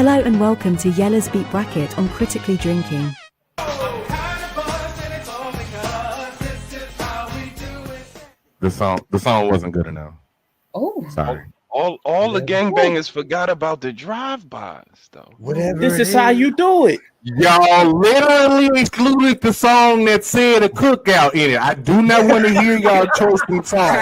Hello and welcome to Yella's Beat Bracket on Critically Drinking. The song wasn't good enough. Oh, Sorry. All the gangbangers forgot about the drive-bys, though. Whatever. This is how you do it. Y'all literally excluded the song that said a cookout in it. I do not want to hear y'all toasting songs.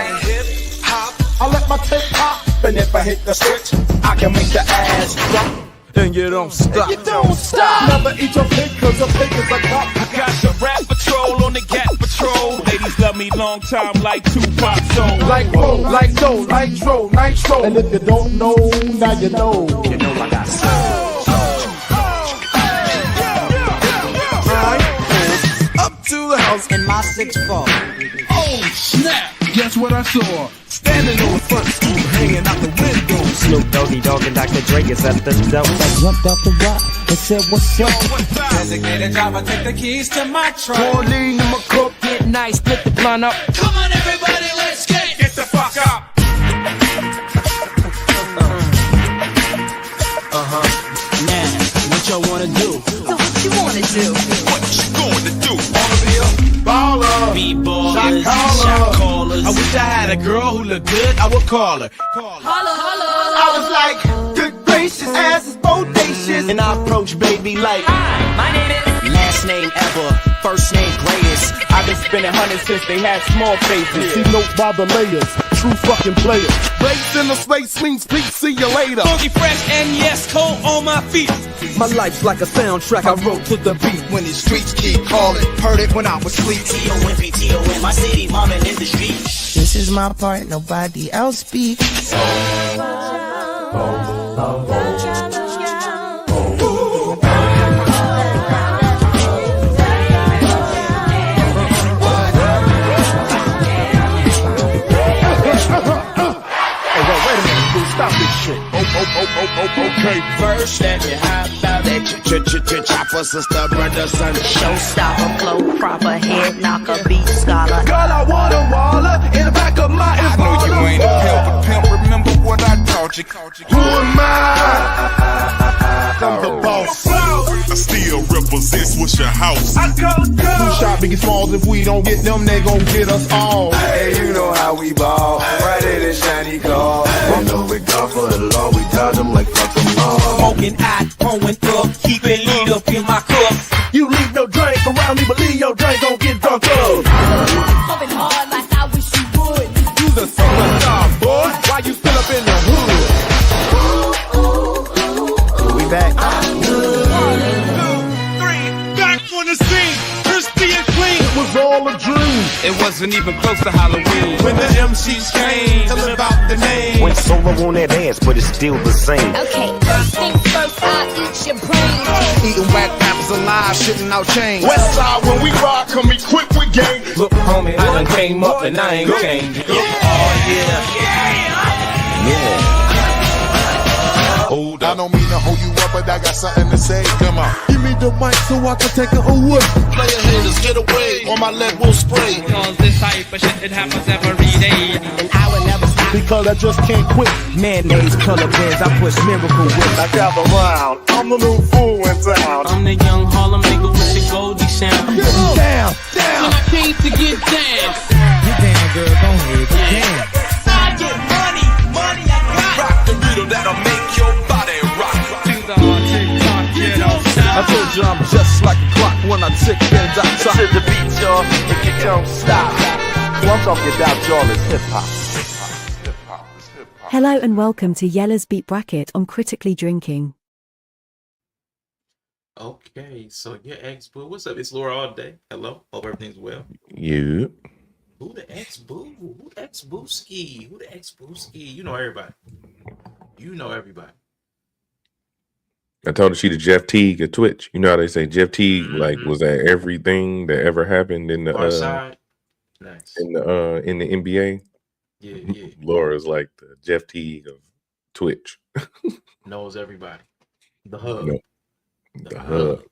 I let my tape pop, and if I hit the switch, I can make the ass drop. And you don't stop. You don't stop. Never eat your pig, cause a pig is a cop. I got the rap patrol on the Gat Patrol. Ladies love me long time like Tupac Soul. Like roll, like dough, like dro, nitro. And if you don't know, now you know. You know I got soul. Up to the house in my 6'4". Oh snap! Guess what I saw? Standing on the front stoop, hanging out the window. Snoop Doggy Dogg and Dr. Dre is at the door. I jumped out the rock and said, "What's up?" Designated driver, take the keys to my truck. Pauline in my cup. Get nice, split the blunt up. Come on, everybody, let's get the fuck up. Now, what y'all wanna do? so what you wanna do? What you going to do? Baller. B-ballers, Shot callers. I wish I had a girl who looked good, I would call her. I was like, good gracious, ass is bodacious. And I approach baby like, hi, my name is. Last name ever, first name greatest. I've been spending hundreds since they had small faces. See notes by the layers, true fucking players. Race in the space means peace, see you later. Funky fresh and yes, cold on my feet. My life's like a soundtrack I wrote to the beat. When the streets keep calling, heard it when I was asleep. T-O-M-P, T-O-M, my city, mom and in the street. This is my part, nobody else speaks. Stop this shit. Okay. First, let me hop out that chopper, sister, brother, son. Showstopper, flow proper, head knocker, beat scholar. Girl, I want a waller in the back of my I know you ain't a pimp, remember what I taught you. Who am I? I'm the boss. I still represent what's your house. I go. Who shot Biggie Smalls? If we don't get them, they gon' get us all. Hey, you know how we ball. Right in the shiny car. They know we gone for the law. We got them like fuck them all. Smoking, I pouring up, keep it lead up in my cup. You leave no drink around me, believe your drink gon' get drunk up. Pumping hard like I wish you would. You the superstar, boy. Why you still up in the hood? We back. 1, 2, 3, back on the scene, crispy and clean. It was all a dream. It wasn't even close to Halloween when the MCs came. Tell about the name. Went solo on that ass, but it's still the same. Okay, first things first, I'll eat your brain. Eating whack rappers alive, shitting out chains. West side, when we rock, come equipped with gang. Look, homie, I done came up and I ain't changed. Oh, yeah. Hold up. I don't mean to hold you up, but I got something to say. Come on. Give me the mic so I can take it away. Player haters, get away, or my leg will spray. Cause this type of shit, it happens every day. And I would never stop. Because I just can't quit. Mayonnaise, color bands, I push miracle whips. I gather round. I'm the new fool in town. I'm the young Harlem nigga with the Goldie sound. Down, When down. I came to get down. Get down, girl, go ahead, get down. I get money, I got. Rock the rhythm that'll make your body rock. To the hard TikTok, you don't stop. I told you I'm just like a clock when I tick and I talk. To the beat, y'all, if you don't stop. What I'm talking about, y'all, is hip-hop. Hello and welcome to Yella's Beat Bracket on Critically Drinking. Okay, so your ex-boo. What's up? It's Laura all day. Hello. Hope everything's well. You. Who the ex-boo? Who the ex-booski? Who the ex-booski? You know everybody. You know everybody. I told her she the Jeff Teague at Twitch. You know how they say Jeff Teague like was at everything that ever happened in the Farside. Nice. in the NBA. Yeah. Laura's like the Jeff Teague of Twitch. Knows everybody. The hub. No, the hub.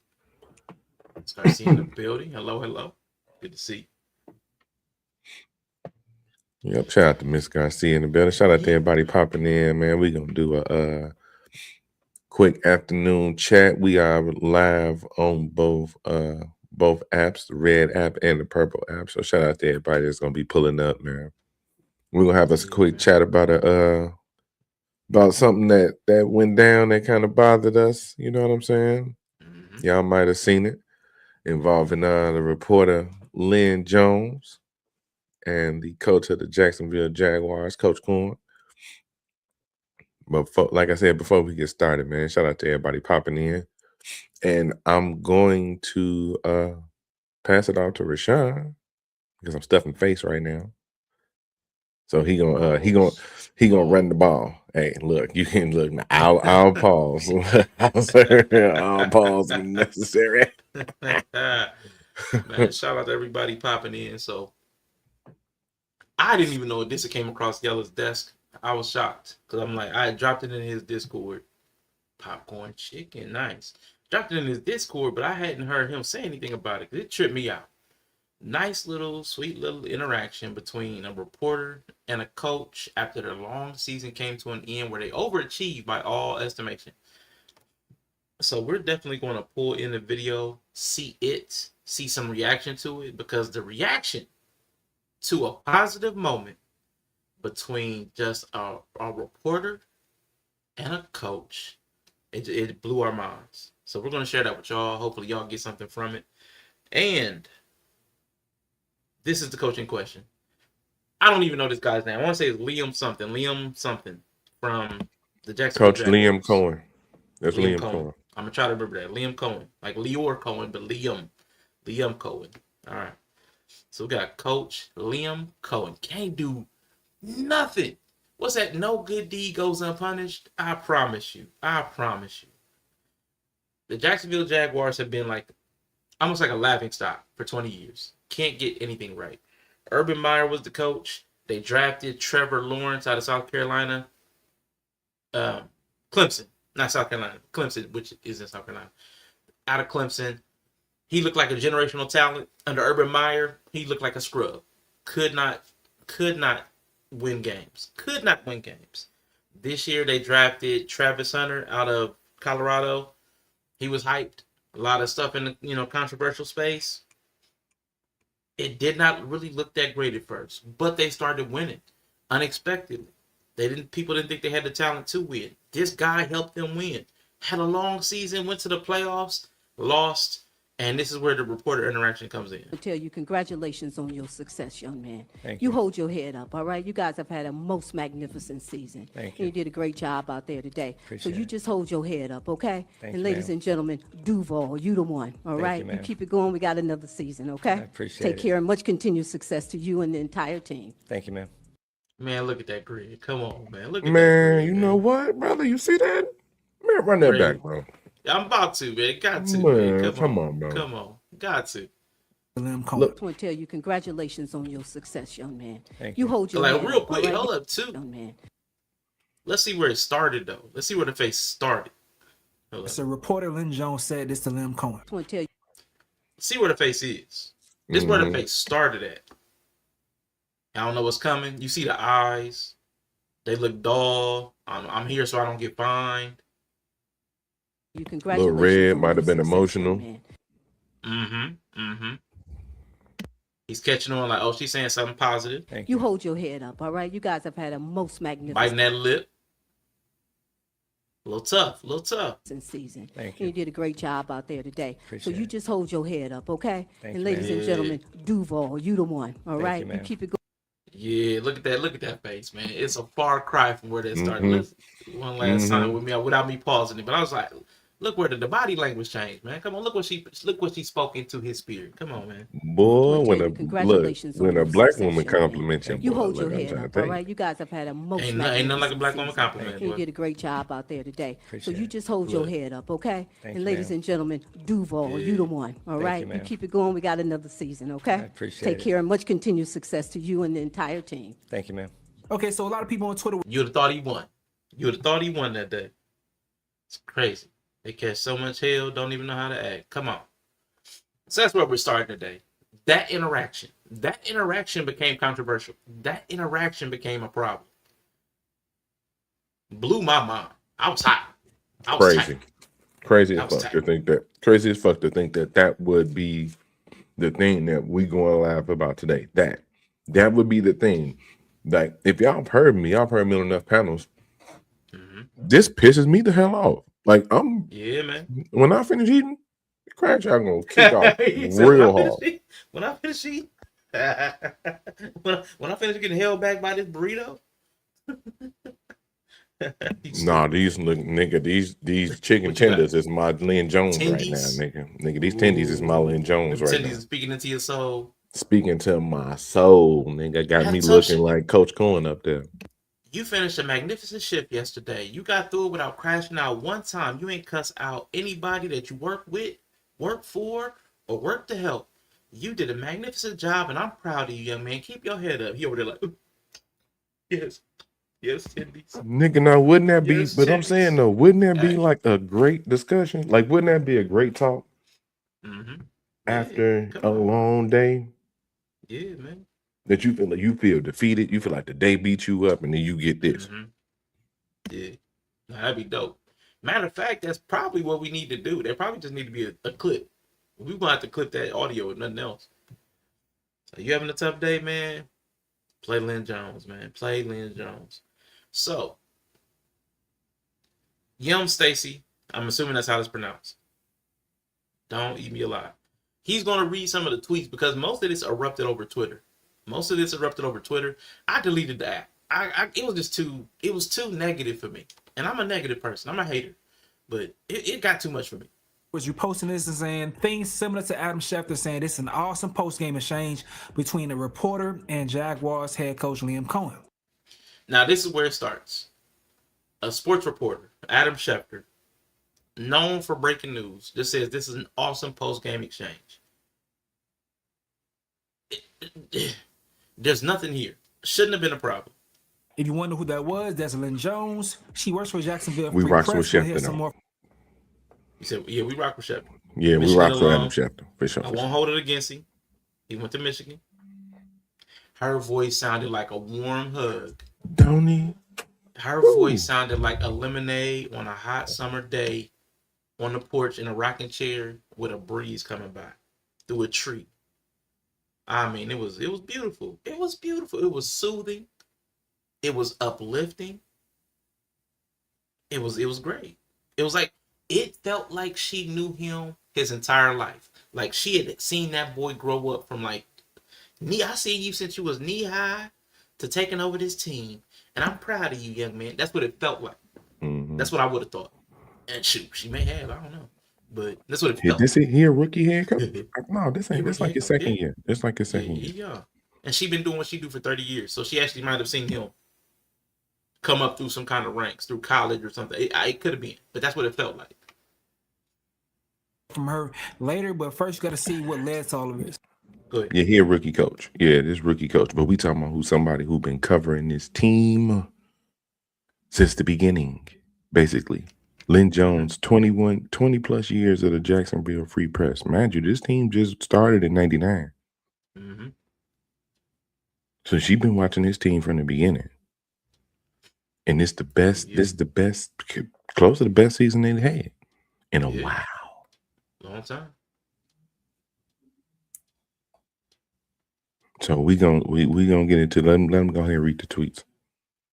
Start seeing the building. Hello. Good to see you. Yep. Shout out to Miss Garcia in the building. Shout out to everybody popping in, man. We gonna do quick afternoon chat. We are live on both apps, the red app and the purple app. So shout out to everybody that's gonna be pulling up, man. We're gonna have us a quick chat about about something that went down that kind of bothered us. You know what I'm saying? Y'all might have seen it, involving the reporter Lynn Jones and the coach of the Jacksonville Jaguars, Coach Corn. But like I said before we get started, man, shout out to everybody popping in. And I'm going to pass it off to Rashawn because I'm stuffing face right now. So he gonna run the ball. Hey, look, you can look. I'll pause. I'll pause when necessary. Man, shout out to everybody popping in. So I didn't even know this came across Yella's desk. I was shocked because I'm like, I had dropped it in his Discord. Popcorn chicken, nice. Dropped it in his Discord, but I hadn't heard him say anything about it. It tripped me out. Nice little, sweet little interaction between a reporter and a coach after their long season came to an end where they overachieved by all estimation. So we're definitely going to pull in the video, see some reaction to it, because the reaction to a positive moment between just a reporter and a coach, it blew our minds. So we're going to share that with y'all. Hopefully y'all get something from it. And this is the coaching question. I don't even know this guy's name. I want to say it's Liam something from the Jacksonville Coach Jaguars. Liam Cohen. That's Liam Cohen. I'm going to try to remember that. Liam Cohen. Like Leor Cohen, but Liam Cohen. All right. So we got Coach Liam Cohen. Can't do nothing. What's that? No good deed goes unpunished. I promise you. The Jacksonville Jaguars have been like almost like a laughingstock for 20 years. Can't get anything right. Urban Meyer was the coach. They drafted Trevor Lawrence out of South Carolina. Clemson, not South Carolina. Clemson, which is in South Carolina. Out of Clemson. He looked like a generational talent. Under Urban Meyer, he looked like a scrub. Could not win games. This year they drafted Travis Hunter out of Colorado. He was hyped. A lot of stuff in the controversial space. It did not really look that great at first, but they started winning unexpectedly. People didn't think they had the talent to win. This guy helped them win. Had a long season, went to the playoffs, lost, and this is where the reporter interaction comes in. I tell you, congratulations on your success, young man. Thank you. you. Hold your head up, all right? You guys have had a most magnificent season. Thank you. And you did a great job out there today. Appreciate so you it. just hold your head up, okay? Thank and you, ladies ma'am. and gentlemen, Duval, you the one, all Thank right? you, ma'am. keep it going. We got another season, okay? I appreciate Take it. care and much continued success to you and the entire team. Thank you, ma'am. Man, look at that grid. Come on, man. Look at that Man, grid, you know what, brother? You see that? Man, run that back, bro. I'm about to, man. Got to, Man, man. come on, bro. Come on. Got to. Look, I want to tell you, congratulations on your success, young man. Thank you. you. Hold your Like, head real up, quick, all right? hold up, too. Young man. Let's see where it started, though. Let's see where the face started. So reporter Lynn Jones said this to Liam Cohen. I want to tell you. See where the face is. This is where the face started at. I don't know what's coming. You see the eyes. They look dull. I'm here so I don't get fined. You Little congratulations. red on might your have been success, emotional. young man. He's catching on like, oh, she's saying something positive. Thank You hold your head up, all right? You guys have had a most magnificent Biting that lip. A little tough. season. Thank And you did a great job out there today. Appreciate so you it. just hold your head up, okay? Thank and you, ladies ma'am. and gentlemen, Duval, you the one, all Thank right? you, ma'am. keep it going. Yeah, look at that face, man. It's a far cry from where that started. Let's one last time with me without me pausing it. But I was like, look where the body language changed, man. Come on, look what she spoke into his spirit. Come on, man. Boy, when a Congratulations on when a your black success, woman young man. compliments you, You boy, hold like your I'm head trying to up, tell all you. right? You guys have had a most Ain't nothing like a black woman season. compliment, And you boy. did a great job out there today. Appreciate so you it. just hold your head up, okay? Thank and you, ladies ma'am. and gentlemen, Duval, you the one, all Thank right? you, ma'am. keep it going. We got another season, okay? I appreciate Take it. care and much continued success to you and the entire team. Thank you, ma'am. Okay, so a lot of people on Twitter. You would have thought he won. You would have thought he won that day. It's crazy. They catch so much hell, don't even know how to act. Come on. So that's where we're starting today. That interaction became controversial. That interaction became a problem. Blew my mind. I was hot. Crazy. Crazy as I was fuck to think that. Crazy as fuck to think that that would be the thing that we going to laugh about today. That would be the thing. Like, if y'all have heard me on enough panels. This pisses me the hell off. Like, Yeah, man. When I finish eating, crash, I'm gonna kick off He said, real hard. when I finish eating, when I finish getting held back by this burrito. Nah, these chicken tenders is my Lynn Jones right now, nigga. Nigga, these tendies is my Lynn Jones right now. Tendies is speaking into your soul. Speaking to my soul, nigga. Got me looking like Coach Cohen up there. You finished a magnificent shift yesterday. You got through it without crashing out one time. You ain't cuss out anybody that you work with, work for, or work to help. You did a magnificent job, and I'm proud of you, young man. Keep your head up. He over there like, yes. Yes, tendies. Nigga, now wouldn't that be, yes, but tendies. I'm saying though, wouldn't that be like a great discussion? Like, wouldn't that be a great talk? After a long day? Yeah, man. That you feel defeated, you feel like the day beat you up, and then you get this. Yeah. Now, that'd be dope. Matter of fact, that's probably what we need to do. There probably just need to be a clip. We're gonna have to clip that audio with nothing else. So you having a tough day, man? Play Lynn Jones, man. Play Lynn Jones. So, Stacy, I'm assuming that's how it's pronounced. Don't eat me alive. He's going to read some of the tweets because most of this erupted over Twitter. I deleted the app. It was just too negative for me. And I'm a negative person. I'm a hater. But it got too much for me. Was you posting this and saying things similar to Adam Schefter saying this is an awesome post-game exchange between a reporter and Jaguars head coach Liam Cohen. Now, this is where it starts. A sports reporter, Adam Schefter, known for breaking news, just says this is an awesome post-game exchange. There's nothing here. Shouldn't have been a problem. If you wonder who that was, that's Lynn Jones. She works for Jacksonville We Free rock Press. with Schefter. He said, yeah, we rock with Schefter. Yeah, Michigan we rock with Adam Schefter. For sure. I won't hold it against him. He went to Michigan. Her voice sounded like a warm hug. Don't he? Her voice sounded like a lemonade on a hot summer day on the porch in a rocking chair with a breeze coming by through a tree. I mean, it was beautiful. It was beautiful. It was soothing. It was uplifting. It was great. It felt like she knew him his entire life. Like she had seen that boy grow up from I seen you since you was knee high to taking over this team. And I'm proud of you, young man. That's what it felt like. That's what I would have thought. And shoot, she may have, I don't know. But that's what it felt like. He a rookie head coach? No, this ain't. It's like his second year. It's like his second year. Yeah. And she been doing what she do for 30 years. So she actually might have seen him come up through some kind of ranks, through college or something. It could have been. But that's what it felt like. From her later, but first you got to see what led to all of this. Good. Yeah, he a rookie coach. Yeah, this rookie coach. But we talking about somebody who been covering this team since the beginning, basically. Lynn Jones, 20 plus years of the Jacksonville Free Press. Mind you, this team just started in 99. So she been watching this team from the beginning. And it's the best, this is the best, close to the best season they've had in a while. Long time. So we gonna get into let them go ahead and read the tweets.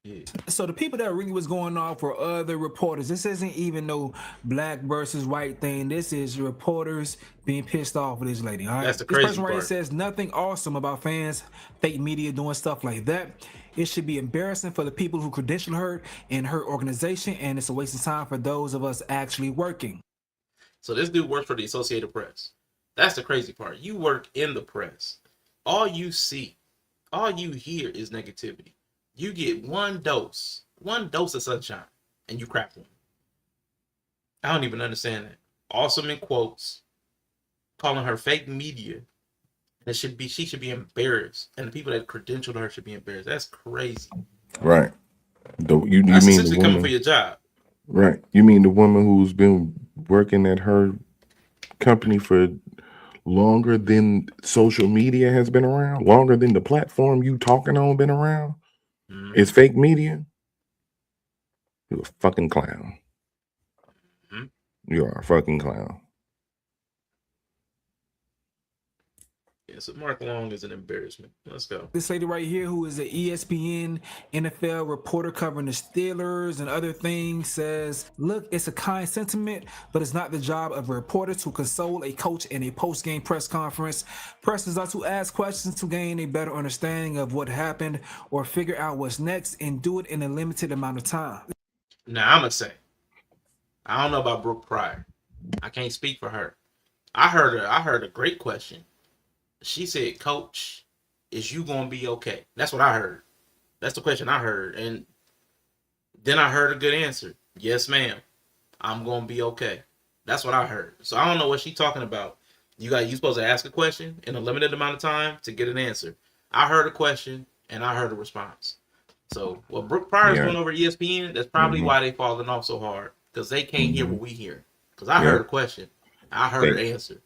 Yeah. So the people that really was going off were other reporters. This isn't even no black versus white thing. This is reporters being pissed off with this lady. All right? That's the crazy this person right part. Says nothing awesome about fans, fake media doing stuff like that. It should be embarrassing for the people who credential her in her organization, and it's a waste of time for those of us actually working. So this dude works for the Associated Press. That's the crazy part. You work in the press. All you see, all you hear is negativity. You get one dose of sunshine, and you crap one. I don't even understand that. Awesome in quotes, calling her fake media. She should be embarrassed, and the people that credentialed her should be embarrassed. That's crazy. Right. You That's mean essentially coming for your job. Right. You mean the woman who's been working at her company for longer than social media has been around, longer than the platform you talking on been around? It's fake media? You're a fucking clown. You are a fucking clown. Yeah, so Mark Long is an embarrassment. Let's go. This lady right here, who is an ESPN NFL reporter covering the Steelers and other things, says, look, it's a kind sentiment, but it's not the job of a reporter to console a coach in a post-game press conference. Pressers are to ask questions to gain a better understanding of what happened or figure out what's next and do it in a limited amount of time. Now, I'm going to say, I don't know about Brooke Pryor. I can't speak for her. I heard a great question. She said, Coach, is you going to be okay? That's what I heard. That's the question I heard. And then I heard a good answer. Yes, ma'am. I'm going to be okay. That's what I heard. So I don't know what she's talking about. You supposed to ask a question in a limited amount of time to get an answer. I heard a question and I heard a response. So what Brooke Pryor's going over ESPN, that's probably why they falling off so hard. Because they can't hear what we hear. Because I heard a question. I heard an answer.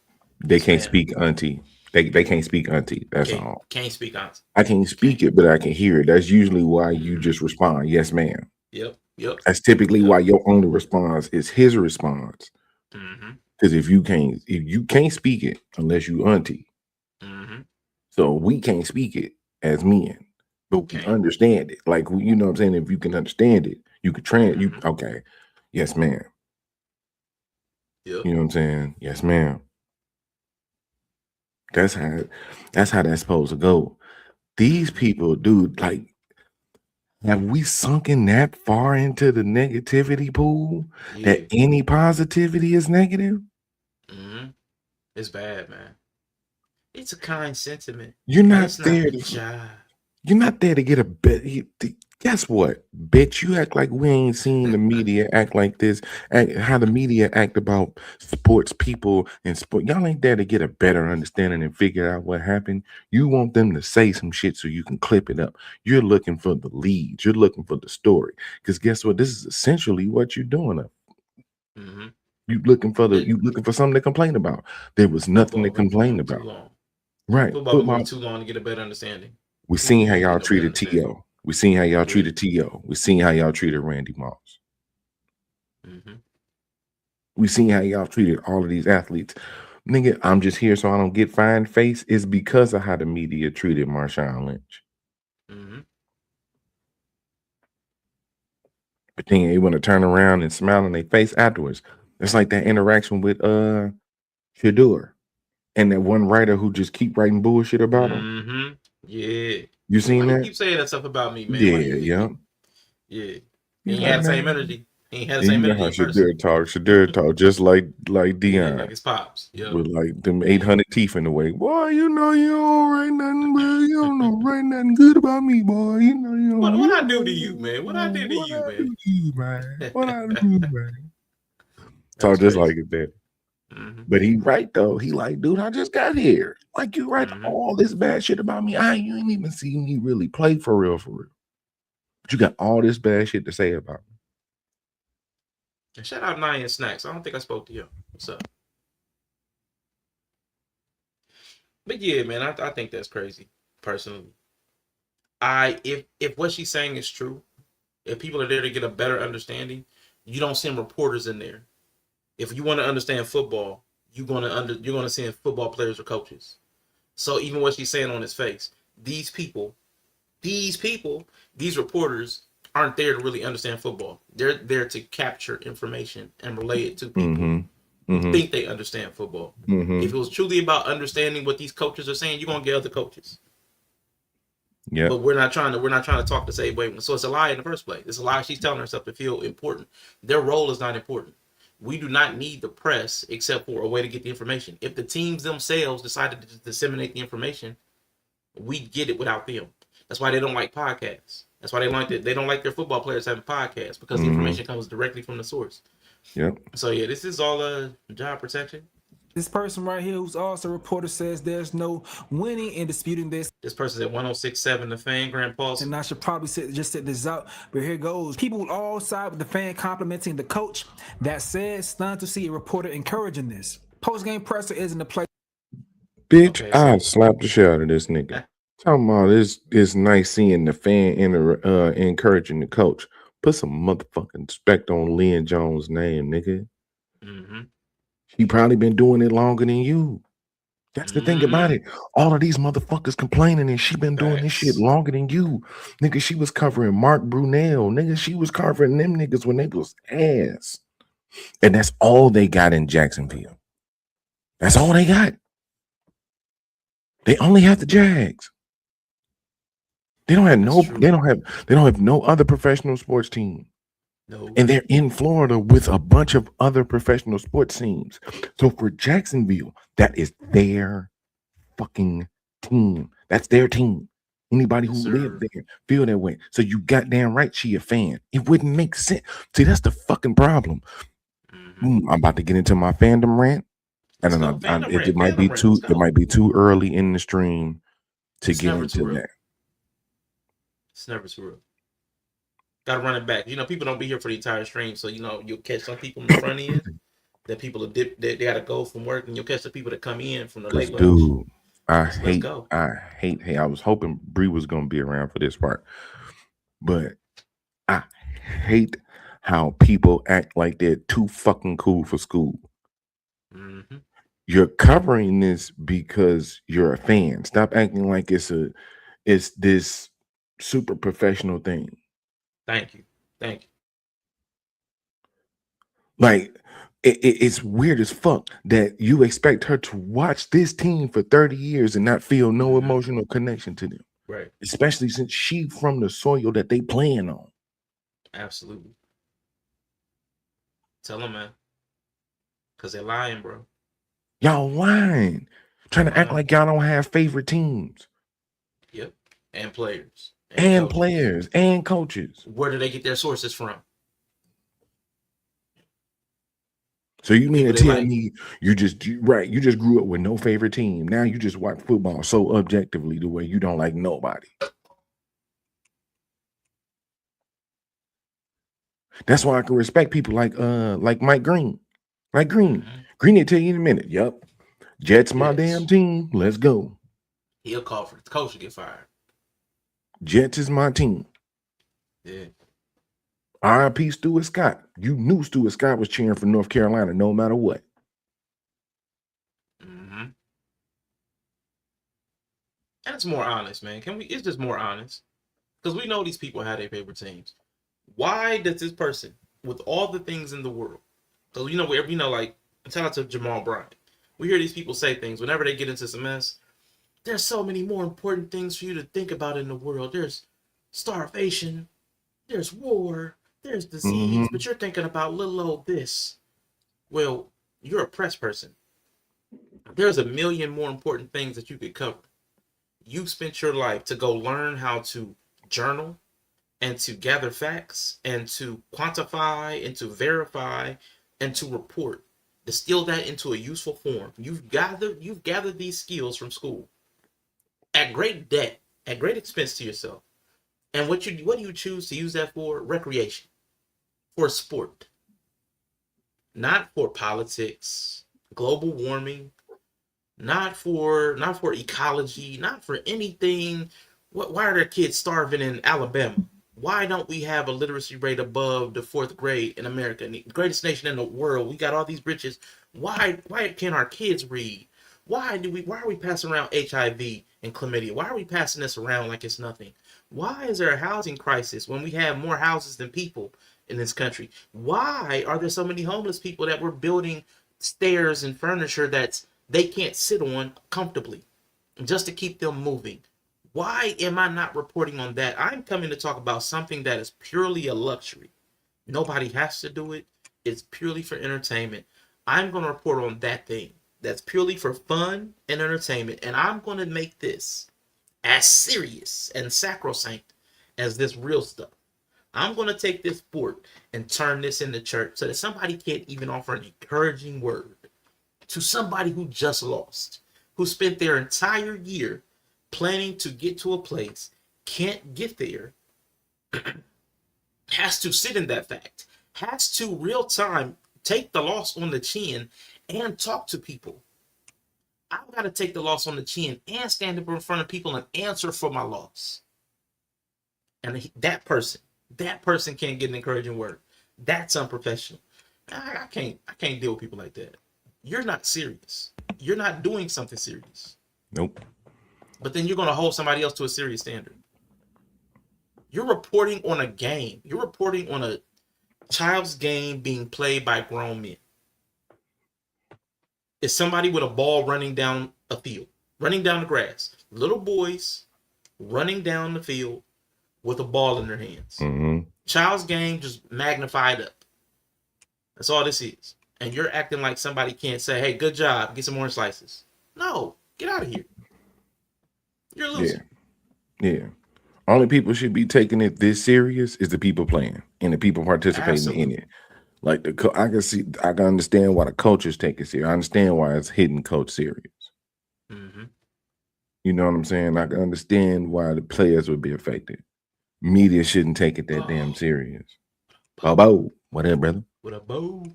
They can't speak auntie. They can't speak auntie. That's all. Can't speak auntie. I can't speak it, but I can hear it. That's usually why you just respond, yes, ma'am. Yep. That's typically why your only response is his response. Because if you can't speak it unless you auntie. So we can't speak it as men, but we understand it. Like, you know what I'm saying? If you can understand it, you can okay. Yes, ma'am. Yep. You know what I'm saying? Yes, ma'am. That's how that's supposed to go. These people, dude, like, have we sunken that far into the negativity pool that any positivity is negative? It's bad, man. It's a kind sentiment. You're not there to get a bet. Guess what, bitch? You act like we ain't seen the media act like this. How the media act about sports people and sport. Y'all ain't there to get a better understanding and figure out what happened. You want them to say some shit so you can clip it up. You're looking for the leads. You're looking for the story. Because guess what? This is essentially what you're doing. You looking for something to complain about. There was nothing to complain about. Right. Football been too long to get a better understanding. We seen how y'all treated T.O. We seen how y'all treated T.O. We seen how y'all treated Randy Moss. We seen how y'all treated all of these athletes. Nigga, I'm just here so I don't get fine face. It's because of how the media treated Marshawn Lynch. But then they want to turn around and smile in their face afterwards. It's like that interaction with Shador and that one writer who just keep writing bullshit about him. Yeah. You seen that? You keep saying that stuff about me, man. Yeah. He ain't had the same energy. He ain't had the same energy. Shador talk just like Dion. Like his pops. With like them 800 teeth in the way. Boy, you know you don't write nothing, boy. You don't know write nothing good about me, boy. You know you don't. What I do to you, man? What I did to you, man? What I do, man? Talk just like it, that. But he right though. He like, dude, I just got here. Like, you write all this bad shit about me. You ain't even seen me really play for real. But you got all this bad shit to say about me. And shout out Nine and Snacks. I don't think I spoke to you. What's up? But yeah, man, I think that's crazy. Personally, if what she's saying is true, if people are there to get a better understanding, you don't send reporters in there. If you want to understand football, you're gonna send football players or coaches. So even what she's saying on his face, these reporters aren't there to really understand football. They're there to capture information and relay it to people who think they understand football. If it was truly about understanding what these coaches are saying, you're gonna get other coaches. Yeah. But we're not trying to talk to say, wait, so it's a lie in the first place. It's a lie. She's telling herself to feel important. Their role is not important. We do not need the press except for a way to get the information. If the teams themselves decided to disseminate the information, we get it without them. That's why they don't like podcasts. That's why they don't like their football players having podcasts, because the information comes directly from the source. Yep. So yeah, this is all job protection. This person right here, who's also a reporter, says there's no winning in disputing this. This person's at 106.7 The Fan, Grand Pulse. And I should probably just sit this out, but here goes. People will all side with the fan complimenting the coach. That said, stunned to see a reporter encouraging this. Post-game presser isn't the place. Bitch, I slapped the shit out of this nigga. Talking about it's nice seeing the fan encouraging the coach. Put some motherfucking respect on Lynn Jones' name, nigga. Mm-hmm. She probably been doing it longer than you. That's the thing about Mm-hmm. it. All of these motherfuckers complaining, and she been doing this shit Facts. longer than you. Nigga, she was covering Mark Brunel. Nigga, she was covering them niggas when they was ass. And that's all they got in Jacksonville. That's all they got. They only have the Jags. They don't have That's true. they don't have no other professional sports team. No. And they're in Florida with a bunch of other professional sports teams. So for Jacksonville, that is their fucking team. That's their team. Anybody who Yes, lived sir. there feel that way. So you goddamn right she a fan. It wouldn't make sense. See, that's the fucking problem. Mm-hmm. I'm about to get into my fandom rant. I Let's don't know. go. Fandom It rant. might be Fandom rant. Let's it go. might be too early in the stream to It's get never into too early. that. It's never too early. Gotta run it back. You know, people don't be here for the entire stream, so you know you'll catch some people in the front end. That people are they gotta go from work, and you'll catch the people that come in from the late lunch. Dude, Let's go. I hate. Hey, I was hoping Bree was gonna be around for this part, but I hate how people act like they're too fucking cool for school. Mm-hmm. You're covering this because you're a fan. Stop acting like it's this super professional thing. Thank you. Like it's weird as fuck that you expect her to watch this team for 30 years and not feel no emotional connection to them. Right. Especially since she from the soil that they playing on. Absolutely. Tell them, man. Because they're lying, bro. Y'all lying. Trying to act like y'all don't have favorite teams. Yep. And players. And players and coaches. Where do they get their sources from? So you mean to tell me you just grew up with no favorite team. Now you just watch football so objectively the way you don't like nobody. That's why I can respect people like Mike Green. Like Green. Green will tell you in a minute. Yep. Jets my damn team. Let's go. He'll call for the coach to get fired. Jets is my team. Yeah. R.I.P. Stuart Scott. You knew Stuart Scott was cheering for North Carolina no matter what. Mm-hmm. And it's more honest, man. It's just more honest. Because we know these people have their favorite teams. Why does this person, with all the things in the world, so like, shout out to Jamal Bryant. We hear these people say things whenever they get into some mess. There's so many more important things for you to think about in the world. There's starvation, there's war, there's disease, but you're thinking about little old this. Well, you're a press person. There's a million more important things that you could cover. You spent your life to go learn how to journal and to gather facts and to quantify and to verify and to report, distill that into a useful form. You've gathered these skills from school at great debt, at great expense to yourself. And what do you choose to use that for? Recreation, for sport, not for politics, global warming, not for ecology, not for anything. Why are there kids starving in Alabama? Why don't we have a literacy rate above the 4th grade in America, the greatest nation in the world? We got all these riches. Why can't our kids read? Why are we passing around HIV and chlamydia? Why are we passing this around like it's nothing? Why is there a housing crisis when we have more houses than people in this country? Why are there so many homeless people that we're building stairs and furniture that they can't sit on comfortably just to keep them moving? Why am I not reporting on that? I'm coming to talk about something that is purely a luxury. Nobody has to do it. It's purely for entertainment. I'm going to report on that thing that's purely for fun and entertainment. And I'm going to make this as serious and sacrosanct as this real stuff. I'm going to take this sport and turn this into church so that somebody can't even offer an encouraging word to somebody who just lost, who spent their entire year planning to get to a place, can't get there, has to sit in that fact, has to real time take the loss on the chin and talk to people. I've got to take the loss on the chin and stand up in front of people and answer for my loss. And that person can't get an encouraging word. That's unprofessional. I can't deal with people like that. You're not serious. You're not doing something serious. Nope. But then you're gonna hold somebody else to a serious standard. You're reporting on a game. You're reporting on a child's game being played by grown men. It's somebody with a ball running down a field, running down the grass. Little boys running down the field with a ball in their hands. Mm-hmm. Child's game just magnified up. That's all this is. And you're acting like somebody can't say, hey, good job, get some orange slices. No, get out of here. You're a loser. Yeah. Only people should be taking it this serious is the people playing and the people participating Absolutely. in it. Like I can understand why the coaches take it serious. I understand why it's hitting coach serious. Mm-hmm. You know what I'm saying? I can understand why the players would be affected. Media shouldn't take it that damn serious. Bo, what up, brother? What up, Bo?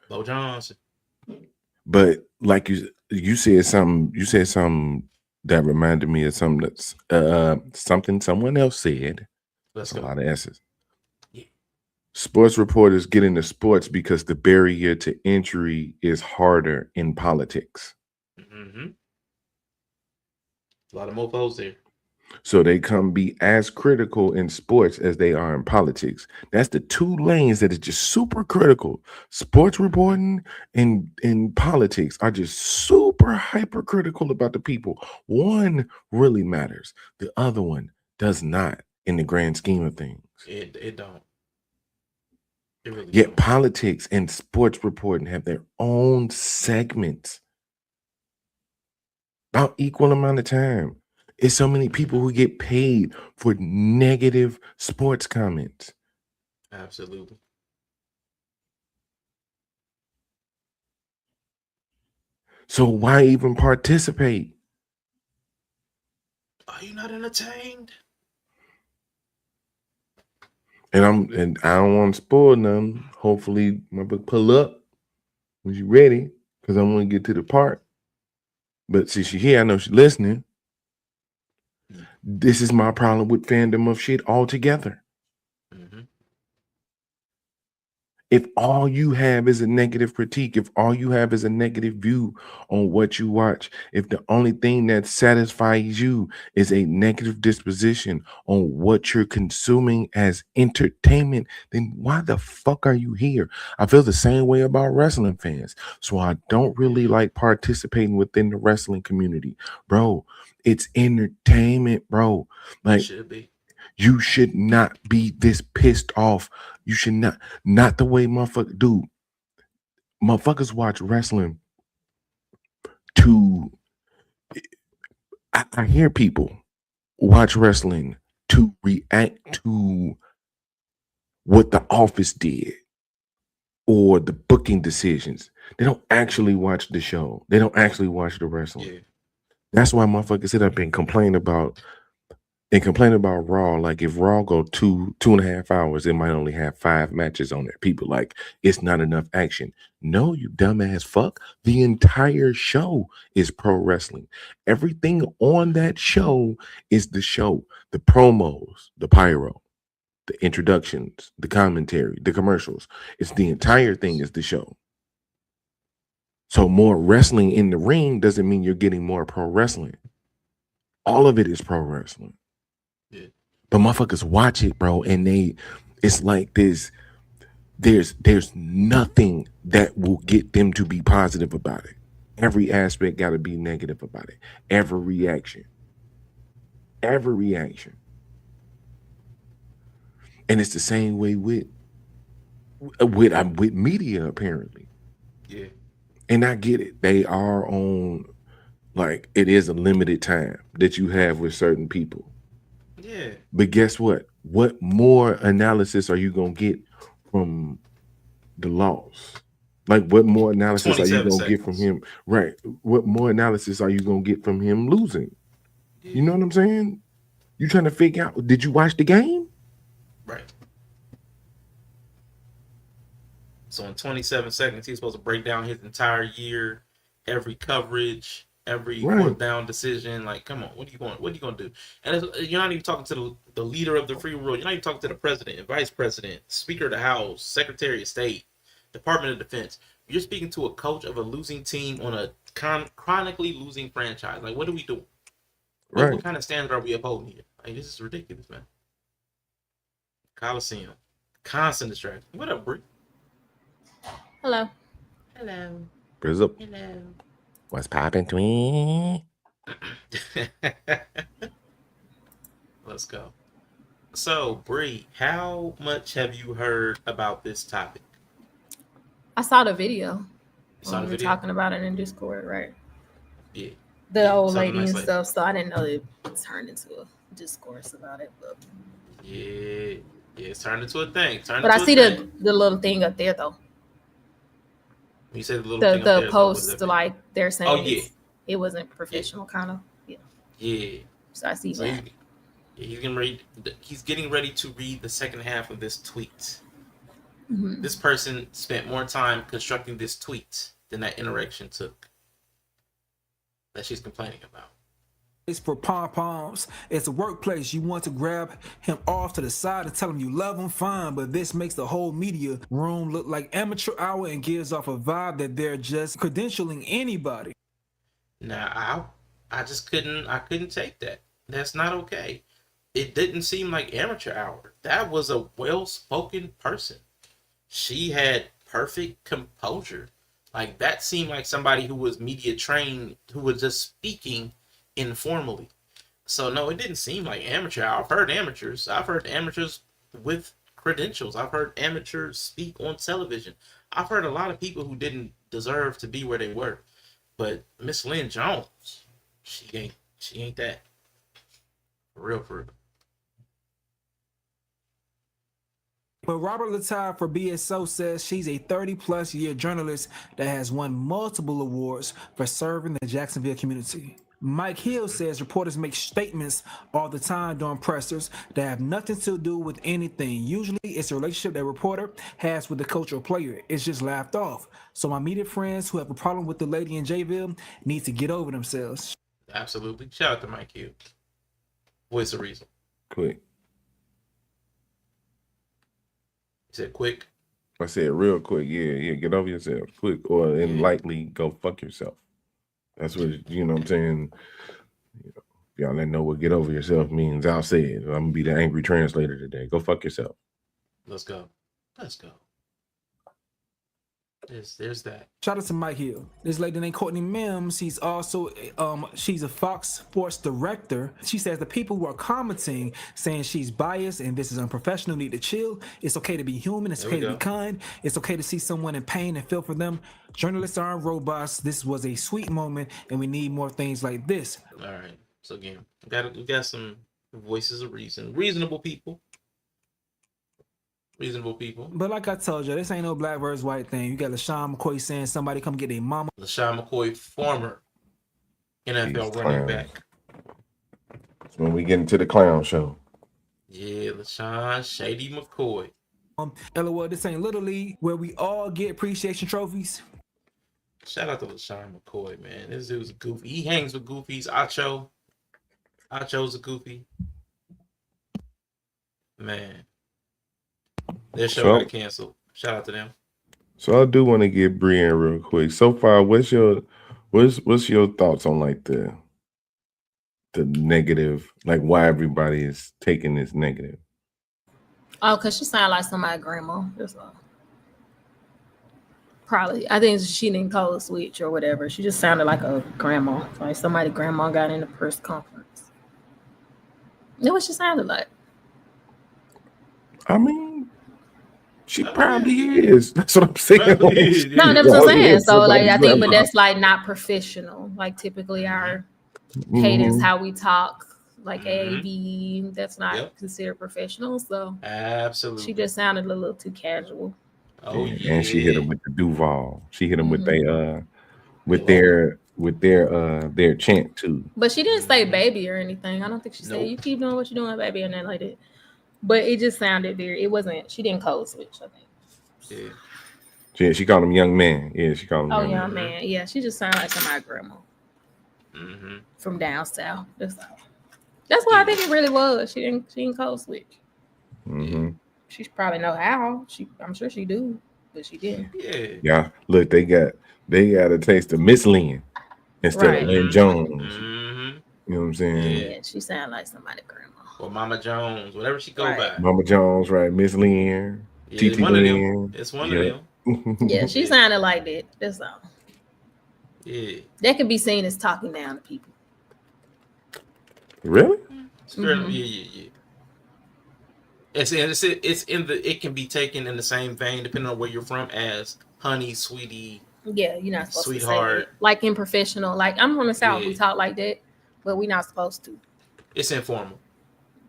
Bo Johnson. But like you said something that reminded me of something that's something someone else said. Let's That's go. a lot of S's. Yeah. Sports reporters get into sports because the barrier to entry is harder in politics. Mm-hmm. A lot of mofos there. So they come be as critical in sports as they are in politics. That's the two lanes that is just super critical. Sports reporting and politics are just super hypercritical about the people. One really matters. The other one does not in the grand scheme of things. It don't. It really Yet don't. politics and sports reporting have their own segments. About equal amount of time. It's so many people who get paid for negative sports comments. Absolutely. So why even participate? Are you not entertained? And I don't want to spoil nothing. Hopefully my book pull up when she's ready, because I want to get to the part. But since she's here, I know she's listening. This is my problem with fandom of shit altogether. Mm-hmm. If all you have is a negative critique, if all you have is a negative view on what you watch, if the only thing that satisfies you is a negative disposition on what you're consuming as entertainment, then why the fuck are you here? I feel the same way about wrestling fans. So I don't really like participating within the wrestling community. Bro, it's entertainment, bro. Like, Should be. you should not be this pissed off. You should not the way motherfuckers do. Motherfuckers watch wrestling to, I hear people watch wrestling to react to what the office did or the booking decisions. They don't actually watch the show. They don't actually watch the wrestling. Yeah. That's why motherfuckers sit up and complain about Raw. Like, if Raw go 2.5 hours, it might only have 5 matches on there. People like, it's not enough action. No, you dumbass fuck. The entire show is pro wrestling. Everything on that show is the show. The promos, the pyro, the introductions, the commentary, the commercials. It's the entire thing is the show. So more wrestling in the ring doesn't mean you're getting more pro wrestling. All of it is pro wrestling. Yeah. But motherfuckers watch it, bro, and it's like there's nothing that will get them to be positive about it. Every aspect got to be negative about it. Every reaction. And it's the same way with media, apparently. Yeah. And I get it. They are on, like, it is a limited time that you have with certain people. Yeah. But guess what? What more analysis are you going to get from the loss? Like, what more analysis are you going to get from him? Right. What more analysis are you going to get from him losing? Yeah. You know what I'm saying? You trying to figure out, did you watch the game? Right. So in 27 seconds, he's supposed to break down his entire year, every coverage, every fourth down decision. Like, come on, what are you going to do? And you're not even talking to the leader of the free world. You're not even talking to the president, vice president, speaker of the house, secretary of state. Department of Defense. You're speaking to a coach of a losing team on a chronically losing franchise. Like, what are we doing? Right. What kind of standard are we upholding here? Like, this is ridiculous, man. Coliseum. Constant distraction. What up, Bree? Hello. Hello. What's up? Hello. What's poppin', twin? Let's go. So, Bree, how much have you heard about this topic? I saw the video. Saw the we were video? talking about it in Discord, right? Yeah. The old something lady nice and like- stuff. So I didn't know it turned into a discourse about it. But Yeah, it's turned into a thing. I see the little thing up there though. When you say the little thing up The there, post like they're saying. Oh, yeah. It wasn't professional, kind of. Yeah. Yeah. So I see So that. he's getting ready to read the second half of this tweet. Mhm. This person spent more time constructing this tweet than that interaction took that she's complaining about. It's for pom-poms. It's a workplace. You want to grab him off to the side and tell him you love him, fine, but this makes the whole media room look like amateur hour and gives off a vibe that they're just credentialing anybody. Now, I just couldn't take that. That's not okay. It didn't seem like amateur hour. That was a well-spoken person. She had perfect composure. Like, that seemed like somebody who was media trained, who was just speaking informally. So no, it didn't seem like amateur hour. I've heard amateurs with credentials. I've heard amateurs speak on television. I've heard a lot of people who didn't deserve to be where they were. But Miss Lynn Jones, she ain't that. For real. But Robert Latab for BSO says she's a 30-plus year journalist that has won multiple awards for serving the Jacksonville community. Mike Hill says reporters make statements all the time during pressers that have nothing to do with anything. Usually it's a relationship that a reporter has with the coach or player. It's just laughed off. So my media friends who have a problem with the lady in Jayville need to get over themselves. Absolutely. Shout out to Mike Hughes. Voice of reason. Quick. He said quick. I said real quick. Yeah. Get over yourself. Quick. Or lightly go fuck yourself. That's what, you know what I'm saying? You know, y'all let know what get over yourself means. I'll say it. I'm going to be the angry translator today. Go fuck yourself. Let's go. There's that. Shout out to Mike Hill. This lady named Courtney Mims, she's also she's a Fox Sports director. She says the people who are commenting saying she's biased and this is unprofessional need to chill. It's okay to be human. It's okay to be kind. It's okay to see someone in pain and feel for them. Journalists aren't robots. This was a sweet moment and we need more things like this. All right. So again, we got some voices of reason. Reasonable people. But like I told you, this ain't no black versus white thing. You got LaShawn McCoy saying somebody come get their mama. LaShawn McCoy, former NFL running back. That's when we get into the clown show. Yeah, LaShawn Shady McCoy. LOL, this ain't Little League where we all get appreciation trophies. Shout out to LaShawn McCoy, man. This dude's a goofy. He hangs with goofies. Acho's a goofy. Man. Their show got canceled. Shout out to them. So I do want to get Bree in real quick. So far, what's your thoughts on like the negative, like why everybody is taking this negative? Oh, because she sounded like somebody's grandma. That's all. Probably. I think she didn't code switch or whatever. She just sounded like a grandma. Like somebody's grandma got in a press conference. That's what she sounded like. I mean, she probably is. That's what I'm saying. No, that's what I'm saying. So like I think, but that's like not professional. Like typically our cadence, how we talk, like AAV, that's not considered professional. So absolutely, she just sounded a little too casual. Oh yeah, and she hit him with the Duval. She hit him with their chant too. But she didn't say baby or anything. I don't think she said you keep doing what you're doing, baby, and then like that. But it just sounded very. It wasn't. She didn't code switch. I think. Yeah, she called him young man. Yeah, she called him. Oh, young man. Yeah, she just sounded like somebody's grandma from down south. That's what I think it really was. She didn't code switch. Mm-hmm. She probably know how. I'm sure she do. but she didn't. Yeah. Yeah, look, they got a taste of Miss Lynn instead of Lynn Jones. You know what I'm saying? Yeah, she sound like somebody grandma. Or Mama Jones, whatever she go by. Mama Jones, right? Miss Lynn, Yeah, TT one of them. Lynn. It's one of them. Yeah, she sounded like that. That's all. Yeah. That could be seen as talking down to people. Really? Yeah. It's in the. It can be taken in the same vein depending on where you're from as honey, sweetie. Yeah, you're not supposed sweetheart. to say it. Like in professional. Like I'm from the South, we talk like that, but we're not supposed to. It's informal.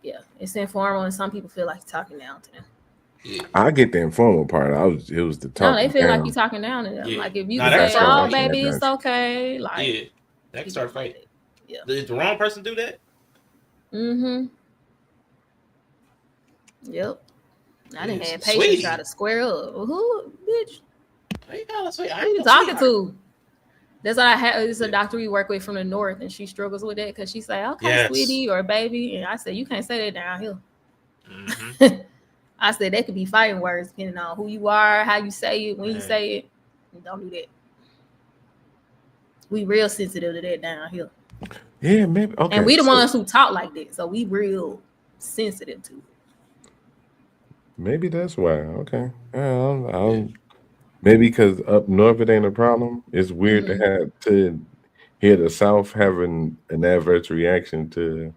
Yeah, it's informal, and some people feel like you're talking down to them. Yeah. I get the informal part. It was the talk. No, they feel like you're talking down to them. Yeah. Like if you say, "Oh, baby, it's gotcha. okay," like yeah, that can start fighting. Yeah. Did the wrong person do that? Yep. I didn't have patience try to square up. Who, bitch? Who you talking to? That's what I had. It's a doctor we work with from the north, and she struggles with that because she say, "Okay, sweetie," or "baby," and I said, "You can't say that down here." I said that could be fighting words depending on who you are, how you say it, when you say it. Don't do that. We real sensitive to that down here. Yeah, maybe. Okay. And we the ones who talk like that, so we real sensitive to it. Maybe that's why. Okay. Maybe because up north it ain't a problem. It's weird to hear the South having an adverse reaction to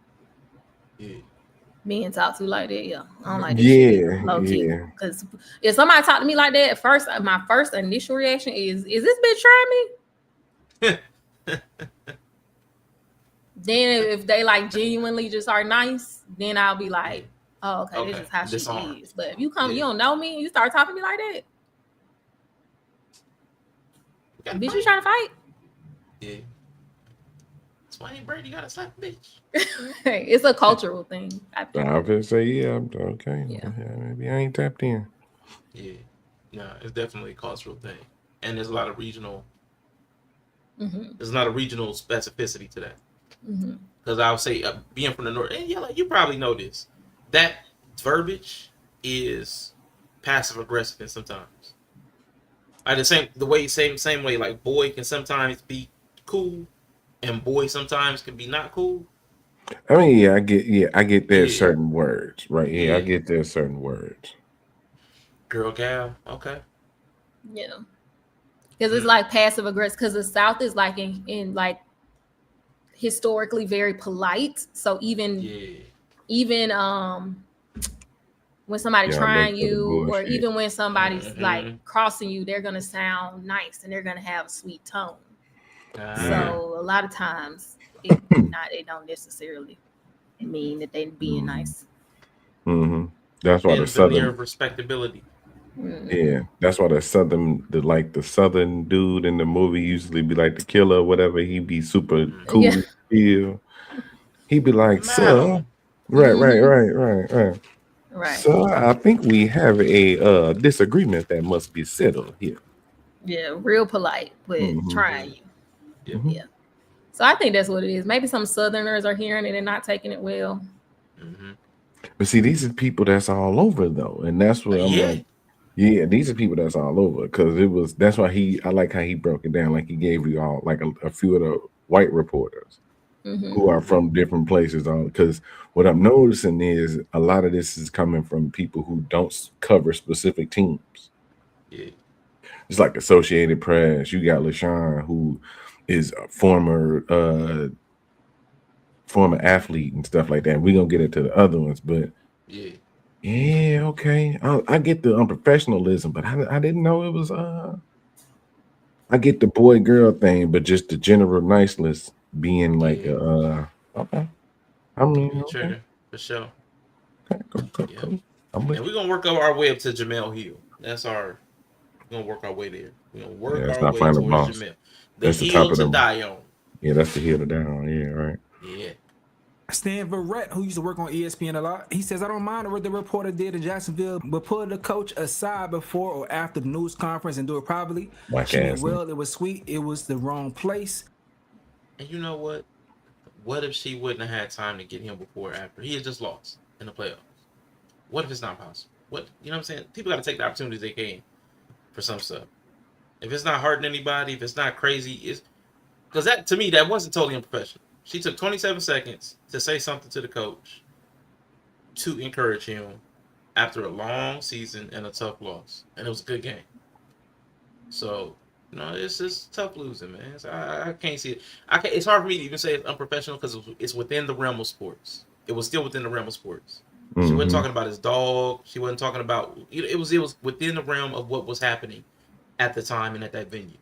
being talked to like that. Yeah, I don't like that shit. Low key. Because if somebody talk to me like that, at first, my first initial reaction is this bitch trying me? Then if they like genuinely just are nice, then I'll be like, oh, okay, this is how she is. But if you come, you don't know me, and you start talking to me like that, bitch, you trying to fight? Yeah. That's why Brady gotta slap a bitch. It's a cultural thing. I think. I would say, yeah, okay. Yeah, maybe I ain't tapped in. Yeah. No, it's definitely a cultural thing. And there's a lot of regional there's not a regional specificity to that. Because I would say being from the north, and Yella, you probably know this. That verbiage is passive aggressive and sometimes. Like same way, like boy can sometimes be cool and boy sometimes can be not cool. I mean, I get there's certain words, right? Yeah, I get there's certain words. Girl, gal, okay. Yeah. Because it's like passive aggressive, because the South is like in like historically very polite. So even when somebody trying you, or even when somebody's like crossing you, they're gonna sound nice and they're gonna have a sweet tone. So a lot of times it don't necessarily mean that they being nice. That's why the southern respectability. Yeah, that's why the southern dude in the movie usually be like the killer or whatever. He be super cool. He be like, "Sir, right. So I think we have a disagreement that must be settled here." Yeah, real polite, but trying you. Yeah. So I think that's what it is. Maybe some Southerners are hearing it and not taking it well. But see, these are people that's all over though, and that's what I'm like. Yeah, these are people that's all over because that's why I like how he broke it down. Like he gave you all like a few of the white reporters who are from different places. Because what I'm noticing is a lot of this is coming from people who don't cover specific teams. Yeah. It's like Associated Press. You got LaShawn, who is a former athlete and stuff like that. We're gonna get into the other ones, but yeah, okay. I get the unprofessionalism, but I didn't know it was I get the boy girl thing, but just the general niceness being like okay. I mean, trigger for sure. Cool. And we're gonna work our way up to Jamel Hill. We're gonna work our way there. We're gonna work our way towards Jamel. That's the top of the die on. Yeah, that's the hill to die on. Yeah, right. Yeah. Stan Verrett, who used to work on ESPN a lot, he says, "I don't mind what the reporter did in Jacksonville, but pull the coach aside before or after the news conference and do it privately. She meant well, it was sweet. It was the wrong place." And you know what? What if she wouldn't have had time to get him before or after? He had just lost in the playoffs. What if it's not possible? You know what I'm saying? People got to take the opportunities they can. for some stuff. If it's not hurting anybody, if it's not crazy, it's because that to me that wasn't totally unprofessional. She took 27 seconds to say something to the coach to encourage him after a long season and a tough loss, and it was a good game. So it's just tough losing, man. I can't see it. It's hard for me to even say it's unprofessional because it's within the realm of sports. It was still within the realm of sports. She wasn't talking about his dog. She wasn't talking about it was within the realm of what was happening at the time and at that venue.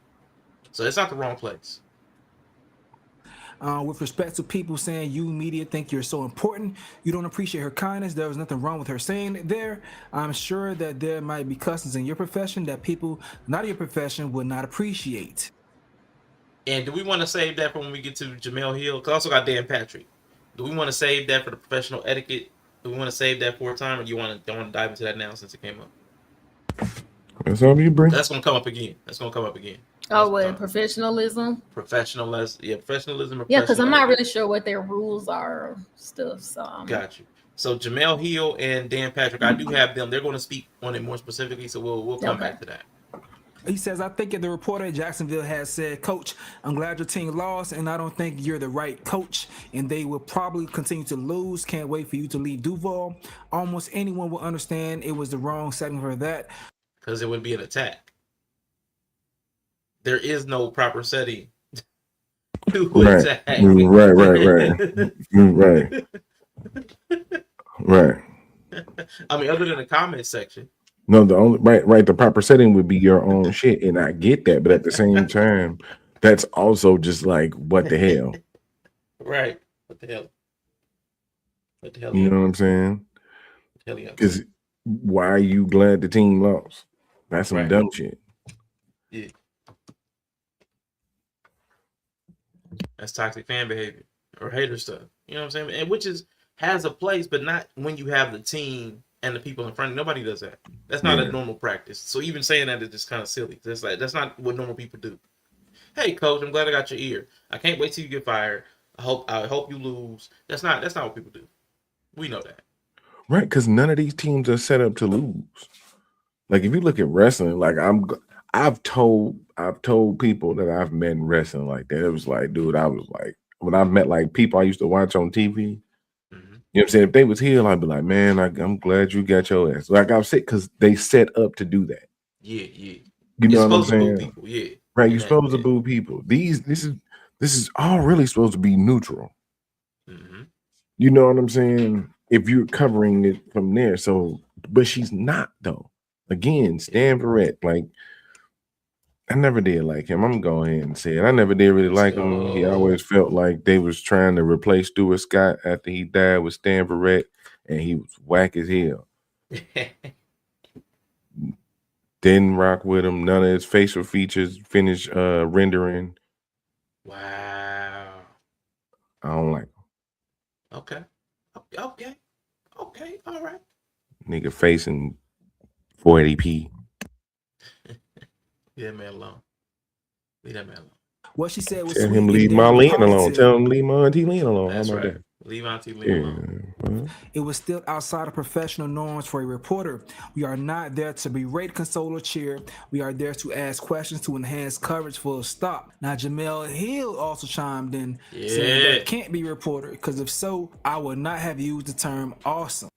So it's not the wrong place. With respect to people saying you media think you're so important, you don't appreciate her kindness, there was nothing wrong with her saying it there. I'm sure that there might be customs in your profession that people not in your profession would not appreciate. And do we want to save that for when we get to Jamel Hill? Because I also got Dan Patrick. Do we want to save that for the professional etiquette? Do we want to save that for a time, or do you want to dive into that now since it came up? That's all you bring. That's gonna come up again. Oh, what professionalism? Professionalism. Yeah, because I'm not really sure what their rules are or stuff. So got you. So Jamel Hill and Dan Patrick, I do have them. They're going to speak on it more specifically. So we'll come back to that. He says, I think the reporter at Jacksonville has said, Coach, I'm glad your team lost, and I don't think you're the right coach, and they will probably continue to lose. Can't wait for you to leave Duval. Almost anyone will understand it was the wrong setting for that. Because it would be an attack. There is no proper setting to attack. Right. I mean, other than the comment section. No, the only the proper setting would be your own shit, and I get that, but at the same time, that's also just like what the hell. Right. What the hell? What the hell? You know what I'm saying? Because why are you glad the team lost? That's some dumb shit. Yeah. That's toxic fan behavior or hater stuff. You know what I'm saying? And which has a place, but not when you have the team and the people in front of you. Nobody does that. That's not a normal practice. So even saying that is just kind of silly. That's not what normal people do. Hey, coach, I'm glad I got your ear. I can't wait till you get fired. I hope you lose. That's not what people do. We know that. Right, because none of these teams are set up to lose. Like if you look at wrestling, like I've told people that I've met in wrestling like that. It was like, dude, I was like, when I met like people I used to watch on TV, you know what I'm saying? If they was here, I'd be like, man, I'm glad you got your ass. Like I've said, because they set up to do that. Yeah. You know what I'm saying? People, yeah. Right, you're supposed to boo people. This is all really supposed to be neutral. You know what I'm saying? If you're covering it from there. So, but she's not though. Again, Stan Verrett, like I never did like him. I'm going ahead and say it. I never did really like him. He always felt like they was trying to replace Stuart Scott after he died with Stan Verrett, and he was whack as hell. Didn't rock with him. None of his facial features finished rendering. Wow. I don't like him. Okay. All right. Nigga facing 480p. Leave that man alone. What she said was tell him leave my Lynn alone. Tell him leave my Auntie Lynn alone. That's How about right. that? Leave Auntie Lynn alone. It was still outside of professional norms for a reporter. We are not there to berate, console, or cheer. We are there to ask questions to enhance coverage, full stop. Now, Jamel Hill also chimed in saying that can't be reporter, because if so, I would not have used the term awesome.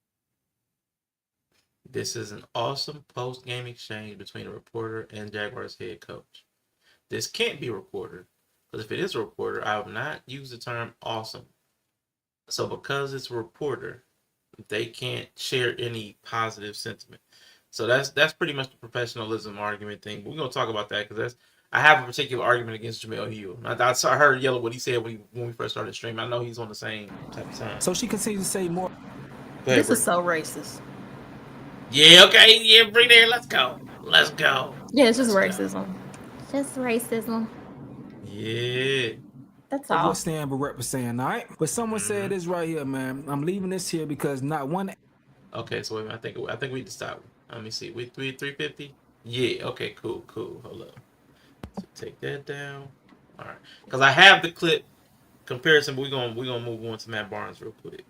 This is an awesome post-game exchange between a reporter and Jaguars head coach. This can't be a reporter, because if it is a reporter, I would not use the term awesome. So because it's a reporter, they can't share any positive sentiment. So that's pretty much the professionalism argument thing. But we're gonna talk about that because I have a particular argument against Jamel Hill. I heard Yella what he said when we first started streaming. I know he's on the same type of time. So she continues to say more. This is so racist. Yeah, okay, yeah, bring there. Let's go. Yeah, it's just racism. Just racism. Yeah. That's all. What Stan Verrett was saying, all right? But someone said this right here, man. I'm leaving this here because not one. Okay, so wait a minute. I think we need to stop. Let me see. We 350. Yeah. Okay. Cool. Hold up. So take that down. All right. Because I have the clip comparison, but we're gonna move on to Matt Barnes real quick.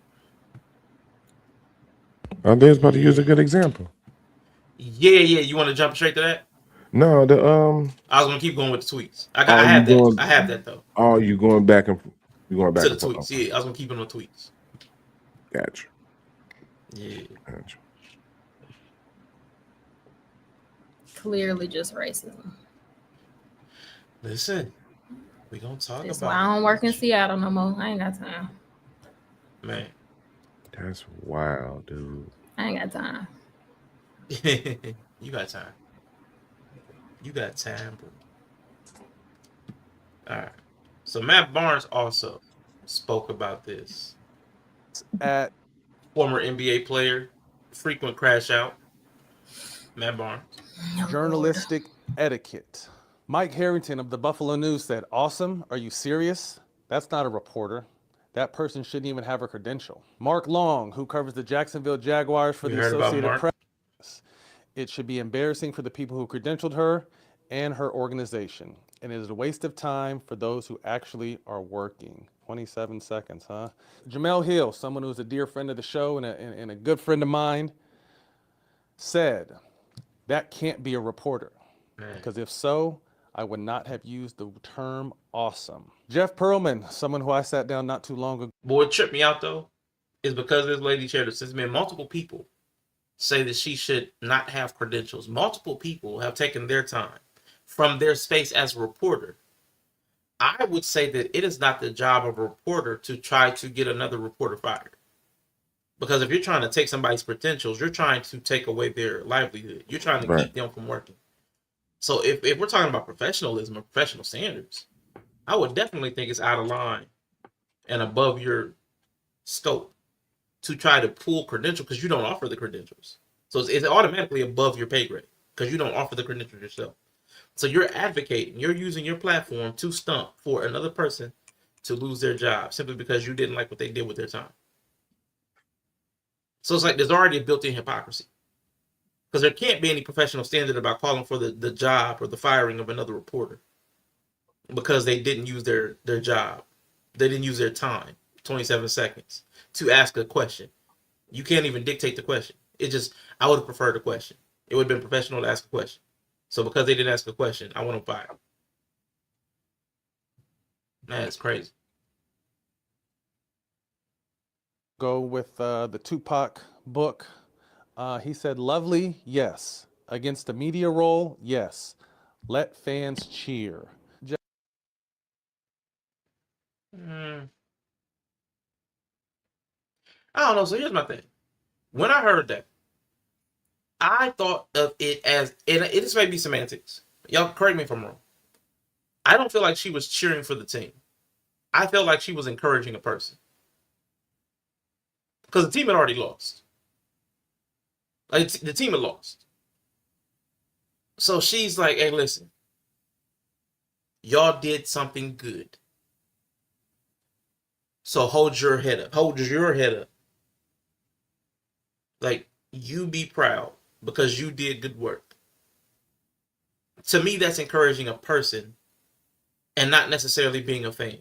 I was about to use a good example. Yeah. You want to jump straight to that? No, the I was gonna keep going with the tweets. I Oh, you have that. going? I have that though. Oh, you going back and To the forth. tweets. Yeah, I was gonna keep it on tweets. Gotcha. Yeah. Gotcha. Clearly just racism. Listen, we gonna talk That's about why I don't work in Seattle no more. I ain't got time. Man. That's wild, dude. I ain't got time. You got time. You got time, bro. All right. So Matt Barnes also spoke about this. At former NBA player, frequent crash out. Matt Barnes. Journalistic etiquette. Mike Harrington of the Buffalo News said, "Awesome? Are you serious? That's not a reporter. That person shouldn't even have a credential." Mark Long, who covers the Jacksonville Jaguars for the Associated Press, "It should be embarrassing for the people who credentialed her and her organization. And it is a waste of time for those who actually are working." 27 seconds, huh? Jamel Hill, someone who's a dear friend of the show and a good friend of mine, said, "That can't be a reporter. Because if so, I would not have used the term awesome." Jeff Pearlman, someone who I sat down not too long ago. But what tripped me out though is because this lady shared this. There's been multiple people say that she should not have credentials. Multiple people have taken their time from their space as a reporter. I would say that it is not the job of a reporter to try to get another reporter fired. Because if you're trying to take somebody's credentials, you're trying to take away their livelihood. You're trying to keep them from working. So if we're talking about professionalism or professional standards, I would definitely think it's out of line and above your scope to try to pull credentials because you don't offer the credentials. So it's automatically above your pay grade because you don't offer the credentials yourself. So you're advocating, you're using your platform to stump for another person to lose their job simply because you didn't like what they did with their time. So it's like there's already a built-in hypocrisy. Because there can't be any professional standard about calling for the job or the firing of another reporter because they didn't use their job. They didn't use their time, 27 seconds, to ask a question. You can't even dictate the question. I would have preferred a question. It would have been professional to ask a question. So because they didn't ask a question, I want them fired. Man, it's crazy. Go with the Tupac book. He said, "Lovely, yes. Against the media role, yes. Let fans cheer." I don't know. So here's my thing. When I heard that, I thought of it as, and it just may be semantics. Y'all correct me if I'm wrong. I don't feel like she was cheering for the team. I felt like she was encouraging a person. Because the team had already lost. Like the team had lost. So she's like, "Hey, listen. Y'all did something good. So hold your head up. Hold your head up. Like, you be proud because you did good work." To me, that's encouraging a person and not necessarily being a fan.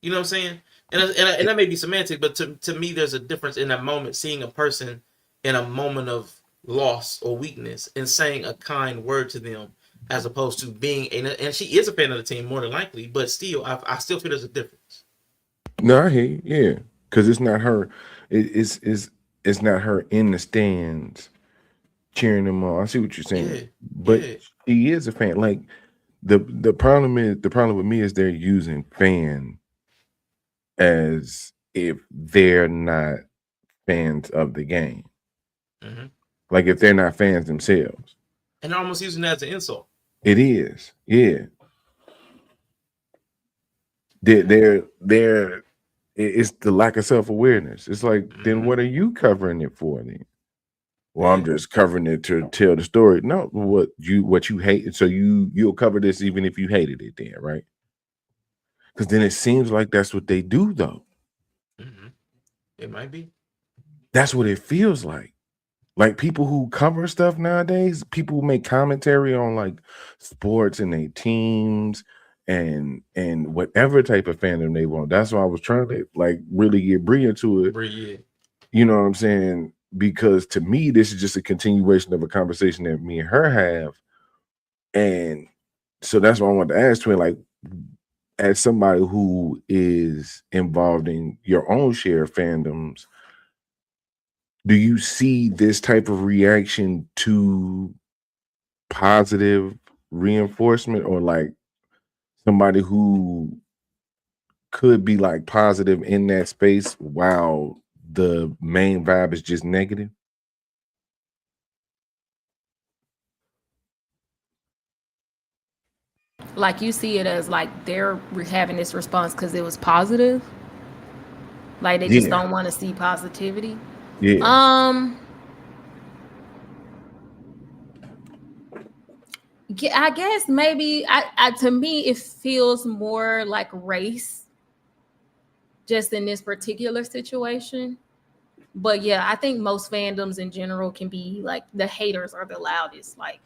You know what I'm saying? And that may be semantic, but to me, there's a difference in that moment, seeing a person in a moment of loss or weakness and saying a kind word to them as opposed to being, and she is a fan of the team more than likely, but still, I still feel there's a difference. No, I hear you. Yeah, because it's not her. It's not her in the stands cheering them on. I see what you're saying, but she is a fan. Like the problem with me is they're using fan as if they're not fans of the game. Mm-hmm. Like if they're not fans themselves. And they're almost using that as an insult. It is, yeah. They're it's the lack of self-awareness. It's like, then what are you covering it for then? Well, I'm just covering it to tell the story. No, what you hate. So you'll cover this even if you hated it then, right? Because then it seems like that's what they do though. Mm-hmm. It might be. That's what it feels like. Like people who cover stuff nowadays, people who make commentary on like sports and their teams and whatever type of fandom they want. That's why I was trying to like really get Bree into it. Bree, You know what I'm saying? Because to me, this is just a continuation of a conversation that me and her have And so that's why I wanted to ask Twin, like, as somebody who is involved in your own share of fandoms, do you see this type of reaction to positive reinforcement, or like somebody who could be like positive in that space while the main vibe is just negative? Like you see it as like they're having this response because it was positive. Like they just Yeah. don't want to see positivity. Yeah. I guess maybe I to me it feels more like race just in this particular situation. But yeah, I think most fandoms in general can be like the haters are the loudest. Like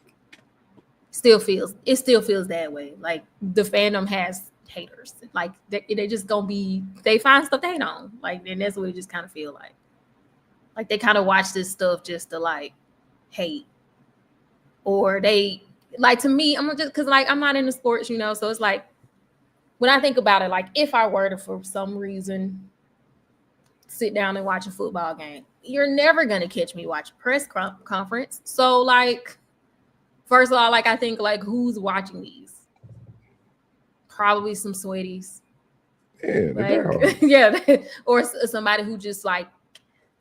still feels that way. Like the fandom has haters. Like they just gonna be, they find stuff they hate on. Like, and that's what it just kind of feel like. Like they kind of watch this stuff just to like hate, or they like, to me, I'm just because like I'm not into sports, you know. So it's like when I think about it, like if I were to for some reason sit down and watch a football game, you're never gonna catch me watch a press conference. So like, first of all, like I think like who's watching these? Probably some sweaties. Yeah, like, yeah, or somebody who just like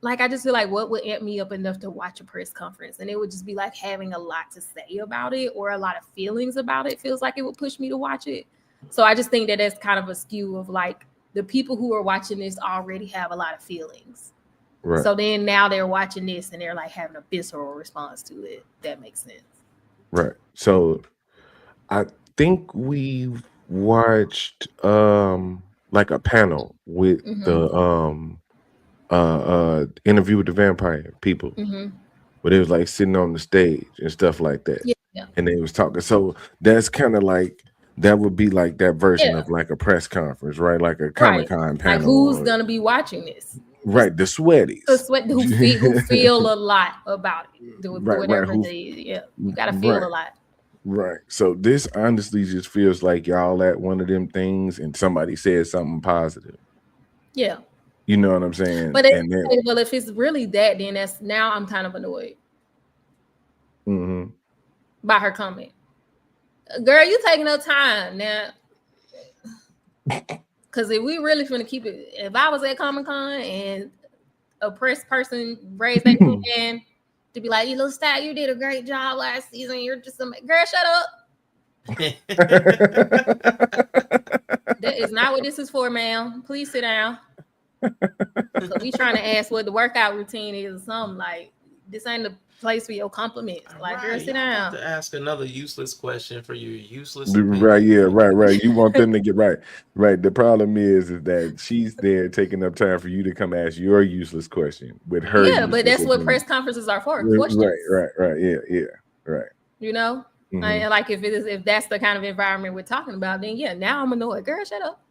I just feel like what would amp me up enough to watch a press conference, and it would just be like having a lot to say about it or a lot of feelings about it. Feels like it would push me to watch it. So I just think that that's kind of a skew of like the people who are watching this already have a lot of feelings. Right. So then now they're watching this and they're like having a visceral response to it. That makes sense. Right. So I think we've watched like a panel with the Interview with the Vampire people, where they was like sitting on the stage and stuff like that. Yeah. And they was talking. So that's kind of like, that would be like that version of like a press conference, right? Like a Comic-Con panel. Like who's gonna be watching this? Right, the sweaties. The sweat who feel a lot about it. Whatever you gotta feel a lot. Right. So this honestly just feels like y'all at one of them things and somebody said something positive. Yeah. You know what I'm saying? But well, if it's really that, then that's, now I'm kind of annoyed by her comment. Girl, you taking up time now. Because if we really finna keep it, if I was at Comic-Con and a press person raised their hand to be like, you little stat, you did a great job last season. You're just a girl, shut up. That is not what this is for, ma'am. Please sit down. So we trying to ask what the workout routine is or something. Like, this ain't the place for your compliments. Like, girl, sit down. To ask another useless question for your useless right, yeah, right. You want them to get right. The problem is that she's there taking up time for you to come ask your useless question with her. Yeah, but that's what press conferences are for. Questions. Right. Yeah, right. You know, like if that's the kind of environment we're talking about, then yeah, now I'm annoyed. Girl, shut up.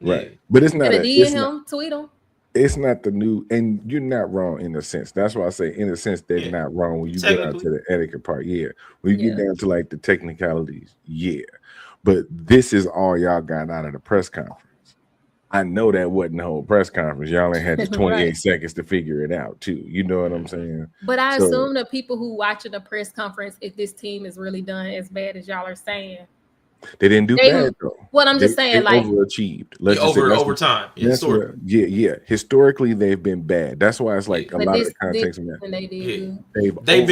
Right, but it's not. Tweet him. It's not the new, and you're not wrong in a sense. That's why I say, in a sense, they're not wrong when you get out to the etiquette part. Yeah, when you get down to like the technicalities, but this is all y'all got out of the press conference. I know that wasn't the whole press conference. Y'all ain't had the 28 seconds to figure it out, too. You know what I'm saying? But I assume the people who watching the press conference, if this team is really done as bad as y'all are saying, they didn't do bad though. What I'm just saying, they like overachieved. Over time. Yeah. Historically, they've been bad. That's why it's like a lot of the context in that. They've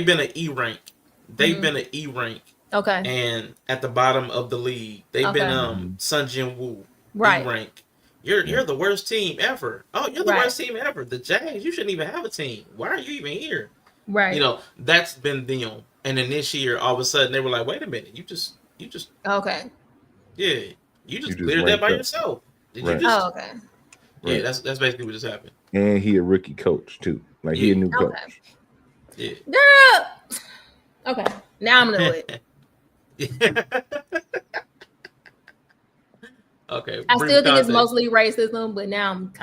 been an E rank. They've been an E rank. Okay. And at the bottom of the league, they've been Sun Jin Woo. E rank. You're the worst team ever. Oh, you're the worst team ever. The Jags, you shouldn't even have a team. Why are you even here? Right. You know, that's been them. And then this year, all of a sudden, they were like, wait a minute, you just okay. Yeah. You just cleared that by yourself. Did you just okay. Yeah, that's basically what just happened. And he a rookie coach too. Like he a new coach. Yeah. Girl. Okay. Now I'm gonna do it. Okay. I still think it's mostly racism, but now I'm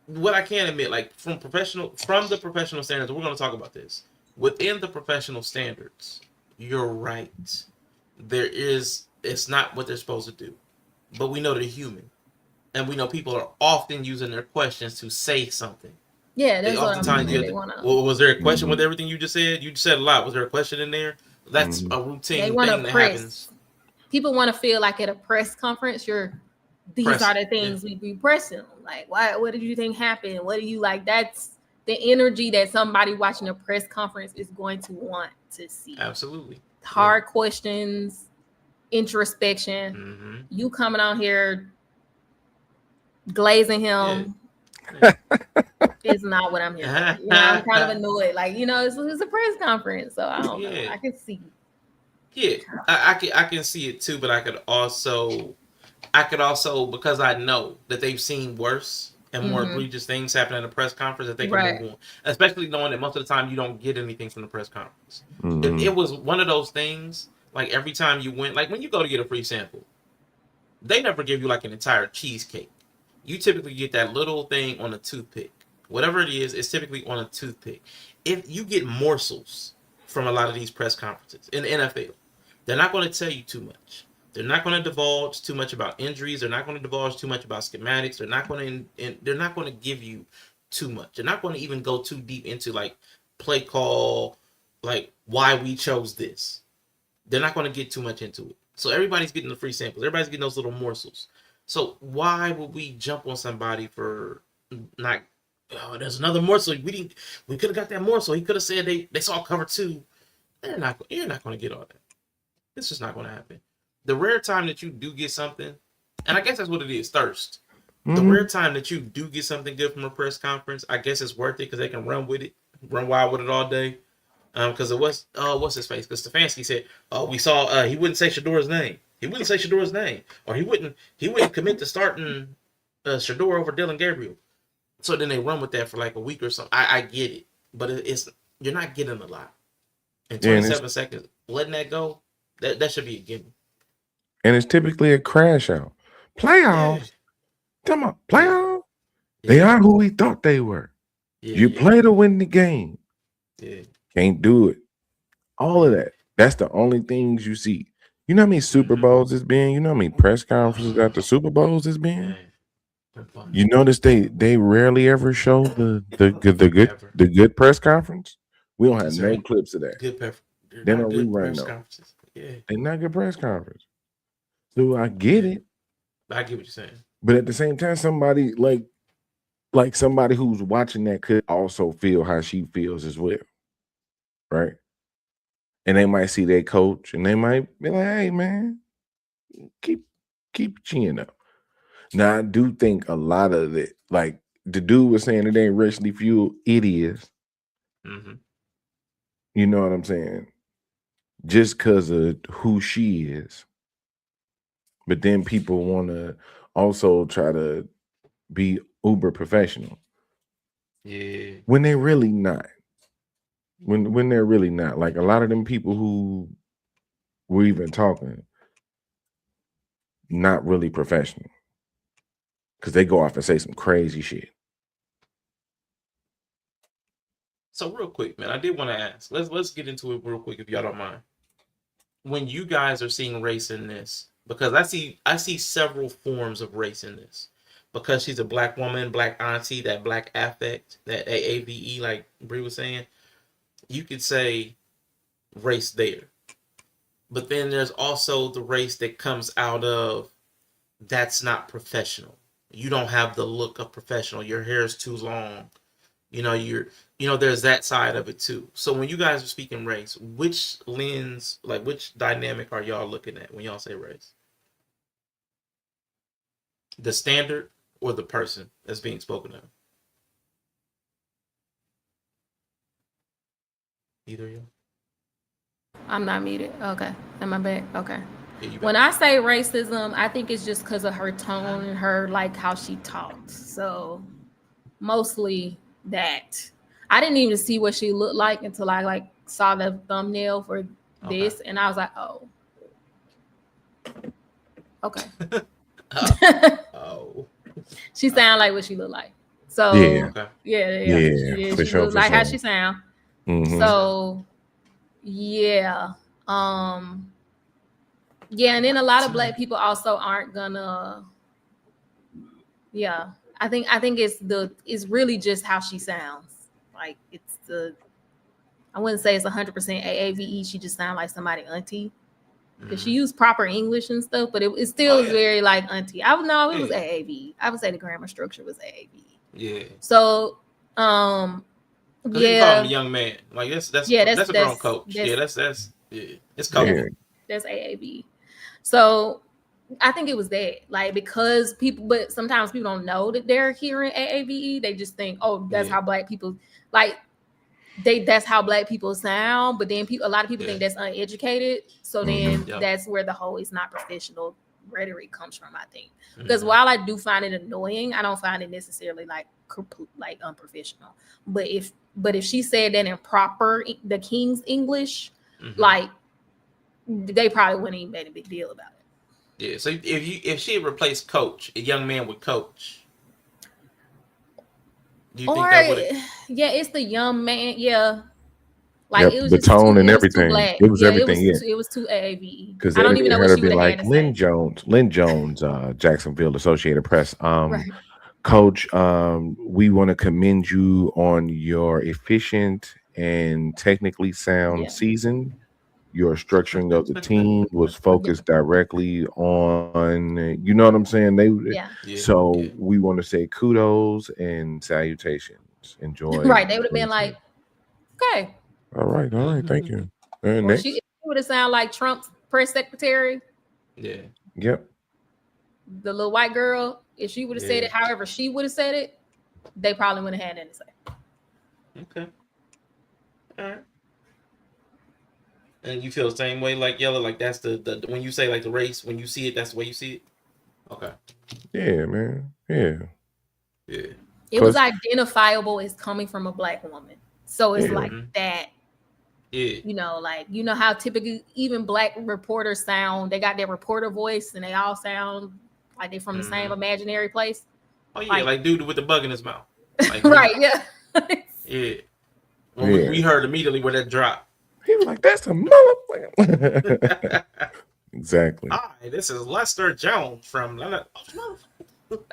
what I can admit, like from the professional standards, we're gonna talk about this. within the professional standards, you're right. It's not what they're supposed to do, but we know they're human, and we know people are often using their questions to say something. Yeah, that's what I'm saying. They want to. Well, was there a question with everything you just said? You just said a lot. Was there a question in there? That's a routine thing that happens. People want to feel like at a press conference, these are the things we be pressing. Like, what did you think happened? What do you like? That's the energy that somebody watching a press conference is going to want to see. Absolutely. Hard questions, introspection. You coming on here glazing him is not what I'm here for. I'm kind of annoyed. Like, it's a press conference, so I don't know. I can see. Yeah, I can see it too, but I could also because I know that they've seen worse and more egregious things happen at a press conference, that they can move on. Especially knowing that most of the time you don't get anything from the press conference. If it was one of those things, like every time you went, like when you go to get a free sample, they never give you like an entire cheesecake. You typically get that little thing on a toothpick. Whatever it is, it's typically on a toothpick. If you get morsels from a lot of these press conferences in the NFL, they're not going to tell you too much. They're not going to divulge too much about injuries. They're not going to divulge too much about schematics. They're not going to give you too much. They're not going to even go too deep into like play call, like why we chose this. They're not going to get too much into it. So everybody's getting the free samples. Everybody's getting those little morsels. So why would we jump on somebody for not? Oh, there's another morsel. We could have got that morsel. He could have said they saw cover 2. You're not going to get all that. It's just not going to happen. The rare time that you do get something, and I guess that's what it is, thirst. The rare time that you do get something good from a press conference, I guess it's worth it because they can run wild with it all day. Because it was, what's his face? Because Stefanski said, we saw he wouldn't say Shador's name. Or he wouldn't commit to starting Shador over Dylan Gabriel. So then they run with that for like a week or something. I get it, but you're not getting a lot. In 27 seconds, letting that go, that should be a gimme. And it's typically a crash out. Playoffs? Come on, playoffs? They are who we thought they were. You play to win the game. Can't do it. All of that. That's the only things you see. You know how many Super Bowls it's been? You know how many press conferences after Super Bowls it's been? You notice they rarely ever show the good press conference. We don't have no clips of that. They don't rerun those. They're not good press conference. So I get it. I get what you're saying. But at the same time, somebody like somebody who's watching that could also feel how she feels as well. Right? And they might see their coach and they might be like, hey man, keep chin up. Now I do think a lot of it, like the dude was saying it ain't racially fueled, it is. You know what I'm saying? Just because of who she is. But then people want to also try to be uber professional. Yeah. When they're really not. When they're really not. Like a lot of them people who were even talking, not really professional. Because they go off and say some crazy shit. So real quick, man, I did want to ask. Let's get into it real quick if y'all don't mind. When you guys are seeing race in this, because I see several forms of race in this. Because she's a black woman, black auntie, that black affect, that AAVE, like Bree was saying, you could say race there. But then there's also the race that comes out of that's not professional. You don't have the look of professional. Your hair is too long. There's that side of it too. So when you guys are speaking race, which lens, like which dynamic are y'all looking at when y'all say race? The standard or the person that's being spoken of? Either of you? I'm not muted. Okay. Am I back? Okay. When I say racism, I think it's just because of her tone and her, like, how she talks. So mostly that. I didn't even see what she looked like until I saw the thumbnail for this, and I was like, oh. Okay. She sound like what she looked like. So yeah. She for sure. like how she sound. So yeah. Yeah, and then a lot of black people also aren't gonna. Yeah, I think it's really just how she sounds. Like it's I wouldn't say it's 100% AAVE. She just sounds like somebody auntie because she used proper English and stuff, but it still is very like auntie. I would know it was AAVE. I would say the grammar structure was AAVE. Yeah. So You call him a young man. Like that's a grown coach. That's it's coach. That's AAVE. So I think it was that, like, because but sometimes people don't know that they're hearing AAVE. They just think, oh, that's how black people, like, that's how black people sound. But then a lot of people think that's uneducated. So then that's where the whole "it's not professional" rhetoric comes from, I think. Because while I do find it annoying, I don't find it necessarily like unprofessional. But if she said that in proper the King's English, like, they probably wouldn't even make a big deal about it. Yeah, so if she had replaced Coach, a young man with Coach, do you think that would have? Yeah, it's the young man. Yeah, like it was the just tone too, and it everything. Was too black. It was everything. It was too AAVE. Because I don't even know what she would have had to Lynn say. Lynn Jones, Jacksonville Associated Press. Coach, we want to commend you on your efficient and technically sound season. Your structuring of the team was focused directly on, you know what I'm saying? We want to say kudos and salutations. Enjoy. Right. They would have been like, okay. All right. Thank you. And Or next. she would have sounded like Trump's press secretary. Yeah. Yep. The little white girl, if she would have said it however she would have said it, they probably wouldn't have had anything to say. Okay. All right. And you feel the same way, like Yella, like that's the when you say like the race, when you see it, that's the way you see it. Okay. Yeah, man. Yeah. It was identifiable as coming from a black woman, so it's like that. Yeah. You know, like how typically even black reporters sound. They got their reporter voice, and they all sound like they're from the same imaginary place. Oh yeah, like dude with the bug in his mouth. Like, right? Yeah. Yeah. When we heard immediately where that dropped. He was like, "That's a motherfucker." Exactly. Hi, this is Lester Jones from.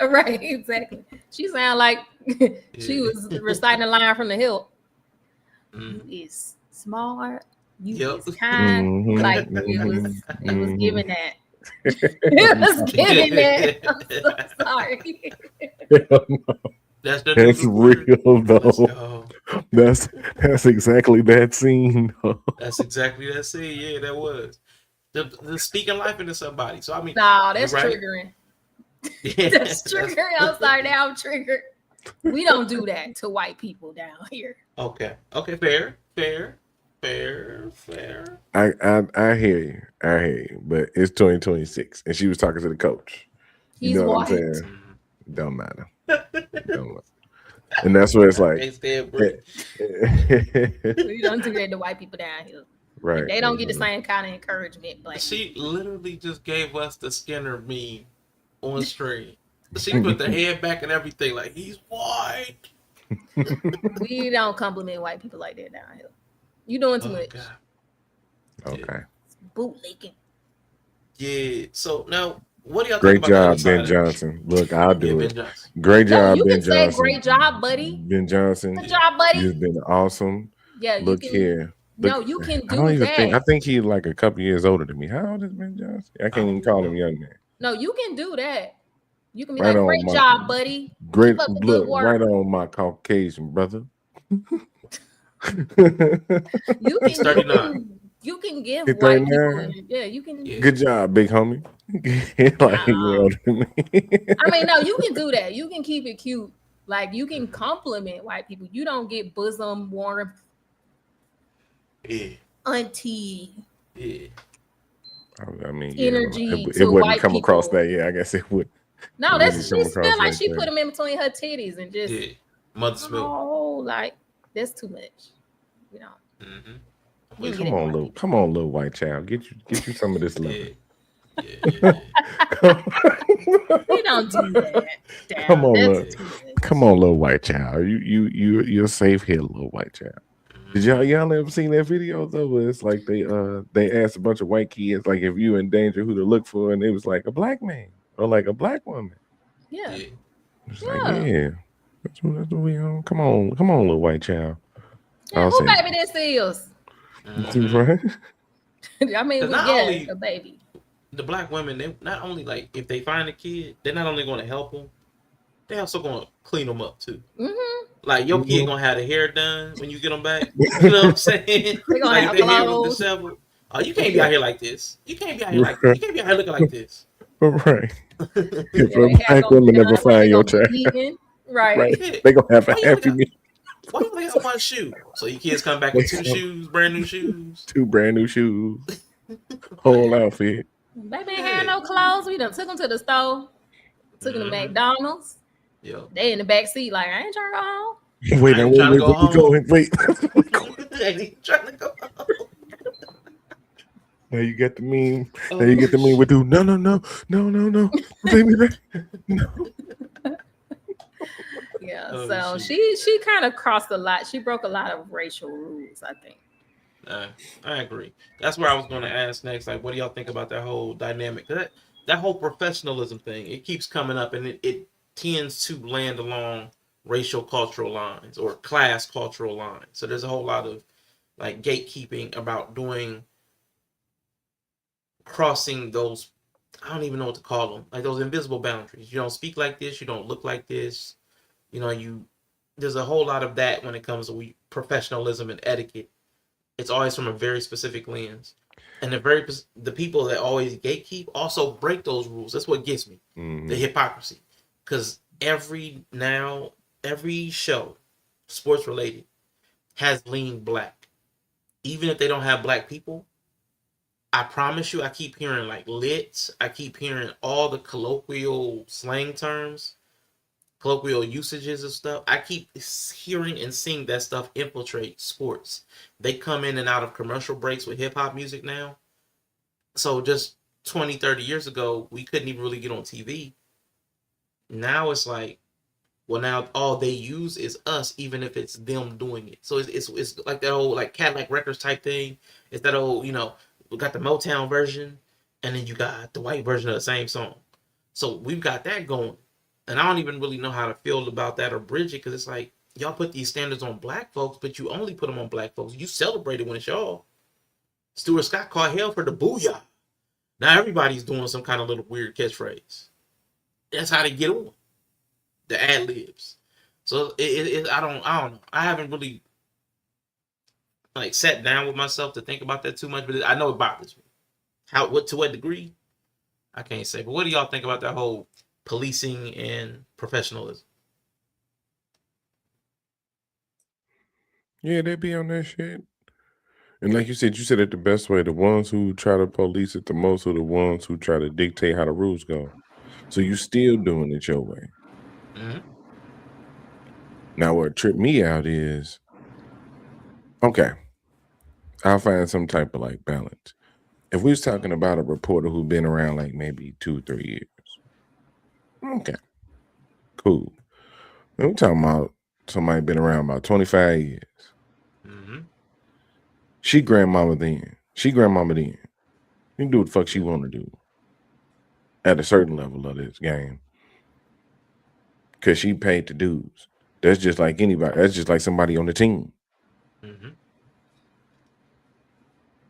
Right, exactly. She sounded like she was reciting a line from The Hill. You is smart. You is kind. Like it was giving that. It was giving that. I'm so sorry. That's real though. That's exactly that scene. That's exactly that scene. Yeah, that was the speaking life into somebody. So I mean, no, that's triggering. Yeah, that's triggering. I'm sorry, now I'm triggered. We don't do that to white people down here. Okay, fair. I hear you, but it's 2026, and she was talking to the coach. He's white. What I'm saying? Don't matter. And that's where it's like, we don't do that to white people down here. Right. And they don't get the same kind of encouragement. But she literally just gave us the Skinner meme on stream. She put the head back and everything, like he's white. We don't compliment white people like that down here. You doing too much. God. Okay. Bootlicking. Yeah. So now, what do y'all great think about job, Ben Johnson? Look, I'll do it. Johnson. Great job, Ben Johnson. You can say great job, buddy. Ben Johnson. Good job, buddy. You've been awesome. Yeah. Look here. No, you can do I don't even that. I think he's like a couple years older than me. How old is Ben Johnson? I can't even call him young man. No, you can do that. You can be right like, great job, buddy. Great look, right on my Caucasian brother. You can give white people. Yeah, you can. Good job, big homie. Like, I mean, no, you can do that. You can keep it cute. Like you can compliment white people. You don't get bosom warm. Yeah. Auntie. Yeah. I mean, energy. It wouldn't come across that. Yeah, I guess it would. No, that's she feel like she put them in between her titties and just mother's milk. Oh, like that's too much. You know. Mm-hmm. Come on, little white child. Get you some of this love. We don't do that. Damn, come on, little white child. You're safe here, little white child. Did y'all ever seen that video though? Where it's like they asked a bunch of white kids like if you in danger who to look for, and it was like a black man or like a black woman. Yeah. It's like that's what we on. Come on, little white child. Yeah, who baby this is? Right? I mean, a baby. The black women, they not only like if they find a kid, they're not only going to help them, they also going to clean them up too. Mm-hmm. Like your kid gonna have the hair done when you get them back. You know what I'm saying? They gonna like have their hair clothes. was disheveled. Oh, you can't be out here like this. You can't be out here like this. You can't be out here looking like this. Right. If a black woman never find your child, right? They gonna have a happy meal. Why you only have one shoe? So your kids come back with 2 shoes, brand new shoes. 2 brand new shoes. Whole outfit. Baby ain't had no clothes. We done took them to the store. Took them to McDonald's. Yo. They in the back seat like, I ain't trying to go home. Wait, Trying to go home. Now you get the meme. Now you get the meme with dude. No. Take me back. No. Yeah, so she kind of crossed a lot. She broke a lot of racial rules, I think. I agree. That's where I was going to ask next. Like, what do y'all think about that whole dynamic? That whole professionalism thing, it keeps coming up, and it tends to land along racial cultural lines or class cultural lines. So there's a whole lot of like gatekeeping about crossing those, I don't even know what to call them, like those invisible boundaries. You don't speak like this, you don't look like this. You know, there's a whole lot of that when it comes to professionalism and etiquette. It's always from a very specific lens. And the people that always gatekeep also break those rules. That's what gets me. Mm-hmm. The hypocrisy. Because every show, sports related, has leaned black. Even if they don't have black people, I promise you, I keep hearing like lit. I keep hearing all the colloquial slang terms, colloquial usages of stuff. I keep hearing and seeing that stuff infiltrate sports. They come in and out of commercial breaks with hip hop music now. So just 20, 30 years ago, we couldn't even really get on TV. Now it's like, well, now all they use is us, even if it's them doing it. So it's like that whole like Cadillac Records type thing. It's that old, we got the Motown version, and then you got the white version of the same song. So we've got that going. And I don't even really know how to feel about that or bridge it, because it's like, y'all put these standards on black folks, but you only put them on black folks. You celebrate it when it's y'all. Stuart Scott called hell for the booyah. Now everybody's doing some kind of little weird catchphrase. That's how they get on. The ad libs. So I don't know. I haven't really like sat down with myself to think about that too much, but I know it bothers me. To what degree? I can't say. But what do y'all think about that whole policing and professionalism? Yeah, they be on that shit. And like you said it the best way. The ones who try to police it the most are the ones who try to dictate how the rules go. So you still doing it your way. Mm-hmm. Now what tripped me out is, okay, I'll find some type of like balance. If we was talking about a reporter who's been around like maybe 2-3 years, okay, cool. We're talking about somebody been around about 25 years. Mm-hmm. She grandmama then. You can do what the fuck she want to do at a certain level of this game. Because she paid the dues. That's just like anybody. That's just like somebody on the team. Mm-hmm.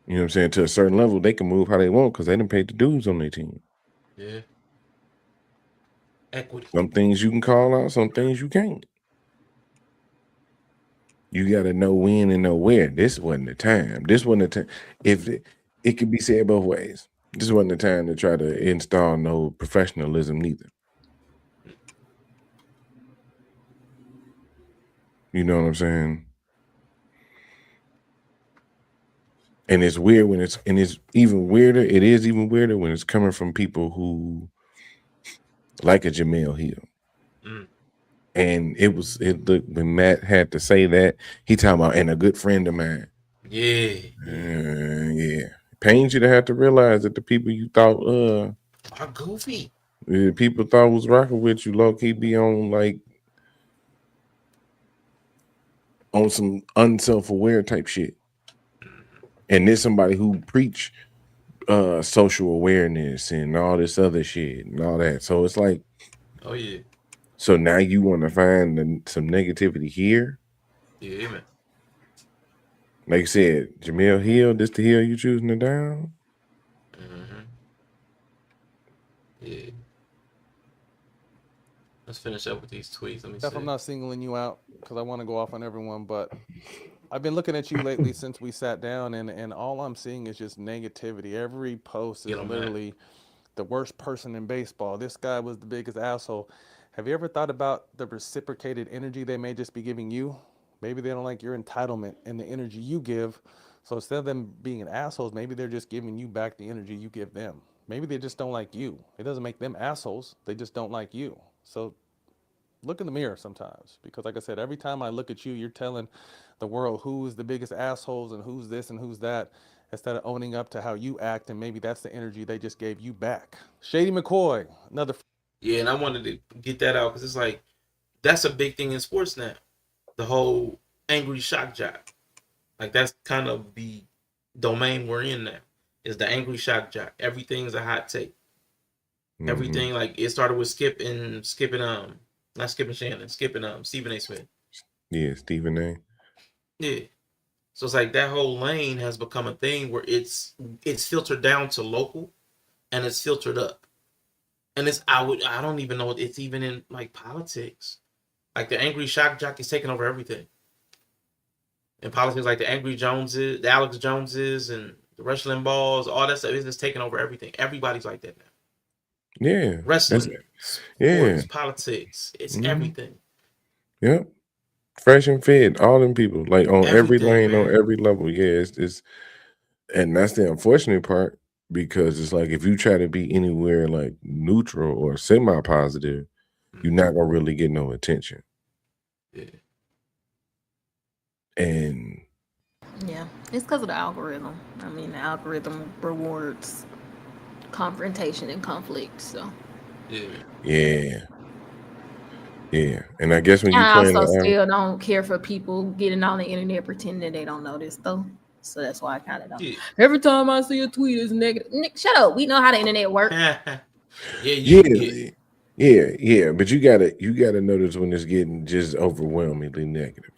You know what I'm saying? To a certain level, they can move how they want because they didn't pay the dues on their team. Yeah. Equity. Some things you can call out, some things you can't. You got to know when and know where. This wasn't the time. If it could be said both ways. This wasn't the time to try to install no professionalism neither. You know what I'm saying? And it's weird it's even weirder. It is even weirder when it's coming from people who like a Jamel Hill. Mm. And when Matt had to say that, he talking about, and a good friend of mine. Yeah. Yeah. Pains you to have to realize that the people you thought are goofy. People thought was rocking with you, low key be on like on some unself-aware type shit. And there's somebody who preach social awareness and all this other shit and all that. So it's like, oh yeah, so now you want to find some negativity here. yeah, man. Like you said, Jamil Hill, this the hill you choosing to down? Yeah. Let's finish up with these tweets. Let me Steph, see. I'm not singling you out because I want to go off on everyone, but I've been looking at you lately since we sat down, and all I'm seeing is just negativity. Every post is literally the worst person in baseball. This guy was the biggest asshole. Have you ever thought about the reciprocated energy they may just be giving you? Maybe they don't like your entitlement and the energy you give. So instead of them being assholes, maybe they're just giving you back the energy you give them. Maybe they just don't like you. It doesn't make them assholes. They just don't like you. So look in the mirror sometimes, because like I said, every time I look at you, you're telling the world who's the biggest assholes and who's this and who's that, instead of owning up to how you act, and maybe that's the energy they just gave you back. Shady McCoy, another. Yeah, and I wanted to get that out because it's like that's a big thing in sports now. The whole angry shock jock, like that's kind of the domain we're in now. Is the angry shock jock? Everything's a hot take. Everything, like it started with skipping not skipping Shannon, skipping Stephen A. Smith. Yeah, Stephen A. Yeah. So it's like that whole lane has become a thing where it's filtered down to local and it's filtered up. And I don't even know if it's even in like politics. Like the angry shock jock is taking over everything. In politics, like the angry Joneses, the Alex Joneses and the Rush Limbaughs, all that stuff is just taking over everything. Everybody's like that now. Yeah. Wrestling, sports, politics, it's everything. Yep. Fresh and fit, all them people, like on every lane, man. on every level. Yeah, it's and that's the unfortunate part, because it's like if you try to be anywhere like neutral or semi-positive, you're not gonna really get no attention. Yeah. And yeah, it's because of the algorithm. I mean, the algorithm rewards confrontation and conflict. So yeah, and I guess when you I playing also the still don't care for people getting on the internet pretending they don't notice though. So that's why I kind of don't. Yeah. Every time I see a tweet, it's negative. Nick, shut up. We know how the internet works. yeah, but you gotta notice when it's getting just overwhelmingly negative.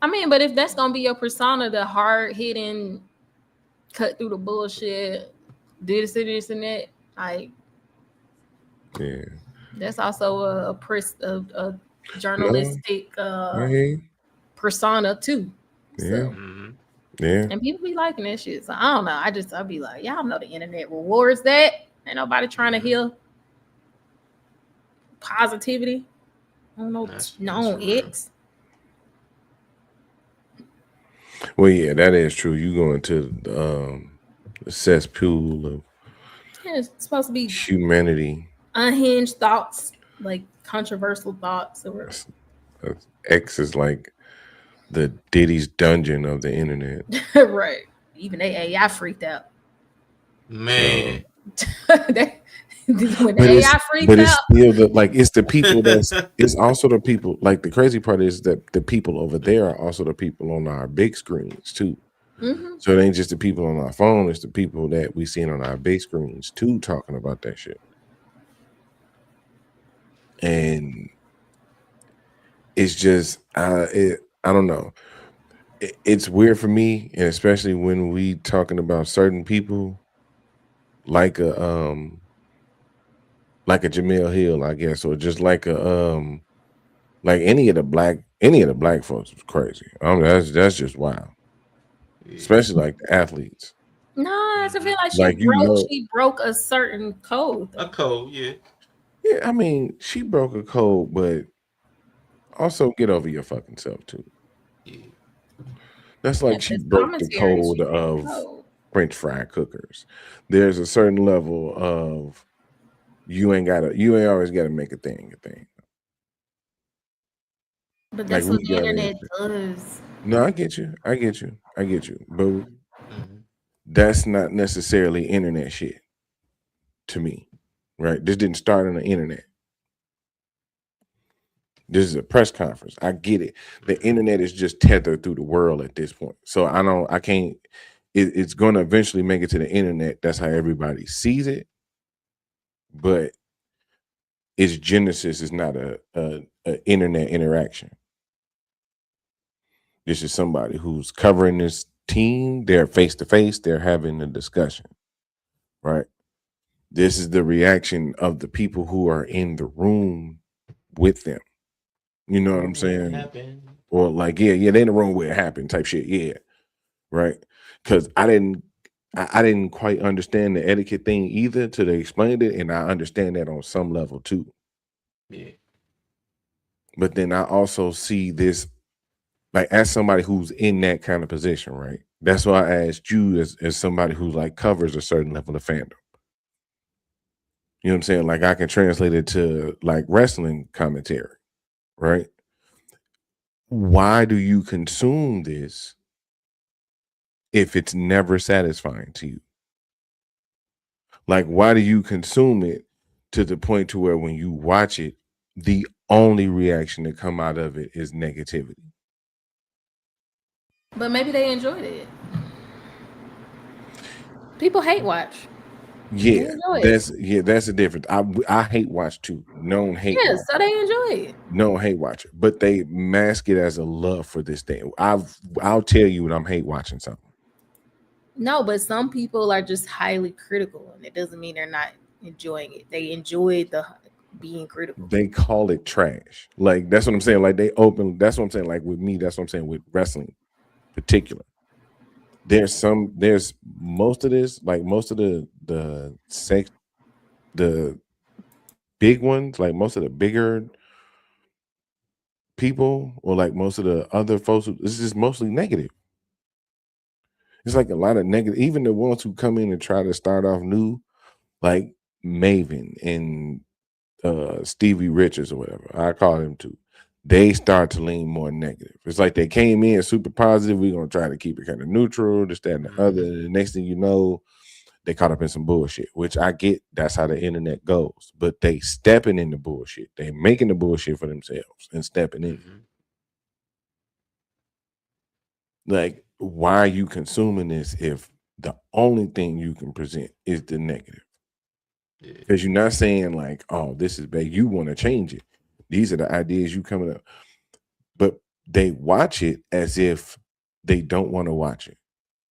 I mean, but if that's gonna be your persona, the hard hitting, cut through the bullshit, this and that, like, yeah, that's also a journalistic persona too. So. Yeah. And people be liking that shit. So I don't know. I'll be like, y'all know the internet rewards that. Ain't nobody trying to hear positivity. I don't know. No, X. Well, yeah, that is true. You go into the cesspool of It's supposed to be humanity. Unhinged thoughts, like controversial thoughts. Or X is like the Diddy's dungeon of the internet. Right. Even AI freaked out. Man. When AI freaked out. It's still it's the people it's also the people, like the crazy part is that the people over there are also the people on our big screens too. Mm-hmm. So it ain't just the people on our phone, it's the people that we seen on our big screens too talking about that shit. And it's just I don't know. It's weird for me, and especially when we talking about certain people, like a Jamil Hill, I guess, or just like like any of the black folks was crazy. That's just wild, especially like the athletes. No, I feel like she broke a certain code. A code, yeah. Yeah, I mean, she broke a code, but also get over your fucking self too. Yeah. That's like she broke the code of French fry cookers. There's a certain level of you ain't always gotta make a thing. But that's what the internet does. No, I get you. But that's not necessarily internet shit to me. Right? This didn't start on the internet. This is a press conference. I get it. The internet is just tethered through the world at this point. So I can't. It's going to eventually make it to the internet. That's how everybody sees it. But its genesis is not a internet interaction. This is somebody who's covering this team. They're face to face. They're having a discussion, right? This is the reaction of the people who are in the room with them. You know what I'm saying? Or like, yeah, they're in the room where it happened type shit. Yeah, right. Because I didn't quite understand the etiquette thing either till they explained it, and I understand that on some level too. Yeah. But then I also see this, like, as somebody who's in that kind of position, right? That's why I asked you as somebody who like covers a certain level of fandom. You know what I'm saying? Like I can translate it to like wrestling commentary, right? Why do you consume this if it's never satisfying to you? Like, why do you consume it to the point to where when you watch it, the only reaction to come out of it is negativity? But maybe they enjoyed it. People hate watch. Yeah, that's the difference. I hate watch too. Known hate. Yeah, watch. so they enjoy it. Known hate watcher, but they mask it as a love for this thing. I'll tell you when I'm hate watching something. No, but some people are just highly critical, and it doesn't mean they're not enjoying it. They enjoy the being critical. They call it trash. Like that's what I'm saying. Like they open. That's what I'm saying. Like with me, that's what I'm saying with wrestling, in particular. There's most of this, like most of the big ones, like most of the bigger people, or like most of the other folks, this is mostly negative. It's like a lot of negative. Even the ones who come in and try to start off new, like Maven and Stevie Richards or whatever, I call them too. They start to lean more negative. It's like they came in super positive. We're gonna try to keep it kind of neutral, this, that, and the other. The next thing you know, they caught up in some bullshit, which I get. That's how the internet goes. But they stepping in the bullshit. They making the bullshit for themselves and stepping in. Like, why are you consuming this if the only thing you can present is the negative? Because you're not saying like, oh, this is bad. You want to change it. These are the ideas you coming up. But they watch it as if they don't want to watch it.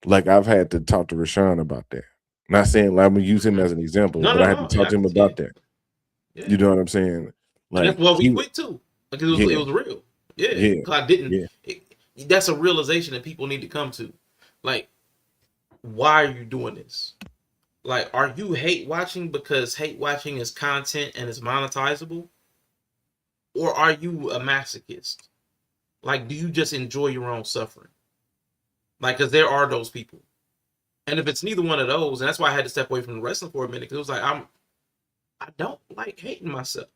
Like I've had to talk to Rashawn about that. Not saying like, I'm gonna use him as an example, but I had to talk to him about that. Yeah. You know what I'm saying? Like and that's what we quit too. Like it was real. Yeah. Because I didn't. That's a realization that people need to come to. Like, why are you doing this? Like, are you hate watching because hate watching is content and it's monetizable? Or are you a masochist? Like, do you just enjoy your own suffering? Like, because there are those people. And if it's neither one of those, and that's why I had to step away from the wrestling for a minute, because it was like, I don't like hating myself.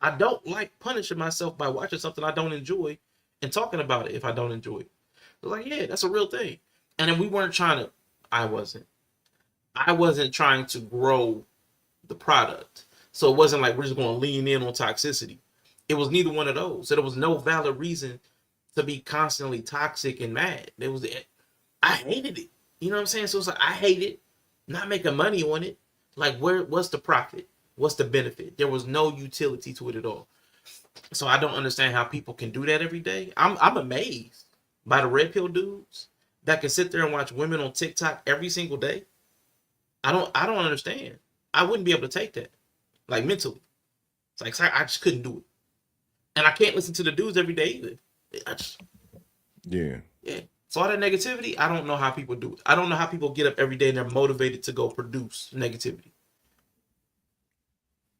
I don't like punishing myself by watching something I don't enjoy and talking about it if I don't enjoy it. It was like, yeah, that's a real thing. And then we weren't trying to, I wasn't trying to grow the product. So it wasn't like we're just going to lean in on toxicity. It was neither one of those. So there was no valid reason to be constantly toxic and mad. I hated it. You know what I'm saying? So it's like, I hate it, not making money on it. Like, what's the profit? What's the benefit? There was no utility to it at all. So I don't understand how people can do that every day. I'm amazed by the red pill dudes that can sit there and watch women on TikTok every single day. I don't understand. I wouldn't be able to take that, like mentally. It's like I just couldn't do it, and I can't listen to the dudes every day either. Yeah. So all that negativity, I don't know how people do it. I don't know how people get up every day and they're motivated to go produce negativity.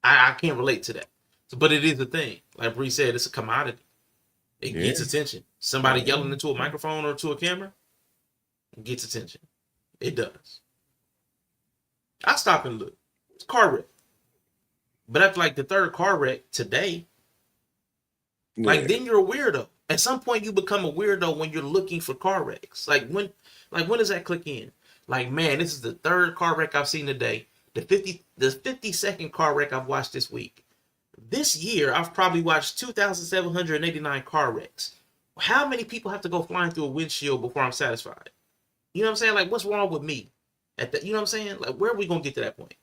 I can't relate to that. So, but it is a thing. Like Bree said, it's a commodity. It gets attention. Somebody yelling into a microphone or to a camera, it gets attention. It does. I stop and look. It's a car wreck. But after like the third car wreck today, like then you're a weirdo. At some point you become a weirdo when you're looking for car wrecks. When does that click in? Like, man, this is the third car wreck I've seen today. The 52nd car wreck I've watched this week. this year I've probably watched 2,789 car wrecks. How many people have to go flying through a windshield before I'm satisfied? You know what I'm saying? Like, what's wrong with me? You know what I'm saying? Like, where are we gonna get to that point?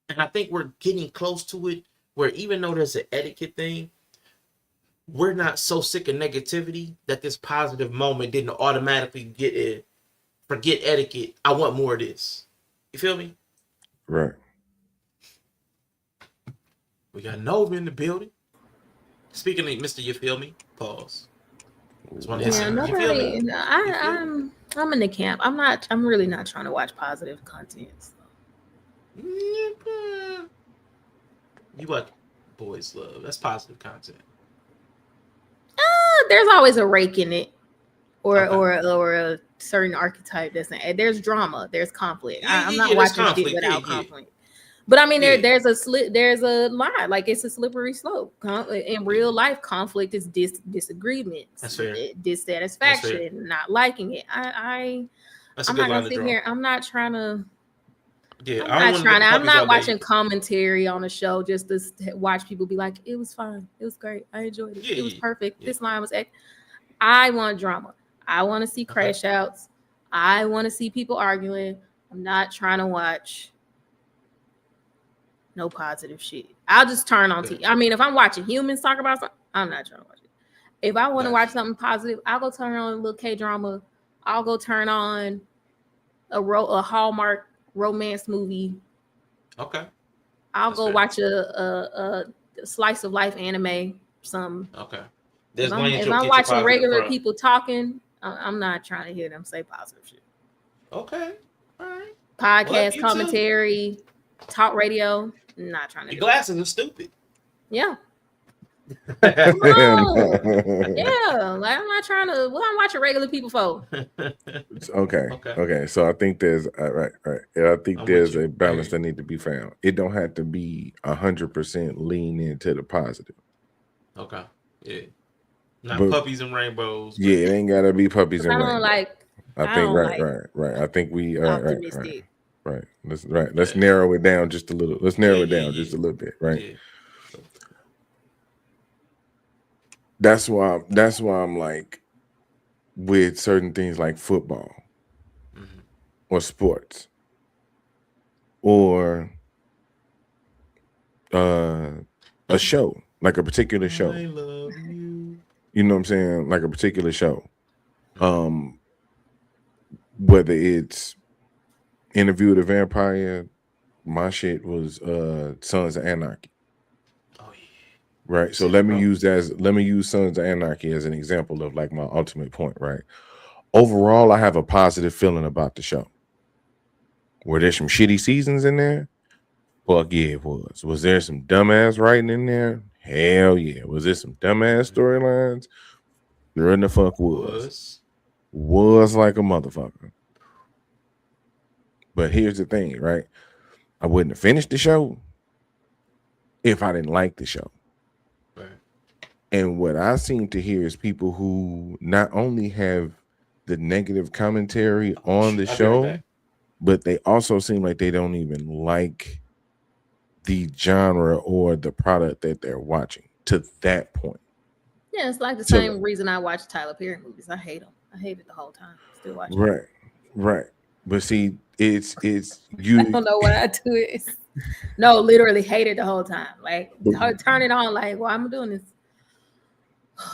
And I think we're getting close to it, where even though there's an etiquette thing, we're not so sick of negativity that this positive moment didn't automatically get it. Forget etiquette. I want more of this. You feel me? Right. We got Nova in the building. Speaking of Mr. You Feel Me? Pause. Yeah, nobody. I'm in the camp. I'm really not trying to watch positive content. So. You watch Boys Love. That's positive content. There's always a rake in it, or a certain archetype that's in. There's drama. There's conflict. I'm not watching shit without conflict. But I mean, there's a line. Like, it's a slippery slope. In real life, conflict is disagreements, That's fair. Dissatisfaction, not liking it. I'm not gonna sit here. I'm not trying to. Yeah, I'm not watching commentary on a show just to watch people be like, it was fine, it was great, I enjoyed it, it was perfect. This line was I want drama. I want to see crash outs. I want to see people arguing. I'm not trying to watch no positive shit. I'll just turn on TV. I mean, if I'm watching humans talk about something, I'm not trying to watch it. If I want to watch something positive, I'll go turn on a little K-drama. I'll go turn on a Hallmark romance movie. Okay. I'll go watch a slice of life anime. Okay. If I'm watching regular people talking, I'm not trying to hear them say positive shit. Okay. All right. Podcast commentary, talk radio. Not trying to. Your glasses are stupid. Yeah. Yeah, like I'm not trying to. What I'm watching regular people for. Okay. So I think there's right. I think there's a balance that need to be found. It don't have to be 100% lean into the positive. Okay. Yeah. Not puppies and rainbows. Yeah, it ain't gotta be puppies and rainbows. I think right. I think we optimistic. Right. Let's narrow it down just a little. Let's narrow it down just a little bit, right? Yeah. That's why I'm like, with certain things like football or sports or a show, like a particular show. I love you. You know what I'm saying? Like a particular show. Whether it's Interview with a Vampire, my shit was Sons of Anarchy. Right. So let me use Sons of Anarchy as an example of like my ultimate point, right? Overall, I have a positive feeling about the show. Were there some shitty seasons in there? Fuck yeah, it was. Was there some dumbass writing in there? Hell yeah. Was there some dumbass storylines? There in the fuck was. Was like a motherfucker. But here's the thing, right? I wouldn't have finished the show if I didn't like the show. And what I seem to hear is people who not only have the negative commentary on the show, but they also seem like they don't even like the genre or the product that they're watching to that point. Yeah, it's like the same reason I watch Tyler Perry movies. I hate them. I hate it the whole time. Still watching. Right. But see, it's you. I don't know what I do. No, literally hate it the whole time. Like turn it on. Like, well, I'm doing this.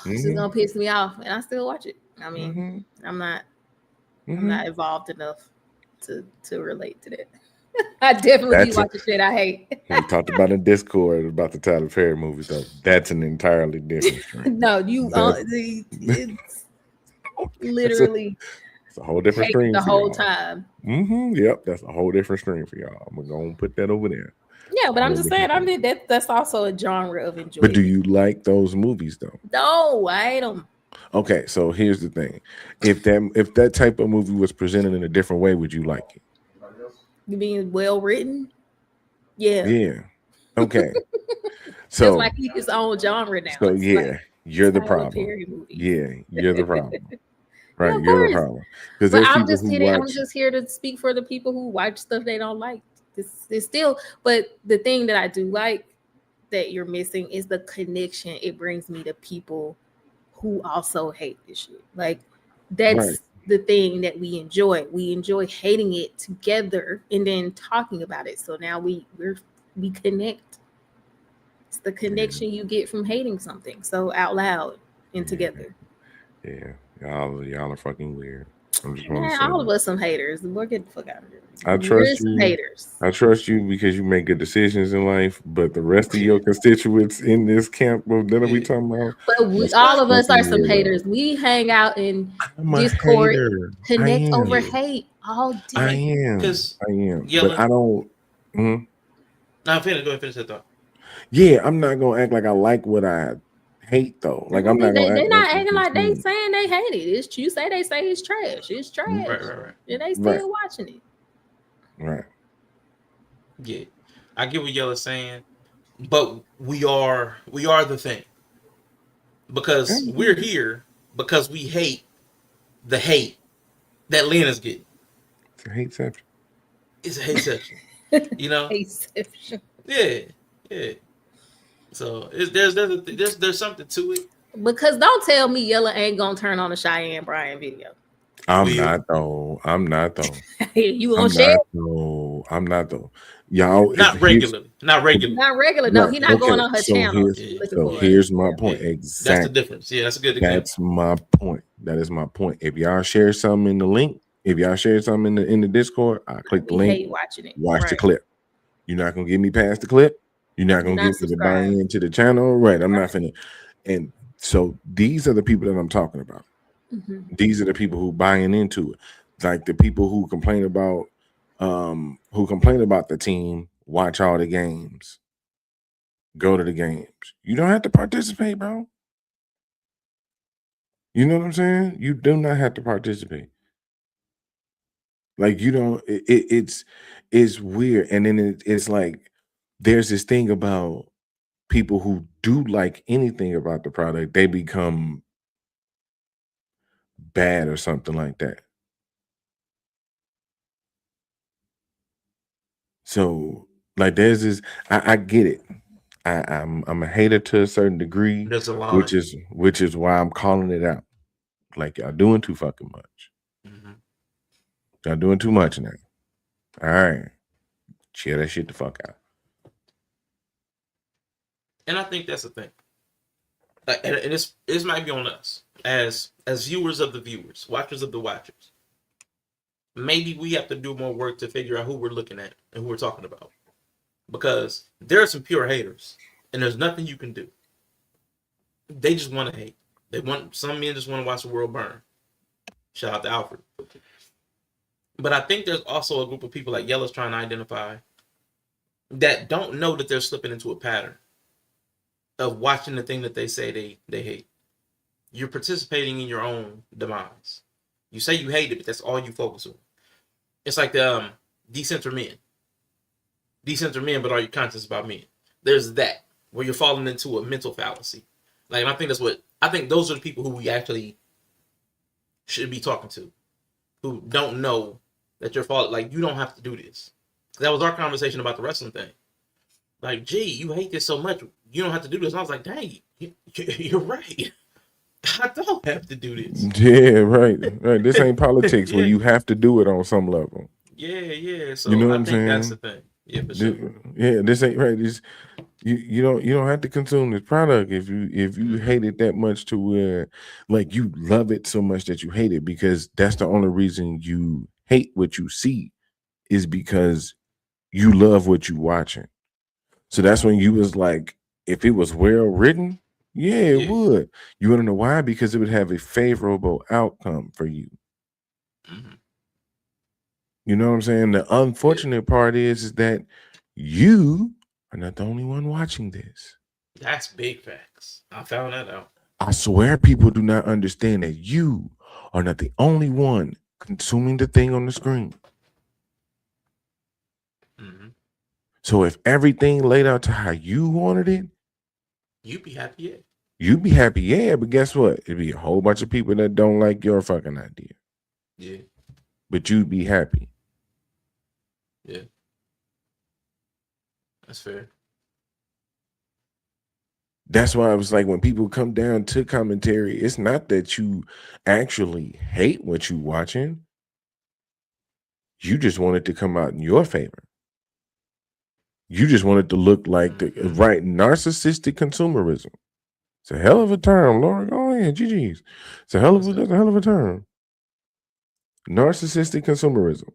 This is gonna piss me off, and I still watch it. I mean, I'm not involved enough to relate to that. I definitely watch the shit I hate. We talked about in Discord about the Tyler Perry movies, though. That's an entirely different stream. No, it's literally it's a whole different stream the whole time. Yep, that's a whole different stream for y'all. I'm gonna put that over there. Yeah, but I'm just saying, I mean, that's also a genre of enjoyment. But do you like those movies though? No, I hate them. Okay, so here's the thing: if that type of movie was presented in a different way, would you like it? You mean well written? Yeah. Yeah. Okay. So it's like his own genre now. So it's like, you're the problem. Yeah, you're the problem. Right, yeah, you're the problem. Because I'm just here to speak for the people who watch stuff they don't like. It's still, but the thing that I do like that you're missing is the connection it brings me to people who also hate this shit. Like that's Right. the thing that we enjoy. We enjoy hating it together and then talking about it. So now we connect. It's the connection you get from hating something so out loud and together. Yeah, y'all are fucking weird. I'm just gonna Man, say all of that. us some haters. We're get the fuck out of here. I We're trust some you. haters. I trust you because you make good decisions in life, but the rest of your constituents in this camp of that we talking about, But that's all of us are fucking some weirdo. haters. We hang out in I'm a Discord, hater. I connect over am. hate all day. I am. Because I am. Yella, But I don't. Mhm. Now finish. Go ahead, finish that thought. Yeah, I'm not gonna act like I like what I hate though. Like I'm not gonna They act not like acting like they it's saying they hate it. It's you say it's trash. It's trash. Right. And they still Right. watching it. Right. Yeah, I get what Yella's saying, but we are the thing because we're here because we hate the hate that Lynn is getting. It's a hateception. It's a hateception, you know. Hateception. Yeah. So there's something to it. Because don't tell me Yella ain't gonna turn on a Cheyenne Bryan video. I'm not though. You I'm gonna share? I'm not though. Y'all, Not regularly. Not regular. No, Right. he not going Okay. on her So channel. here's my point. Exactly. That's the difference. Yeah, that's a good example. That's my point. That is my point. If y'all share something in the link, if y'all share something in the Discord, I click the We link. hate watching it. Watch the Right. clip. You're not gonna get me past the clip. You're not gonna Not get me to buy subscribe. into the channel. Right. I'm not finna. And so these are the people that I'm talking about. Mhm. These are the people who buying into it. Like the people who complain about the team, watch all the games, go to the games. You don't have to participate, bro. You know what I'm saying? You do not have to participate. Like you don't. It's weird, and then it's like there's this thing about people who do like anything about the product, they become bad or something like that. So like there's this. I get it. I'm a hater to a certain degree, There's a line. which is why I'm calling it out. Like y'all doing too fucking much. Mm-hmm. Y'all doing too much now. All right, chill that shit the fuck out. And I think that's the thing. And this might be on us as viewers of the viewers, watchers of the watchers. Maybe we have to do more work to figure out who we're looking at and who we're talking about. Because there are some pure haters, and there's nothing you can do. They just want to hate. Some men just want to watch the world burn. Shout out to Alfred. But I think there's also a group of people like Yella's trying to identify that don't know that they're slipping into a pattern of watching the thing that they say they hate. You're participating in your own demise. You say you hate it, but that's all you focus on. It's like the decenter men. Decenter men, but are you conscious about men? There's that where you're falling into a mental fallacy. Like, and I think those are the people who we actually should be talking to, who don't know that you're falling. Like, you don't have to do this. That was our conversation about the wrestling thing. Like, gee, you hate this so much, you don't have to do this. And I was like, dang, you're right. I don't have to do this. Yeah, right. This ain't politics where you have to do it on some level. Yeah. So You know what I I'm think saying? that's the thing. Yeah, for sure. Yeah, this ain't right. This you don't have to consume this product if you hate it that much to where like you love it so much that you hate it, because that's the only reason you hate what you see is because you love what you watching. So that's when you was like, if it was well written, yeah, it would. You want to know why? Because it would have a favorable outcome for you. Mm-hmm. You know what I'm saying? The unfortunate part is that you are not the only one watching this. That's big facts. I found that out. I swear people do not understand that you are not the only one consuming the thing on the screen. Mm-hmm. So if everything laid out to how you wanted it, you'd be happy, yeah. You'd be happy, yeah, but guess what? It'd be a whole bunch of people that don't like your fucking idea. Yeah. But you'd be happy. Yeah. That's fair. That's why I was like, when people come down to commentary, it's not that you actually hate what you watching. You just want it to come out in your favor. You just want it to look like the right narcissistic consumerism. It's a hell of a term, Laura. Go ahead, GG's. That's a hell of a term. Narcissistic consumerism.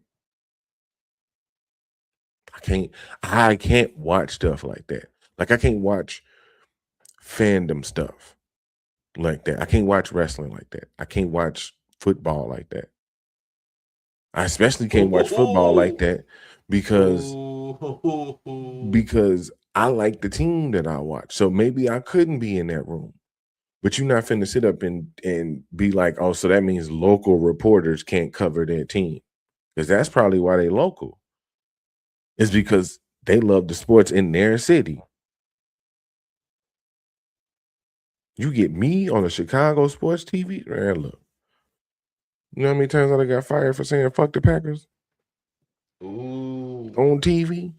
I can't watch stuff like that. Like I can't watch fandom stuff like that. I can't watch wrestling like that. I can't watch football like that. I especially can't watch football like that because I like the team that I watch. So maybe I couldn't be in that room. But you're not finna sit up and be like, oh, so that means local reporters can't cover their team. Because that's probably why they local. It's because they love the sports in their city. You get me on a Chicago sports TV, man, look. You know how many times I got fired for saying fuck the Packers? Ooh. On TV?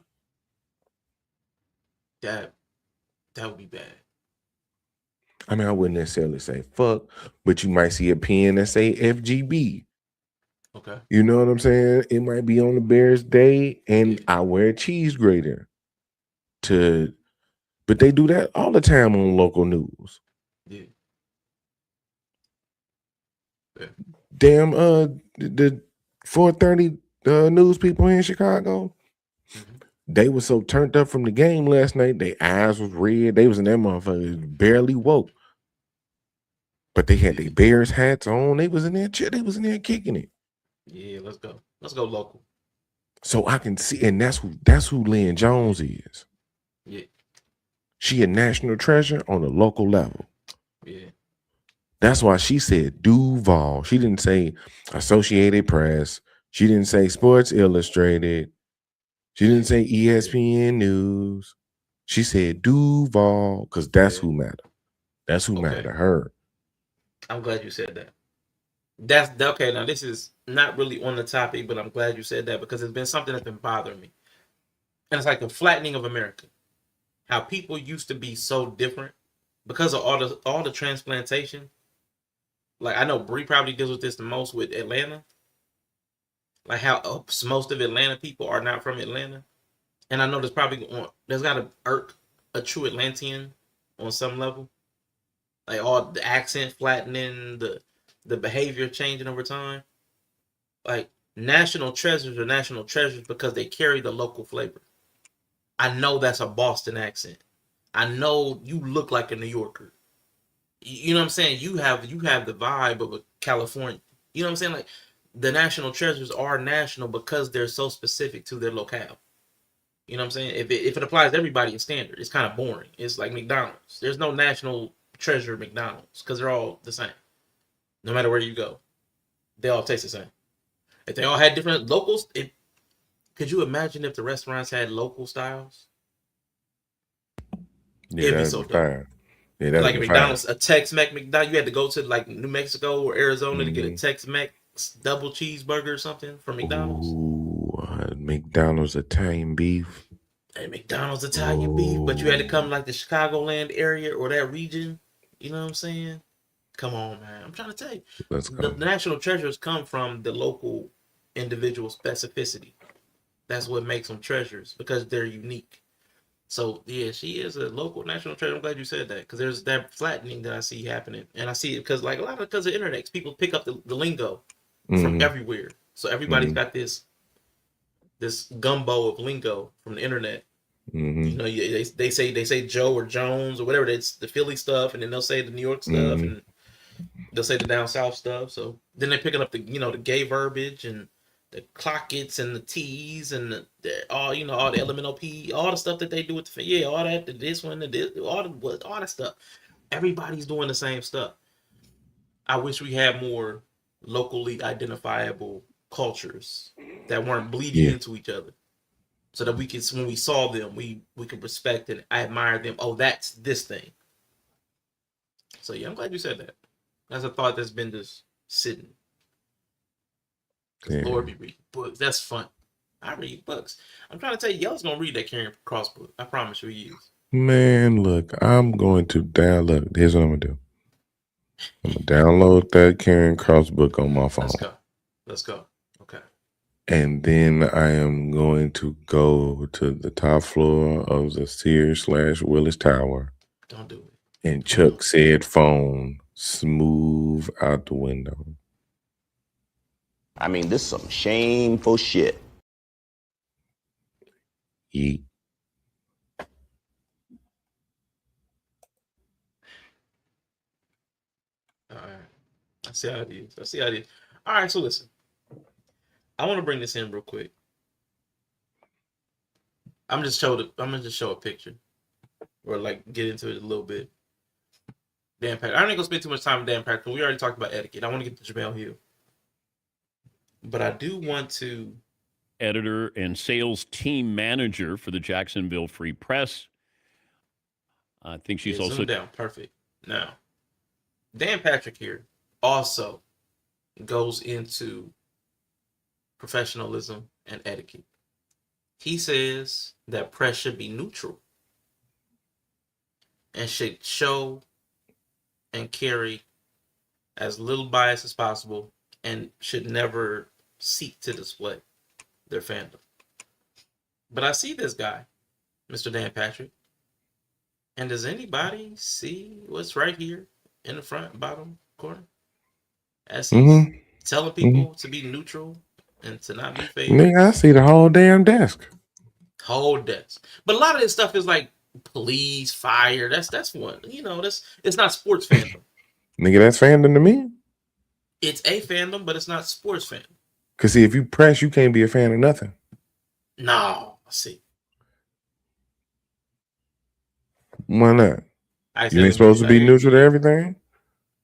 That would be bad. I mean, I wouldn't necessarily say fuck, but you might see a pen that say FGB. Okay. You know what I'm saying? It might be on the Bears day, and I wear a cheese grater but they do that all the time on local news. Yeah. Damn, the 4:30 news people in Chicago, they were so turned up from the game last night, their eyes was red. They was in that motherfucker barely woke. But they had their Bears hats on. They was in there kicking it. Yeah, let's go. Let's go local. So I can see, and that's who Lynn Jones is. Yeah. She a national treasure on a local level. Yeah. That's why she said Duval. She didn't say Associated Press. She didn't say Sports Illustrated. She didn't say ESPN News. She said Duval because that's who mattered. That's who mattered to her. I'm glad you said that. That's okay. Now this is not really on the topic, but I'm glad you said that because it's been something that's been bothering me. And it's like the flattening of America. How people used to be so different because of all the transplantation. Like I know Bree probably deals with this the most with Atlanta. Like how most of Atlanta people are not from Atlanta. And I know there's got to irk a true Atlantean on some level. Like all the accent flattening, the behavior changing over time. Like national treasures are national treasures because they carry the local flavor. I know that's a Boston accent. I know you look like a New Yorker. You know what I'm saying? You have the vibe of a California. You know what I'm saying? Like the national treasures are national because they're so specific to their locale. You know what I'm saying? If it applies to everybody, it's standard. It's kind of boring. It's like McDonald's. There's no national treasure McDonald's because they're all the same. No matter where you go, they all taste the same. If they all had different locals, could you imagine if the restaurants had local styles? Yeah, it'd be so dope. Yeah, that'd like be McDonald's, a Tex-Mex McDonald's. You had to go to like New Mexico or Arizona to get a Tex-Mex double cheeseburger or something from McDonald's. Ooh, McDonald's Italian beef. Hey, McDonald's Italian beef, but you had to come like the Chicagoland area or that region. You know what I'm saying? Come on, man. I'm trying to tell you. The national treasures come from the local individual specificity. That's what makes them treasures because they're unique. So yeah, she is a local national treasure. I'm glad you said that because there's that flattening that I see happening, and I see it because like a lot of because of internet, people pick up the lingo from everywhere. So everybody's got this gumbo of lingo from the internet. You know, they say Joe or Jones or whatever. It's the Philly stuff, and then they'll say the New York stuff, and they'll say the down south stuff. So then they're picking up the the gay verbiage and the clockets and the T's and all all the elemental P, all the stuff that they do with all that, this one, all that stuff. Everybody's doing the same stuff. I wish we had more locally identifiable cultures that weren't bleeding into each other, so that we could, when we saw them, we could respect and admire them. Oh, that's this thing. So yeah, I'm glad you said that. That's a thought that's been just sitting. Lord be reading books. That's fun. I read books. I'm trying to tell you, y'all's gonna read that Karen Cross book. I promise you, he is. Man, look, I'm going to download. Here's what I'm gonna do. I'm gonna download that Karen Cross book on my phone. Let's go. Okay. And then I am going to go to the top floor of the Sears/Willis Tower. Don't do it. And chuck said phone smooth out the window. I mean, this is some shameful shit. Yeet. All right. I see how it is. All right, so listen. I want to bring this in real quick. I'm gonna just show a picture. Or like get into it a little bit. Dan Patrick. I ain't gonna spend too much time with Dan Patrick. We already talked about etiquette. I want to get to Jamel Hill. But I do want to. Editor and sales team manager for the Jacksonville Free Press. I think she's also zoom down. Perfect. Now, Dan Patrick here also goes into professionalism and etiquette. He says that press should be neutral and should show and carry as little bias as possible and should never seek to display their fandom. But I see this guy, Mr. Dan Patrick, and does anybody see what's right here in the front bottom corner? As he's telling people to be neutral and to not be fake. Nigga, I see the whole damn desk. Whole desk. But a lot of this stuff is like police, fire. That's one. It's not sports fandom. Nigga, that's fandom to me. It's a fandom, but it's not sports fandom. Cause see, if you press, you can't be a fan of nothing. No, see. Why not? You ain't supposed to be neutral to everything?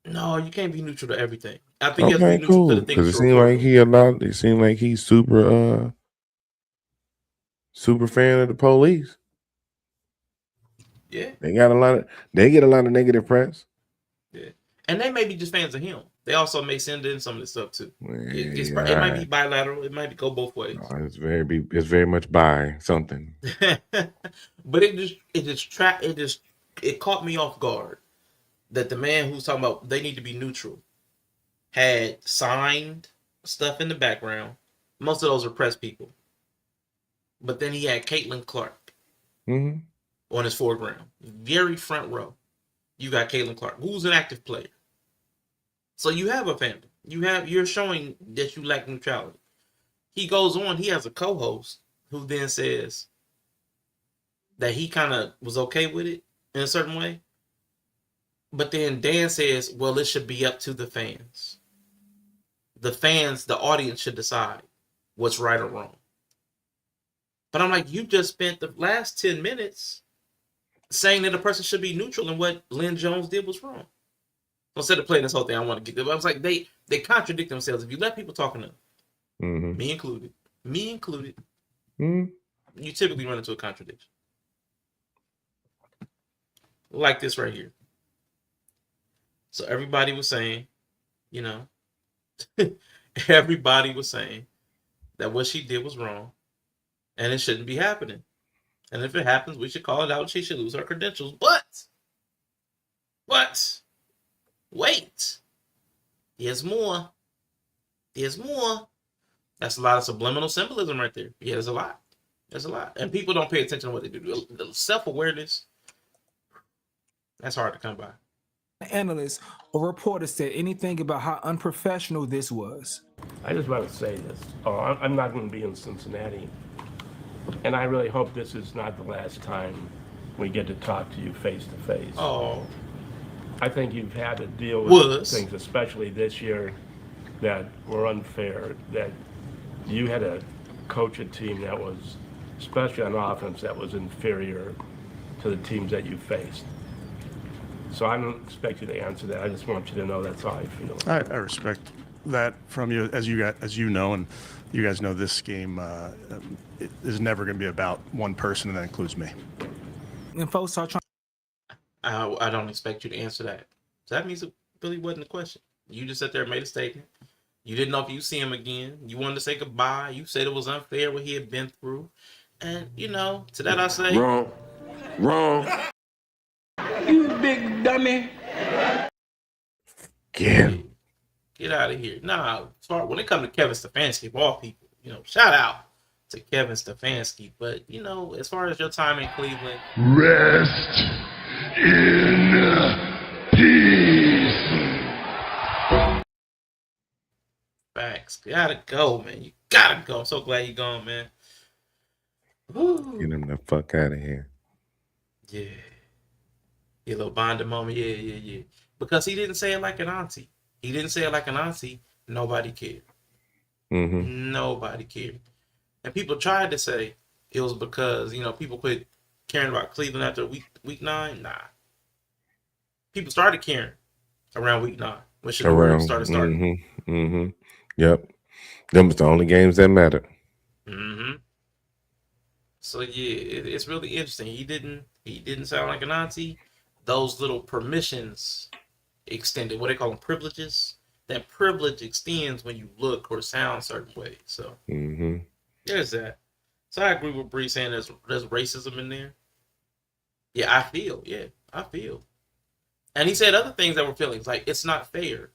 No, you can't be neutral to everything. I think you have to be neutral cool. to the things. Because it seemed like he's super fan of the police. Yeah. They get a lot of negative press. Yeah. And they may be just fans of him. They also may send in some of this stuff too. It might be bilateral. It might go both ways. No, it's very much by something. But it caught me off guard that the man who's talking about they need to be neutral had signed stuff in the background. Most of those are press people. But then he had Caitlin Clark on his foreground. Very front row. You got Caitlin Clark, who's an active player. So you have a fandom. You're showing that you lack neutrality. He goes on, he has a co-host who then says that he kind of was okay with it in a certain way. But then Dan says, well, it should be up to the fans. The fans, the audience should decide what's right or wrong. But I'm like, you just spent the last 10 minutes saying that a person should be neutral and what Lynn Jones did was wrong. So instead of playing this whole thing, I want to get there. I was like, they contradict themselves. If you let people talk enough, me included, you typically run into a contradiction. Like this right here. So everybody was saying, everybody was saying that what she did was wrong and it shouldn't be happening. And if it happens, we should call it out. She should lose her credentials. But, wait. There's more. That's a lot of subliminal symbolism right there. Yeah, there's a lot. And people don't pay attention to what they do. The self-awareness, that's hard to come by. Analyst or reporter said anything about how unprofessional this was. I just want to say this. I'm not going to be in Cincinnati. And I really hope this is not the last time we get to talk to you face to face. Oh. I think you've had to deal with things, especially this year, that were unfair. That you had to coach a team that was, especially on offense, that was inferior to the teams that you faced. So I don't expect you to answer that. I just want you to know that's how I feel. I respect that from you, as you know, and you guys know this game it is never going to be about one person, and that includes me. And folks are trying. I don't expect you to answer that. So that means it really wasn't a question. You just sat there and made a statement. You didn't know if you see him again. You wanted to say goodbye. You said it was unfair what he had been through. And, to that I say, wrong. Wrong. You big dummy. Yeah. Get out of here. Nah, when it comes to Kevin Stefanski, of all people, shout out to Kevin Stefanski. But, as far as your time in Cleveland, Rest in peace. facts. Gotta go, man. You gotta go. I'm so glad you're gone, man. Woo. Get him the fuck out of here. Yeah. Your little bonding moment. Yeah. Because he didn't say it like an auntie. Nobody cared. Mm-hmm. Nobody cared. And people tried to say it was because, people quit caring about Cleveland after week 9. Nah. People started caring around week 9 when Shador started starting. Mm-hmm. Yep. Them was the only games that mattered. Mm-hmm. So yeah, it's really interesting. He didn't sound like an auntie. Those little permissions extended, what they call them, privileges. That privilege extends when you look or sound certain ways. So there's that. So I agree with Bree saying there's racism in there. Yeah, I feel. And he said other things that were feelings, like it's not fair.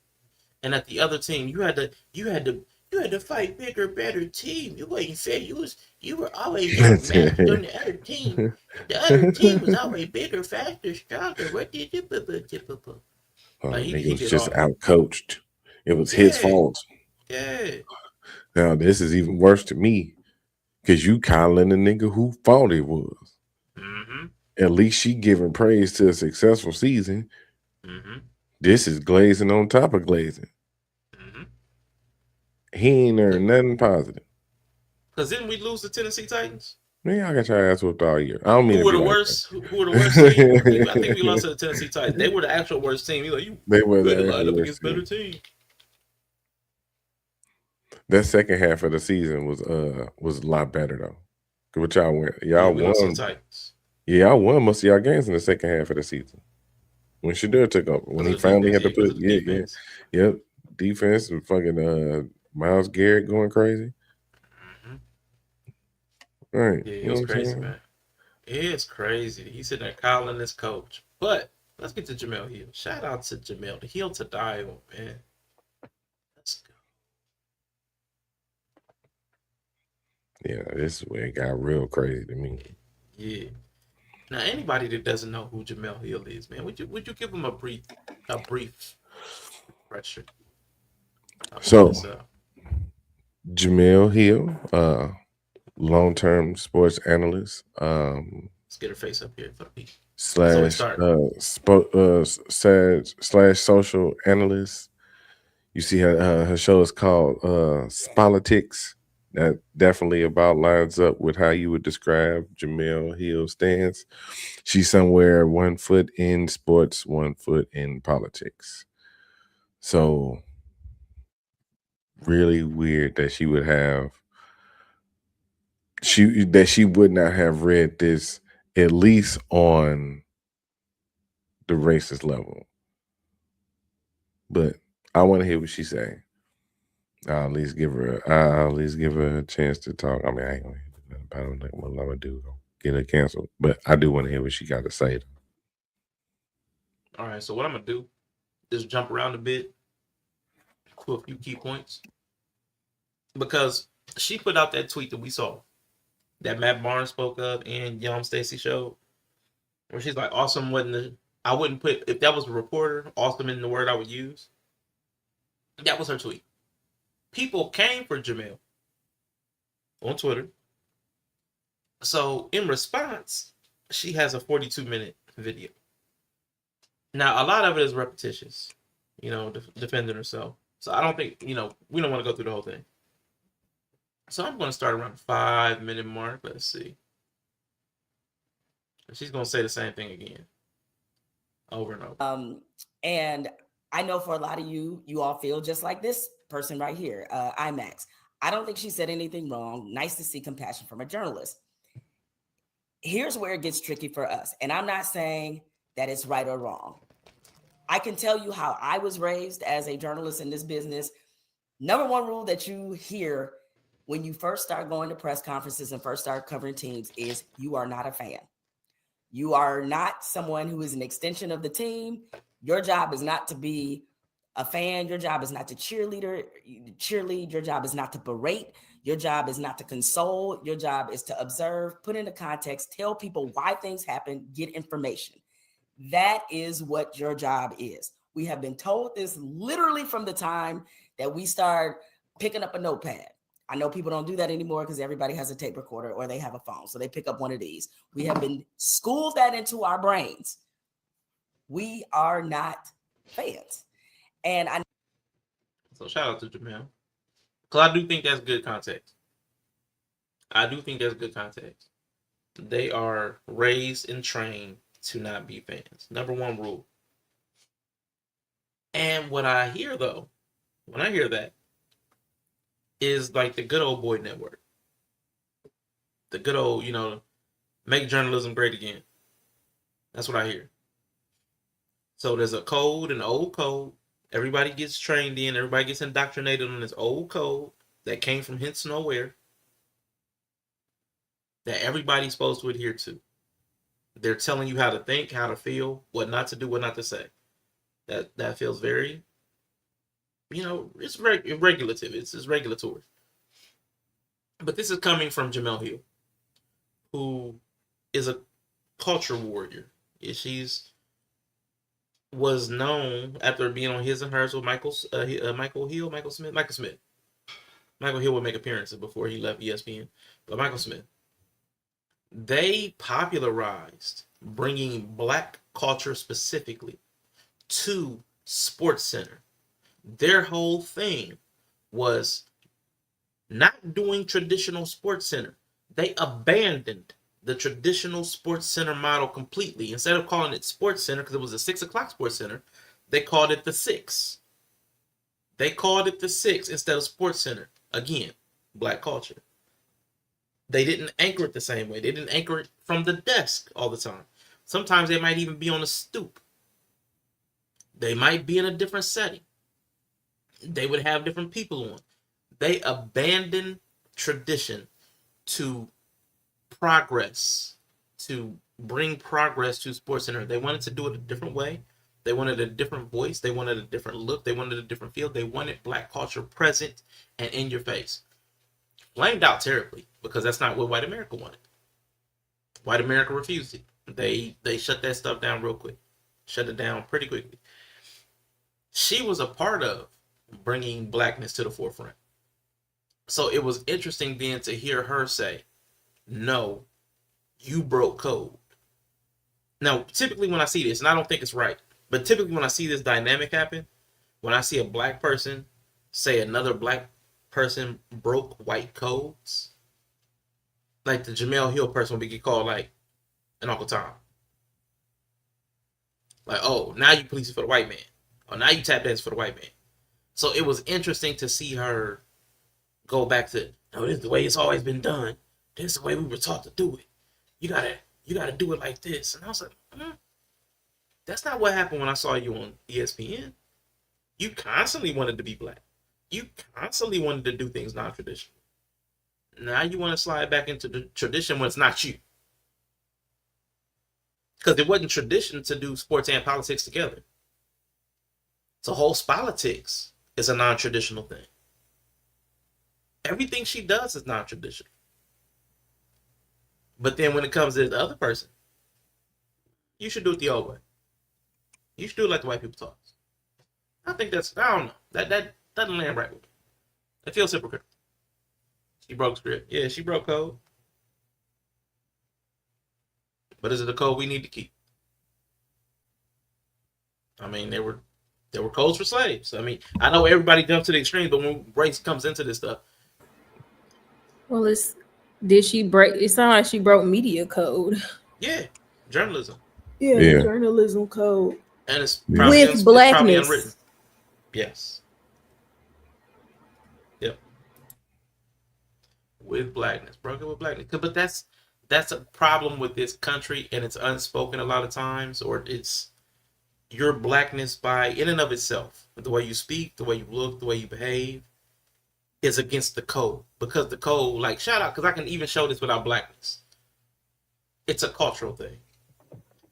And at the other team, you had to fight bigger, better team. You wasn't fair. You were always outmatched on the other team. The other team was always bigger, faster, stronger. What did you do? Like, he was just out coached. It was his fault. Yeah. Now this is even worse to me because you calling the nigga who fault it was. Mm-hmm. At least she giving praise to a successful season. Mm-hmm. This is glazing on top of glazing. Mm-hmm. He ain't earned nothing positive. Because didn't we lose the Tennessee Titans? Man, I got your ass whooped all year. I don't mean who were the worst team? I think we lost to the Tennessee Titans. They were the actual worst team. They were the the line up against better team. That second half of the season was a lot better though. What y'all won? We lost to the Titans. Yeah, y'all won most of y'all games in the second half of the season. When Shador took over, when he finally had to put yep, defense and fucking Myles Garrett going crazy. Right. Yeah, it was crazy, man. It's crazy. He's sitting there calling this coach. But let's get to Jamel Hill. Shout out to Jamel, the heel to die on, man. Let's go. Yeah, this is where it got real crazy to me. Yeah. Now, anybody that doesn't know who Jamel Hill is, man, would you give him a brief refresher? So, Jamel Hill, long-term sports analyst. Let's get her face up here for me. Slash social analyst. You see her show is called Spolitics. That definitely about lines up with how you would describe Jamel Hill's stance. She's somewhere 1 foot in sports, 1 foot in politics. So really weird that she would not have read this at least on the racist level. But I want to hear what she's saying. I'll at least give her a chance to talk. I mean, I ain't gonna hear nothing about it. Like, what I'm gonna do, get her canceled. But I do want to hear what she got to say. All right, so what I'm gonna do is jump around a bit to a few key points, because she put out that tweet that we saw, that Matt Barnes spoke of and Young Stacy showed, where she's like, "Awesome wasn't I wouldn't put, if that was a reporter, awesome in the word I would use." That was her tweet. People came for Jamel on Twitter. So in response, she has a 42-minute video. Now, a lot of it is repetitious, defending herself. So I don't think, we don't want to go through the whole thing. So I'm going to start around the 5-minute mark. Let's see. She's going to say the same thing again. Over and over. And I know for a lot of you all feel just like this person right here, IMAX. I don't think she said anything wrong. Nice to see compassion from a journalist. Here's where it gets tricky for us. And I'm not saying that it's right or wrong. I can tell you how I was raised as a journalist in this business. Number one rule that you hear when you first start going to press conferences and first start covering teams is you are not a fan. You are not someone who is an extension of the team. Your job is not to be a fan. Your job is not to cheerlead. Your job is not to berate. Your job is not to console. Your job is to observe, put into context, tell people why things happen, get information. That is what your job is. We have been told this literally from the time that we start picking up a notepad. I know people don't do that anymore because everybody has a tape recorder or they have a phone. So they pick up one of these. We have been schooled that into our brains. We are not fans. And So shout out to Jamel. Because I do think that's good context. I do think that's good context. They are raised and trained to not be fans. Number one rule. And what I hear, though, when I hear that, is like the good old boy network. The good old, make journalism great again. That's what I hear. So there's a code, an old code. Everybody gets trained in. Everybody gets indoctrinated on this old code that came from hence nowhere that everybody's supposed to adhere to. They're telling you how to think, how to feel, what not to do, what not to say. That feels very, it's regulative. It's regulatory. But this is coming from Jemele Hill, who is a culture warrior. She's was known after being on His and Hers with Michael Smith. Michael Hill would make appearances before he left ESPN, but Michael Smith. They popularized bringing Black culture specifically to SportsCenter. Their whole thing was not doing traditional SportsCenter. They abandoned the traditional SportsCenter model completely. Instead of calling it SportsCenter, because it was a 6 o'clock SportsCenter, they called it the 6. They called it the 6 instead of SportsCenter. Again, Black culture. They didn't anchor it the same way. They didn't anchor it from the desk all the time. Sometimes they might even be on a stoop. They might be in a different setting. They would have different people on. They abandoned tradition to progress, to bring progress to SportsCenter. They wanted to do it a different way. They wanted a different voice. They wanted a different look. They wanted a different feel. They wanted Black culture present and in your face. Flamed out terribly because that's not what white America wanted. White America refused it. They shut that stuff down real quick. Shut it down pretty quickly. She was a part of bringing Blackness to the forefront. So it was interesting then to hear her say, no, you broke code. Now, typically when I see this, and I don't think it's right, but typically when I see this dynamic happen, when I see a Black person say another Black person broke white codes, like the Jemele Hill person would get called like an Uncle Tom. Like, oh, now you police for the white man. Oh, now you tap dance for the white man. So it was interesting to see her go back to, no, this is the way it's always been done. This is the way we were taught to do it. You gotta do it like this. And I was like, that's not what happened when I saw you on ESPN. You constantly wanted to be Black. You constantly wanted to do things non-traditional. Now you want to slide back into the tradition when it's not you. Because it wasn't tradition to do sports and politics together. So whole politics is a non-traditional thing. Everything she does is non-traditional. But then when it comes to the other person, you should do it the old way. You should do it like the white people talk. I think that's, I don't know. That doesn't land right with me. It feels hypocritical. She broke script. Yeah, she broke code. But is it a code we need to keep? I mean, there were codes for slaves. I mean, I know everybody jumps to the extreme, but when race comes into this stuff. Well, did she break? It sounded like she broke media code. Yeah, journalism. Yeah. Journalism code. And it's probably, with Blackness. It's probably unwritten. Yes. Yep. With Blackness. Broke it with Blackness. But that's a problem with this country, and it's unspoken a lot of times, or it's your Blackness by in and of itself. The way you speak, the way you look, the way you behave is against the code. Because the code, like, shout out, because I can even show this without Blackness. It's a cultural thing.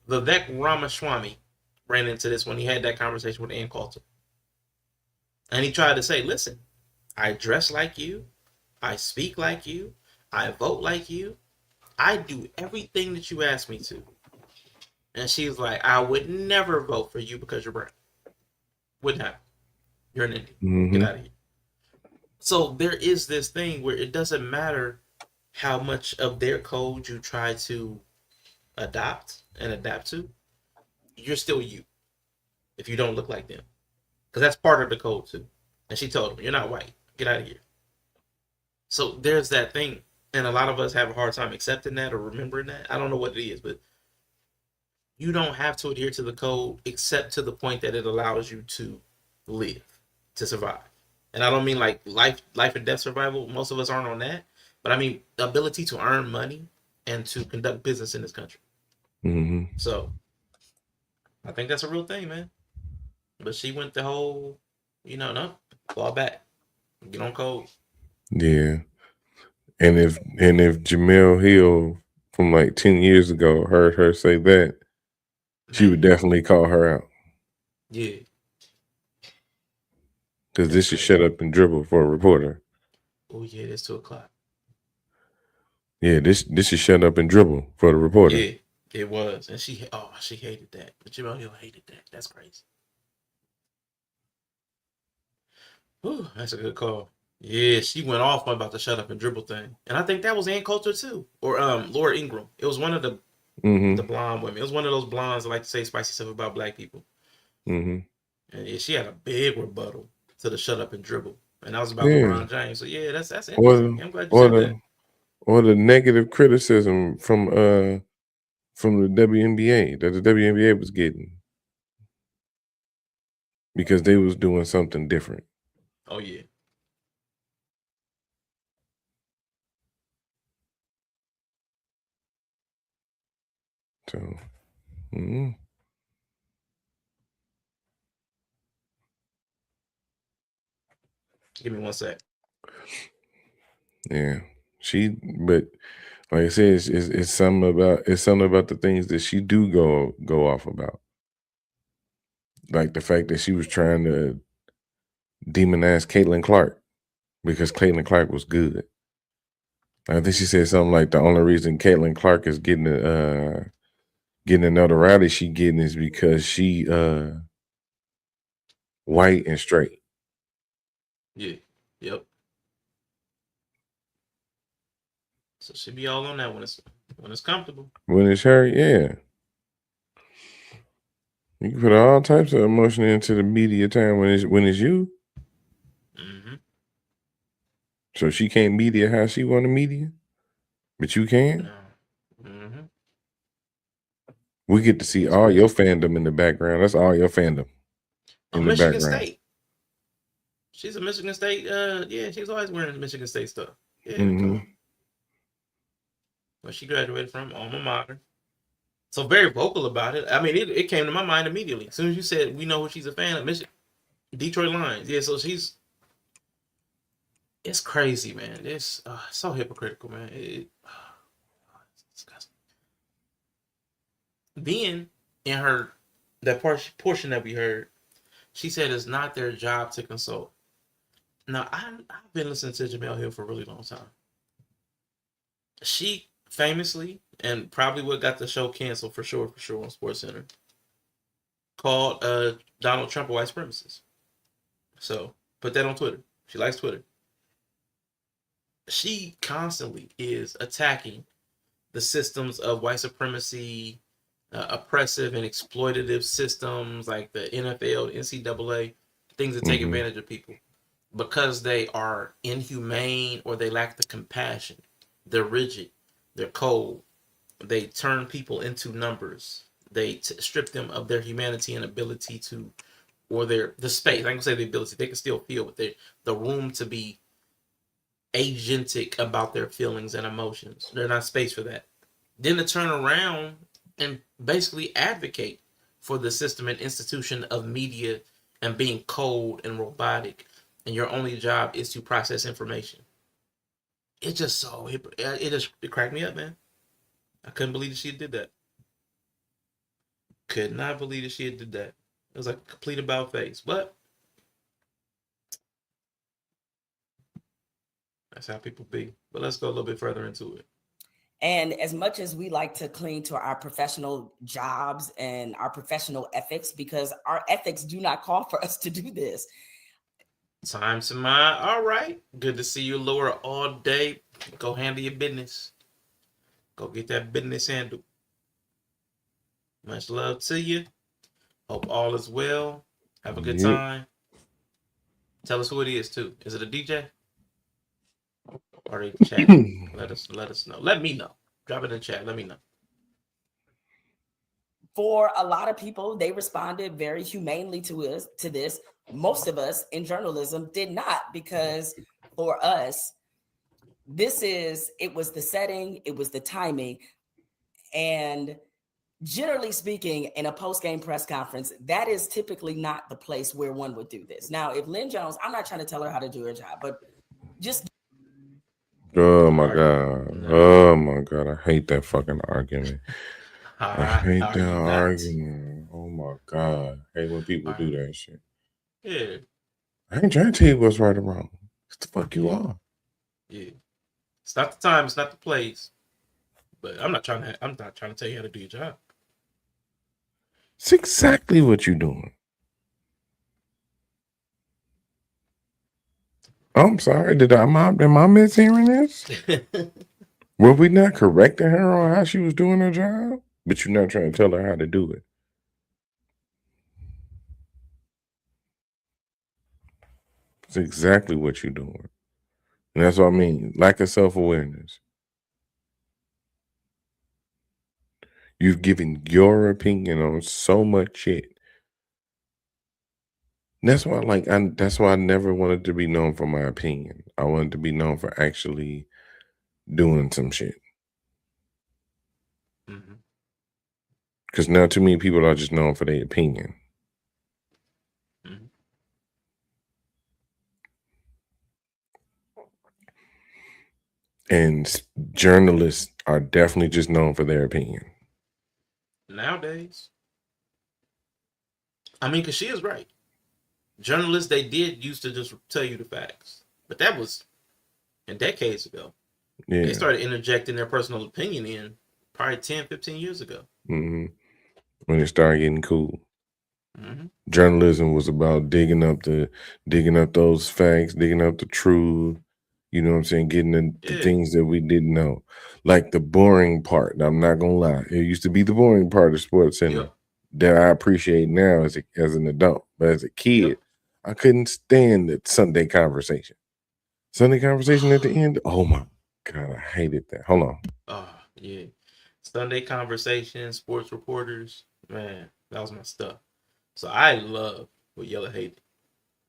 Vivek Ramaswamy ran into this when he had that conversation with Ann Coulter. And he tried to say, listen, I dress like you. I speak like you. I vote like you. I do everything that you ask me to. And she's like, I would never vote for you because you're brown. Wouldn't happen. You're an Indian. Mm-hmm. Get out of here. So there is this thing where it doesn't matter how much of their code you try to adopt and adapt to, you're still you if you don't look like them. Because that's part of the code too. And she told him, you're not white. Get out of here. So there's that thing. And a lot of us have a hard time accepting that or remembering that. I don't know what it is, but you don't have to adhere to the code except to the point that it allows you to live, to survive. And I don't mean like life and death survival. Most of us aren't on that. But I mean the ability to earn money and to conduct business in this country. Mm-hmm. So I think that's a real thing, man. But she went the whole, no, fall back. Get on code. Yeah. And if Jamel Hill from like 10 years ago heard her say that, she would definitely call her out. Yeah. Because this is shut up and dribble for a reporter. Oh yeah, it's 2:00. Yeah, this is shut up and dribble for the reporter. Yeah, it was. And she hated that. But Jamel Hill hated that. That's crazy. Whew, that's a good call. Yeah, she went off about the shut up and dribble thing. And I think that was Ann Coulter too. Or Laura Ingraham. It was one of the blonde women. It was one of those blondes that like to say spicy stuff about black people. Mm-hmm. And yeah, she had a big rebuttal to the shut up and dribble. And that was about Yeah. LeBron James. So yeah, that's interesting. I'm glad you said that. Or the negative criticism from the WNBA that the WNBA was getting. Because they was doing something different. Oh yeah. So, mm-hmm. Give me 1 sec. Yeah, but like I said, it's something about the things that she do go off about, like the fact that she was trying to demonize Caitlin Clark because Caitlin Clark was good. I think she said something like the only reason Caitlin Clark is getting the notoriety she getting is because she white and straight. Yeah. Yep. So she be all on that when it's comfortable. When it's her, yeah. You can put all types of emotion into the media time when it's you. Mm-hmm. So she can't media how she want to media, but you can. No. Mm-hmm. We get to see all your fandom in the background. That's all your fandom in the Michigan background. State. She's a Michigan State. Yeah, she's always wearing Michigan State stuff. Yeah, Mm-hmm. Where she graduated from, alma mater. So very vocal about it. I mean, it came to my mind immediately. As soon as you said we know who she's a fan of, Detroit Lions. Yeah, so it's crazy, man. It's so hypocritical, man. It's disgusting. Then in that portion that we heard, she said it's not their job to consult. Now I've been listening to Jamel Hill for a really long time. She famously, and probably what got the show canceled for sure on SportsCenter, called Donald Trump a white supremacist. So put that on Twitter. She likes Twitter. She constantly is attacking the systems of white supremacy, oppressive and exploitative systems like the NFL, NCAA, things that take advantage of people because they are inhumane or they lack the compassion. They're rigid. They're cold. They turn people into numbers. They strip them of their humanity and ability to, or the space. I can say the ability. They can still feel, but the room to be agentic about their feelings and emotions. There's not space for that. Then to turn around and basically advocate for the system and institution of media and being cold and robotic, and your only job is to process information. It's just so it cracked me up, man. I couldn't believe that she did that. Could not believe that she had did that. It was like a complete about face, but that's how people be. But let's go a little bit further into it. And as much as we like to cling to our professional jobs and our professional ethics, because our ethics do not call for us to do this. Time to mind. All right. Good to see you, Laura, all day. Go handle your business. Go get that business handled. Much love to you. Hope all is well. Have a good time. Tell us who it is too. Is it a DJ? Or they chat? Let us know. Let me know. Drop it in the chat. Let me know. For a lot of people, they responded very humanely to this. Most of us in journalism did not, because for us, it was the setting, it was the timing, and generally speaking, in a post-game press conference, that is typically not the place where one would do this. Now, if Lynn Jones, I'm not trying to tell her how to do her job, but just... Oh my God. Oh my God. I hate that fucking argument. I hate that argument. Oh my God. I hate when people do that shit. Yeah. I ain't trying to tell you what's right or wrong. What the fuck you are? Yeah. It's not the time, it's not the place. But I'm not trying to tell you how to do your job. It's exactly what you're doing. I'm sorry. Am I mishearing this? Were we not correcting her on how she was doing her job? But you're not trying to tell her how to do it. It's exactly what you're doing. And that's what I mean. Lack of self-awareness. You've given your opinion on so much shit. That's why, that's why I never wanted to be known for my opinion. I wanted to be known for actually doing some shit. Because now too many people are just known for their opinion. And journalists are definitely just known for their opinion. Nowadays. I mean, because she is right. Journalists, they did used to just tell you the facts. But that was decades ago. Yeah. They started interjecting their personal opinion in probably 10, 15 years ago. When it started getting cool. Journalism was about digging up those facts, digging up the truth. You know what I'm saying? Getting the things that we didn't know. Like the boring part. I'm not gonna lie. It used to be the boring part of Sports Center that I appreciate now as an adult. But as a kid, I couldn't stand the Sunday conversation. Sunday conversation at the end. Oh my God, I hated that. Hold on. Oh, yeah. Sunday conversation, sports reporters. Man, that was my stuff. So I love what Yella hated.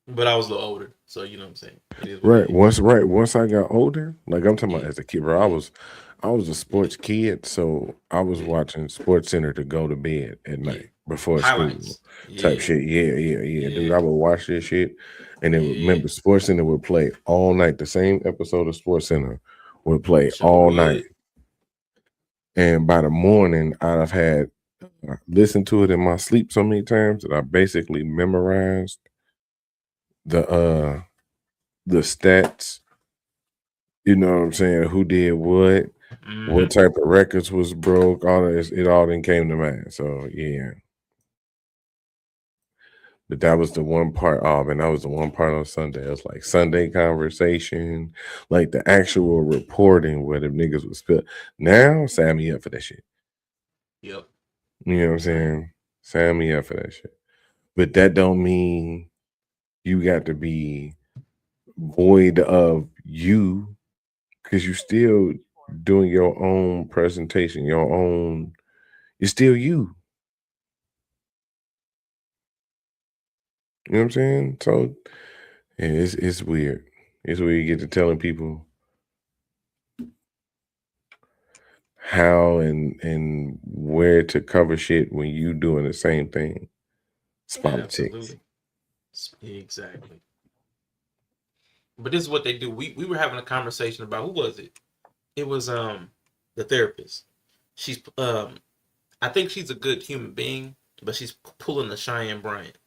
But I was a little older, so you know what I'm saying. Once I got older, like I'm talking about as a kid, bro, I was a sports kid, so I was watching Sports Center to go to bed at night before school type shit. Yeah, dude. I would watch this shit, and then remember Sports Center would play all night. The same episode of Sports Center would play all night, and by the morning, I'd have had listened to it in my sleep so many times that I basically memorized the stats, you know what I'm saying, who did what type of records was broke, all this, it all then came to mind. So yeah. But that was the one part, that was the one part on Sunday. It was like Sunday conversation, like the actual reporting where the niggas would spill. Now, sign me up for that shit. Yep. You know what I'm saying? Sign me up for that shit. But that don't mean you got to be void of you, because you still doing your own presentation, you're still you. You know what I'm saying? So yeah, it's weird. It's where you get to telling people how and where to cover shit when you doing the same thing. It's politics. Absolutely. Exactly. But this is what they do. We were having a conversation about, who was it? It was the therapist. She's I think she's a good human being, but she's pulling the Cheyenne Bryant.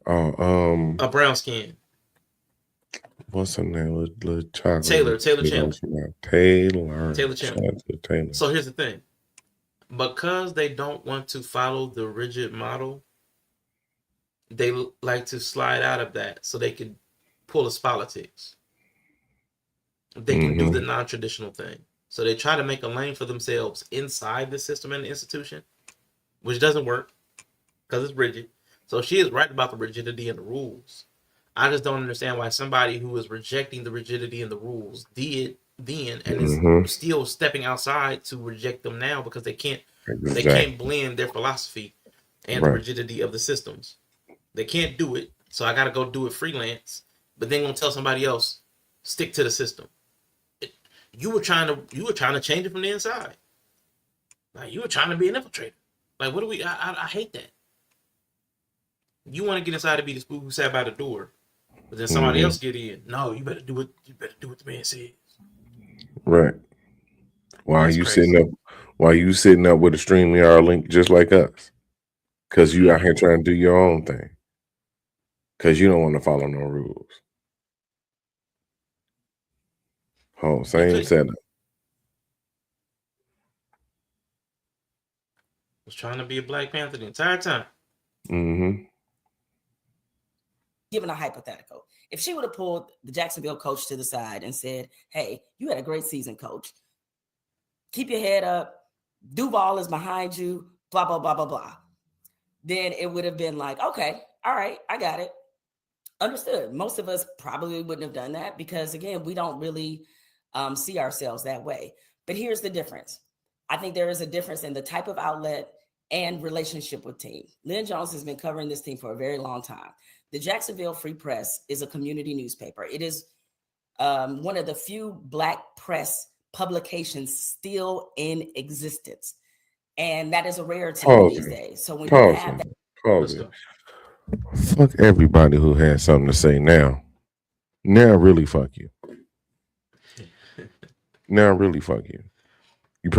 Oh, a brown skin. What's her name? Little chocolate. Taylor Chandler. Taylor Chandler. Taylor. So here's the thing. Because they don't want to follow the rigid model, they like to slide out of that so they can pull us politics. They can do the non-traditional thing. So they try to make a lane for themselves inside the system and the institution, which doesn't work because it's rigid. So she is right about the rigidity and the rules. I just don't understand why somebody who is rejecting the rigidity and the rules did then and is still stepping outside to reject them now because they can't blend their philosophy and the rigidity of the systems. They can't do it, so I got to go do it freelance. But then gonna tell somebody else, stick to the system. You were trying to change it from the inside. Like you were trying to be an infiltrator. Like what do we? I hate that. You want to get inside to be the spook who sat by the door, but then somebody else get in. No, you better do it. You better do what the man says. Right. Why are you sitting up? Why are you sitting up with a StreamYard link just like us? Because you out here trying to do your own thing. Because you don't want to follow no rules. Oh, same setup. Was trying to be a Black Panther the entire time. Given a hypothetical, if she would have pulled the Jacksonville coach to the side and said, "Hey, you had a great season, coach. Keep your head up. Duval is behind you. Blah blah blah blah blah." Then it would have been like, "Okay, all right, I got it. Understood." Most of us probably wouldn't have done that because, again, we don't really see ourselves that way. But here's the difference. I think there is a difference in the type of outlet and relationship with team. Lynn Jones has been covering this team for a very long time. The Jacksonville Free Press is a community newspaper. It is one of the few Black press publications still in existence. And that is a rarity these days. So when you have that, fuck everybody who has something to say now. Now really fuck you. Now really fuck you. You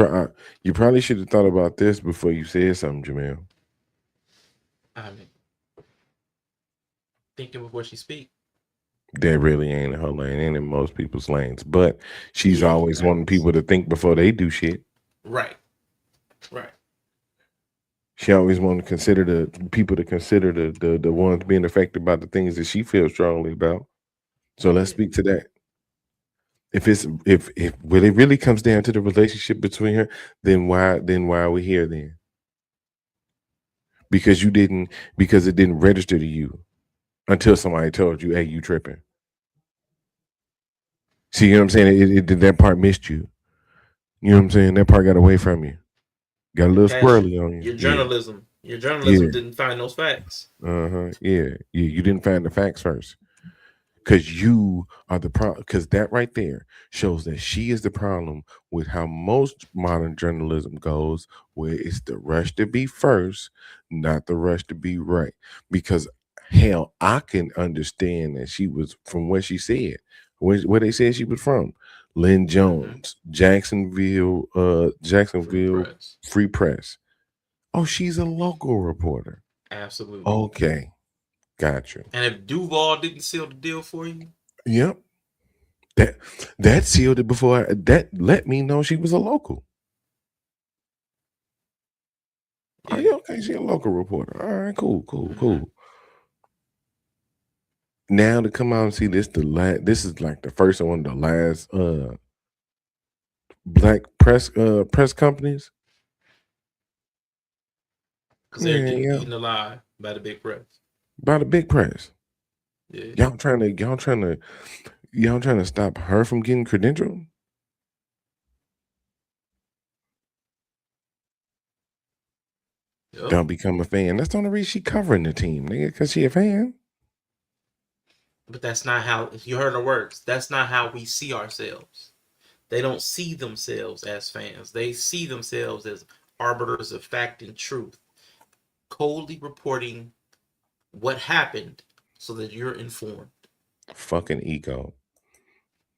probably should have thought about this before you said something, Jamel. I mean, thinking before she speak. That really ain't in her lane, ain't in most people's lanes. But she's always wanting people to think before they do shit. Right. She always wanted to consider the ones being affected by the things that she feels strongly about. So let's speak to that. If it really comes down to the relationship between her, then why are we here then? Because it didn't register to you until somebody told you, "Hey, you tripping." See, you know what I'm saying? That part missed you. You know what I'm saying? That part got away from you. Got a little squirrely on you. Your journalism didn't find those facts. Yeah. You didn't find the facts first. Because you are the problem. Because that right there shows that she is the problem with how most modern journalism goes, where it's the rush to be first, not the rush to be right. Because hell, I can understand that she was from what she said, where they said she was from. Lynn Jones, Jacksonville Free Press. Oh, she's a local reporter. Absolutely. Okay. Got you. And if Duval didn't seal the deal for you? Yep. That sealed it before that let me know she was a local. Yeah. Oh, yeah, okay, she's a local reporter. All right, cool. Now to come out and see this is like the first and one of the last Black press companies. Because they're getting eaten alive by the big press. By the big press. Yeah. Y'all trying to stop her from getting credentialed? Yep. Don't become a fan. That's the only reason she covering the team, nigga, because she a fan. But that's not how, if you heard her words, that's not how we see ourselves. They don't see themselves as fans. They see themselves as arbiters of fact and truth, coldly reporting what happened so that you're informed. Fucking ego.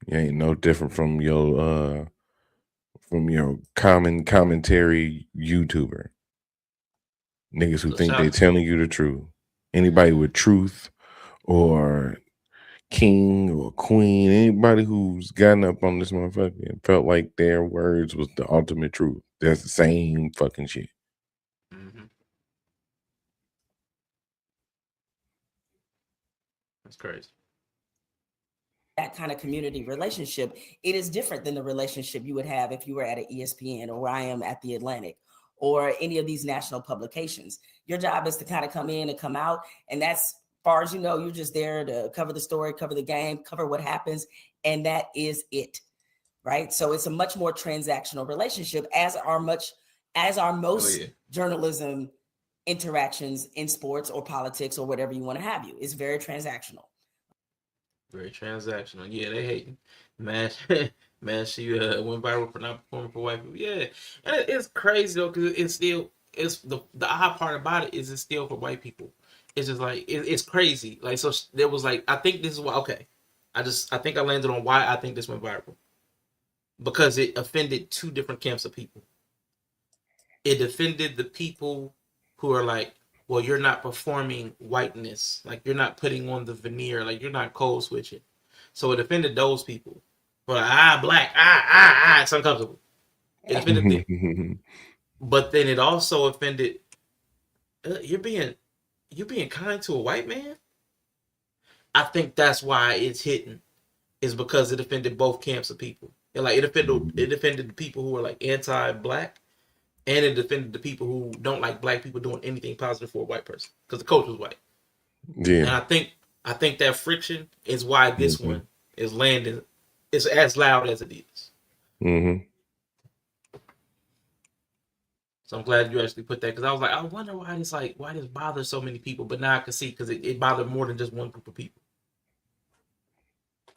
You ain't no different from your commentary YouTuber. Niggas who So think shout they out to telling you the truth. Anybody with truth or king or queen, anybody who's gotten up on this motherfucker and felt like their words was the ultimate truth. That's the same fucking shit. That's crazy. That kind of community relationship, it is different than the relationship you would have if you were at an ESPN or where I am at the Atlantic or any of these national publications. Your job is to kind of come in and come out. And that's far as you know, you're just there to cover the story, cover the game, cover what happens. And that is it. Right. So it's a much more transactional relationship, as are most journalism interactions in sports or politics or whatever you want to have you. It's very transactional. Very transactional. Yeah, they hating. Man, she went viral for not performing for white people. Yeah, and it's crazy though, because it's the odd part about it is it's still for white people. It's just like it's crazy. Like, so there was like, I think this is why. Okay, I think I landed on why I think this went viral, because it offended two different camps of people. It offended the people who are like, well, you're not performing whiteness, like you're not putting on the veneer, like you're not code switching. So it offended those people. But black, it's uncomfortable. It offended them. But then it also offended, you're being kind to a white man. I think that's why it's hitting, is because it offended both camps of people. And like it offended the people who are like anti-black, and it defended the people who don't like black people doing anything positive for a white person, because the coach was white. Yeah. And I think that friction is why this one is landing. It's as loud as it is. So I'm glad you actually put that, because I was like, I wonder why this bothers so many people. But now I can see, because it bothered more than just one group of people.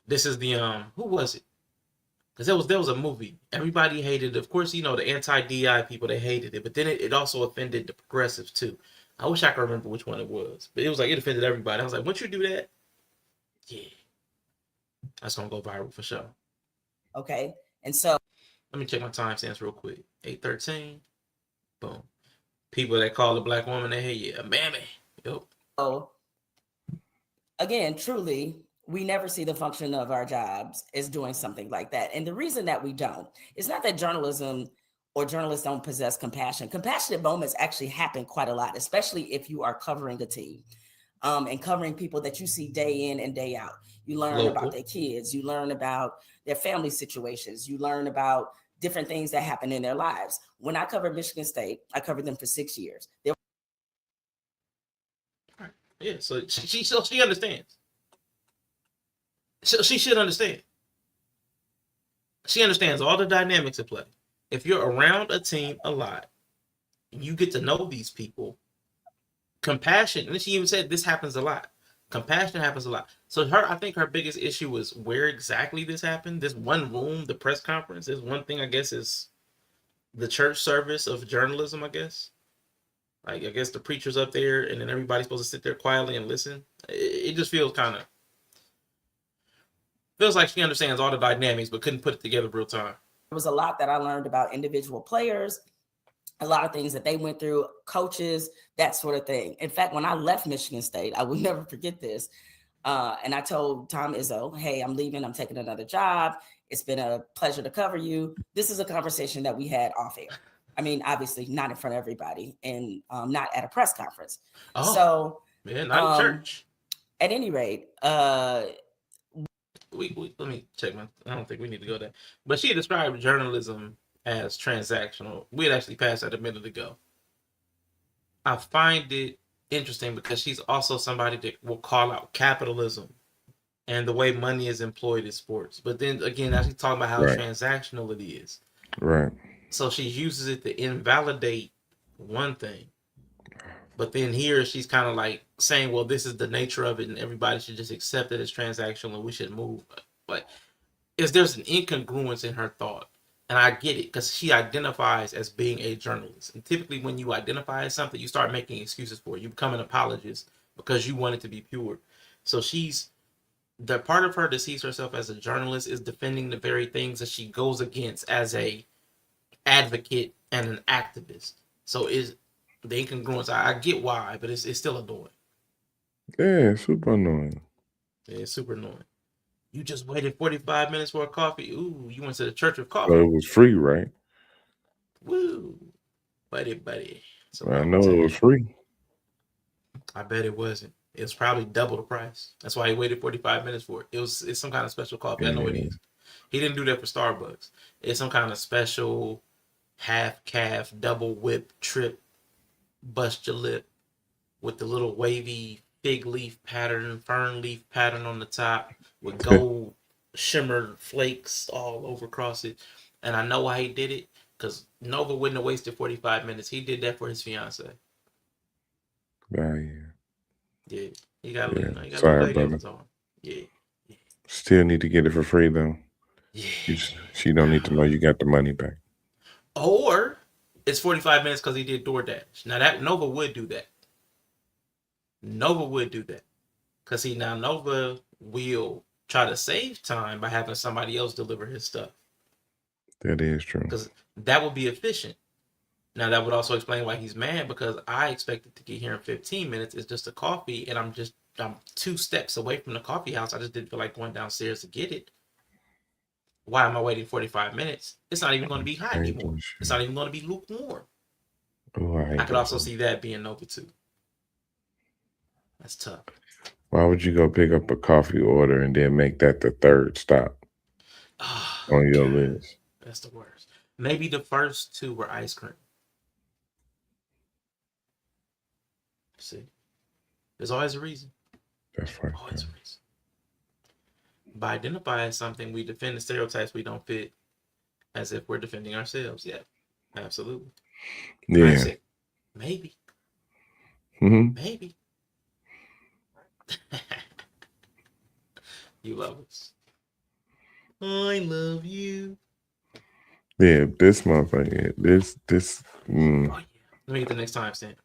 This is the who was it? Because there was a movie. Everybody hated it. Of course, the anti-DI people, they hated it. But then it also offended the progressives too. I wish I could remember which one it was. But it was like, it offended everybody. I was like, once you do that, yeah, that's going to go viral for sure. Okay. And so, let me check my timestamps real quick. 8:13. Boom. People that call a black woman, they hate, yeah, mammy. Yep. So, again, truly, we never see the function of our jobs as doing something like that. And the reason that we don't, it's not that journalism or journalists don't possess compassion. Compassionate moments actually happen quite a lot, especially if you are covering a team and covering people that you see day in and day out. You learn about their kids, you learn about their family situations, you learn about different things that happen in their lives. When I covered Michigan State, I covered them for 6 years. Yeah, so she understands. She should understand. She understands all the dynamics at play. If you're around a team a lot, you get to know these people. Compassion, and she even said this happens a lot. Compassion happens a lot. So I think her biggest issue was where exactly this happened. This one room, the press conference, is one thing, I guess, is the church service of journalism, I guess. Like, I guess the preacher's up there, and then everybody's supposed to sit there quietly and listen. It just feels like she understands all the dynamics, but couldn't put it together real time. There was a lot that I learned about individual players, a lot of things that they went through, coaches, that sort of thing. In fact, when I left Michigan State, I will never forget this. And I told Tom Izzo, hey, I'm leaving. I'm taking another job. It's been a pleasure to cover you. This is a conversation that we had off air. I mean, obviously not in front of everybody and not at a press conference. Oh, so man, not in church. At any rate, let me check I don't think we need to go there. But she described journalism as transactional. We had actually passed that a minute ago. I find it interesting because she's also somebody that will call out capitalism and the way money is employed in sports. But then again, now she's talking about how transactional it is. Right. So she uses it to invalidate one thing. But then here she's kind of like saying, well, this is the nature of it and everybody should just accept it as transactional and we should move. But there's an incongruence in her thought. And I get it, because she identifies as being a journalist. And typically when you identify as something, you start making excuses for it. You become an apologist because you want it to be pure. So the part of her that sees herself as a journalist is defending the very things that she goes against as a advocate and an activist. So The incongruence, I get why, but it's still annoying. Yeah, super annoying. Yeah, it's super annoying. You just waited 45 minutes for a coffee. Ooh, you went to the church with coffee. So it was free, right? Woo, buddy. So I know it was free. I bet it wasn't. It's probably double the price. That's why he waited 45 minutes for it. It's some kind of special coffee. I know it is. He didn't do that for Starbucks. It's some kind of special half calf, double whip, trip, bust your lip with the little wavy fig leaf pattern, fern leaf pattern on the top with gold shimmer flakes all over across it. And I know why he did it, because Nova wouldn't have wasted 45 minutes. He did that for his fiance. Yeah, he got a little, Sorry, lady brother. on. Yeah. Still need to get it for free though. Yeah. She don't need to know you got the money back. Or it's 45 minutes because he did DoorDash. Now that Nova would do that. Because Nova will try to save time by having somebody else deliver his stuff. That is true. Because that would be efficient. Now that would also explain why he's mad, because I expected to get here in 15 minutes. It's just a coffee, and I'm 2 steps away from the coffee house. I just didn't feel like going downstairs to get it. Why am I waiting 45 minutes? It's not even going to be hot anymore. It's not even going to be lukewarm. I could also see that being Nova too. That's tough. Why would you go pick up a coffee order and then make that the third stop on your list? That's the worst. Maybe the first 2 were ice cream. See, there's always a reason. That's fine. Always a reason. By identifying something, we defend the stereotypes we don't fit, as if we're defending ourselves. Yeah, absolutely. Yeah. Maybe. Maybe. You love us. I love you. Yeah, this motherfucker. This. Oh yeah. Let me get the next time stamp.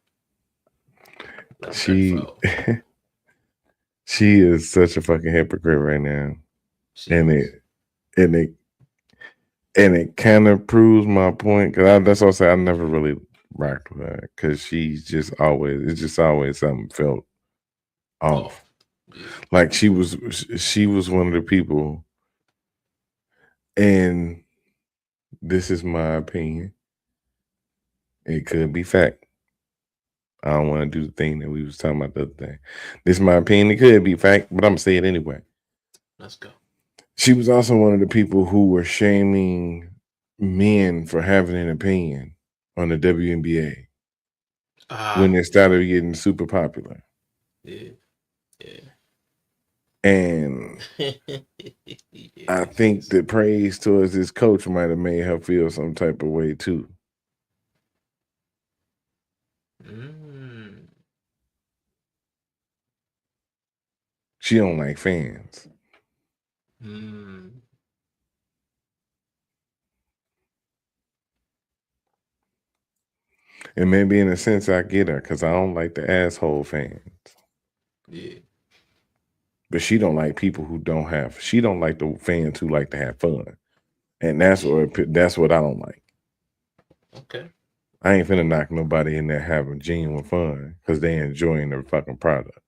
She is such a fucking hypocrite right now, and it kind of proves my point, because that's what I say. I never really rocked with her, because it's just always something felt off. Like she was one of the people, and this is my opinion. It could be fact. I don't want to do the thing that we was talking about the other day. This is my opinion. It could be fact, but I'm going to say it anyway. Let's go. She was also one of the people who were shaming men for having an opinion on the WNBA when they started getting super popular. Yeah. And I think the praise towards this coach might have made her feel some type of way too. She don't like fans. And maybe in a sense I get her, because I don't like the asshole fans. Yeah. But she don't like people who don't have. She don't like the fans who like to have fun, and that's what I don't like. Okay. I ain't finna knock nobody in there having genuine fun because they enjoying the fucking product,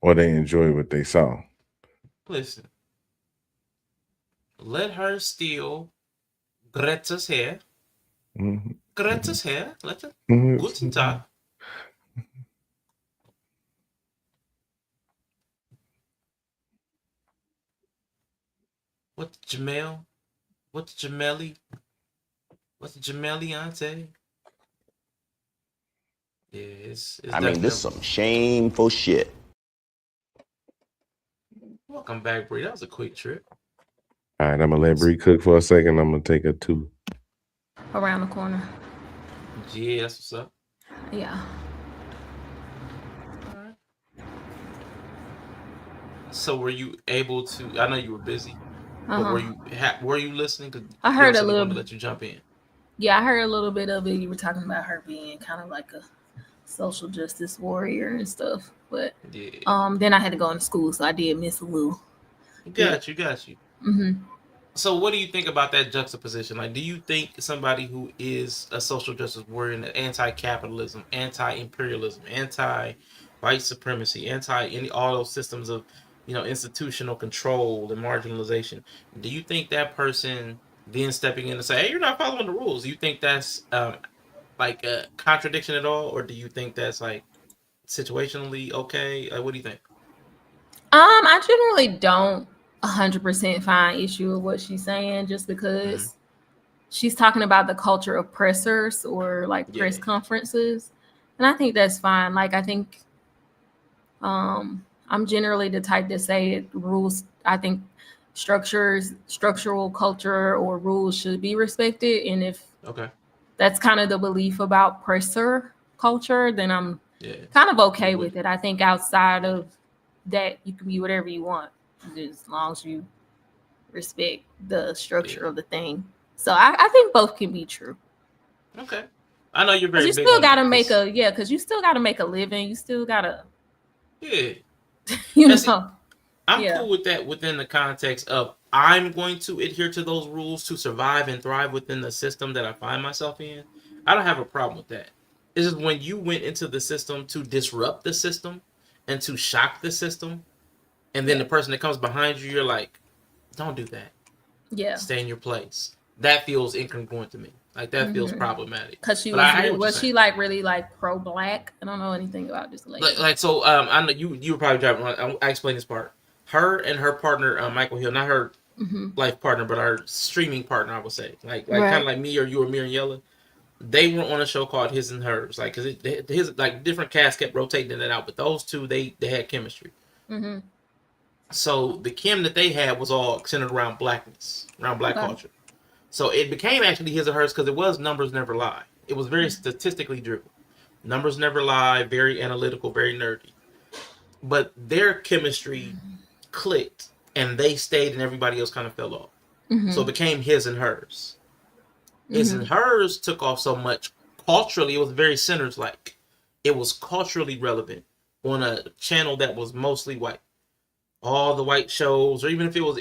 or they enjoy what they saw. Listen, let her steal Greta's hair. Greta's hair. Let her. Guten Tag. What's Jamel? What's Jameli? What's Jameli auntie? Yeah, it's I mean, this is some shameful shit. Welcome back, Bree. That was a quick trip. All right, I'm gonna let Bree cook for a second. I'm gonna take her too. Around the corner. Yeah, that's what's up. Yeah. All right. So were you able to? I know you were busy, but were you listening? Cause I heard a little. To let you jump in. Yeah, I heard a little bit of it. You were talking about her being kind of like a social justice warrior and stuff, but then I had to go into school, so I did miss a little. Got you. So what do you think about that juxtaposition? Like, do you think somebody who is a social justice warrior and anti-capitalism, anti-imperialism, anti-white supremacy, anti all those systems of, institutional control and marginalization, do you think that person then stepping in and say, "Hey, you're not following the rules"? Do you think that's like a contradiction at all, or do you think that's like situationally okay? What do you think? I generally don't 100% find issue with what she's saying, just because she's talking about the culture of pressers or like press conferences, and I think that's fine. Like, I think I'm generally the type to say rules. I think structural culture or rules should be respected, and if that's kind of the belief about presser culture, then I'm kind of okay with it. I think outside of that, you can be whatever you want, as long as you respect the structure of the thing. So I think both can be true. Okay. I know you're very you big still on gotta that, make because you still gotta make a living. You still gotta you know. See, I'm cool with that within the context of I'm going to adhere to those rules to survive and thrive within the system that I find myself in. I don't have a problem with that. It's just when you went into the system to disrupt the system and to shock the system, and then the person that comes behind you, you're like, don't do that. Yeah. Stay in your place. That feels incongruent to me. Like, that feels problematic. Because she But was she like really like pro-black? I don't know anything about this lady. So I know you were probably driving around. I explain this part. Her and her partner, Michael Hill, not her life partner, but our streaming partner, I would say, like kind of like me or you or me and Yella. They were on a show called His and Hers, like because his like different cast kept rotating it out, but those two they had chemistry. So the chem that they had was all centered around blackness, around black culture. So it became actually His and Hers because it was Numbers Never Lie. It was very statistically driven. Numbers never lie, very analytical, very nerdy. But their chemistry clicked and they stayed and everybody else kind of fell off. So it became His and Hers. His and Hers took off so much culturally, it was very centers like. It was culturally relevant on a channel that was mostly white. All the white shows, or even if it was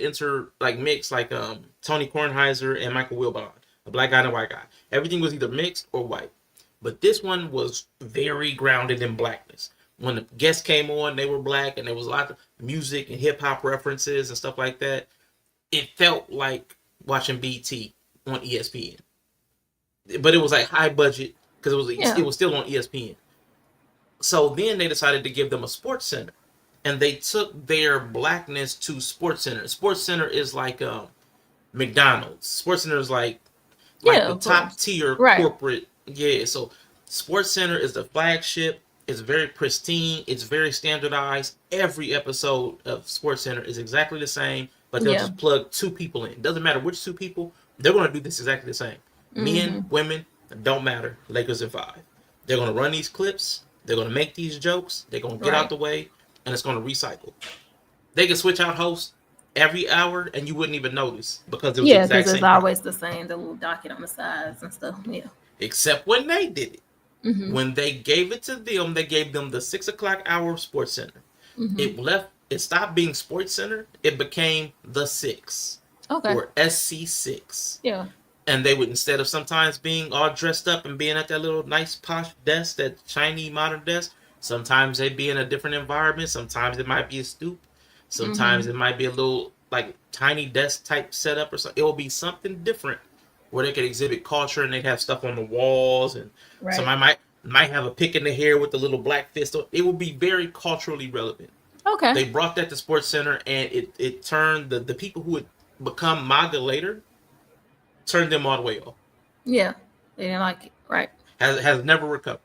mixed, like Tony Kornheiser and Michael Wilbon, a black guy and a white guy. Everything was either mixed or white. But this one was very grounded in blackness. When the guests came on, they were black, and there was a lot of music and hip hop references and stuff like that. It felt like watching BT on ESPN, but it was like high budget because it was still on ESPN. So then they decided to give them a sports center, and they took their blackness to Sports Center. Sports Center is like McDonald's. Sports Center is like the top tier corporate. Yeah, so Sports Center is the flagship. It's very pristine. It's very standardized. Every episode of Sports Center is exactly the same, but they'll just plug two people in. It doesn't matter which two people. They're going to do this exactly the same. Men, women, don't matter. Lakers in 5. They're going to run these clips. They're going to make these jokes. They're going to get out the way, and it's going to recycle. They can switch out hosts every hour, and you wouldn't even notice because it was the exact same. Yeah, because it's always the same, the little docket on the sides and stuff. Yeah. Except when they did it. When they gave it to them, they gave them the 6 o'clock hour of Sports Center. It stopped being Sports Center. It became the 6. Okay. Or SC6. Yeah. And they would, instead of sometimes being all dressed up and being at that little nice posh desk, that shiny modern desk, sometimes they'd be in a different environment. Sometimes it might be a stoop. Sometimes it might be a little like tiny desk type setup or something. It will be something different where they could exhibit culture and they'd have stuff on the walls, and somebody might have a pick in the hair with the little black fist. It would be very culturally relevant. Okay. They brought that to Sports Center, and it turned the people who would become MAGA later, turned them all the way off. Yeah, they didn't like it. Right. Has never recovered.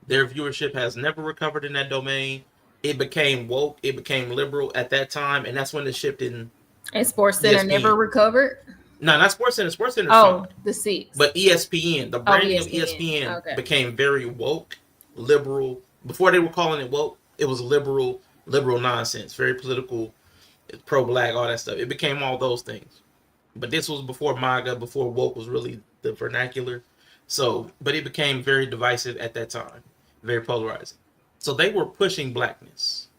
Their viewership has never recovered in that domain. It became woke. It became liberal at that time, and that's when the shift in. And Sports Center never recovered. No, not Sports Center. Sports Center. Oh, the 6. But ESPN, the branding of ESPN became very woke, liberal. Before they were calling it woke, it was liberal nonsense, very political, pro-black, all that stuff. It became all those things. But this was before MAGA, before woke was really the vernacular. So, but it became very divisive at that time, very polarizing. So they were pushing blackness.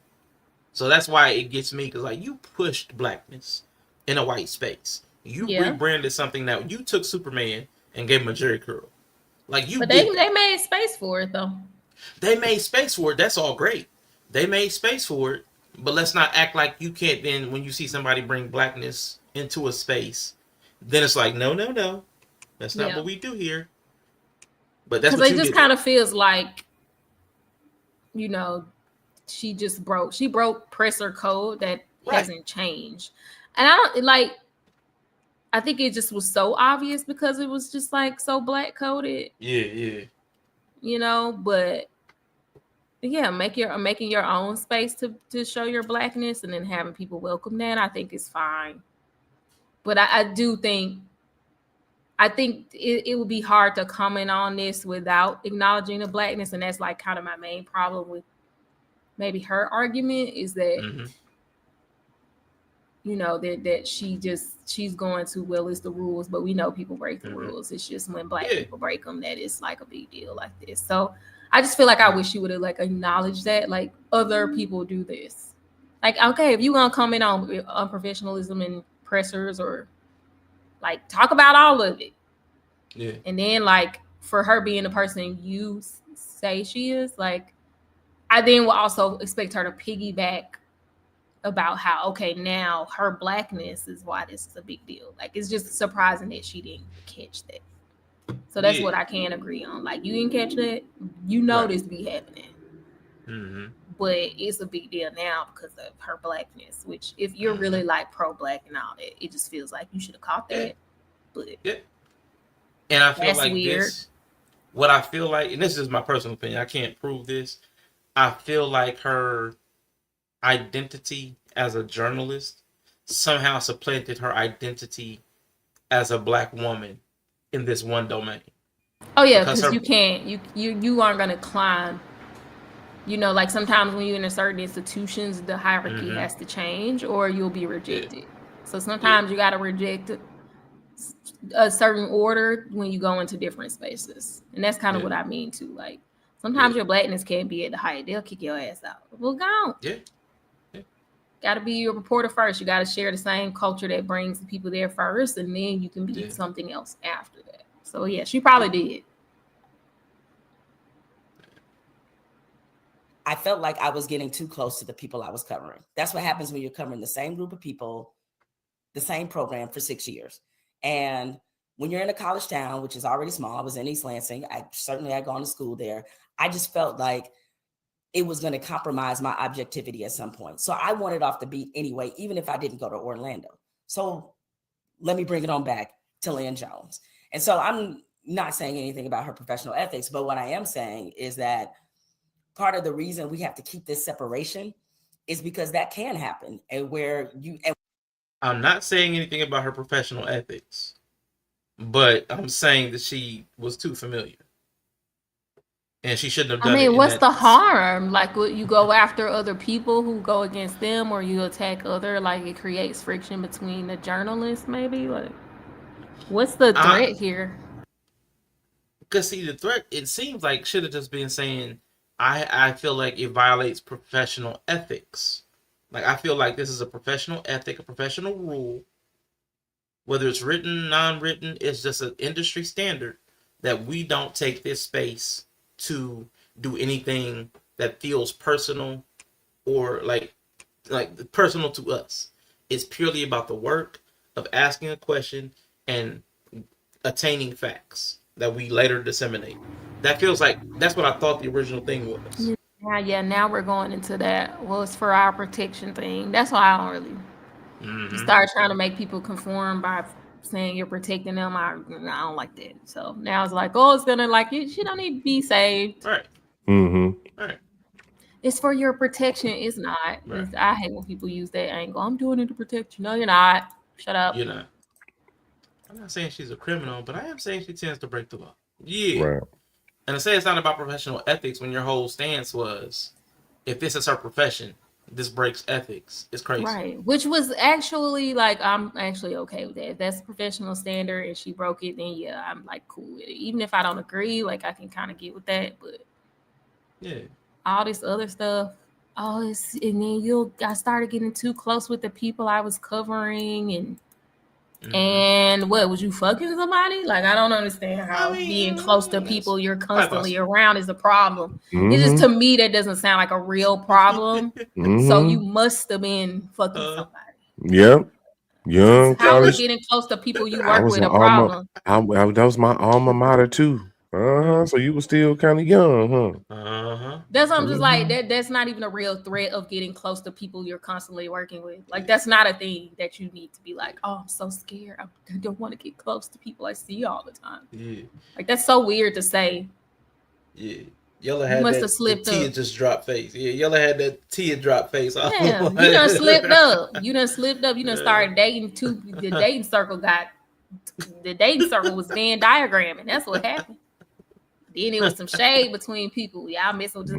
So that's why it gets me, because like you pushed blackness in a white space. You rebranded something that you took Superman and gave him a Jerry curl. Like you But did. they made space for it though. They made space for it. That's all great. They made space for it. But let's not act like you can't then when you see somebody bring blackness into a space, then it's like, no. That's not what we do here. But that's what it you just did. kind of feels like, you know, she broke presser code that hasn't changed. And I think it just was so obvious because it was just like so black coded. Yeah. You know, but yeah, making your own space to show your blackness and then having people welcome that, I think is fine. But I think it would be hard to comment on this without acknowledging the blackness, and that's like kind of my main problem with maybe her argument is that you know that she's going to, well, it's the rules, but we know people break the rules. It's just when black people break them that it's like a big deal like this. So I just feel like I wish she would have like acknowledged that like other people do this. Like, okay, if you gonna comment on unprofessionalism and pressers or like talk about all of it. Yeah. And then like for her being the person you say she is, like I then will also expect her to piggyback about how, okay, now her blackness is why this is a big deal. Like it's just surprising that she didn't catch that. So that's what I can agree on. Like you didn't catch that, you know this be happening. But it's a big deal now because of her blackness, which if you're really like pro-black and all that, it just feels like you should have caught that. But and I feel that's like weird. What I feel like, and this is my personal opinion, I can't prove this. I feel like her identity as a journalist somehow supplanted her identity as a black woman in this one domain. Oh yeah, because you can't, you aren't gonna climb. You know, like sometimes when you're in a certain institutions, the hierarchy has to change, or you'll be rejected. So sometimes you got to reject a certain order when you go into different spaces, and that's kind of what I mean too. Like sometimes your blackness can't be at the height; they'll kick your ass out. Well, go. Got to be your reporter first. You got to share the same culture that brings the people there first, and then you can be something else after that. So yeah, she probably did. I felt like I was getting too close to the people I was covering. That's what happens when you're covering the same group of people, the same program for 6 years. And when you're in a college town, which is already small, I was in East Lansing. I had gone to school there. I just felt like it was going to compromise my objectivity at some point. So I wanted off the beat anyway, even if I didn't go to Orlando. So let me bring it on back to Lynn Jones. And so I'm not saying anything about her professional ethics, but what I am saying is that part of the reason we have to keep this separation is because that can happen. And I'm not saying anything about her professional ethics, but I'm saying that she was too familiar. And she shouldn't have done it. I mean, what's the harm? Like, would you go after other people who go against them, or you attack other? Like, it creates friction between the journalists, maybe. Like, what's the threat here? Because see, the threat, it seems like should have just been saying, I feel like it violates professional ethics. Like, I feel like this is a professional ethic, a professional rule. Whether it's written, non-written, it's just an industry standard that we don't take this space to do anything that feels personal or like personal to us. It's purely about the work of asking a question and attaining facts that we later disseminate. That feels like that's what I thought the original thing was. Yeah, now we're going into that. Well, it's for our protection thing. That's why I don't really start trying to make people conform by saying you're protecting them. I don't like that. So now it's like, oh, it's gonna like she don't need to be saved. Right. Right. It's for your protection. It's not. Right. I hate when people use that angle. I'm doing it to protect you. No, you're not. Shut up. You're not. I'm not saying she's a criminal, but I am saying she tends to break the law. Yeah. Right. And I say it's not about professional ethics when your whole stance was, if this is her profession, this breaks ethics. It's crazy. Right. Which was actually like, I'm actually okay with that. If that's a professional standard and she broke it, then yeah, I'm like cool with it. Even if I don't agree, like I can kind of get with that. But yeah, all this other stuff, and then I started getting too close with the people I was covering, and And what, was you fucking somebody? Like, I don't understand how being close to people you're constantly around is a problem. It's just, to me, that doesn't sound like a real problem. So you must have been fucking somebody. Yep. Young How college. is getting close to people you I work was with an a problem? that was my alma mater too. So you were still kind of young, huh? That's what I'm just like, that's not even a real threat of getting close to people you're constantly working with. Like, that's not a thing that you need to be like, oh, I'm so scared. I don't want to get close to people I see all the time. Yeah. Like, that's so weird to say. Yeah. Yella had that Tia just dropped face. Yeah, Yella had that Tia drop face. Yeah, you done slipped up. You done started dating the dating circle was Venn diagramming. That's what happened. Then it was some shade between people. Y'all messing with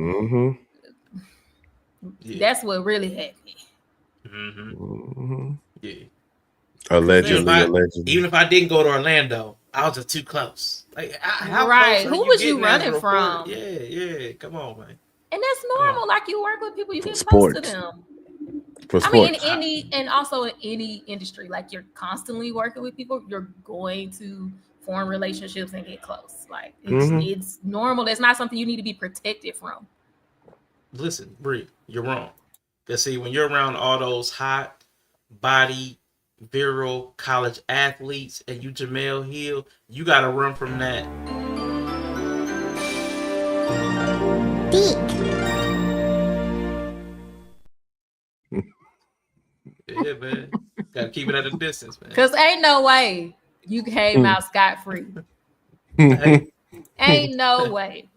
That's what really happened. Yeah. Allegedly. Even if I didn't go to Orlando, I was just too close. Like, how right? Close Who was you running from? Yeah. Come on, man. And that's normal. Like, you work with people, you get sports. close to them. I mean, also in any industry, like, you're constantly working with people, you're going to form relationships and get close. Like, it's normal. That's not something you need to be protected from. Listen, Bree, you're wrong. Because see, when you're around all those hot body, virile college athletes and you Jamel Hill, you got to run from that. Yeah, man. Gotta keep it at a distance, man. Because ain't no way you came out scot-free. Ain't no way.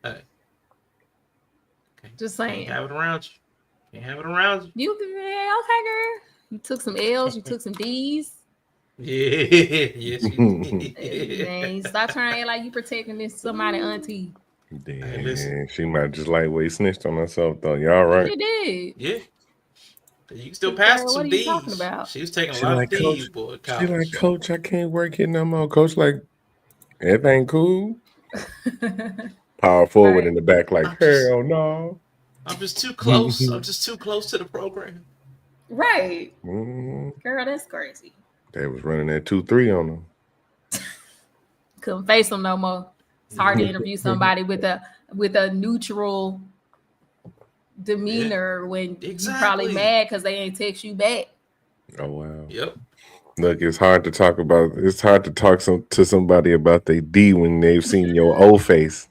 Hey. Just saying. Can't have it around you. Okay, girl. You took some L's, you took some D's. Yeah, yes, you did. Man, stop trying to act like you protecting this somebody auntie. Damn, she might just lightweight snitched on herself though. Y'all right? She did. Yeah. You can still pass some D's. Talking about? She was taking a lot of D's, boy. She like, Coach, I can't work here no more. Coach, like, everything cool? Power forward in the back, like, hell no. I'm just too close. I'm just too close to the program. Right. Girl, that's crazy. They was running that 2-3 on them. Couldn't face them no more. It's hard to interview somebody with a neutral demeanor when you're probably mad because they ain't text you back. Oh wow. Yep. Look, it's hard to talk to somebody about their D when they've seen your O face.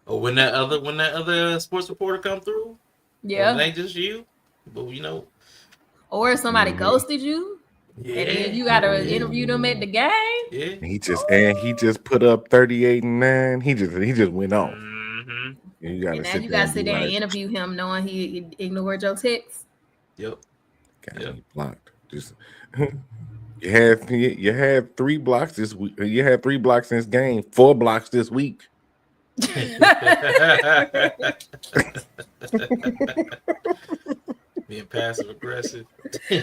Or when that other sports reporter come through. Yeah. It ain't just you, but you know. Or if somebody ghosted you. Yeah. And then you gotta interview them at the game. Yeah. He just put up 38-9. He just went off. And you gotta sit there and interview him knowing he ignored your texts. Yep. Got blocked. Just you had 3 blocks this week. You had 3 blocks in this game, 4 blocks this week. Being passive aggressive.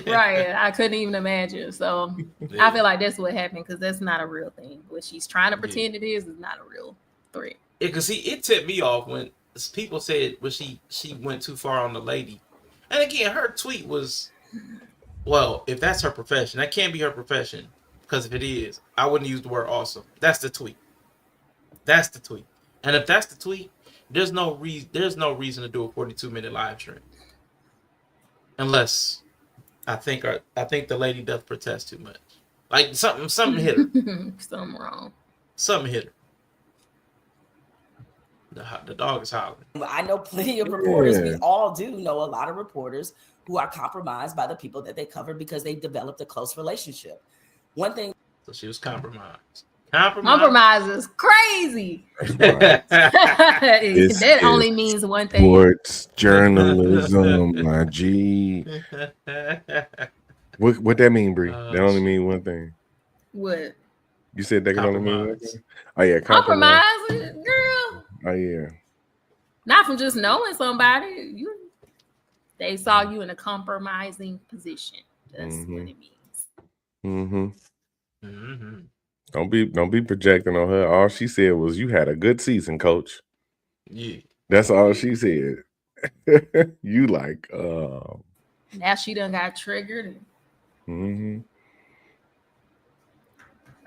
Right. I couldn't even imagine. So I feel like that's what happened because that's not a real thing. What she's trying to pretend it is not a real threat. Because it tipped me off when people said she went too far on the lady. And again, her tweet was, well, if that's her profession, that can't be her profession. Because if it is, I wouldn't use the word awesome. That's the tweet. That's the tweet. And if that's the tweet, there's no reason to do a 42-minute live stream. Unless I think the lady does protest too much. Like something hit her. Something wrong. Something hit her. The dog is hollering. I know plenty of reporters. We all do know a lot of reporters who are compromised by the people that they cover because they developed a close relationship. One thing. So she was compromised. Compromise is crazy. That only means one thing. Sports journalism, my G. What that mean, Bree? That only mean one thing. What? You said that can only mean one thing? Oh yeah, compromise, girl. Oh yeah. Not from just knowing somebody. They saw you in a compromising position. That's what it means. Don't be projecting on her. All she said was, "You had a good season, Coach." Yeah, that's all she said. You like, Now she done got triggered. Mm-hmm.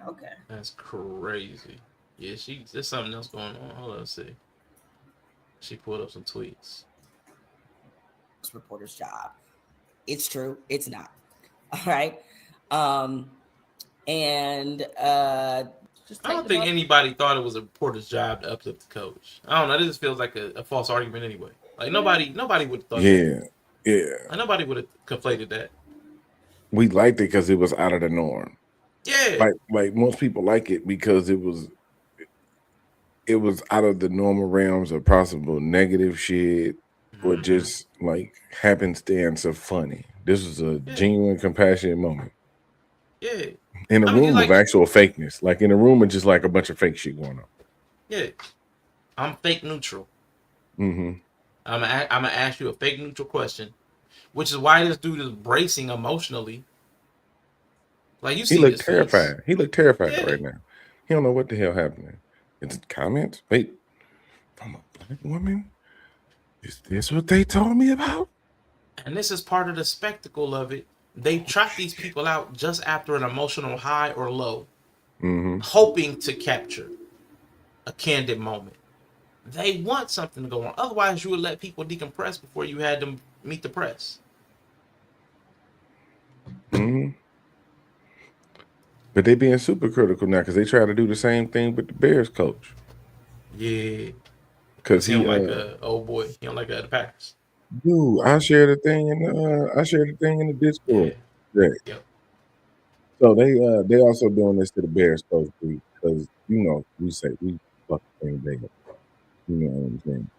Okay. That's crazy. Yeah, there's something else going on. Hold on, let's see. She pulled up some tweets. Reporter's job. It's true. It's not. All right. I don't think anybody thought it was a reporter's job to uplift the coach. I don't know. This just feels like a false argument anyway. Like nobody would have thought that. Yeah. Like, nobody would have conflated that. We liked it because it was out of the norm. Yeah. Like most people like it because it was out of the normal realms of possible negative shit or just like happenstance of funny. This was a genuine, compassionate moment. Yeah. In a room of actual fakeness. Like in a room of just like a bunch of fake shit going on. Yeah. I'm fake neutral. Mm-hmm. I'm gonna ask you a fake neutral question, which is why this dude is bracing emotionally. Like you see, he looked his terrified. face. He looked terrified right now. He don't know what the hell happening. Is it comments? Wait, from a black woman? Is this what they told me about? And this is part of the spectacle of it. They trot these people out just after an emotional high or low, hoping to capture a candid moment. They want something to go on. Otherwise, you would let people decompress before you had them meet the press. Mm-hmm. But they being super critical now because they try to do the same thing with the Bears coach. Yeah. Because he don't like old boy. He don't like the Packers. Dude, I shared a thing in the Discord. Yeah. Yep. So they also doing this to the Bears coach because we say we fuck the thing big. You know what I'm saying?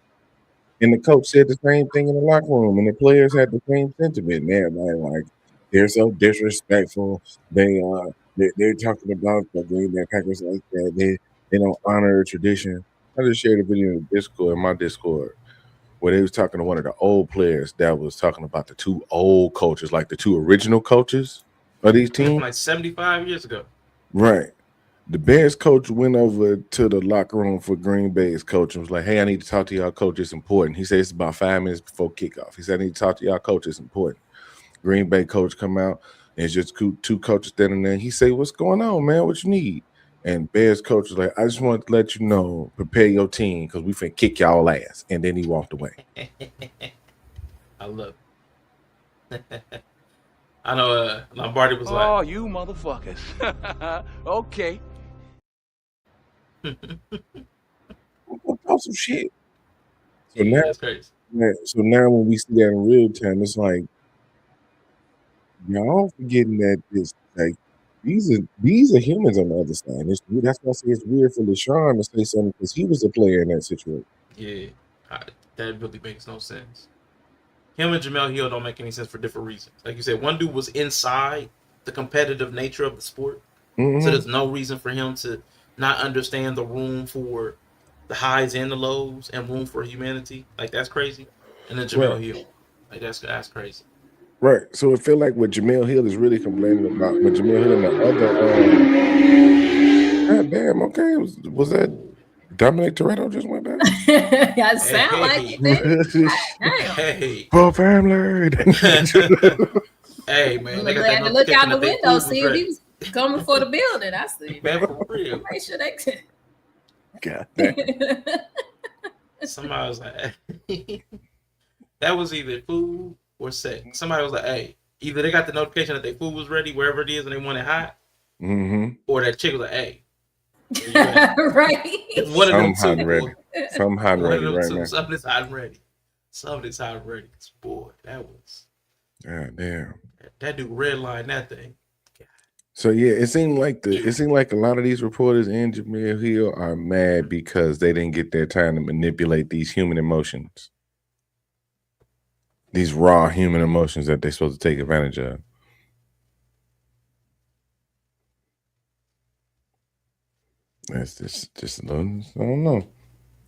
And the coach said the same thing in the locker room, and the players had the same sentiment. And everybody like they're so disrespectful. They're talking about the Green Bay Packers like that. They don't honor a tradition. I just shared a video in my Discord, where they was talking to one of the old players that was talking about the two old coaches, like the two original coaches of these teams. Like 75 years ago. Right. The Bears coach went over to the locker room for Green Bay's coach and was like, "Hey, I need to talk to y'all coach. It's important." He said it's about 5 minutes before kickoff. He said, "I need to talk to y'all coach. It's important." Green Bay coach come out, and it's just two coaches standing there. He say, "What's going on, man? What you need?" And Bears coach was like, "I just want to let you know, prepare your team because we finna kick y'all ass." And then he walked away. I love it. I know Lombardi was like, "Oh, you motherfuckers." Okay. Awesome shit. So yeah, now, that's crazy. So now when we see that in real time, it's like y'all forgetting that this like these are humans on the other side. That's why I say it's weird for LeSean to say something because he was a player in that situation. Yeah, that really makes no sense. Him and Jamel Hill don't make any sense for different reasons. Like you said, one dude was inside the competitive nature of the sport, so there's no reason for him to not understand the room for the highs and the lows and room for humanity. Like that's crazy. And then Jamel Hill, like that's crazy. Right. So it feel like what Jamel Hill is really complaining about, but Jamel Hill and the other God damn, okay. Was that Dominic Toretto just went down? I sound like it. Hey. Poor family. Hey man, they had to look out the window, see if he was coming for the building. I see. Man, for real. Make sure they could. God damn. Somebody was like, that was either food or sex. Somebody was like, hey, either they got the notification that their food was ready wherever it is and they want it hot, or that chick was like, hey. Right. One of them two. Hot and ready. Some hot and ready right now. Something's hot and ready. Something's hot and ready. Boy, that was. God damn. That dude redlined that thing. So yeah, it seemed like a lot of these reporters and Jamel Hill are mad because they didn't get their time to manipulate these human emotions. These raw human emotions that they're supposed to take advantage of. That's just a little, I don't know.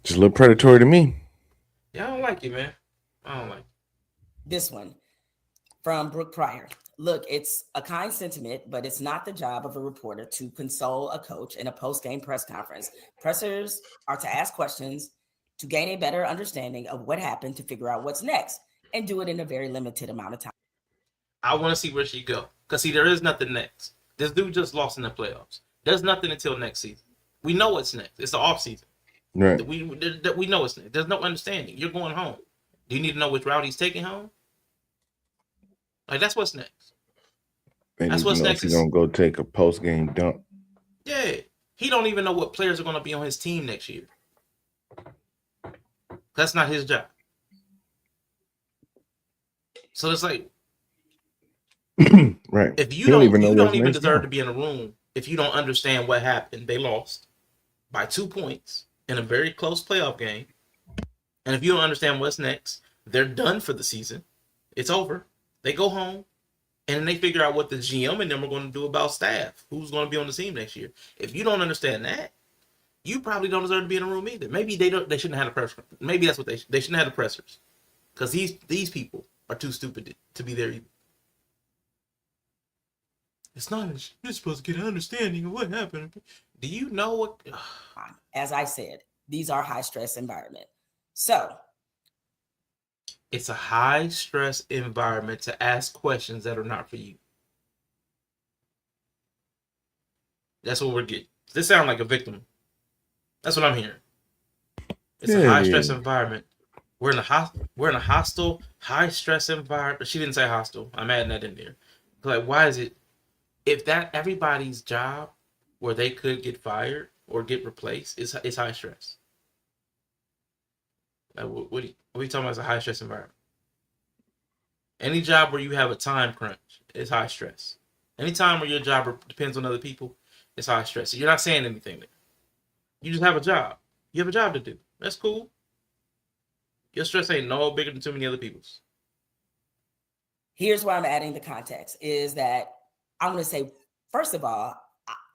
Just a little predatory to me. Yeah, I don't like it, man. I don't like it. This one from Brooke Pryor. Look, it's a kind sentiment, but it's not the job of a reporter to console a coach in a post-game press conference. Pressers are to ask questions to gain a better understanding of what happened to figure out what's next and do it in a very limited amount of time. I want to see where she go. Because, see, there is nothing next. This dude just lost in the playoffs. There's nothing until next season. We know what's next. It's the off season. Right. We know what's next. There's no understanding. You're going home. Do you need to know which route he's taking home? Like, that's what's next. That's what's next. He's going to go take a post-game dump. Yeah. He don't even know what players are going to be on his team next year. That's not his job. So it's like, right. If you don't even deserve to be in a room if you don't understand what happened. They lost by 2 points in a very close playoff game. And if you don't understand what's next, they're done for the season. It's over. They go home and then they figure out what the GM and them are going to do about staff. Who's going to be on the team next year. If you don't understand that, you probably don't deserve to be in a room either. Maybe they shouldn't have had a pressure. Maybe that's what they shouldn't have the pressers. Because these people are too stupid to be there either. It's not. You're supposed to get an understanding of what happened. Do you know what? As I said, these are high stress environment. So it's a high stress environment to ask questions that are not for you. That's what we're getting. This sounds like a victim. That's what I'm hearing. It's a high stress environment. We're in a hostile, high stress environment. She didn't say hostile. I'm adding that in there. Like, why is it? If that everybody's job where they could get fired or get replaced is high stress. Like, what are you talking about as a high stress environment? Any job where you have a time crunch is high stress. Any time where your job depends on other people, it's high stress. So you're not saying anything there. You just have a job. You have a job to do. That's cool. Your stress ain't no bigger than too many other people's. Here's where I'm adding the context is that I'm going to say, first of all,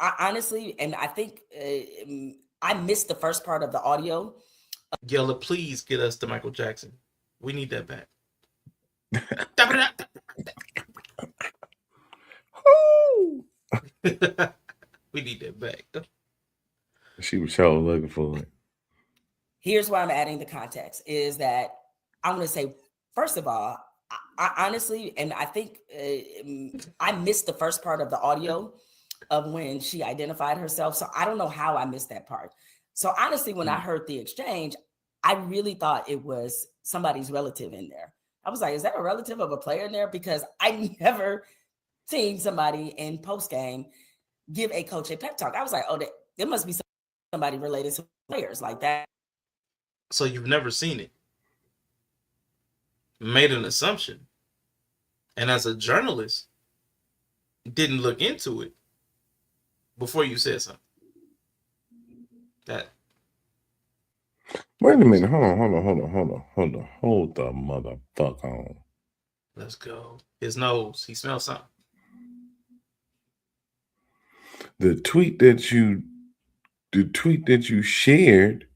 I honestly, and I think I missed the first part of the audio. Yella, please get us to Michael Jackson. We need that back. We need that back. She was so looking for it. Here's why I'm adding the context is that I'm going to say, first of all, I honestly, and I think I missed the first part of the audio of when she identified herself. So I don't know how I missed that part. So honestly, when I heard the exchange, I really thought it was somebody's relative in there. I was like, is that a relative of a player in there? Because I never seen somebody in post-game give a coach a pep talk. I was like, oh, there must be somebody related to players like that. So you've never seen it. Made an assumption. And as a journalist, didn't look into it before you said something. That. Wait a minute. Hold on. Hold the motherfucker on. Let's go. His nose. He smells something. The tweet that you shared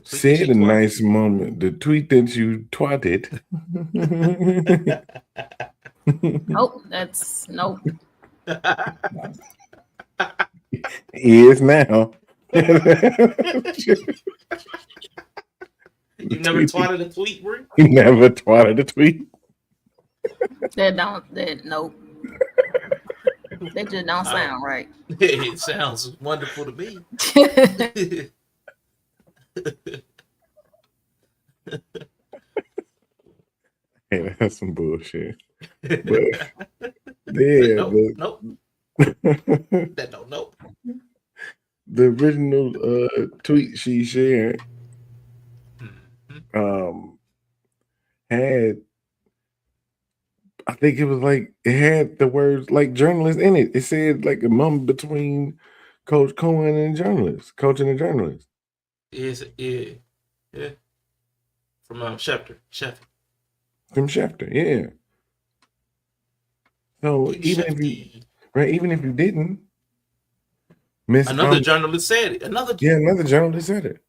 said a nice moment. The tweet that you twatted. Nope, that's nope. Is now. You never twatted a tweet, Brie? You never twatted a tweet? Nope. They just don't sound right. It sounds wonderful to me. Hey, that's some bullshit. But yeah, nope. Nope. The original tweet she shared had, I think it was like, it had the words like journalist in it. It said like a moment between Coach Cohen and journalist, coaching a journalist. Yeah. From Schefter. From Schefter, yeah. So even if you didn't, another journalist said it. Another journalist said it.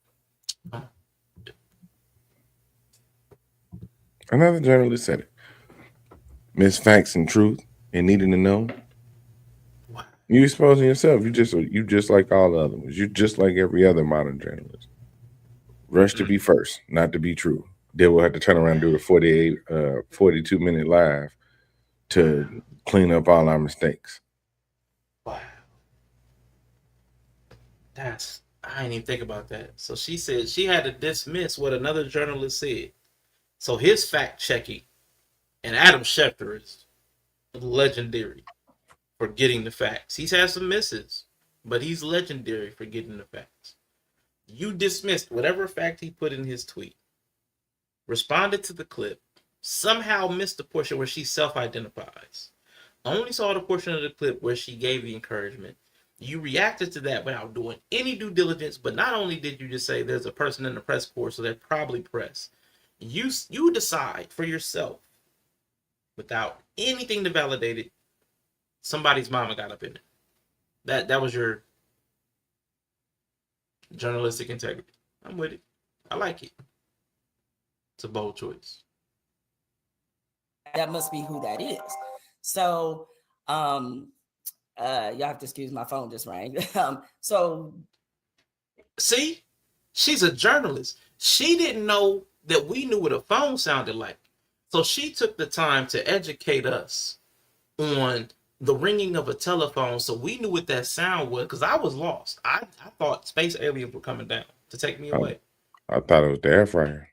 Another journalist said it. Miss Facts and Truth and Needing to Know. What? You exposing yourself. You just like all the other ones. You're just like every other modern journalist. Rush to be first, not to be true. Then we'll have to turn around and do the 42-minute live to clean up all our mistakes. Wow. I didn't even think about that. So she said she had to dismiss what another journalist said. So his fact checking, and Adam Schefter is legendary for getting the facts. He's had some misses, but he's legendary for getting the facts. You dismissed whatever fact he put in his tweet, responded to the clip, somehow missed the portion where she self-identifies. Only saw the portion of the clip where she gave the encouragement. You reacted to that without doing any due diligence, but not only did you just say there's a person in the press corps, so they're probably press. You decide for yourself, without anything to validate it, somebody's mama got up in it. That was your journalistic integrity. I'm with it. I like it. It's a bold choice. That must be who that is. So, y'all have to excuse my phone just rang. So, see, she's a journalist. She didn't know that we knew what a phone sounded like. So she took the time to educate us on the ringing of a telephone, so we knew what that sound was. Because I was lost. I thought space aliens were coming down to take me away. I thought it was the air fryer.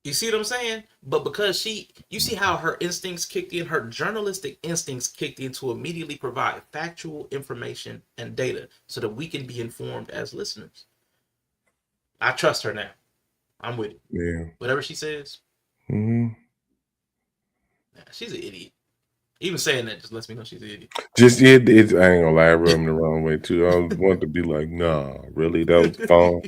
You see what I'm saying? But because you see how her instincts kicked in, her journalistic instincts kicked in to immediately provide factual information and data so that we can be informed as listeners. I trust her now. I'm with it. Yeah. Whatever she says. Mm-hmm. She's an idiot. Even saying that just lets me know she's an idiot. Just I ain't gonna lie, I rubbed him the wrong way too. I want to be like, nah, really, that was the phone.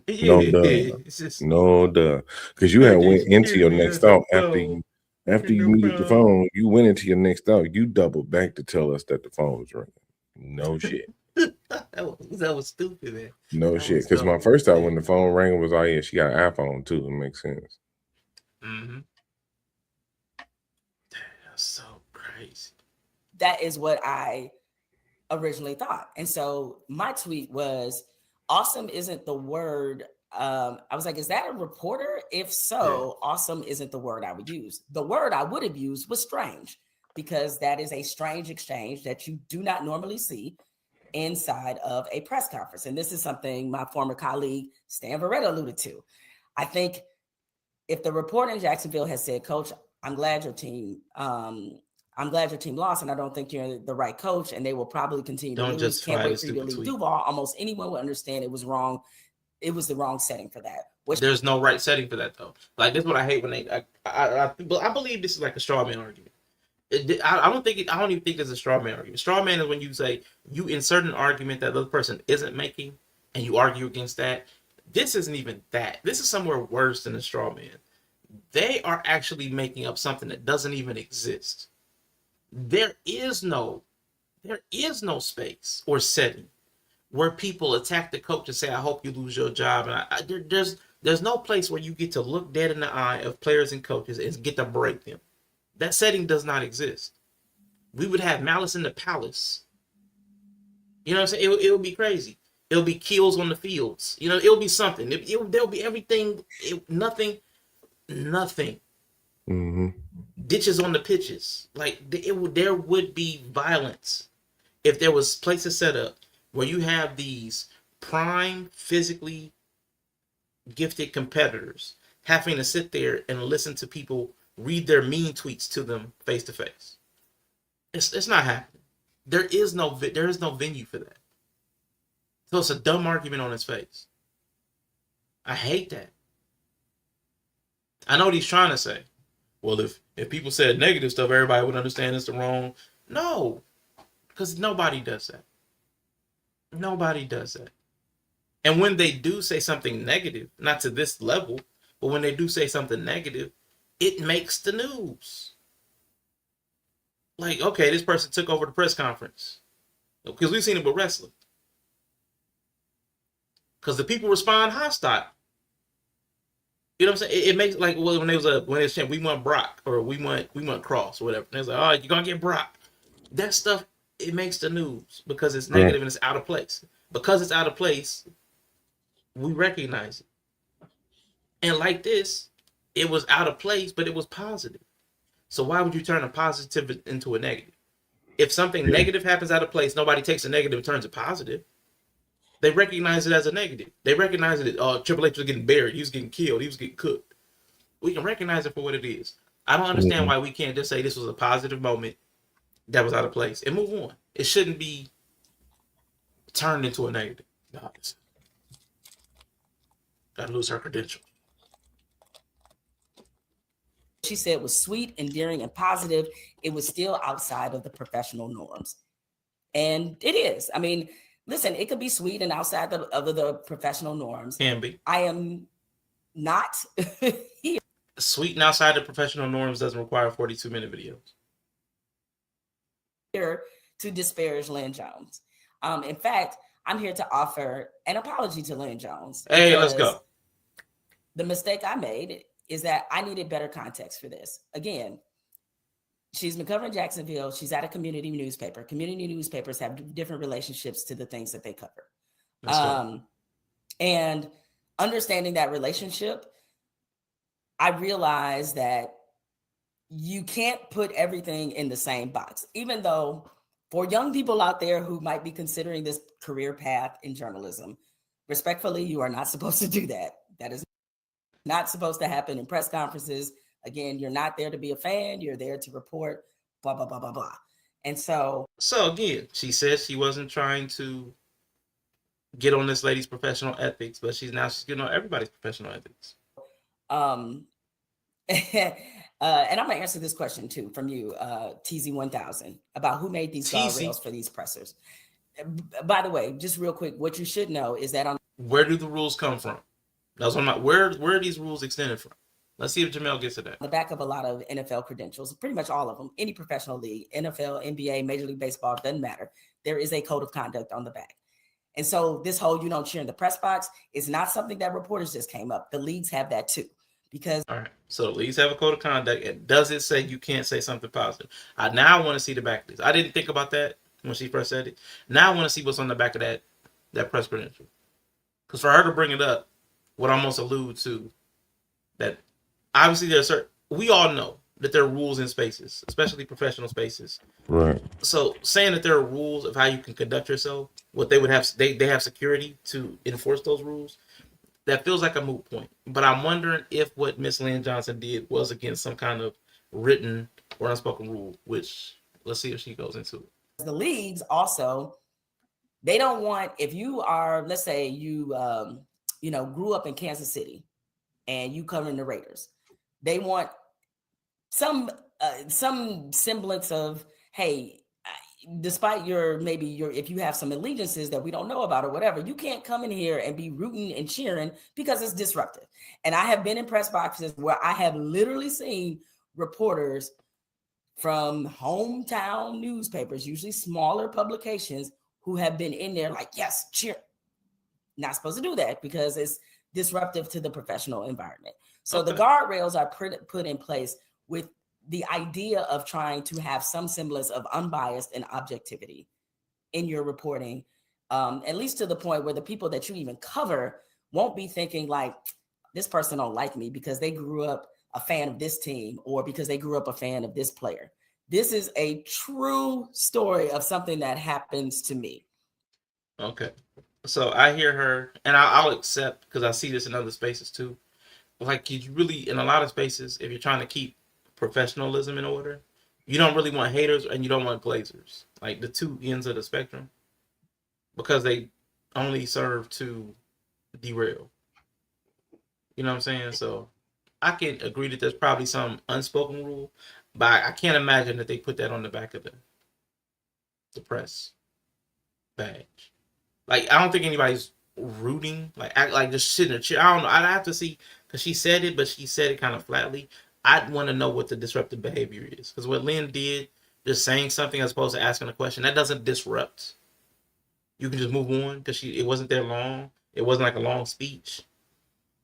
No duh, no duh, because you had went into your next thought after you muted the phone. You went into your next thought. You doubled back to tell us that the phone was ringing. No shit. that was stupid, man. No shit. Because my first thought when the phone rang was, oh yeah, she got an iPhone too. It makes sense. Mm-hmm. That's so crazy. That is what I originally thought. And so my tweet was, awesome isn't the word. I was like, is that a reporter? If so, awesome isn't the word I would use. The word I would have used was strange, because that is a strange exchange that you do not normally see inside of a press conference. And this is something my former colleague, Stan Verretta, alluded to. I think if the reporter in Jacksonville has said, Coach, I'm glad your team lost, and I don't think you're the right coach, and they will probably continue to lose. Can't wait for you to leave Duval. Almost anyone would understand it was wrong. It was the wrong setting for that. There's no right setting for that, though. Like, this is what I hate when I believe this is like a straw man argument. I don't even think it's a straw man argument. Straw man is when you say you insert an argument that the other person isn't making, and you argue against that. This isn't even that. This is somewhere worse than a straw man. They are actually making up something that doesn't even exist. There is no space or setting where people attack the coach and say, I hope you lose your job. And there's no place where you get to look dead in the eye of players and coaches and get to break them. That setting does not exist. We would have malice in the palace. You know what I'm saying? It would be crazy. It'll be kills on the fields. You know, it'll be something. There'll be everything. Nothing. Mm-hmm. Ditches on the pitches. Like, there would be violence if there was places set up where you have these prime, physically gifted competitors having to sit there and listen to people read their mean tweets to them face to face. It's not happening. There is no venue for that. So it's a dumb argument on its face. I hate that. I know what he's trying to say. Well, if people said negative stuff, everybody would understand it's the wrong. No, because nobody does that. Nobody does that. And when they do say something negative, not to this level, but when they do say something negative, it makes the news. Like, okay, this person took over the press conference. Because we've seen it with wrestling. Because the people respond hostile. You know what I'm saying? It makes, like, when they was saying we want Brock or we want Cross or whatever. And it's like, oh, you're gonna get Brock. That stuff, it makes the news because it's negative and it's out of place. Because it's out of place, we recognize it. And like this, it was out of place, but it was positive. So why would you turn a positive into a negative? If something negative happens out of place, nobody takes a negative and turns it positive. They recognize it as a negative. They recognize it. Triple H was getting buried. He was getting killed. He was getting cooked. We can recognize it for what it is. I don't understand why we can't just say this was a positive moment that was out of place and move on. It shouldn't be turned into a negative. No, gotta lose her credential. She said was sweet, endearing, and positive. It was still outside of the professional norms. And it is. I mean, listen, it could be sweet and outside of the professional norms. Can be. I am not here. Sweet and outside the professional norms doesn't require 42-minute videos. Here to disparage Lynn Jones. In fact, I'm here to offer an apology to Lynn Jones. Hey, let's go. The mistake I made is that I needed better context for this. Again, she's been covering Jacksonville. She's at a community newspaper. Community newspapers have different relationships to the things that they cover. And understanding that relationship, I realized that you can't put everything in the same box, even though for young people out there who might be considering this career path in journalism, respectfully, you are not supposed to do that. That is not supposed to happen in press conferences. Again, you're not there to be a fan. You're there to report, blah, blah, blah, blah, blah. And so again, she says she wasn't trying to get on this lady's professional ethics, but she's getting on everybody's professional ethics. And I'm gonna answer this question too from you, TZ1000, about who made these guardrails for these pressers. By the way, just real quick, what you should know is that where do the rules come from? That's what I'm not. Where are these rules extended from? Let's see if Jamel gets to that. On the back of a lot of NFL credentials, pretty much all of them, any professional league, NFL, NBA, Major League Baseball, doesn't matter. There is a code of conduct on the back. And so this whole you don't cheer in the press box is not something that reporters just came up. The leagues have that too. Because all right, so the leagues have a code of conduct. And does it say you can't say something positive? I now want to see the back of this. I didn't think about that when she first said it. Now I want to see what's on the back of that press credential. Because for her to bring it up would almost allude to that. Obviously, we all know that there are rules in spaces, especially professional spaces. Right. So saying that there are rules of how you can conduct yourself, what they would have, they have security to enforce those rules. That feels like a moot point. But I'm wondering if what Miss Lynn Johnson did was against some kind of written or unspoken rule, which let's see if she goes into it. The leagues also, they don't want, if you are, let's say you, grew up in Kansas City and you covering the Raiders, they want some semblance of, hey, despite if you have some allegiances that we don't know about or whatever, you can't come in here and be rooting and cheering because it's disruptive. And I have been in press boxes where I have literally seen reporters from hometown newspapers, usually smaller publications, who have been in there like, yes, cheer. Not supposed to do that because it's disruptive to the professional environment. So the guardrails are put in place with the idea of trying to have some semblance of unbiased and objectivity in your reporting, at least to the point where the people that you even cover won't be thinking like, this person don't like me because they grew up a fan of this team or because they grew up a fan of this player. This is a true story of something that happens to me. Okay. So I hear her, and I'll accept, because I see this in other spaces too. Like, you really, in a lot of spaces, if you're trying to keep professionalism in order, you don't really want haters and you don't want glazers, like the two ends of the spectrum, because they only serve to derail. You know what I'm saying? So I can agree that there's probably some unspoken rule, but I can't imagine that they put that on the back of the press badge. Like, I don't think anybody's rooting, act like just sitting there cheer. I don't know. I'd have to see, because she said it, but she said it kind of flatly. I'd want to know what the disruptive behavior is, because what Lynn did, just saying something as opposed to asking a question, that doesn't disrupt. You can just move on because it wasn't that long. It wasn't like a long speech.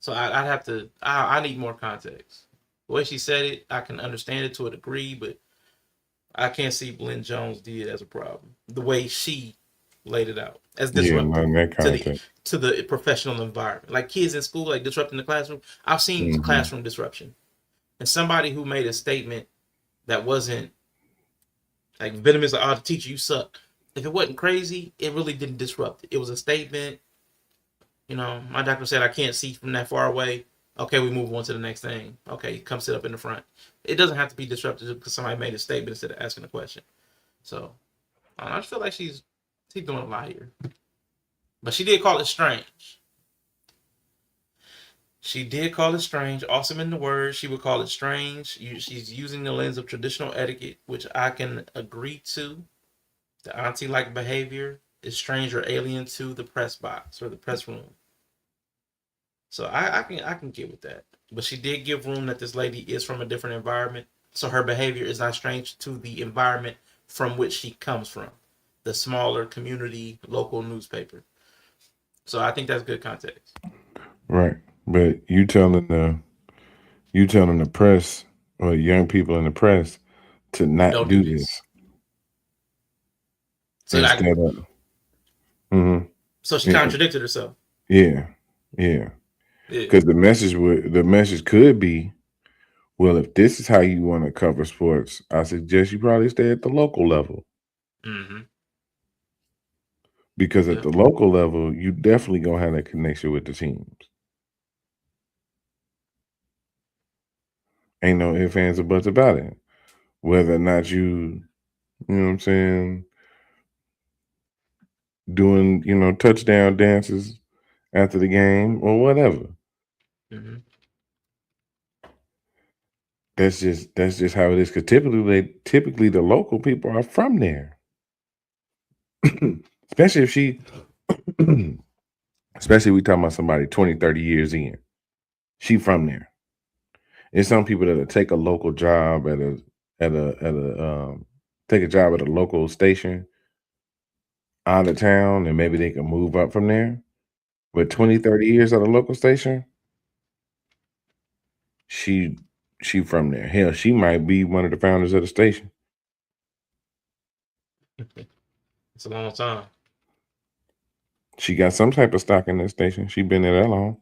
So I'd have to. I need more context. The way she said it, I can understand it to a degree, but I can't see Lynn Jones did as a problem. The way she laid it out as disruptive to the professional environment, like kids in school, like disrupting the classroom. I've seen classroom disruption, and somebody who made a statement that wasn't like venomous. Like, oh, the teacher, you suck. If it wasn't crazy, it really didn't disrupt it. It was a statement. You know, my doctor said I can't see from that far away. Okay, we move on to the next thing. Okay, come sit up in the front. It doesn't have to be disruptive because somebody made a statement instead of asking a question. So I just feel like she's doing a lot here. But she did call it strange. She did call it strange. Awesome in the word. She would call it strange. She's using the lens of traditional etiquette, which I can agree to. The auntie-like behavior is strange or alien to the press box or the press room. So I can get with that. But she did give room that this lady is from a different environment. So her behavior is not strange to the environment from which she comes from. The smaller community local newspaper. So I think that's good context. Right. But you telling the press or young people in the press to not Don't do do this. So instead of So she contradicted herself. Yeah. Because the message could be, well, if this is how you want to cover sports, I suggest you probably stay at the local level. Mm-hmm. Because at the local level, you definitely gonna have that connection with the teams. Ain't no ifs, ands, or buts about it. Whether or not you know what I'm saying, doing, touchdown dances after the game or whatever. Mm-hmm. That's just how it is. Because typically the local people are from there. Especially if especially we talking about somebody 20, 30 years in. She from there. It's some people that'll take a local job take a job at a local station out of town, and maybe they can move up from there. But 20, 30 years at a local station, she from there. Hell, she might be one of the founders of the station. It's a long time. She got some type of stock in that station. She been there that long.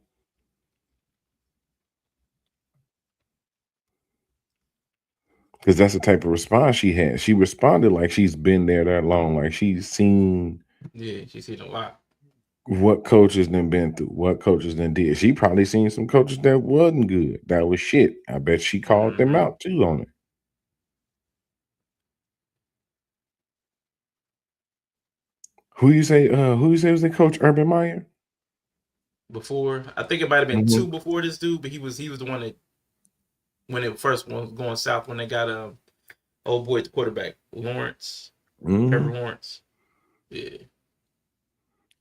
Because that's the type of response she had. She responded like she's been there that long. Like she's seen. Yeah, she's seen a lot. What coaches done been through. What coaches done did. She probably seen some coaches that wasn't good. That was shit. I bet she called them out too on it. Who you say was the coach? Urban Meyer? Before, I think it might have been two before this dude, but he was the one that when it first was going south when they got old boy at the quarterback, Lawrence. Trevor Lawrence. Yeah.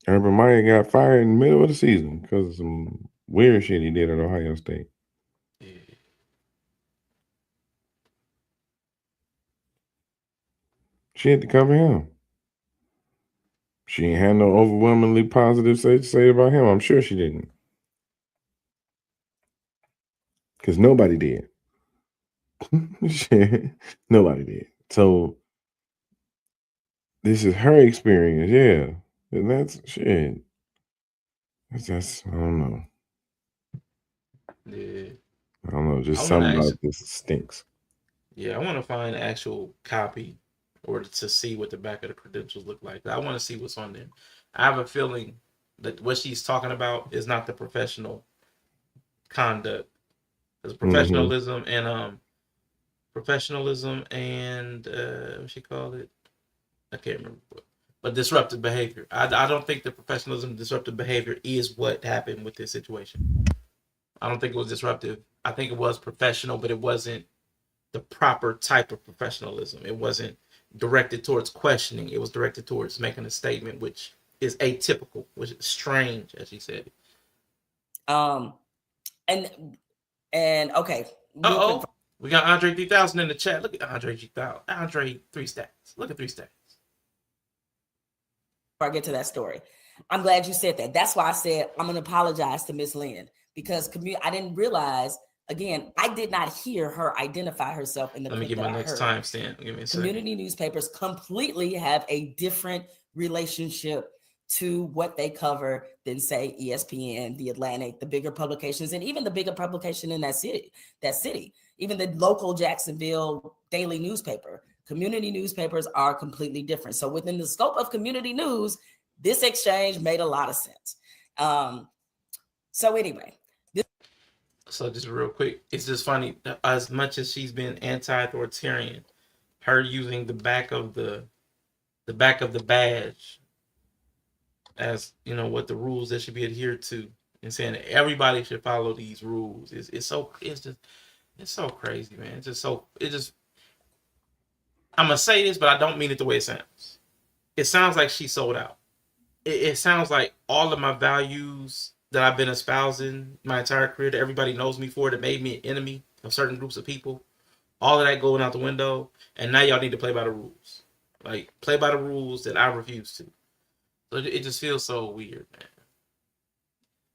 Urban Meyer got fired in the middle of the season because of some weird shit he did at Ohio State. Yeah. She had to cover him. She ain't had no overwhelmingly positive to say about him. I'm sure she didn't. Because nobody did. Nobody did. So this is her experience, yeah. And that's shit. That's I don't know. Yeah. I don't know. Just something about this stinks. Yeah, I want to find an actual copy or to see what the back of the credentials look like. I want to see what's on there. I have a feeling that what she's talking about is not the professional conduct. It's professionalism and what she called it? I can't remember but disruptive behavior. I don't think the professionalism and disruptive behavior is what happened with this situation. I don't think it was disruptive. I think it was professional, but it wasn't the proper type of professionalism. It wasn't directed towards questioning. It was directed towards making a statement, which is atypical, which is strange, as she said. And okay. We got Andre 3000 in the chat. Look at Andre 3000. Andre 3 stats. Look at 3 stats. Before I get to that story, I'm glad you said that. That's why I said I'm going to apologize to Miss Lynn because I didn't realize. Again, I did not hear her identify herself in the. Let me get my next timestamp. Give me a second. Community newspapers completely have a different relationship to what they cover than say ESPN, The Atlantic, the bigger publications, and even the bigger publication in that city, even the local Jacksonville daily newspaper. Community newspapers are completely different. So within the scope of community news, this exchange made a lot of sense. So anyway. So just real quick, it's just funny, as much as she's been anti-authoritarian, her using the back of the badge as, you know, what the rules that should be adhered to, and saying that everybody should follow these rules. It's so crazy, man. I'm gonna say this, but I don't mean it the way it sounds. It sounds like she sold out. It sounds like all of my values that I've been espousing my entire career, that everybody knows me for, that made me an enemy of certain groups of people, all of that going out the window, and now y'all need to play by the rules. Like, play by the rules that I refuse to. So it just feels so weird, man.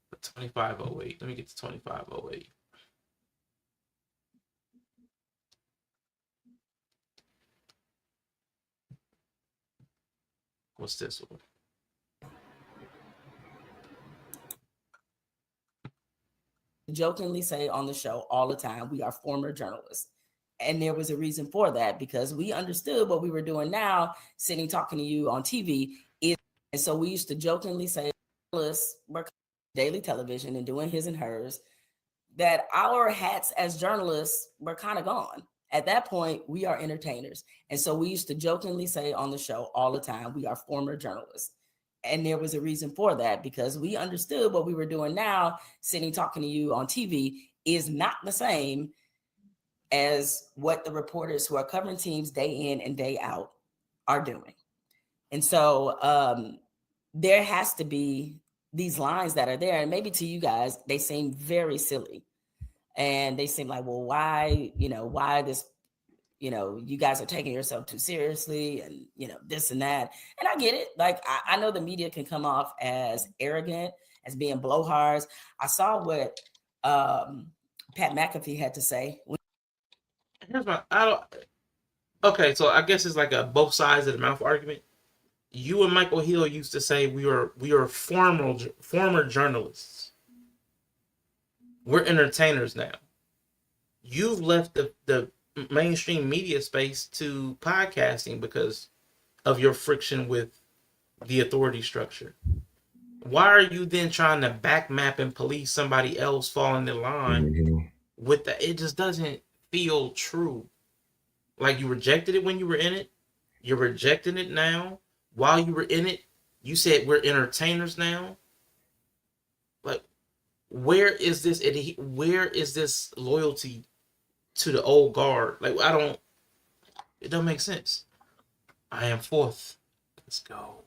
But 2508. Let me get to 2508. What's this one? Jokingly say on the show all the time, we are former journalists. And there was a reason for that, because we understood what we were doing now, sitting talking to you on TV. And so we used to jokingly say, journalists were daily television and doing his and hers, that our hats as journalists were kind of gone. At that point, we are entertainers. And so we used to jokingly say on the show all the time, we are former journalists. And there was a reason for that, because we understood what we were doing now, sitting talking to you on TV, is not the same as what the reporters who are covering teams day in and day out are doing. And so there has to be these lines that are there. And maybe to you guys, they seem very silly. And they seem like, well, why this, you guys are taking yourself too seriously, and, this and that. And I get it. Like, I know the media can come off as arrogant, as being blowhards. I saw what Pat McAfee had to say. Okay, so I guess it's like a both sides of the mouth argument. You and Michael Hill used to say we are former journalists. We're entertainers now. You've left the mainstream media space to podcasting because of your friction with the authority structure. Why are you then trying to backmap and police somebody else falling in line with that? It just doesn't feel true. Like, you rejected it when you were in it. You're rejecting it now. While you were in it, you said we're entertainers now. Like, where is this loyalty to the old guard? Like, it don't make sense. I am fourth. Let's go.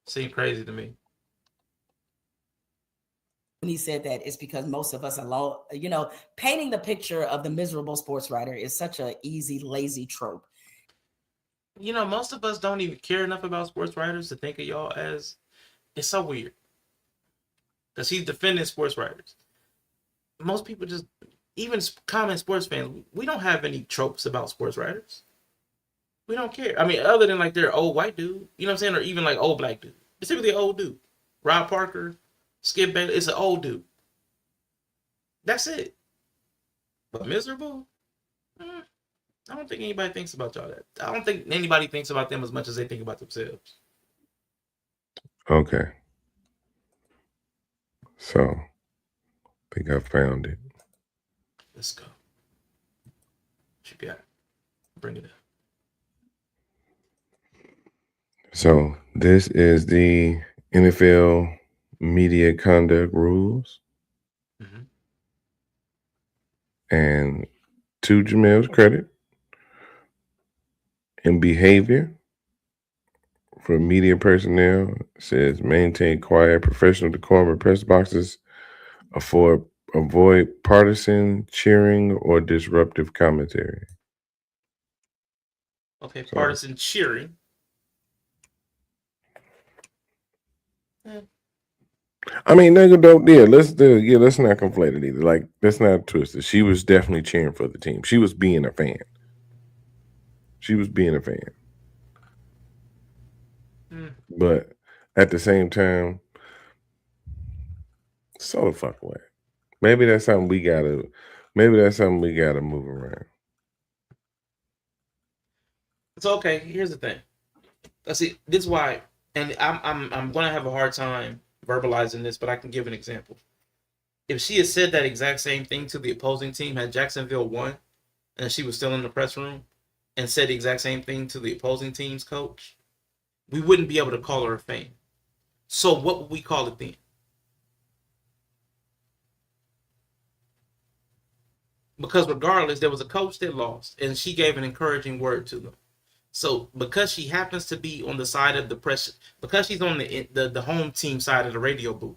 Seems crazy to me. When he said that, it's because most of us alone, painting the picture of the miserable sports writer is such an easy, lazy trope. Most of us don't even care enough about sports writers to think of y'all as, it's so weird. Because he's defending sports writers. Most people just, even common sports fans, we don't have any tropes about sports writers. We don't care. I mean, other than like they're old white dude, you know what I'm saying? Or even like old black dude. It's typically an old dude. Rob Parker, Skip Bayless, it's an old dude. That's it. But miserable? I don't think anybody thinks about y'all that. I don't think anybody thinks about them as much as they think about themselves. Okay. So, I think I found it. Let's go. What you got? Bring it up. So, this is the NFL media conduct rules. And to Jamel's credit, in behavior for media personnel, says maintain quiet, professional decorum in press boxes, avoid partisan cheering or disruptive commentary. Okay, partisan cheering. I mean, nigga, don't. Yeah, let's not conflate it either. Like, let's not twist it. She was definitely cheering for the team. She was being a fan. But at the same time, so the fuck away. Maybe that's something we gotta move around. So okay, here's the thing. Let's see. This is why, and I'm gonna have a hard time verbalizing this, but I can give an example. If she had said that exact same thing to the opposing team, had Jacksonville won, and she was still in the press room, and said the exact same thing to the opposing team's coach, we wouldn't be able to call her a fan. So what would we call it then? Because regardless, there was a coach that lost, and she gave an encouraging word to them. So because she happens to be on the side of the press, because she's on the home team side of the radio booth,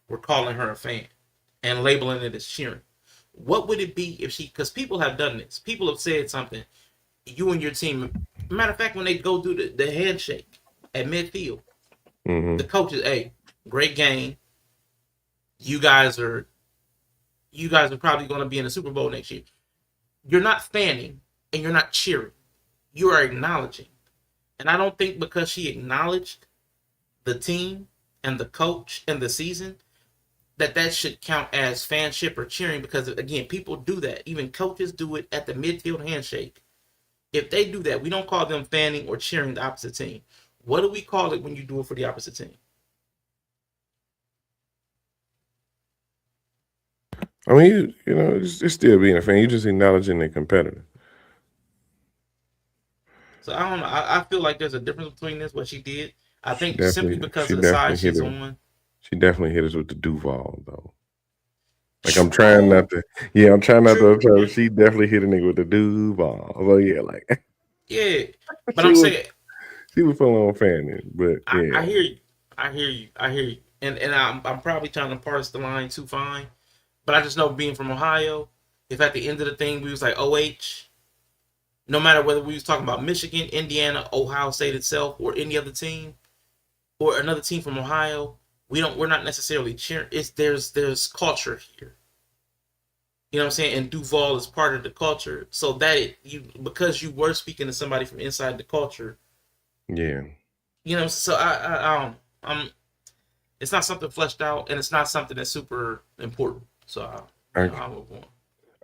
we're calling her a fan and labeling it as cheering. What would it be if she? Because people have done this. People have said something. You and your team. Matter of fact, when they go do the handshake at midfield, the coaches, hey, great game. You guys are probably going to be in the Super Bowl next year. You're not fanning and you're not cheering. You are acknowledging. And I don't think because she acknowledged the team and the coach and the season that should count as fanship or cheering, because again, people do that. Even coaches do it at the midfield handshake. If they do that, we don't call them fanning or cheering the opposite team. What do we call it when you do it for the opposite team? I mean, you know, it's still being a fan. You're just acknowledging the competitor. So I don't know. I feel like there's a difference between this, what she did. I think simply because of the side she's on. She definitely hit us with the Duval, though. Like, I'm trying not to. Yeah, I'm trying not to. She definitely hit a nigga with the Duval. So yeah, like. Yeah, but I'm saying she was full on fanning, but yeah. I hear you, and I'm probably trying to parse the line too fine, but I just know, being from Ohio, if at the end of the thing we was like OH, no matter whether we was talking about Michigan, Indiana, Ohio State itself, or any other team, or another team from Ohio, we're not necessarily cheering. There's culture here. You know what I'm saying? And Duval is part of the culture. So that because you were speaking to somebody from inside the culture. Yeah. You know, so I'm it's not something fleshed out, and it's not something that's super important. So I'll move on.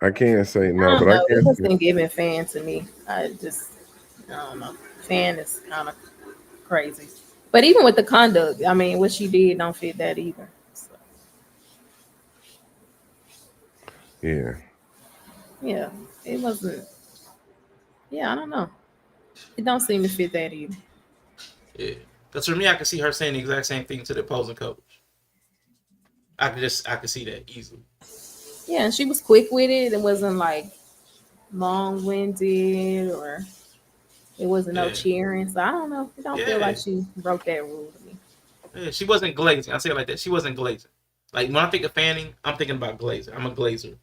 I can't say no, but I I can't. It wasn't giving fan to me. I don't know. Fan is kind of crazy. But even with the conduct, I mean, what she did don't fit that either. So. Yeah. Yeah, it wasn't. Yeah, I don't know. It don't seem to fit that either. Yeah, because for me, I could see her saying the exact same thing to the opposing coach. I could see that easily. Yeah, and she was quick with it. It wasn't like long-winded, or it wasn't no cheering. So I don't know. It don't feel like she broke that rule to me. Yeah, she wasn't glazing. I say it like that. She wasn't glazing. Like, when I think of fanning, I'm thinking about glazer. I'm a glazer.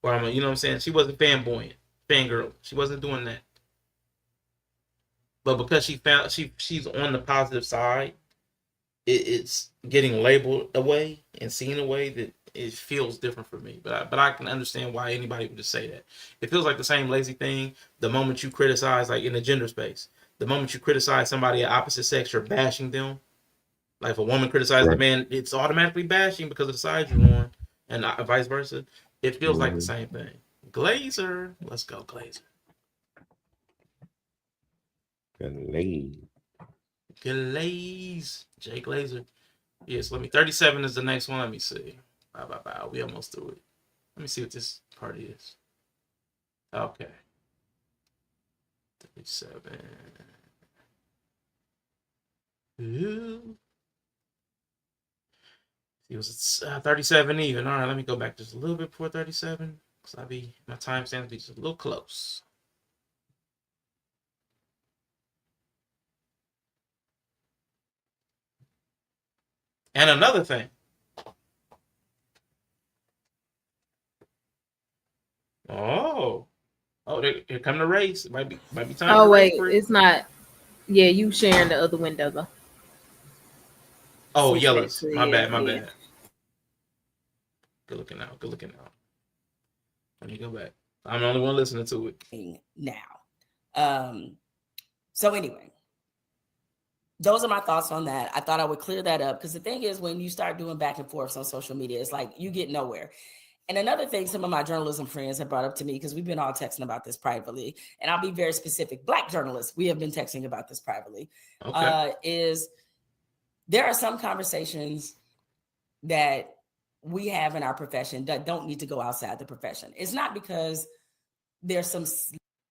Or you know what I'm saying? She wasn't fanboying, fangirl. She wasn't doing that. But because she's on the positive side, it's getting labeled away and seen away that it feels different for me. But I can understand why anybody would just say that. It feels like the same lazy thing the moment you criticize, like in the gender space. The moment you criticize somebody of opposite sex, you're bashing them. Like, if a woman criticizes a man, it's automatically bashing because of the side you're on, and vice versa. It feels like the same thing. Glazer. Let's go, Glazer. Glaze. Jay Glazer. Yes, 37 is the next one. Let me see. Bye. We almost through it. Let me see what this part is. Okay. 37. Ooh. It was 37 even. All right, let me go back just a little bit before 37. Because my timestamps be just a little close. And another thing. Oh, here come the race. It might be time. Oh wait, it's not. Yeah, you sharing the other window though. Oh, Yella's. My bad. Good looking out. Let me go back. I'm the only one listening to it now. So anyway, those are my thoughts on that. I thought I would clear that up because the thing is, when you start doing back and forths on social media, it's like you get nowhere. And another thing some of my journalism friends have brought up to me, because we've been all texting about this privately, and I'll be very specific, Black journalists, we have been texting about this privately, is there are some conversations that we have in our profession that don't need to go outside the profession. It's not because there's some...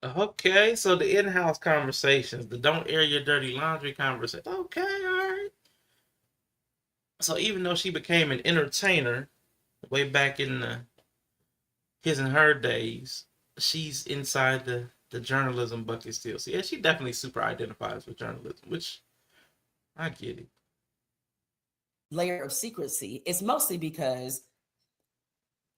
Okay, so the in-house conversations, the don't air your dirty laundry conversation. Okay, all right. So even though she became an entertainer way back in his and her days, she's inside the journalism bucket still. So yeah, she definitely super identifies with journalism, which I get it. Layer of secrecy. It's mostly because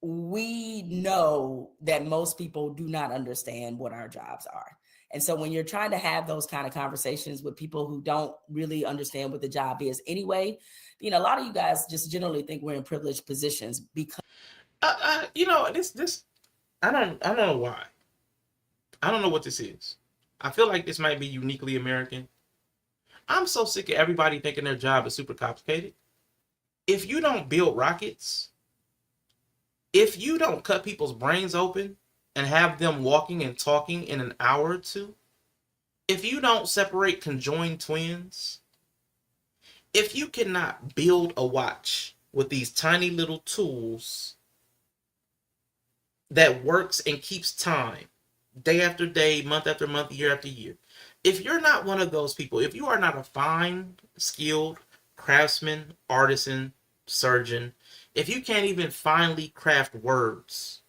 we know that most people do not understand what our jobs are. And so when you're trying to have those kind of conversations with people who don't really understand what the job is anyway, you know, a lot of you guys just generally think we're in privileged positions because you know, this I don't know why. I don't know what this is. I feel like this might be uniquely American. I'm so sick of everybody thinking their job is super complicated. If you don't build rockets, if you don't cut people's brains open and have them walking and talking in an hour or two, if you don't separate conjoined twins, if you cannot build a watch with these tiny little tools that works and keeps time day after day, month after month, year after year, if you're not one of those people, if you are not a fine, skilled craftsman, artisan, surgeon, if you can't even finely craft words,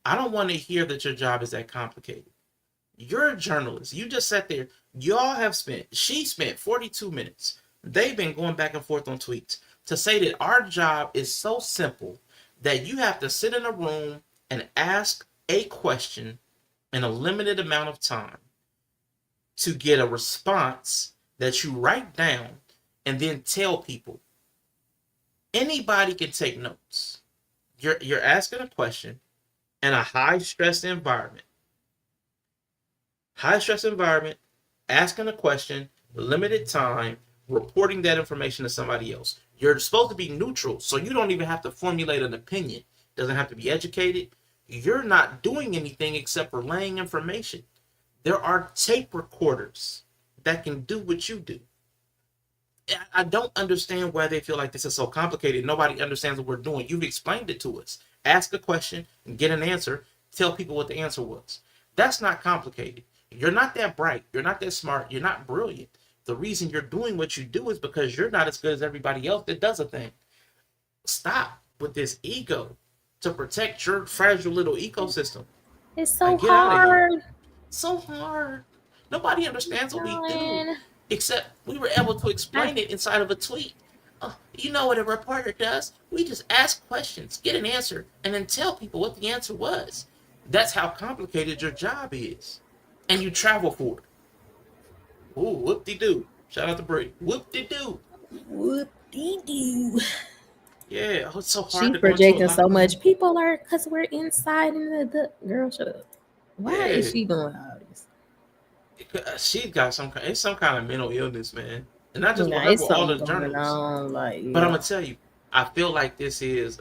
I don't want to hear that your job is that complicated. You're a journalist. You just sat there. She spent 42 minutes. They've been going back and forth on tweets to say that our job is so simple that you have to sit in a room and ask a question in a limited amount of time to get a response that you write down and then tell people. Anybody can take notes. You're asking a question in a high-stress environment. High-stress environment, asking a question, limited time, reporting that information to somebody else. You're supposed to be neutral, so you don't even have to formulate an opinion. Doesn't have to be educated. You're not doing anything except relaying information. There are tape recorders that can do what you do. I don't understand why they feel like this is so complicated. Nobody understands what we're doing. You've explained it to us. Ask a question and get an answer. Tell people what the answer was. That's not complicated. You're not that bright. You're not that smart. You're not brilliant. The reason you're doing what you do is because you're not as good as everybody else that does a thing. Stop with this ego to protect your fragile little ecosystem. It's so hard. So hard. Nobody understands what we do. Except we were able to explain it inside of a tweet. You know what a reporter does? We just ask questions, get an answer, and then tell people what the answer was. That's how complicated your job is. And you travel for it. Ooh, whoop-de-doo. Shout out to Brady. Whoop-de-doo. Whoop-de-doo. Yeah, it's so hard She's to projecting so much. People are, because we're inside in the girl, shut up. Why is she doing all this? She's got some kind of mental illness, man, and not just Nah, with her, it's with all the something going journalists. on, like, But I'm yeah. gonna tell you, I feel like this is,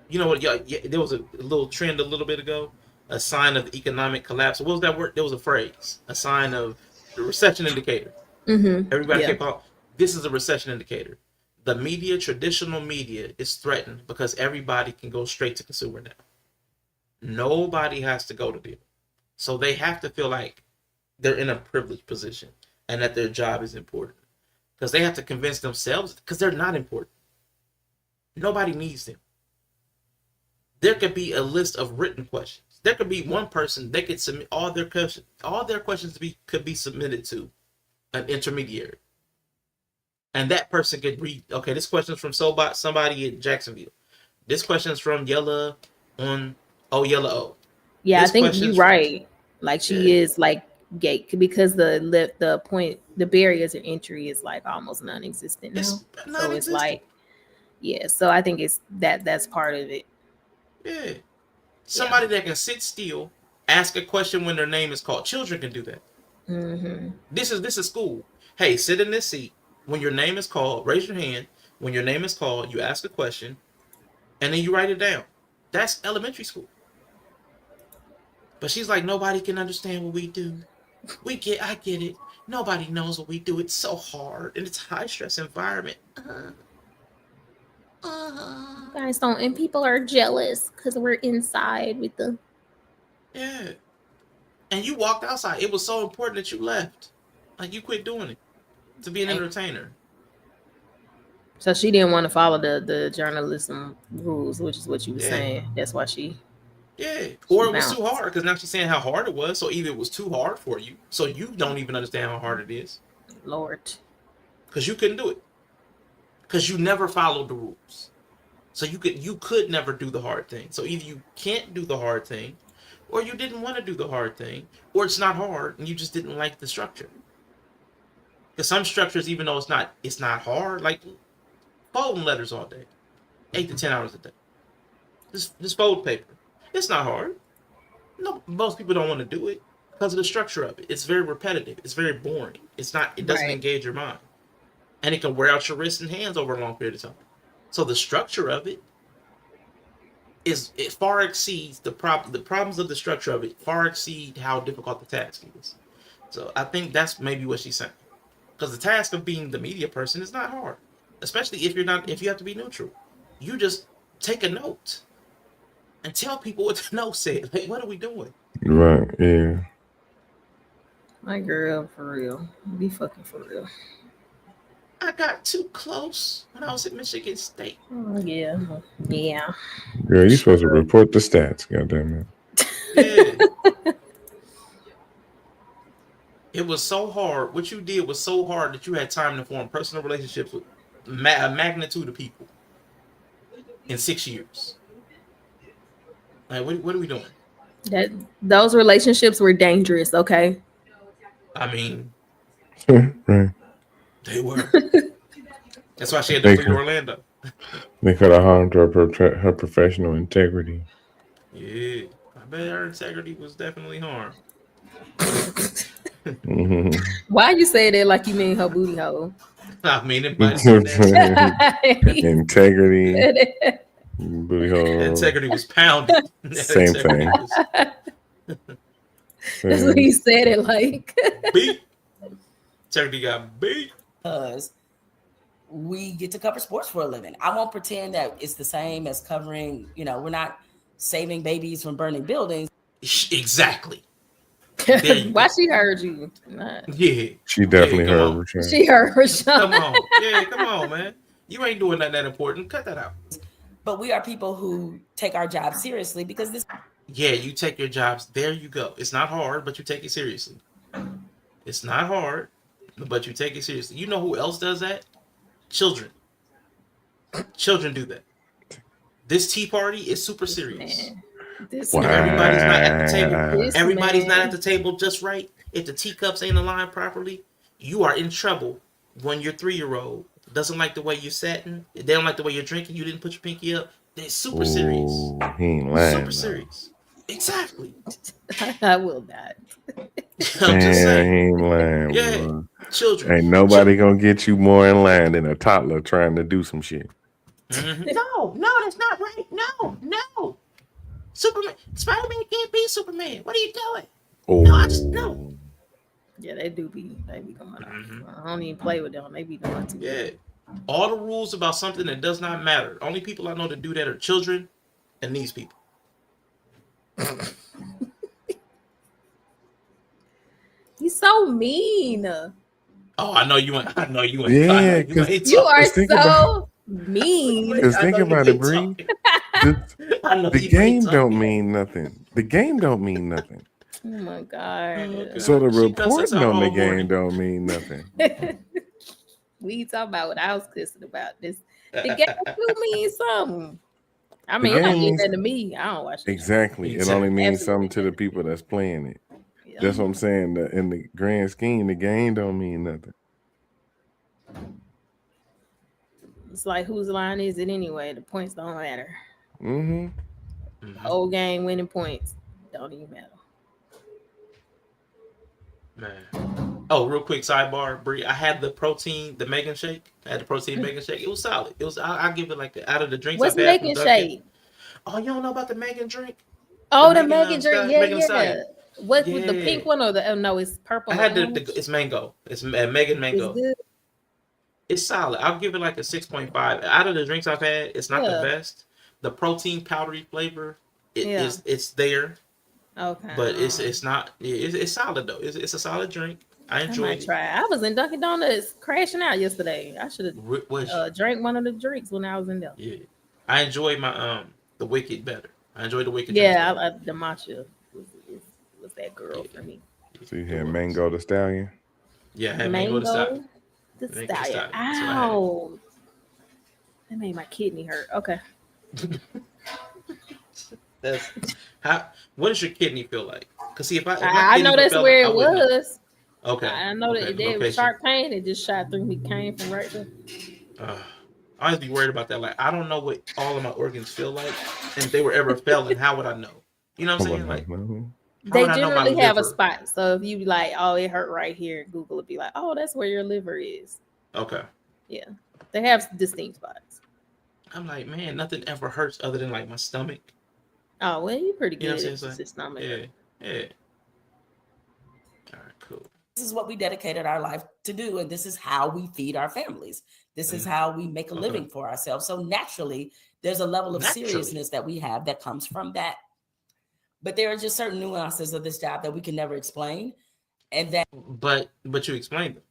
you know what? Yeah, there was a little trend a little bit ago, a sign of economic collapse. What was that word? There was a phrase, a sign of the recession indicator. Everybody kept calling. This is a recession indicator. The media, traditional media, is threatened because everybody can go straight to consumer now. Nobody has to go to them, so they have to feel like they're in a privileged position and that their job is important because they have to convince themselves because they're not important. Nobody needs them. There could be a list of written questions. There could be one person, they could submit all their questions. All their questions could be submitted to an intermediary. And that person could read, okay, this question is from somebody in Jacksonville. This question is from Yella on Yella O. Yeah, This I think question you're is from- right. Like she is like gate because the barriers of entry is like almost non-existent now. So it's like, yeah. So I think it's that's part of it. Yeah. Somebody that can sit still, ask a question when their name is called. Children can do that. Mm-hmm. This is school. Hey, sit in this seat. When your name is called, raise your hand. When your name is called, you ask a question, and then you write it down. That's elementary school. But she's like, nobody can understand what we do. I get it. Nobody knows what we do. It's so hard, and it's a high stress environment. You guys don't, and people are jealous because we're inside with the. Yeah. And you walked outside. It was so important that you left. Like, you quit doing it to be an entertainer. So she didn't want to follow the journalism rules, which is what you were saying. That's why she. Yeah. Or it was too hard, because now she's saying how hard it was. So either it was too hard for you, so you don't even understand how hard it is. Lord. Because you couldn't do it. Because you never followed the rules. So you could never do the hard thing. So either you can't do the hard thing, or you didn't want to do the hard thing, or it's not hard and you just didn't like the structure. Because some structures, even though it's not hard, like folding letters all day, 8 to 10 hours a day. Just fold paper. It's not hard. No, most people don't want to do it because of the structure of it. It's very repetitive. It's very boring. It doesn't engage your mind, and it can wear out your wrists and hands over a long period of time. So the structure of it far exceeds the problems of the structure of it far exceed how difficult the task is. So I think that's maybe what she's saying. Because the task of being the media person is not hard, especially if you have to be neutral. You just take a note and tell people what the note said. Like, what are we doing? Right, yeah. My girl, for real. Be fucking for real. I got too close when I was at Michigan State. Oh, yeah. Yeah. Girl, you supposed to report the stats, goddamn it. Yeah. It was so hard. What you did was so hard that you had time to form personal relationships with a magnitude of people in 6 years. Like, what are we doing? Those relationships were dangerous, okay? I mean, right. They were. That's why she had to flee to Orlando. They could have harmed her professional integrity. Yeah, I bet her integrity was definitely harmed. Why you say that like you mean her booty hole? I mean, integrity, booty hole. Integrity was pounded. Same thing. That's what he said it like. Beat. Integrity got beat. Because we get to cover sports for a living. I won't pretend that it's the same as covering, we're not saving babies from burning buildings. Exactly. Why she heard you? Yeah. She definitely heard her. She heard her. Come on. Yeah, come on, man. You ain't doing nothing that important. Cut that out. But we are people who take our job seriously because this. Yeah, you take your jobs. There you go. It's not hard, but you take it seriously. It's not hard, but you take it seriously. You know who else does that? Children. Children do that. This tea party is super serious. Wow. Everybody's not at the table. Everybody's not at the table just right. If the teacups ain't aligned properly, you are in trouble when your 3-year-old doesn't like the way you're sitting. They don't like the way you're drinking. You didn't put your pinky up. They're super serious. He ain't lying. Super serious. Exactly. I will not. I'm just saying. He ain't lying. Yeah. Boy. Children. Ain't nobody gonna get you more in line than a toddler trying to do some shit. Mm-hmm. No, that's not right. No. Superman, Spider-Man can't be Superman. What are you doing? Oh. No. Yeah, they be going on. I don't even play with them. They be going too. Yeah. All the rules about something that does not matter. Only people I know that do that are children and these people. He's so mean. Oh, I know you ain't. Yeah, you are so mean. Because think about it, Bree. The game don't mean nothing. The game don't mean nothing. Oh my God. So the reporting on the game don't mean nothing. We talking about what I was cussing about. The game do mean something. I mean, it don't mean nothing to me. I don't watch it. Exactly. It only means something to the people that's playing it. Yeah. That's what I'm saying. In the grand scheme, the game don't mean nothing. It's like, whose line is it anyway? The points don't matter. Mm-hmm. The whole game winning points don't even matter. Man. Oh, real quick sidebar, Bree. I had the protein, the Megan shake. I had the protein Megan shake. It was solid. It was. I'll give it like out of the drinks What's I've had from Megan Dunkin'. shake? Oh, you don't know about the Megan drink? Oh, the Megan drink. Yeah, Megan yeah. Stallion. What with the pink one or the? Oh no, it's purple. I had it's mango. It's Megan mango. It's good. It's solid. I'll give it like a 6.5. Out of the drinks I've had, it's not the best. The protein powdery flavor, it's there. Okay. But it's not. It's solid though. It's a solid drink. I enjoyed it. Try it. I was in Dunkin' Donuts crashing out yesterday. I should have drank one of the drinks when I was in there. Yeah, I enjoyed my the Wicked better. I enjoyed the Wicked. Yeah, the matcha was that girl for me. So you had Mango the Stallion? Yeah, I had Mango the Stallion. The Stallion. Ow. That made my kidney hurt. Okay. That's how. What does your kidney feel like? Because see, if I know that's where it was. Okay. I know that it was sharp pain. It just shot through me. Came from right there. I always be worried about that. Like, I don't know what all of my organs feel like, and if they were ever failing, how would I know? You know what I'm saying? Like, they generally have a spot. So if you be like, oh, it hurt right here, Google would be like, oh, that's where your liver is. Okay. Yeah, they have distinct spots. I'm like, man, nothing ever hurts other than like my stomach. Oh well, you're pretty good. You know what I'm saying? It's your stomach. Yeah. All right, cool. This is what we dedicated our life to do, and this is how we feed our families. This is how we make a living for ourselves. So naturally, there's a level of seriousness that we have that comes from that. But there are just certain nuances of this job that we can never explain, and that. But you explained them.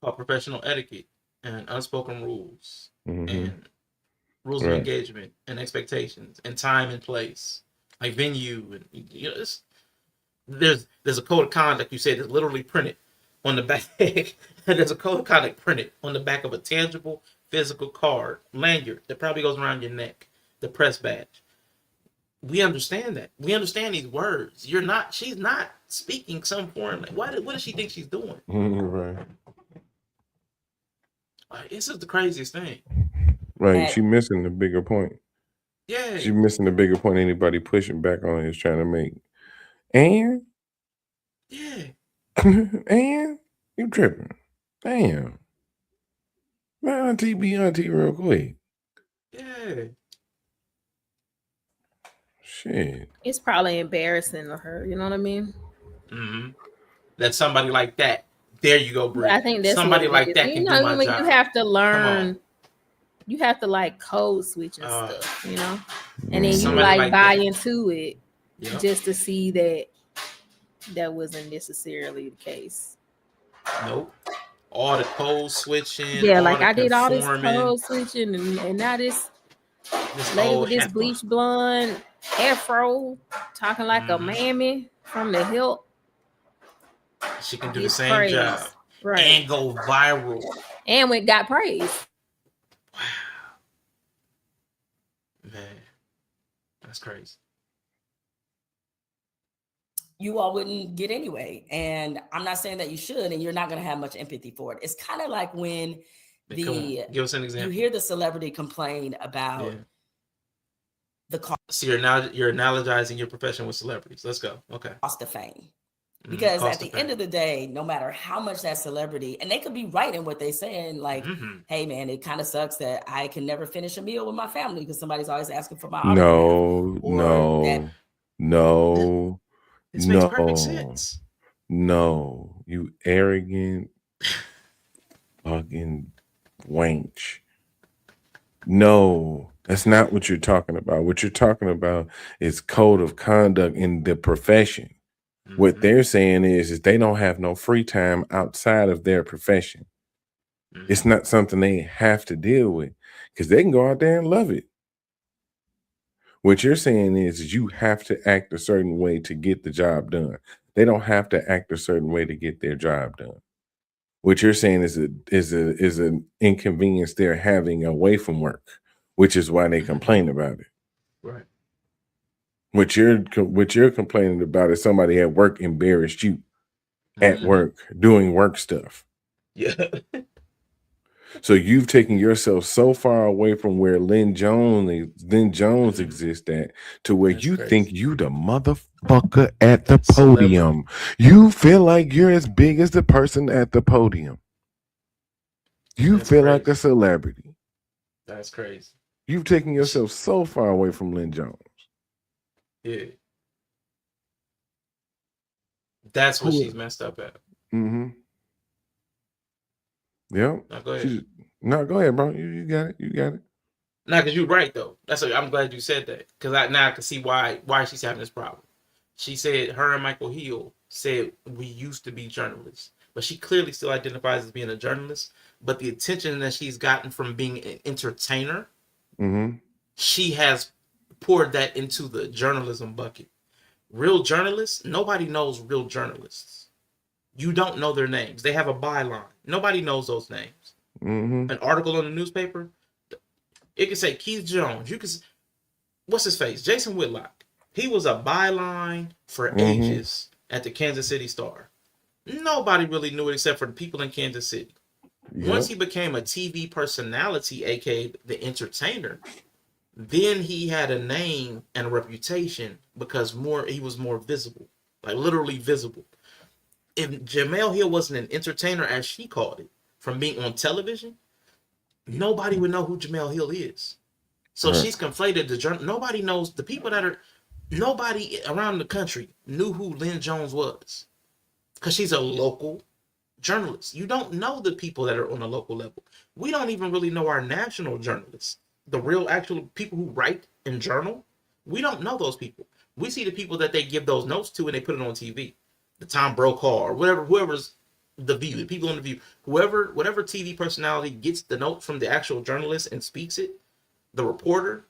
Called professional etiquette and unspoken rules and rules of engagement and expectations and time and place, like venue, and you know, there's a code of conduct. You said it's literally printed on the back. There's a code of conduct printed on the back of a tangible physical card, lanyard that probably goes around your neck, the press badge. We understand that. We understand these words. She's not speaking some foreign language. What does she think she's doing? Right. Like, this is the craziest thing. Right. She missing the bigger point. Yeah. She missing the bigger point anybody pushing back on is trying to make. And? Yeah. And? You tripping. Damn. My auntie be auntie real quick. Yeah. Shit. It's probably embarrassing to her. You know what I mean? Mm-hmm. That somebody like that. There you go, Brie. I think that's somebody like that can do my when job. You have to learn. You have to like code switch and stuff, you know, and then you like buy into it just to see that wasn't necessarily the case. Nope. All the code switching. Yeah, like I did all this code switching, and now this lady with this bleach blonde afro talking like a mammy from the hilt. She can do the same job, right? And go viral, and we got praise. Wow, man, that's crazy. You all wouldn't get anyway, and I'm not saying that you should, and you're not going to have much empathy for it. It's kind of like when give us an example. You hear the celebrity complain about the cost. So you're analogizing your profession with celebrities. Let's go. Okay. Cost of fame. Because at the end of the day, no matter how much that celebrity, and they could be right in what they're saying, like, hey, man, it kind of sucks that I can never finish a meal with my family because somebody's always asking for my autograph. No. This makes perfect sense. No, you arrogant fucking wench. No, that's not what you're talking about. What you're talking about is code of conduct in the profession. What they're saying is they don't have no free time outside of their profession. It's not something they have to deal with because they can go out there and love it. What you're saying is you have to act a certain way to get the job done. They don't have to act a certain way to get their job done. What you're saying is an inconvenience they're having away from work, which is why they complain about it. Right. What you're complaining about is somebody at work embarrassed you at work doing work stuff. Yeah. So you've taken yourself so far away from where Lynn Jones exists at to where you think you the motherfucker at the podium. You feel like you're as big as the person at the podium. You feel like a celebrity. That's crazy. You've taken yourself so far away from Lynn Jones. Yeah. That's what she's messed up at. Mm-hmm. Yep. Now go ahead. Go ahead, bro. You got it. You got it. Nah, because you're right though. I'm glad you said that. Because now I can see why she's having this problem. She said her and Michael Hill said we used to be journalists. But she clearly still identifies as being a journalist. But the attention that she's gotten from being an entertainer, she has poured that into the journalism bucket. Real journalists, nobody knows real journalists. You don't know their names. They have a byline. Nobody knows those names. An article in the newspaper, it could say Keith Jones. You could, what's his face? Jason Whitlock. He was a byline for ages at the Kansas City Star. Nobody really knew it except for the people in Kansas City. Yep. Once he became a TV personality, aka the entertainer, then he had a name and a reputation because he was more visible, like literally visible. If Jemele Hill wasn't an entertainer, as she called it, from being on television, nobody would know who Jemele Hill is. So she's conflated the journal. Nobody knows the people nobody around the country knew who Lynn Jones was because she's a local journalist. You don't know the people that are on a local level. We don't even really know our national journalists, the real actual people who write and journal. We don't know those people. We see the people that they give those notes to and they put it on TV. The Tom Brokaw or whoever's the View, the people on the View, whatever TV personality gets the note from the actual journalist and speaks it, the reporter,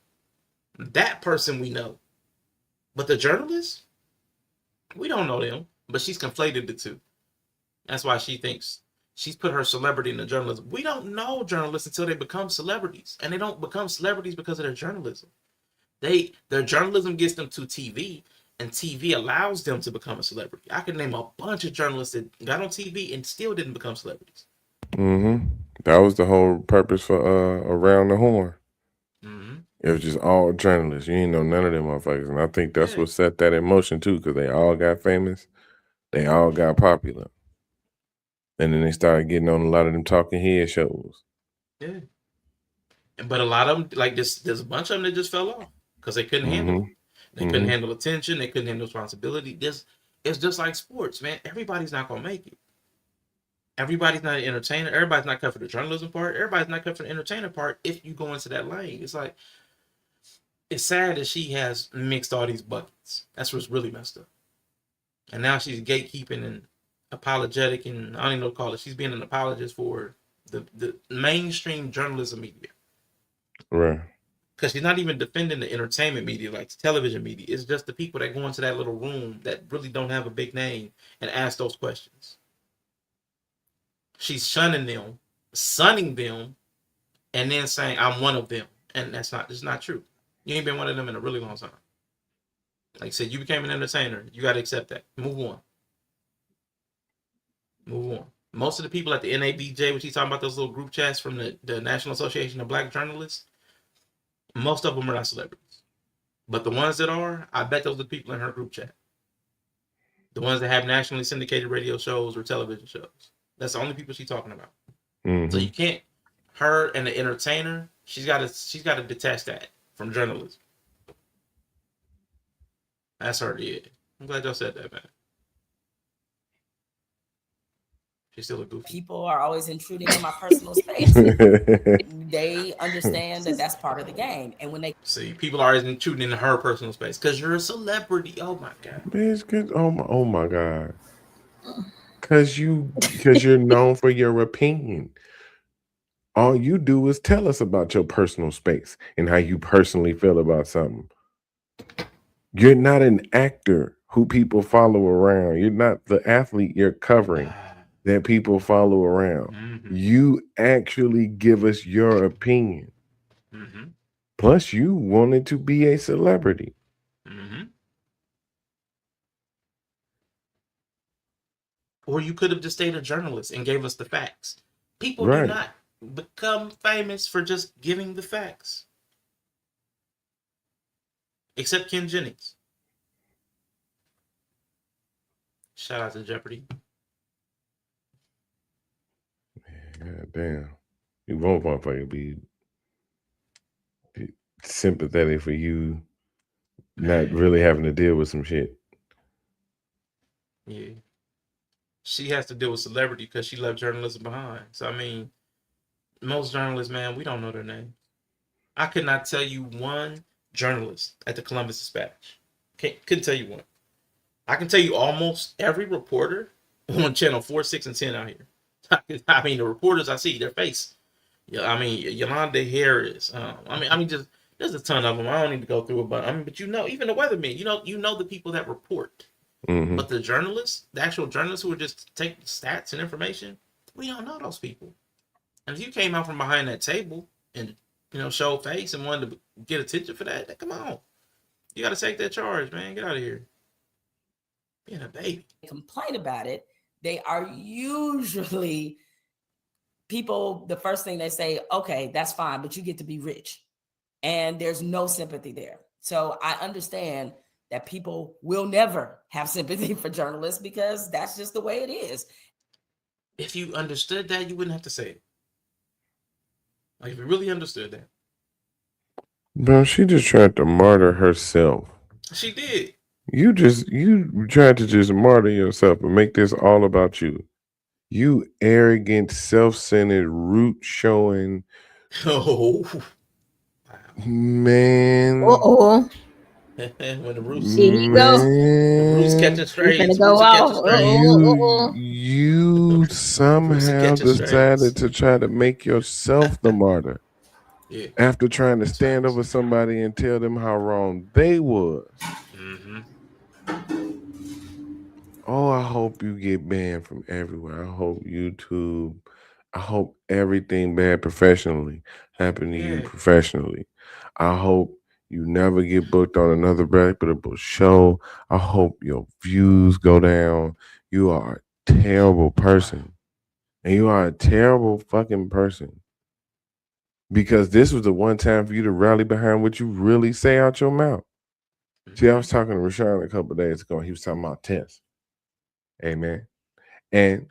that person we know. But the journalist, we don't know them. But she's conflated the two. That's why she thinks she's put her celebrity in the journalism. We don't know journalists until they become celebrities, and they don't become celebrities because of their journalism. Their journalism gets them to TV, and TV allows them to become a celebrity. I can name a bunch of journalists that got on TV and still didn't become celebrities. That was the whole purpose for Around the Horn. It was just all journalists. You ain't know none of them motherfuckers, and I think that's what set that in motion too, because they all got famous, they all got popular, and then they started getting on a lot of them talking head shows. Yeah, but a lot of them, like there's a bunch of them that just fell off because they couldn't handle it. They couldn't handle attention. They couldn't handle responsibility. It's just like sports, man. Everybody's not gonna make it. Everybody's not an entertainer. Everybody's not cut for the journalism part. Everybody's not cut for the entertainer part. If you go into that lane, it's like, it's sad that she has mixed all these buckets. That's what's really messed up. And now she's gatekeeping and apologetic, and I don't even know what to call it. She's being an apologist for the mainstream journalism media. Right. Because she's not even defending the entertainment media, like the television media. It's just the people that go into that little room that really don't have a big name and ask those questions. She's shunning them, sunning them, and then saying, I'm one of them. And it's not true. You ain't been one of them in a really long time. Like I said, you became an entertainer. You got to accept that. Move on. Move on. Most of the people at the NABJ, which he's talking about, those little group chats from the National Association of Black Journalists, most of them are not celebrities. But the ones that are, I bet those are the people in her group chat. The ones that have nationally syndicated radio shows or television shows. That's the only people she's talking about. So you can't, her and the entertainer, she's got to detach that from journalism. That's her, yeah. I'm glad y'all said that, man. She's still a goofy. People are always intruding in my personal space. They understand that that's part of the game. And when they see, people are always intruding in her personal space because you're a celebrity. Oh my God. Bitch, oh my God. Because you're known for your opinion. All you do is tell us about your personal space and how you personally feel about something. You're not an actor who people follow around. You're not the athlete you're covering that people follow around. You actually give us your opinion. Plus, you wanted to be a celebrity. Or you could have just stayed a journalist and gave us the facts. People do not become famous for just giving the facts. Except Ken Jennings. Shout out to Jeopardy. God damn. You won't motherfucker be sympathetic for you not really having to deal with some shit. Yeah. She has to deal with celebrity because she left journalism behind. So, I mean, most journalists, man, we don't know their name. I could not tell you one journalist at the Columbus Dispatch. Couldn't tell you one. I can tell you almost every reporter on channel 4, 6, and 10 out here. I mean, the reporters I see, their face. Yeah, I mean, Yolanda Harris. I mean, just there's a ton of them. I don't need to go through it, but but you know, even the weathermen, you know the people that report. Mm-hmm. But the journalists, the actual journalists who would just take stats and information, we don't know those people. And if you came out from behind that table and showed face and wanted to get attention for that, then come on, you got to take that charge, man. Get out of here. Being a baby. Complain about it. They are usually people. The first thing they say, okay, that's fine, but you get to be rich, and there's no sympathy there. So I understand that people will never have sympathy for journalists because that's just the way it is. If you understood that, you wouldn't have to say it. Like, if you really understood that. Bro, she just tried to martyr herself. She did. You tried to just martyr yourself and make this all about you. You arrogant, self-centered, root showing. Oh. Man. Uh-oh. When the roots, here you go. The roots catching strays. Finna go off. You somehow decided to try to make yourself the martyr. Yeah. After trying to stand over somebody and tell them how wrong they was. Mm-hmm. Oh, I hope you get banned from everywhere. I hope YouTube. I hope everything bad professionally happen to you professionally. I hope you never get booked on another reputable show. I hope your views go down. You are a terrible person. And you are a terrible fucking person. Because this was the one time for you to rally behind what you really say out your mouth. See, I was talking to Rashawn a couple of days ago. He was talking about tests. Amen. And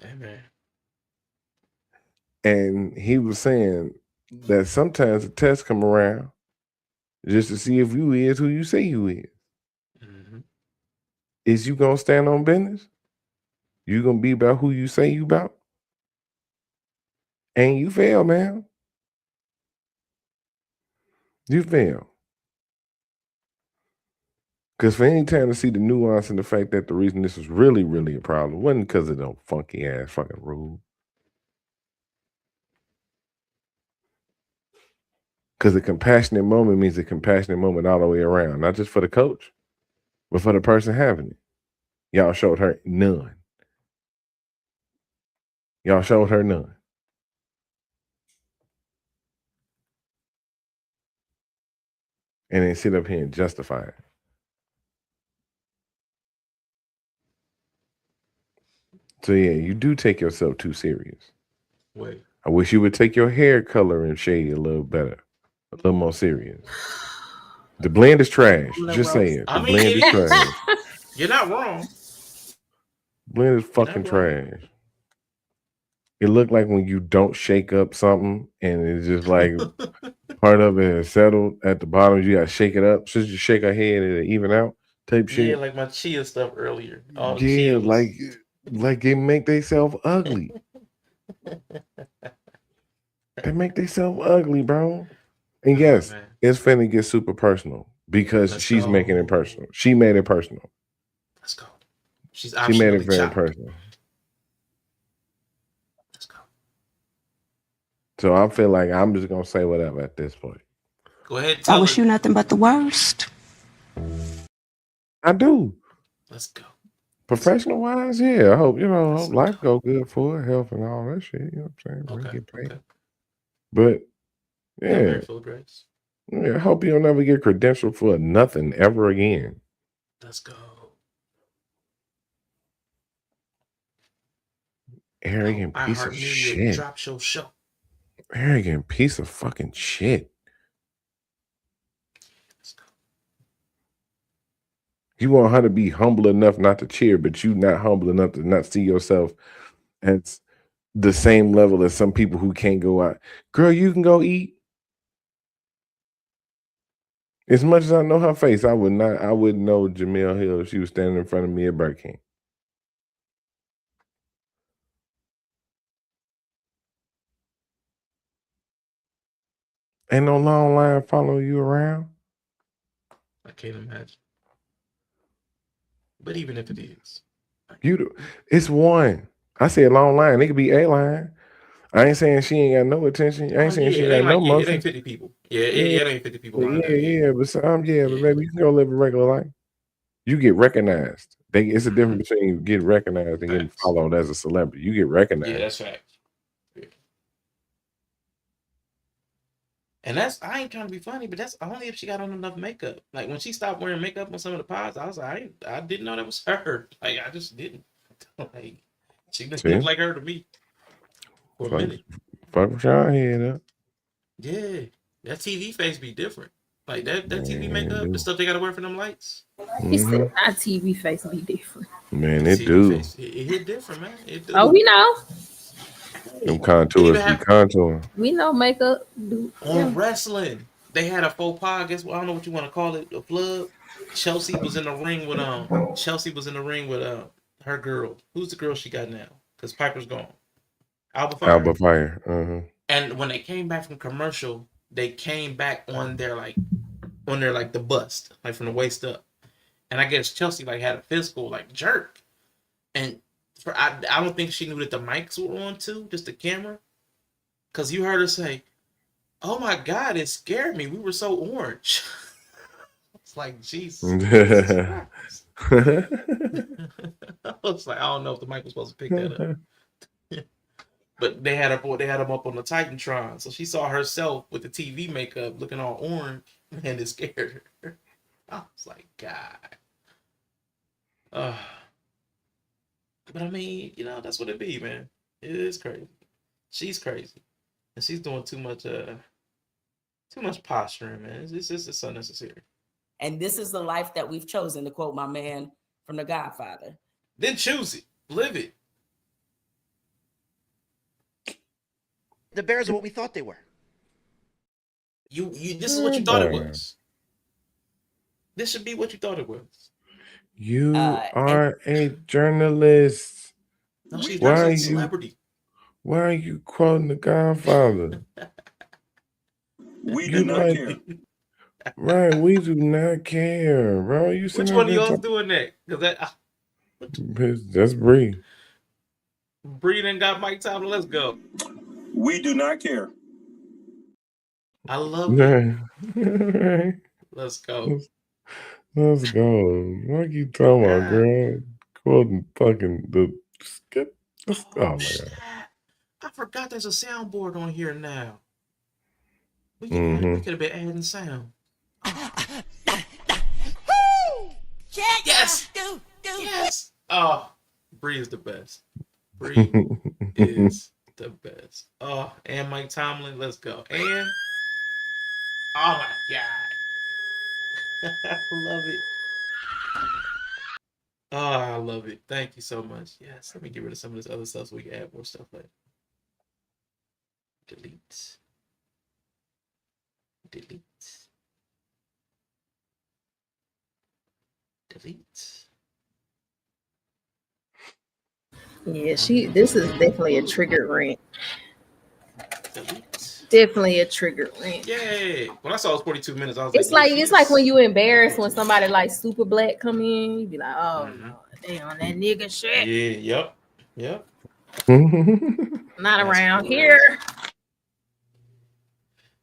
he was saying that sometimes the tests come around just to see if you is who you say you is. Mm-hmm. Is you gonna stand on business? You gonna be about who you say you about? And you fail, man. You fail. Because for any time to see the nuance and the fact that the reason this was really, really a problem wasn't because of them funky ass fucking rule. Because a compassionate moment means a compassionate moment all the way around, not just for the coach, but for the person having it. Y'all showed her none. Y'all showed her none. And then sit up here and justify it. So yeah, you do take yourself too serious. Wait. I wish you would take your hair color and shade a little better, a little more serious. The blend is trash. Just saying. The blend is trash. You're not wrong. Blend is fucking trash. It looked like when you don't shake up something and it's just like part of it is settled at the bottom. You gotta shake it up. So you shake her head and it even out type shit. Yeah, like my chia stuff earlier. All the Yeah, chia was... like they make themselves ugly. They make themselves ugly, bro. And yes, it's finna get super personal because she's making it personal. She made it personal. Let's go. She made it very personal. Let's go. So I feel like I'm just gonna say whatever at this point. Go ahead. I wish you nothing but the worst. I do. Let's go. Professional wise, yeah. I hope hope life go good for her, health and all that shit. You know what I'm saying? We get paid. But yeah. Yeah, I hope you'll never get credentialed for nothing ever again. Let's go. Arrogant piece of shit. Drop your show. Arrogant piece of fucking shit. You want her to be humble enough not to cheer, but you not humble enough to not see yourself as the same level as some people who can't go out. Girl, you can go eat. As much as I know her face, I wouldn't know Jamel Hill if she was standing in front of me at Burger King. Ain't no long line follow you around. I can't imagine. But even if it is, it's one. I said long line. It could be a line. I ain't saying she ain't got no attention. I ain't saying she ain't got no motion. It ain't 50 people. It ain't 50 people around there. Yeah, but but baby, you can go live a regular life. You get recognized. It's a difference between getting recognized and getting followed as a celebrity. You get recognized. Yeah, that's fact. And I ain't trying to be funny, but that's only if she got on enough makeup. Like when she stopped wearing makeup on some of the pods, I was like, I didn't know that was her. Like I just didn't. Like she looked like her to me for a minute. Fuck with y'all head up. Yeah, that TV face be different. Like that TV makeup, the stuff they gotta wear for them lights. He said our TV face be different. Man, it do. It hit different, man. It do. Oh, we know. Them contours be contouring. We know makeup do. On wrestling, they had a faux pas. I guess I don't know what you want to call it. A flub. Chelsea was in the ring with her girl. Who's the girl she got now? Because Piper's gone. Alba Fire. And when they came back from commercial, they came back on their the bust, like from the waist up. And I guess Chelsea had a physical jerk. And I don't think she knew that the mics were on too, just the camera. Because you heard her say, "Oh my God, it scared me. We were so orange." It's like, Jesus. I was like, I don't know if the mic was supposed to pick that up. But they had him up on the Titantron. So she saw herself with the TV makeup looking all orange, and it scared her. I was like, God. But I mean, that's what it be, man. It is crazy. She's crazy. And she's doing too much posturing, man. It's just unnecessary. And this is the life that we've chosen, to quote my man from The Godfather. Then choose it. Live it. The Bears are what we thought they were. This is what you thought it was. This should be what you thought it was. You are a journalist. No, she's not a celebrity. Why are you quoting The Godfather? We do not care. Right, we do not care, bro. Which one of y'all's doing that? That's Bree. Bree done got Mike Tomlin. Let's go. We do not care. I love it. Let's go. Let's go. What you talking about, girl? Quoting fucking the skip. Oh my God. I forgot there's a soundboard on here now. We could have been adding sound. Yes. Yes. Oh, Bree is the best. Bree is the best. Oh, and Mike Tomlin, let's go. And oh my God. I love it. Oh, I love it. Thank you so much. Yes, let me get rid of some of this other stuff so we can add more stuff later. Delete. Delete. Delete. Yeah, this is definitely a trigger rant. Definitely a trigger rant. Yay. When I saw it was 42 minutes, I was it's like when you embarrassed when somebody super black come in, you be like, oh no, they on that nigga shit. Yeah, yep. Not around here.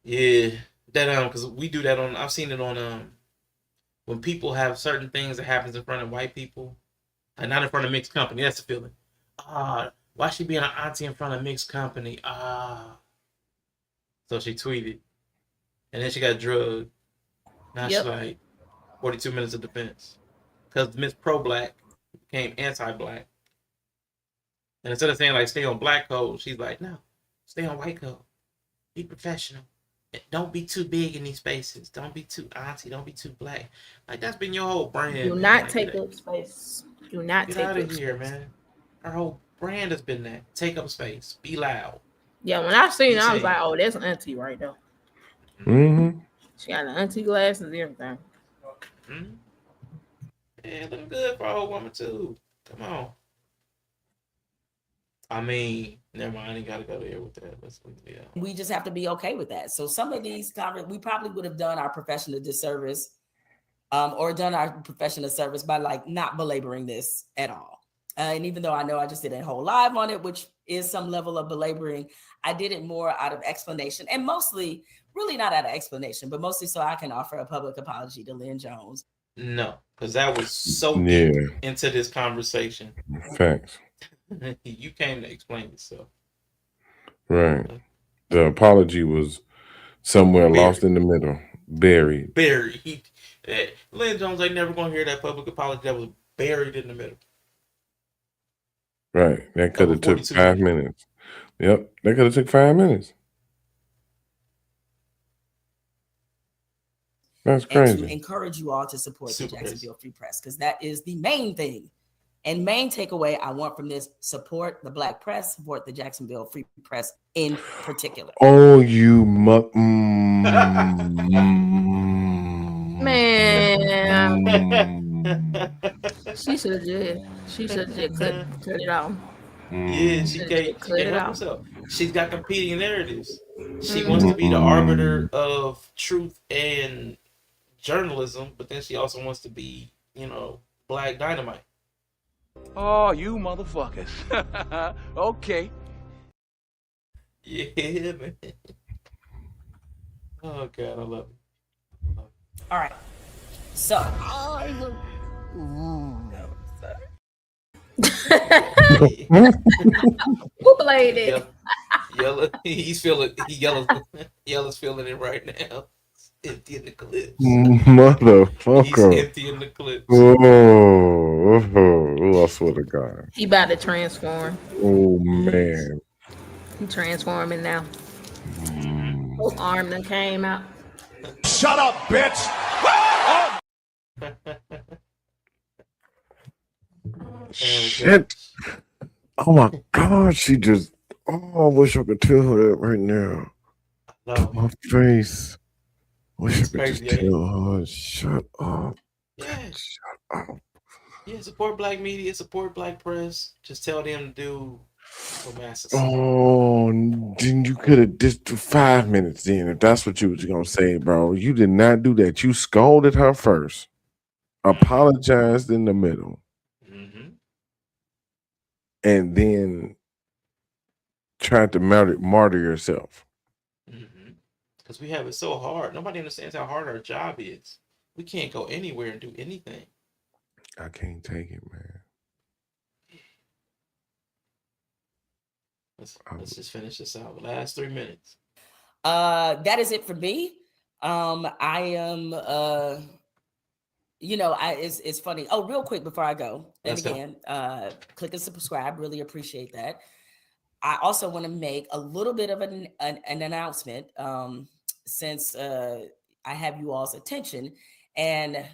Yeah. That because we do that I've seen it on when people have certain things that happens in front of white people. And not in front of mixed company. That's the feeling. Why she being an auntie in front of mixed company? So she tweeted. And then she got drugged. Now she's like 42 minutes of defense. Because Miss Pro-Black became anti-black. And instead of saying stay on black code, she's like, no, stay on white code. Be professional. Don't be too big in these spaces. Don't be too auntie. Don't be too black. Like that's been your whole brand. Do man. not Like, take up space. Do not get take out up of here, space. man. Our whole brand has been that. Take up space. Be loud. Yeah, when I seen Be it, I was seen. like, oh, that's auntie right there. Mm-hmm. She got the auntie glasses and everything. Mm-hmm. Yeah, look good for a old woman too. Come on. I mean, never mind. I ain't gotta go there with that. We just have to be okay with that. So some of these we probably would have done our profession a disservice, or done our profession a service by like not belaboring this at all. And even though I know I just did a whole live on it, which is some level of belaboring, I did it more out of explanation, and mostly, really not out of explanation, but mostly so I can offer a public apology to Lynn Jones. No, because that was so deep into this conversation. Facts. You came to explain yourself. Right. The apology was somewhere lost in the middle. Buried. Lynn Jones ain't never gonna hear that public apology that was buried in the middle. Right. That could have took 5 minutes. Yep. That could have took 5 minutes. That's crazy. And to encourage you all to support the Jacksonville Free Press, because that is the main thing and main takeaway I want from this. Support the Black press, support the Jacksonville Free Press in particular. Oh, you man. She should have just cut it off. Yeah, she can't help herself. She's got competing narratives. She wants to be the arbiter of truth and journalism, but then she also wants to be, Black Dynamite. Oh, you motherfuckers. Okay. Yeah, man. Oh, God, I love it. All right. So. Who played it? Yella, Yella's feeling it right now. Empty in the clips. Motherfucker. He's empty in the clips. Oh, I swear to God. He about to transform. Oh, man. He transforming now. His arm done came out. Shut up, bitch! Shit. Oh my God, she just, I wish I could tell her that right now. To my face. Wish I could just tell her, shut up. Yeah. Shut up. Yeah, support Black media, support Black press. Just tell them to do what masses. Oh, then you could have just 5 minutes then, if that's what you was gonna say, bro. You did not do that. You scolded her first, apologized in the middle, and then tried to martyr yourself. Because we have it so hard. Nobody understands how hard our job is. We can't go anywhere and do anything. I can't take it, man. Let's just finish this out. Last 3 minutes. That is it for me. I am it's funny. Oh, real quick before I go, and again, click and subscribe. Really appreciate that. I also want to make a little bit of an announcement, since I have you all's attention. And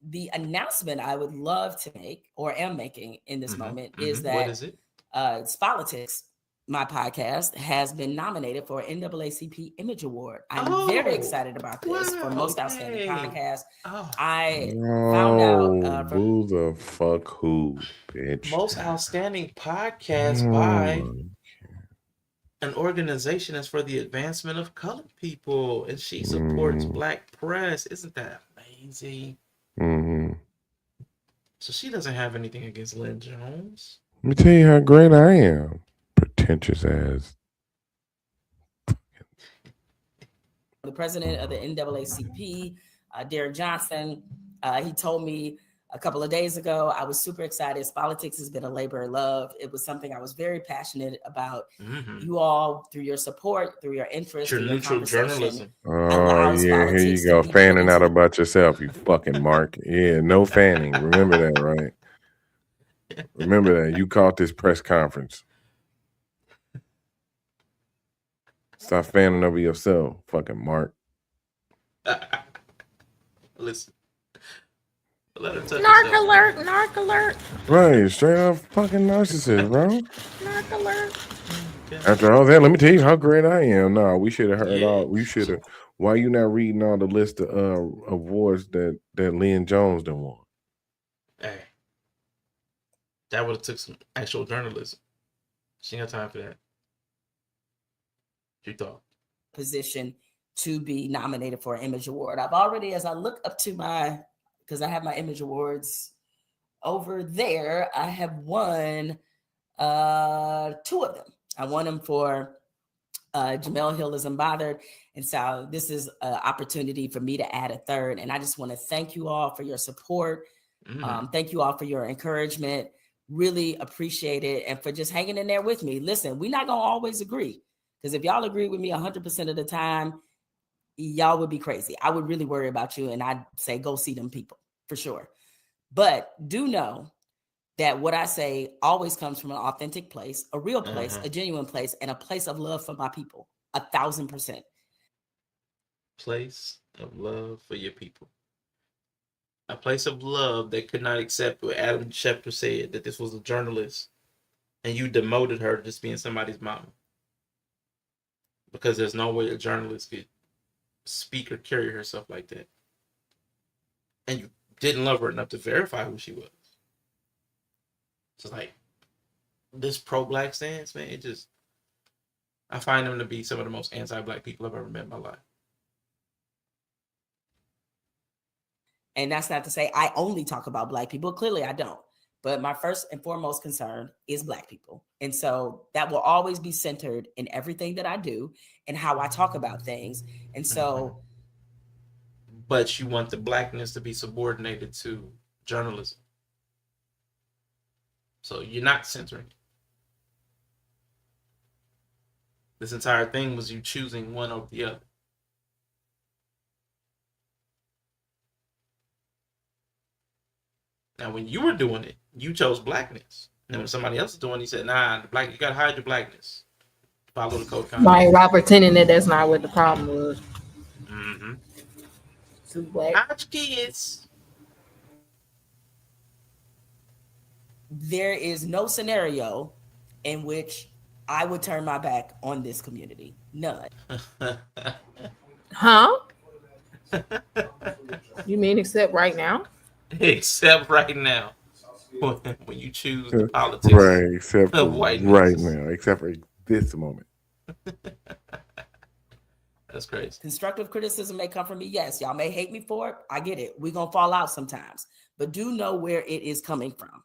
the announcement I would love to make, or am making in this moment, is that what is it? It's Politics, my podcast, has been nominated for an NAACP Image Award. I'm very excited about this for Most Outstanding Podcast. I found out who the fuck who, bitch? Most Outstanding Podcast by an organization that's for the advancement of colored people, and she supports Black press. Isn't that amazing? So she doesn't have anything against Lynn Jones. Let me tell you how great I am. Pretentious ass. The president of the NAACP, Derek Johnson, he told me a couple of days ago, I was super excited. Politics has been a labor of love. It was something I was very passionate about. You all, through your support, through your interest, your through your neutral journalism. Oh, yeah, here you go. Fanning out about yourself, you fucking Mark. Yeah, no fanning. Remember that, right? Remember that. You caught this press conference. Stop fanning over yourself, fucking Mark. Listen. Let her touch Narc herself. alert, narc alert, Right, straight up fucking narcissist, bro. narc alert. After all that, let me tell you how great I am. No, we should have heard Yeah. all. We should have. Why you not reading all the list of awards that Lynn Jones done won? Hey, that would have took some actual journalism. She ain't got time for that. You thought position to be nominated for an Image Award. I've already, as I look up to my, because I have my Image Awards over there, I have won 2 of them. I won them for Jamel Hill Isn't Bothered. And so this is an opportunity for me to add a third. And I just want to thank you all for your support. Thank you all for your encouragement. Really appreciate it. And for just hanging in there with me. Listen, we're not going to always agree. Because if y'all agree with me 100% of the time, y'all would be crazy. I would really worry about you. And I'd say, go see them people for sure. But do know that what I say always comes from an authentic place, a real place, a genuine place, and a place of love for my people. 1,000%. place of love for your people. A place of love that could not accept what Adam Schefter said, that this was a journalist and you demoted her to just being somebody's mama. Because there's no way a journalist could speak or carry herself like that. And you didn't love her enough to verify who she was. So like this pro-black stance, man, it just, I find them to be some of the most anti-black people I've ever met in my life. And that's not to say I only talk about Black people. Clearly I don't. But my first and foremost concern is Black people. And so that will always be centered in everything that I do and how I talk about things. And so. But you want the Blackness to be subordinated to journalism. So you're not centering. This entire thing was you choosing one over the other. Now, when you were doing it, you chose Blackness. And when somebody else is doing it, he said, nah, the black, you got to hide your Blackness. Follow the code of conduct. Right, while pretending that that's not what the problem was. Mm-hmm. Too black. How's kids? There is no scenario in which I would turn my back on this community. None. Huh? You mean except right now? Except right now. When you choose the politics right, except for of whiteness. right now, except for this moment. That's crazy. Constructive criticism may come from me. Yes, y'all may hate me for it. I get it. We're going to fall out sometimes. But do know where it is coming from.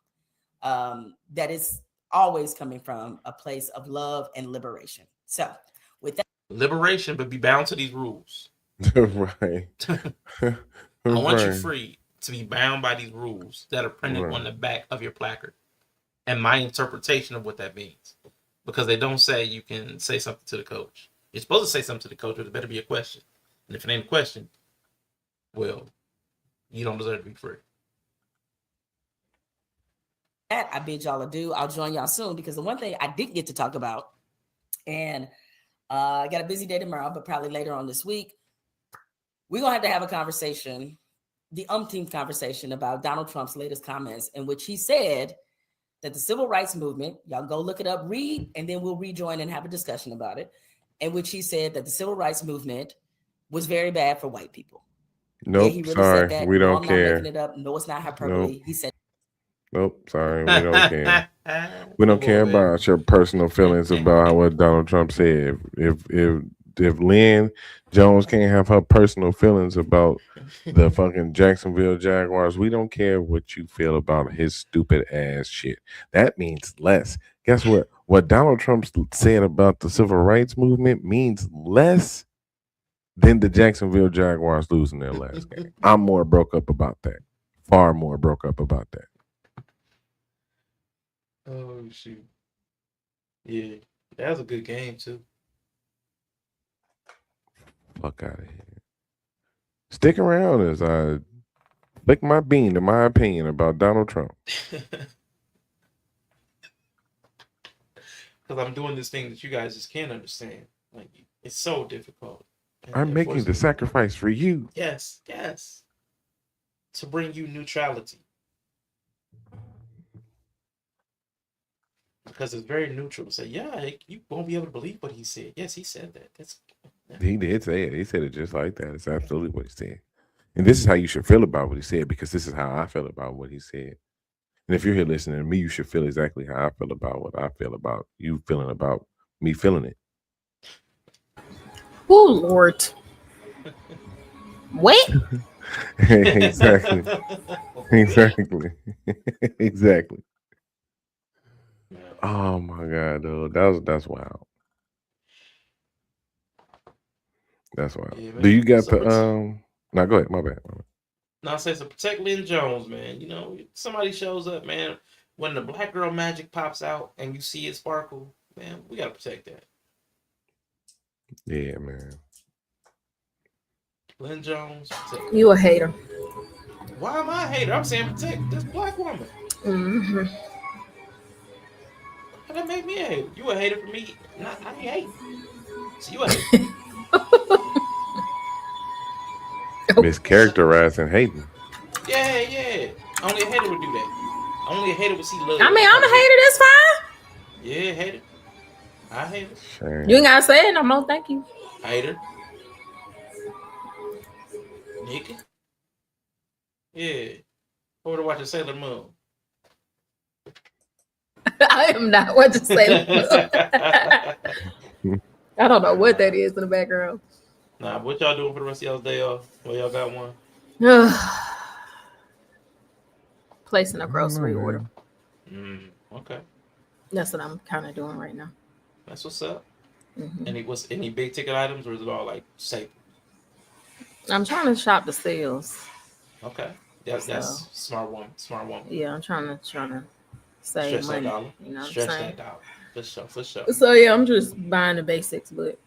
That is always coming from a place of love and liberation. So with that. Liberation, but be bound to these rules. Right. I want you free to be bound by these rules that are printed on the back of your placard. And my interpretation of what that means. Because they don't say you can say something to the coach. You're supposed to say something to the coach, but it better be a question. And if it ain't a question, well, you don't deserve to be free. That I bid y'all adieu. I'll join y'all soon because the one thing I didn't get to talk about, and I got a busy day tomorrow, but probably later on this week, we're going to have a conversation, the umpteenth conversation about Donald Trump's latest comments in which he said that the civil rights movement, y'all go look it up, read, and then we'll rejoin and have a discussion about it, in which he said that the civil rights movement was very bad for white people. Nope, yeah, he really sorry, said that. we don't I'm care. not making it up. No, it's not hyperbole. Nope. He said. Nope, sorry, we don't care. We don't care about your personal feelings about what Donald Trump said. If Lynn Jones can't have her personal feelings about the fucking Jacksonville Jaguars, we don't care what you feel about his stupid ass shit. That means less. Guess what? What Donald Trump said about the civil rights movement means less than the Jacksonville Jaguars losing their last game. I'm more broke up about that. Far more broke up about that. Oh, shoot. Yeah, that was a good game, too. Fuck out of here. Stick around as I lick my bean to my opinion about Donald Trump. Because I'm doing this thing that you guys just can't understand. Like, it's so difficult I'm making the sacrifice for you. Yes. To bring you neutrality. Because it's very neutral to say, yeah, you won't be able to believe what he said. Yes, he said that. He did say it. He said it just like that. It's absolutely what he said. And this is how you should feel about what he said, because this is how I feel about what he said. And if you're here listening to me, you should feel exactly how I feel about what I feel about you feeling about me feeling it. Oh, Lord. What? Exactly. Exactly. Oh my God, dude. That's wild. That's wild. Yeah, Do you man. got So the No, go ahead. My bad. Now I say to protect Lynn Jones, man. You know, somebody shows up, man. When the black girl magic pops out and you see it sparkle, man, we gotta protect that. Yeah, man. Lynn Jones, protect that. You a hater. Why am I a hater? I'm saying protect this black woman. Mm-hmm. How that make me a hater? You a hater for me? I ain't hate. So you a hater. Mischaracterizing hating. Yeah. Only a hater would do that. Only a hater would see love. I mean, I'm a hater. That's fine. Yeah, hater. I hate it. Sure. You ain't gotta say it no more. Thank you. Hater. Nikki. Yeah. Over to watching Sailor Moon. I am not watching Sailor Moon. I don't know what that is in the background. Nah, what y'all doing for the rest of y'all's day off? Well, y'all got one. Placing a grocery order. Okay. That's what I'm kind of doing right now. That's what's up. Mm-hmm. Any big ticket items, or is it all like safe? I'm trying to shop the sales. Okay. That's smart woman. Smart woman. Yeah, I'm trying to save money. That dollar. You know what Stretch I'm saying? that dollar. For sure. So yeah, I'm just buying the basics, but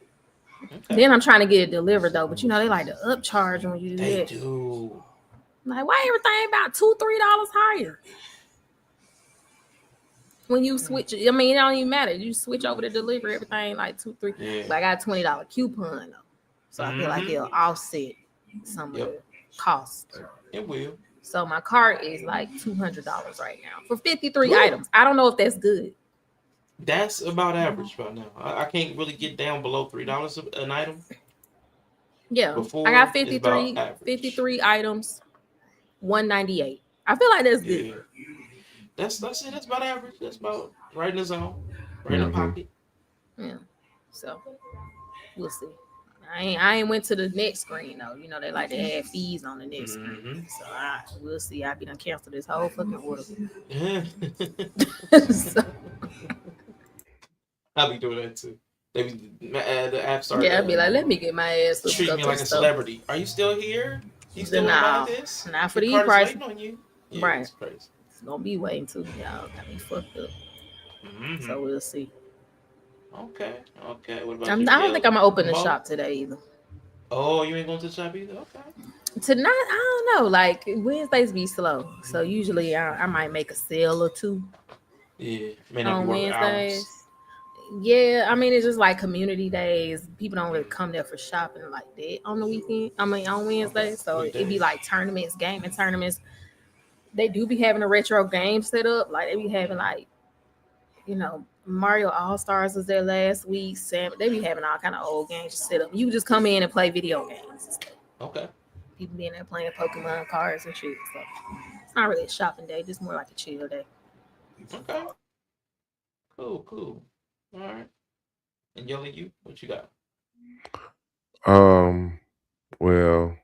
then I'm trying to get it delivered though. But you know they like to upcharge when you do They that. do. Like why everything about $2-3 higher? When you switch, I mean it don't even matter. You switch over to delivery, everything like $2-3. Yeah. But I got a $20 coupon though, so I feel like it'll offset some of the cost. It will. So my cart is like $200 right now for 53 items. I don't know if that's good. That's about average right now. I can't really get down below $3 an item. Yeah, Before, I got 53 items, $198. I feel like that's good. Yeah. That's it. That's about average. That's about right in the zone, right in the pocket. Yeah. So we'll see. I ain't went to the next screen though. You know they like to add fees on the next screen. So we'll see. I be done cancel this whole fucking order. So, I'll be doing that too. They be the app started. Yeah, I'd be like, let me get my ass. Treat me like a celebrity. Are you still here? You still nah, buy this? Not for these prices. On you. Yeah, right. It's crazy. It's gonna be waiting too. Y'all got me fucked up. So we'll see. Okay. What about I don't think I'm gonna open the shop today either. Oh, you ain't going to the shop either? Okay. Tonight, I don't know. Like Wednesdays be slow, so usually I might make a sale or two. Yeah, on Wednesdays. Yeah, I mean it's just like community days. People don't really come there for shopping like that on the weekend. I mean on Wednesdays, so it'd be like tournaments, gaming tournaments. They do be having a retro game set up. Like they be having like, you know, Mario All-Stars was there last week. They be having all kind of old games set up. You just come in and play video games. Okay. People be in there playing Pokemon cards and shit. So it's not really a shopping day, just more like a chill day. Okay. Cool. All right. And Yella, you, what you got? Well,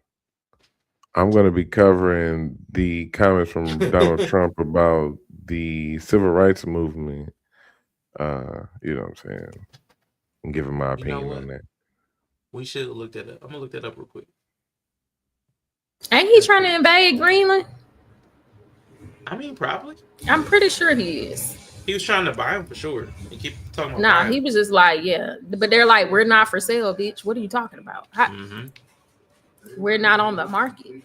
I'm going to be covering the comments from Donald Trump about the civil rights movement. You know what I'm saying? And giving my opinion on that. We should have looked that up. I'm gonna look that up real quick. Ain't he trying to invade Greenland? I mean, probably. I'm pretty sure he is. He was trying to buy them for sure. He keep talking about. Nah, he was just like, yeah. But they're like, we're not for sale, bitch. What are you talking about? We're not on the market.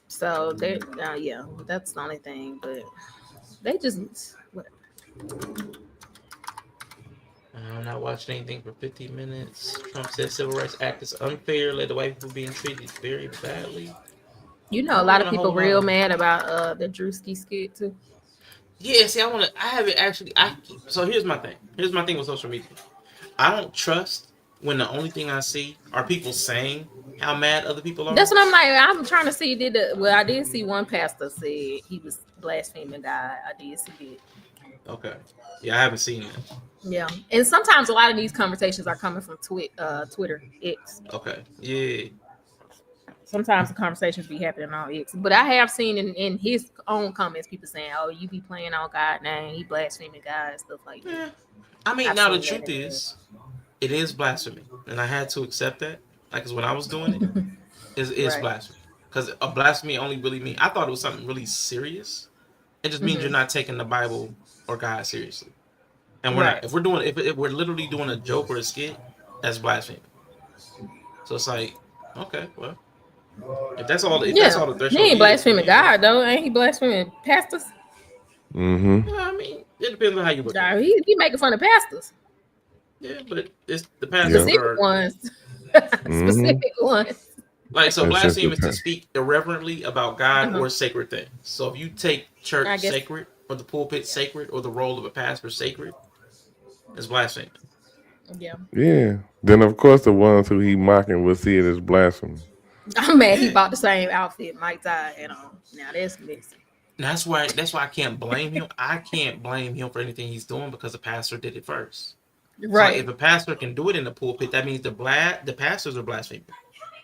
So they, yeah, that's the only thing. But they just whatever. I'm not watching anything for 50 minutes. Trump said Civil Rights Act is unfair, led to white people being treated very badly. You know, a lot of people real mad about the Drewski skit too. Yeah, see, I haven't actually. So here's my thing. Here's my thing with social media. I don't trust when the only thing I see are people saying how mad other people are. That's what I'm like. I'm trying to see. I did see one pastor said he was blaspheming God. I did see it. Okay. Yeah, I haven't seen that. Yeah, and sometimes a lot of these conversations are coming from Twitter X. Okay. Yeah. Sometimes the conversations be happening on X, but I have seen in his own comments people saying, "Oh, you be playing on God's name, he blaspheming God and stuff like that." Yeah. I mean, now the truth is, it is blasphemy, and I had to accept that. Like, cause when I was doing it, it's blasphemy. Because a blasphemy only really means I thought it was something really serious. It just means you're not taking the Bible or God seriously. And we're not. If we're literally doing a joke or a skit, that's blasphemy. So it's like, okay, well, if that's all, that's all the threshold. He ain't blaspheming God though, ain't he blaspheming pastors? Mm-hmm. Yeah, I mean, it depends on how you look. Nah, he making fun of pastors. Yeah, but it's the pastors specific ones. Specific ones. Like, so blasphemy is to speak irreverently about God or sacred things. So if you take church sacred or the pulpit sacred or the role of a pastor sacred, it's blasphemy. Yeah. Yeah. Then of course the ones who he mocking will see it as blasphemy. I'm mad he bought the same outfit Mike Ty had on. Now that's messy. That's why I can't blame him. I can't blame him for anything he's doing because the pastor did it first. Right. So if a pastor can do it in the pulpit, that means the pastors are blaspheming.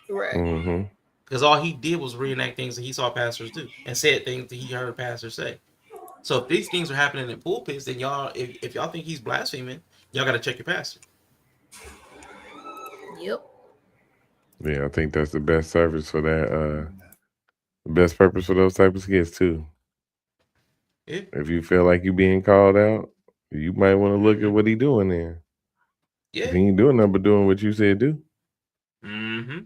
Right. Mm-hmm. Because all he did was reenact things that he saw pastors do and said things that he heard pastors say. So if these things are happening in pulpits, then y'all, if y'all think he's blaspheming, y'all got to check your pastor. Yep. Yeah, I think that's the best service for that. The best purpose for those type of skits too. Yeah. If you feel like you being called out, you might want to look at what he doing there. Yeah. He ain't doing nothing but doing what you said do. Mm-hmm.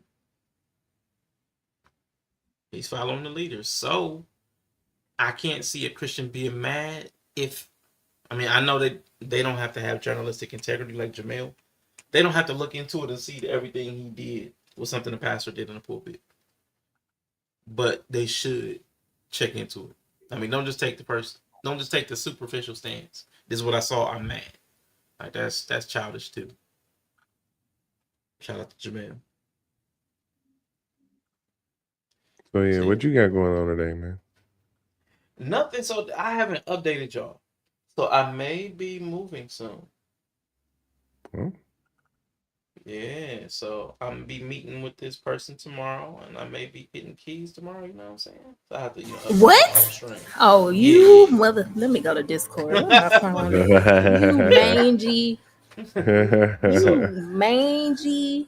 He's following the leaders. So I can't see a Christian being mad I know that they don't have to have journalistic integrity like Jamel. They don't have to look into it and see that everything he did was something the pastor did in the pulpit. But they should check into it. I mean, don't just take the superficial stance. This is what I saw, I'm mad. Like that's childish too. Shout out to Jamel. So yeah, what you got going on today, man? Nothing. So I haven't updated y'all. So I may be moving soon. Huh? Yeah. So I'm gonna be meeting with this person tomorrow, and I may be getting keys tomorrow. You know what I'm saying? So I have to, what? Oh, you mother! Let me go to Discord. You mangy. You mangy.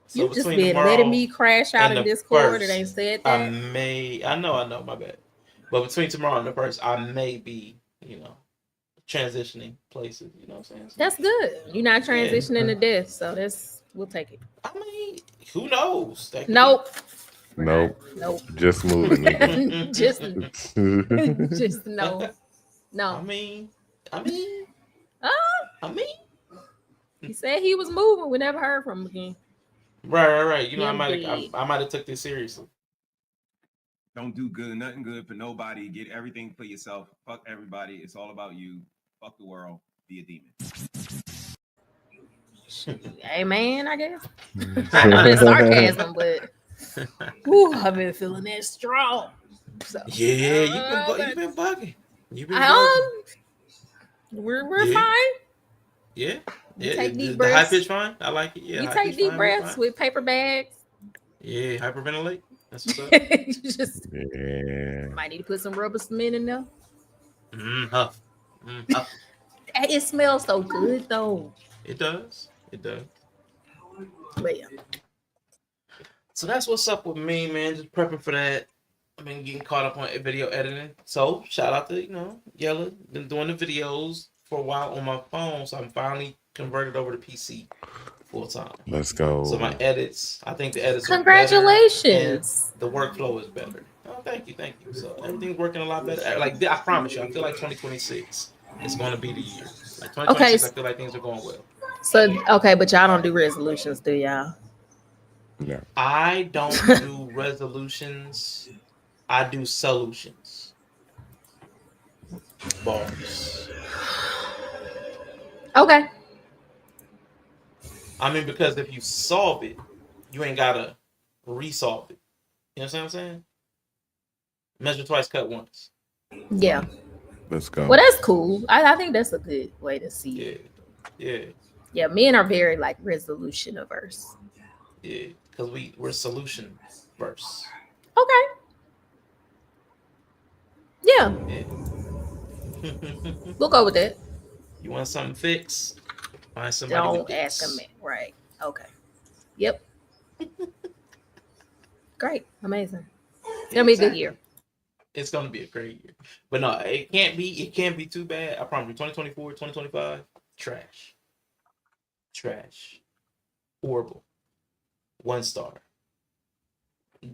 So you just been letting me crash out in Discord and ain't said that. I know, my bad. But between tomorrow and the first, I may be, transitioning places. You know what I'm saying? So, that's good. You're not transitioning to death, so we'll take it. I mean, who knows? Nope. Nope. Nope. Just moving. just no. I mean. He said he was moving. We never heard from him again. Right. I might have took this seriously. Don't do nothing good for nobody. Get everything for yourself. Fuck everybody. It's all about you. Fuck the world. Be a demon. Hey man, I guess. It's sarcasm, but I've been feeling that strong. So, yeah, you've been bugging. We're fine. Yeah. Take deep the breaths. high pitch fine. I like it. Yeah. You take deep breaths with paper bags. Yeah, hyperventilate. That's what's up. You just yeah. might need to put some rubber cement in there. Huff. It smells so good though. It does. But yeah. So that's what's up with me, man. Just prepping for that. I've been getting caught up on video editing. So shout out to Yella. Been doing the videos for a while on my phone, so I'm finally converted over to PC full time. Let's go. So my edits, I think the edits congratulations. Are better, and the workflow is better. Oh, thank you. So everything's working a lot better. Like I promise you, I feel like 2026 is going to be the year. Like 2026, I feel like things are going well. So okay, but y'all don't do resolutions, do y'all? No. I don't do resolutions. I do solutions. Bars. Okay. I mean, because if you solve it, you ain't gotta resolve it. You know what I'm saying? Measure twice, cut once. Yeah. Let's go. Well, that's cool. I think that's a good way to see it. Yeah. Yeah, men are very like resolution averse. Yeah. Because we're solution verse. Okay. Yeah. We'll go with that. You want something fixed? Find somebody Don't with ask a man. Right. Okay. Yep. Great. Amazing. It's gonna be a good year. It's gonna be a great year. But no, it can't be too bad. I promise you, 2024, 2025, trash. Trash. Horrible. 1 star.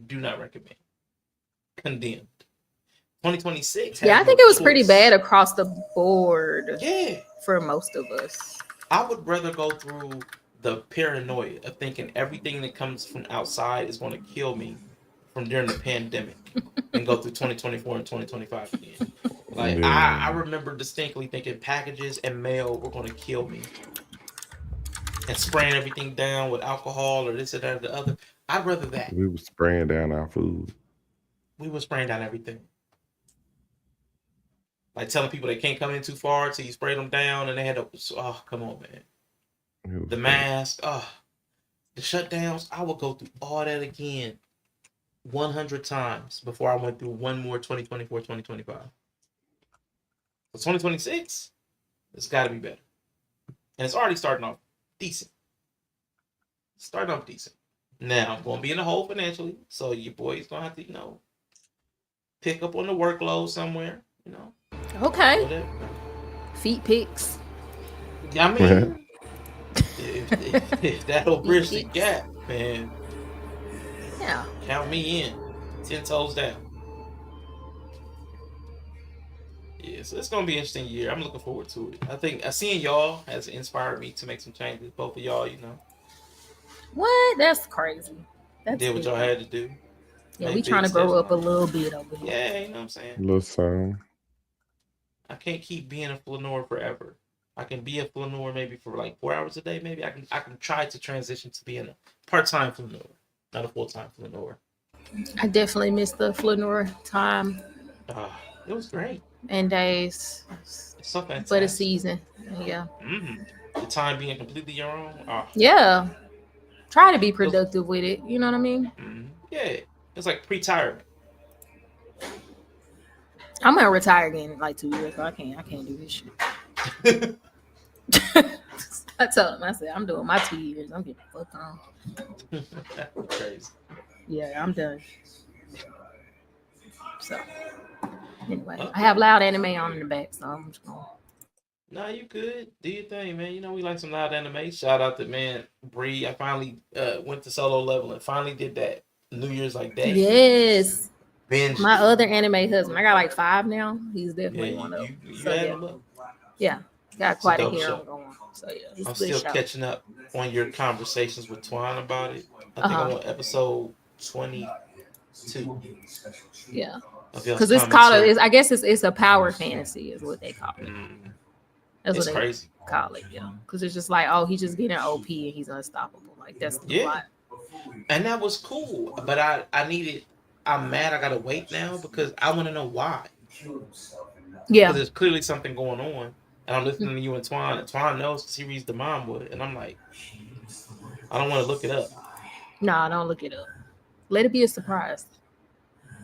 Do not recommend. Condemned. 2026. Yeah, I think it was pretty bad across the board. Yeah. For most of us. I would rather go through the paranoia of thinking everything that comes from outside is going to kill me from during the pandemic and go through 2024 and 2025 again. Like, Yeah. I remember distinctly thinking packages and mail were going to kill me. And spraying everything down with alcohol or this or that or the other. I'd rather that. We were spraying down our food. We were spraying down everything. Like telling people they can't come in too far till you spray them down, and they had to. Oh, come on, man. The mask. Oh, the shutdowns. I would go through all that again 100 times before I went through one more 2024, 2025. So 2026, it's got to be better. And it's already starting off decent. Starting off decent. Now, I'm going to be in the hole financially, so your boy's going to have to, pick up on the workload somewhere, Okay. Whatever. Feet pics. I mean, if that'll bridge the gap, man. Yeah. Count me in. 10 toes down. Yeah, so it's gonna be an interesting year. I'm looking forward to it. I think seeing y'all has inspired me to make some changes. Both of y'all, What? That's crazy. That's did what y'all had to do. Yeah, Make we big trying to grow steps up a little bit over here. Yeah, you know what I'm saying? Listen. I can't keep being a flaneur forever. I can be a flaneur maybe for like 4 hours a day. Maybe I can try to transition to being a part-time flaneur, not a full-time flaneur. I definitely missed the flaneur time It was great. and days. It's so fantastic. For the season. Yeah. The time being completely your own. Yeah. Try to be productive with it. You know what I mean? Yeah. It's like pre-retirement. I'm gonna retire again in like 2 years. So I can't do this shit. I told him, I said, I'm doing my 2 years. I'm getting the fuck on. Crazy. Yeah, I'm done. So anyway, I have loud anime on in the back, so I'm just going. Nah, you good. Do your thing, man. We like some loud anime. Shout out to man Bree. I finally went to solo level and finally did that New Year's like that. Yes. Binge. My other anime husband. I got like 5 now. He's definitely one of them. You So, added them up? Yeah. Got quite a dope hero show. going. So yeah, it's I'm a good still show. catching up on your conversations with Twan about it. I think I'm on episode 22. Yeah. Of y'all's Because it's commentary. called I guess it's a power fantasy is what they call it. That's It's what they crazy. call it, yeah. Because it's just like, oh, he's just getting OP and he's unstoppable. Like that's the plot. And that was cool. But I'm mad I gotta wait now because I want to know why. Yeah. Because there's clearly something going on. And I'm listening to you and Twan. And Twan knows because he reads the Momwood. And I'm like, I don't want to look it up. Nah, don't look it up. Let it be a surprise.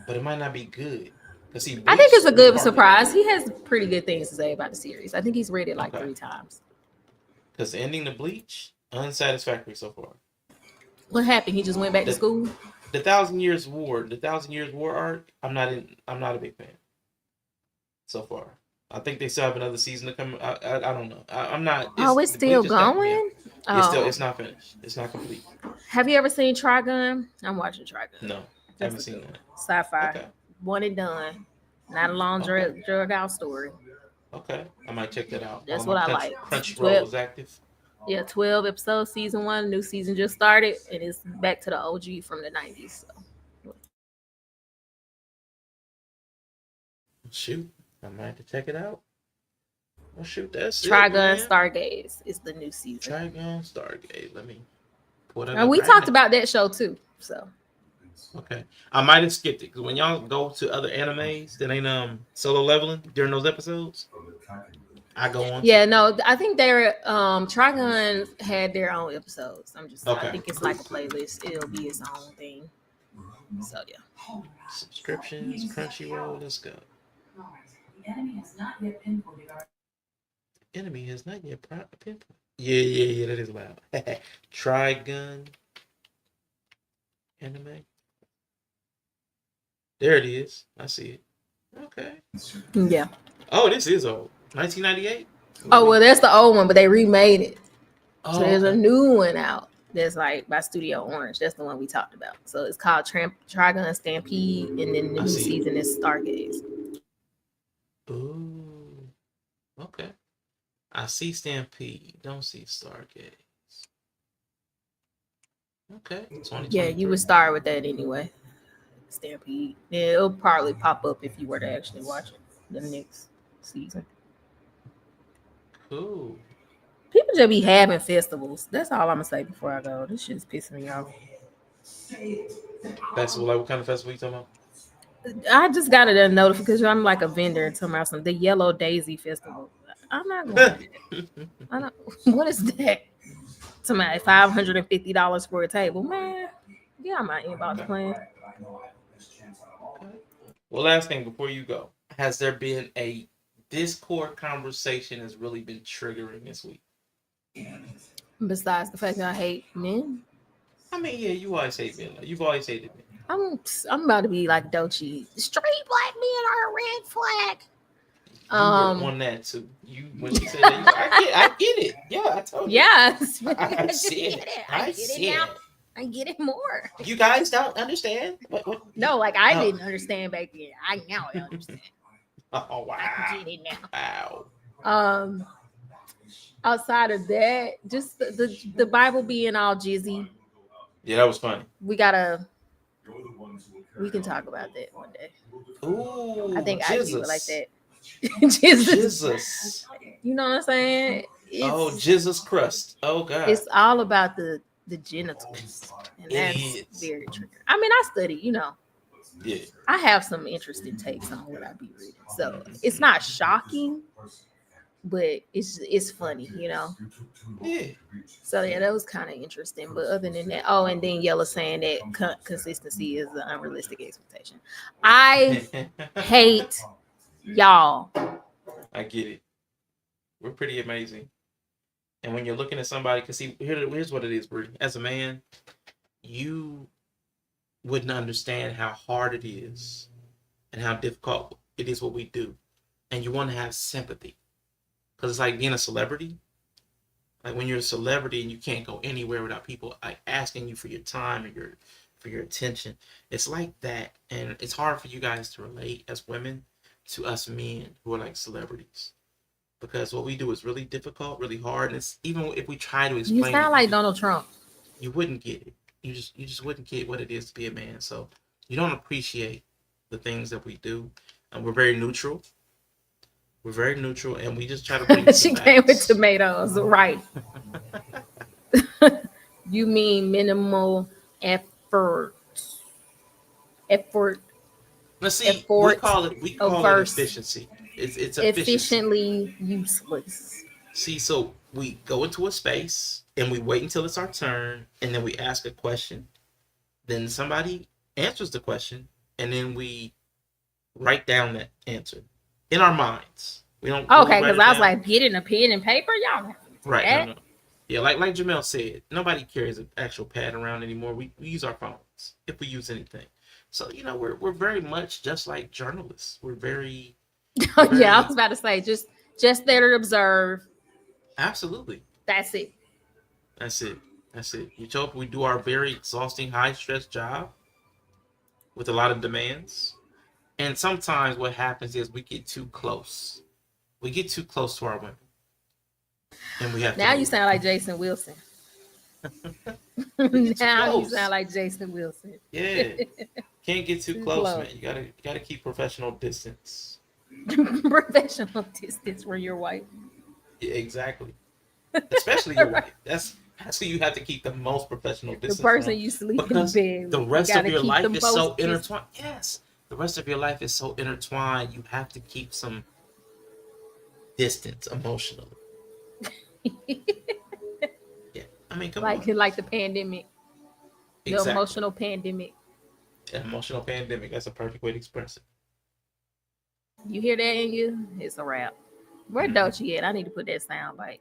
But it might not be good. I think it's a good surprise. He has pretty good things to say about the series. I think he's read it like 3 times. Because the ending to Bleach, unsatisfactory so far. What happened? He just went back to school? The 1,000 Years War arc, I'm not a big fan so far. I think they still have another season to come. I don't know. I'm not. It's still going? It's not finished. It's not complete. Have you ever seen Trigun? I'm watching Trigun. No, I haven't seen that. Sci-fi. Okay. One and done. Not a long drug out story. Okay, I might check that out. That's what I like. Crunchyroll is active. Yeah, 12 episodes, season 1. New season just started, and it's back to the OG from the 90s. So. Shoot, I might have to check it out. Well, shoot, that's Trigun it, Stargaze is the new season. Trigun Stargate. Let me pull that And up we right talked now. about that show too. So okay, I might have skipped it because when y'all go to other animes that ain't Solo Leveling during those episodes, I go on. Yeah, no, I think they're Trigun had their own episodes. I think it's like a playlist. It'll be its own thing. So yeah. Subscriptions, Crunchyroll. Let's go. The enemy has not yet pinpointed our Enemy has not yet pinpointed. Yeah. That is loud. Trigun anime. There it is. I see it. Okay. Yeah. Oh, this is old. 1998. Oh well, that's the old one, but they remade it. Oh, So there's a new one out that's like by Studio Orange. That's the one we talked about. So it's called Trigun Stampede, and then the new season is Stargaze. Ooh. Okay. I see Stampede. Don't see Stargaze. Okay. Yeah, you would start with that anyway. Stampede. Yeah, it'll probably pop up if you were to actually watch it the next season. Cool. People just be having festivals. That's all I'm gonna say before I go. This shit's pissing me off. Festival, like what kind of festival you talking about? I just got a notification. I'm like a vendor talking about the Yellow Daisy Festival. I'm not going. I don't. What is that? Somebody $550 for a table, man. Yeah, I might inbox plan. Well, last thing before you go, has there been a Discord conversation that's really been triggering this week? Besides the fact that I hate men. I mean, yeah, you always hate men. You've always hated men. I'm about to be like Doechii. Straight black men are a red flag. You were on that too. You when she said that, I get it. Yeah, I told you. Yeah, I see it. I get it now. I get it more. You guys don't understand? What? No, like I didn't understand back then. I now understand. Oh wow! I can get it now. Wow. Outside of that, just the Bible being all jizzy. Yeah, that was funny. We can talk about that one day. Ooh, I think Jesus. I would like that. Jesus. You know what I'm saying? Jesus crust. Oh God. It's all about the genitals, and that's very triggering. I mean, I study, Yeah. I have some interesting takes on what I be reading, so it's not shocking, but it's funny, Yeah. So yeah, that was kind of interesting. But other than that, and then Yella saying that consistency is an unrealistic expectation. I hate y'all. I get it. We're pretty amazing. And when you're looking at somebody, because see, here's what it is, Bree. As a man, you wouldn't understand how hard it is and how difficult it is what we do. And you want to have sympathy. Because it's like being a celebrity. Like when you're a celebrity and you can't go anywhere without people like asking you for your time or for your attention. It's like that. And it's hard for you guys to relate as women to us men who are like celebrities. Because what we do is really difficult, really hard. And it's even if we try to explain You sound like Donald Trump. You wouldn't get it. You just wouldn't get what it is to be a man. So you don't appreciate the things that we do. And we're very neutral. We're very neutral, and we just try to bring She came with tomatoes, right? You mean minimal effort? Let's see. We call it efficiency. It's efficiently useless. See, so we go into a space and we wait until it's our turn, and then we ask a question. Then somebody answers the question, and then we write down that answer in our minds. We don't. Okay, because I was like, getting a pen and paper, y'all. Right. No. Yeah, like Jamel said, nobody carries an actual pad around anymore. We use our phones if we use anything. So we're very much just like journalists. We're very. Yeah, I was about to say just there to observe. Absolutely. That's it. You show up. We do our very exhausting, high stress job with a lot of demands, and sometimes what happens is we get too close. We get too close to our women. And we have Now to you sound like Jason Wilson. Now you sound like Jason Wilson. Yeah. Can't get too close, close. man. You gotta keep professional distance. Professional distance when you're white. Yeah, exactly. Especially your wife. That's who you have to keep the most professional distance The person from, you sleep because in bed. the rest of your life is so intertwined. intertwined. Yes, the rest of your life is so intertwined. You have to keep some distance emotionally. Yeah, I mean, come on. Like the pandemic, Exactly. the emotional pandemic. An emotional pandemic. That's a perfect way to express it. You hear that in you? It's a wrap. Where Dolce at? I need to put that sound bite.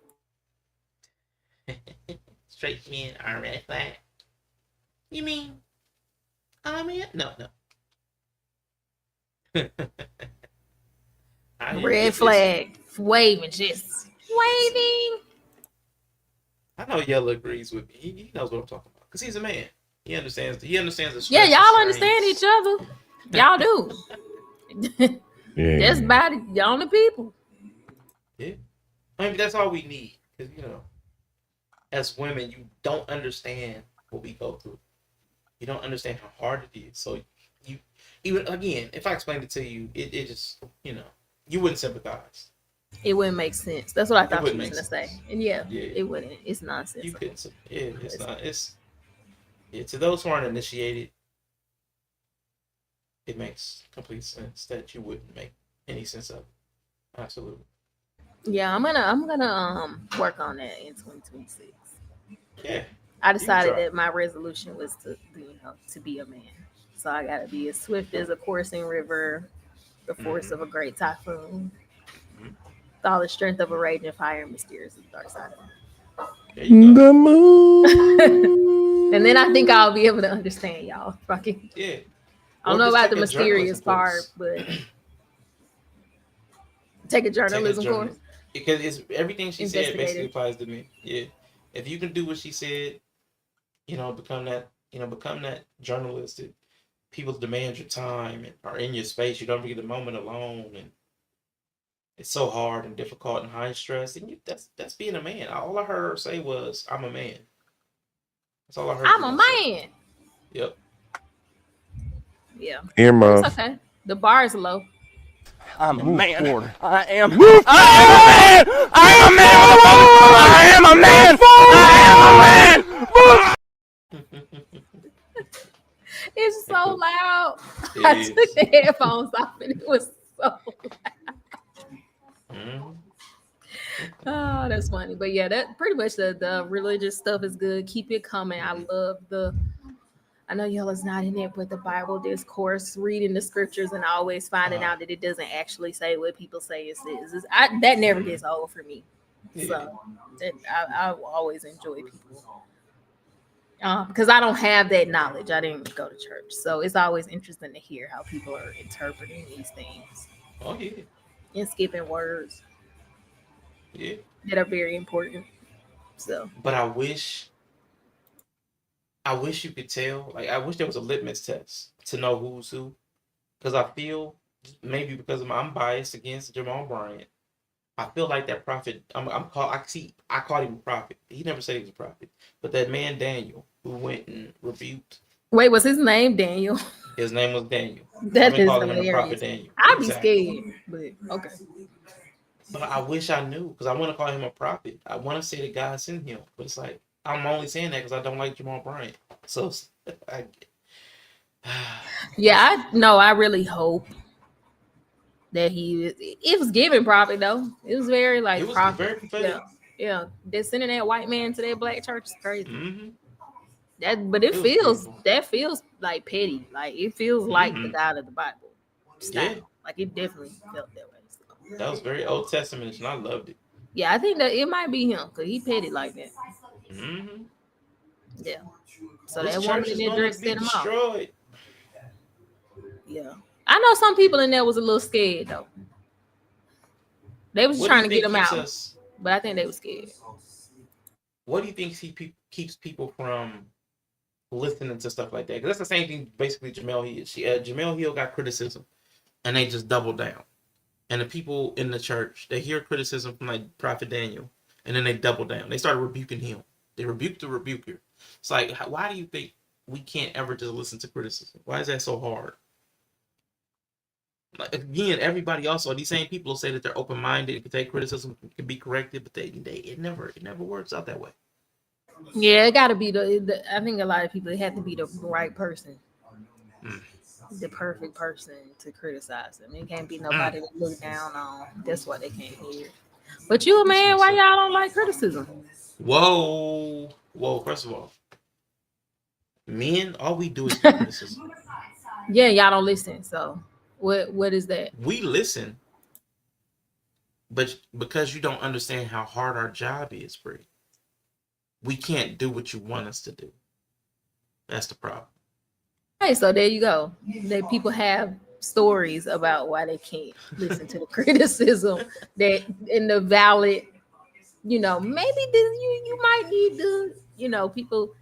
Straight men are red flag. You mean? I mean, no. Red flag, waving, just waving. I know Yella agrees with me. He knows what I'm talking about because he's a man. He understands. He understands the. Yeah, y'all understand each other. Y'all do. Yeah. That's about it. Y'all the people. Yeah, I mean that's all we need because as women, you don't understand what we go through. You don't understand how hard it is. So you even again, if I explained it to you, it just you wouldn't sympathize. It wouldn't make sense. That's what I thought It you wouldn't was make gonna say. And yeah, it wouldn't. It's nonsense. You couldn't. Yeah, it's not. It's to those who aren't initiated, it makes complete sense that you wouldn't make any sense of it. Absolutely. Yeah, I'm gonna work on that in 2026. Yeah. I decided that my resolution was to be a man. So I gotta be as swift as a coursing river, the force of a great typhoon, with all the strength of a raging fire, and mysterious as the dark side of the moon. And then I think I'll be able to understand y'all. Fucking yeah. I don't know about the mysterious part, but take a journalism course. Because it's everything she said basically applies to me. Yeah. If you can do what she said, become that journalist that people demand your time and are in your space. You don't get a moment alone, and it's so hard and difficult and high stress. And that's being a man. All I heard her say was, "I'm a man." That's all I heard. I'm a man. Yep. Yeah. Earmuff. It's okay. The bar is low. I'm a man. Forward. I am a man. I am a man. I am a man. It's so loud. I took the headphones off and it was so loud. Oh, that's funny. But yeah, that pretty much the religious stuff is good. Keep it coming. I love I know Yella's not in it, but the Bible discourse, reading the scriptures and always finding out that it doesn't actually say what people say it says. That never gets old for me. So I always enjoy people. Because I don't have that knowledge. I didn't go to church. So it's always interesting to hear how people are interpreting these things. Oh, yeah. And skipping words. Yeah. That are very important. So. But I wish you could tell. Like, I wish there was a litmus test to know who's who. Because I feel, maybe because I'm biased against Jamal Bryant, I feel like that prophet. I called him a prophet. He never said he was a prophet. But that man Daniel, who went and rebuked. Wait, was his name Daniel? His name was Daniel. That is calling him the prophet hilarious. Daniel. I'd be scared, but okay. But I wish I knew, because I want to call him a prophet. I want to say that God sent him, but it's like I'm only saying that because I don't like Jamal Bryant. So yeah, I really hope that it was giving prophet though. It was very like prophet. Yeah. They're sending that white man to that black church is crazy. Mm-hmm. That feels like petty. Like it feels like the God of the Bible style. Yeah. Like it definitely felt that way. So. That was very Old Testament, and I loved it. Yeah, I think that it might be him because he petty like that. Mm-hmm. Yeah. So that woman in that dress set him off. Yeah. I know some people in there was a little scared though. They was trying to get him out, but I think they were scared. What do you think keeps people from listening to stuff like that? Because that's the same thing basically Jamel Hill. Jamel Hill got criticism, and they just doubled down. And the people in the church, they hear criticism from like Prophet Daniel, and then they double down. They started rebuking him. They rebuked the rebuker. It's like, why do you think we can't ever just listen to criticism? Why is that so hard? Like, again, everybody also, these same people say that they're open-minded and can take criticism, can be corrected, but it never works out that way. Yeah, it got to be I think a lot of people, it have to be the right person, the perfect person to criticize them. It can't be nobody that look down on. That's why they can't hear. But you a man, why y'all don't like criticism? Whoa. First of all, men, all we do is get criticism. Yeah, y'all don't listen. So what is that? We listen, but because you don't understand how hard our job is, Bree, we can't do what you want us to do. That's the problem. Hey, so there you go. That people have stories about why they can't listen to the criticism that in the valid, maybe this you might need to, people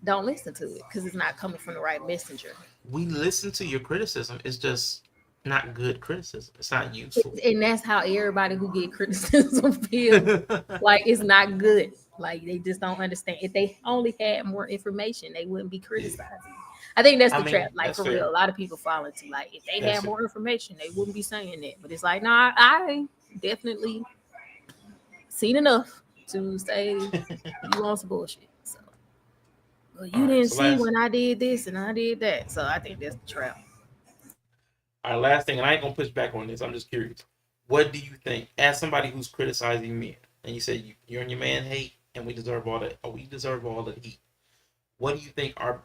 don't listen to it because it's not coming from the right messenger. We listen to your criticism. It's just not good criticism. It's not useful. And that's how everybody who get criticism feels. Like it's not good. Like they just don't understand. If they only had more information, they wouldn't be criticizing. I think that's the trap. Like for real, a lot of people fall into like if they had more information, they wouldn't be saying that. But it's like, nah, I definitely seen enough to say you want some bullshit. So, well, you didn't see when I did this and I did that. So I think that's the trap. Our last thing, and I ain't gonna push back on this. I'm just curious. What do you think, as somebody who's criticizing men, and you said you and your man hate, and we deserve all that, or we deserve all the heat? What do you think are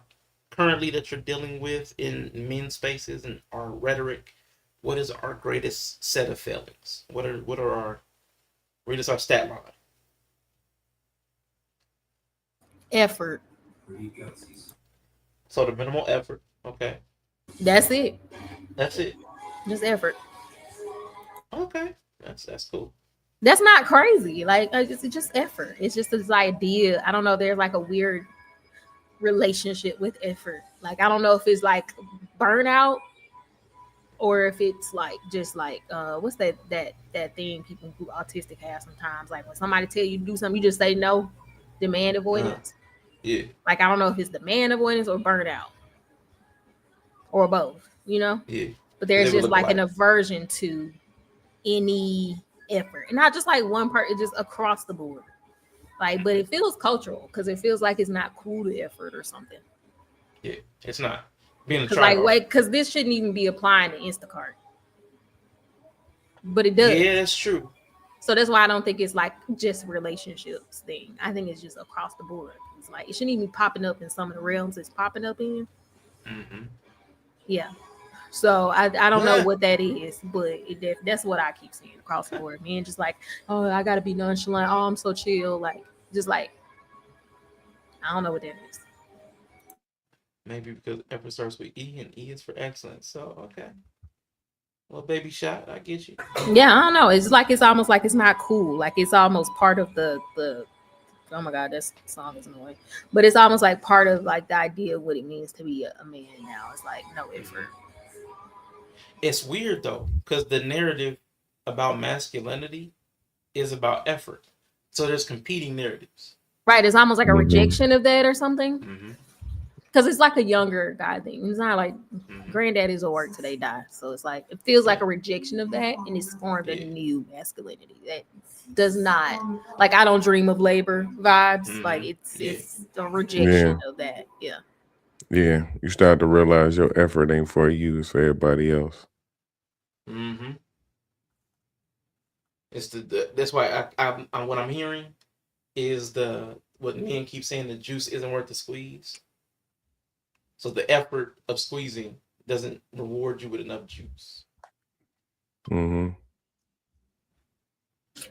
currently that you're dealing with in men's spaces and our rhetoric? What is our greatest set of failings? What are our greatest our stat line? Effort. So the minimal effort. Okay. That's it. That's it. Just effort. Okay. That's cool. That's not crazy. Like it's just effort. It's just this idea. I don't know. There's like a weird relationship with effort. Like I don't know if it's like burnout or if it's like just like what's that thing people who autistic have sometimes, like when somebody tell you to do something you just say no. Demand avoidance. Yeah. Like I don't know if it's demand avoidance or burnout or both, Yeah. But there's just like an aversion to any effort, and not just like one part, it's just across the board. Like, but it feels cultural because it feels like it's not cool to effort or something. Yeah, it's not. Being a like, wait, because this shouldn't even be applying to Instacart, but it does. Yeah, that's true. So that's why I don't think it's like just relationships thing. I think it's just across the board. It's like it shouldn't even be popping up in some of the realms it's popping up in. Mm-hmm. Yeah. So I don't know what that is, but that's what I keep seeing across the board. Man, just like, oh, I gotta be nonchalant. Oh, I'm so chill. Like, just like, I don't know what that is. Maybe because effort starts with E, and E is for excellence. So okay. Well, baby shot, I get you. Yeah, I don't know. It's like it's almost like it's not cool. Like it's almost part of the. Oh my God, that song is annoying. But it's almost like part of like the idea of what it means to be a man now. It's like no effort. It's weird though, because the narrative about masculinity is about effort. So there's competing narratives. Right. It's almost like a rejection of that or something. Because it's like a younger guy thing. It's not like granddaddies will work till they die. So it's like it feels like a rejection of that, and it's formed a new masculinity that does not like I don't dream of labor vibes. Like it's a rejection of that. Yeah. Yeah, you start to realize your effort ain't for you, it's for everybody else. Mm-hmm. It's that's why I what I'm hearing is what men keep saying, the juice isn't worth the squeeze. So the effort of squeezing doesn't reward you with enough juice. Mm-hmm.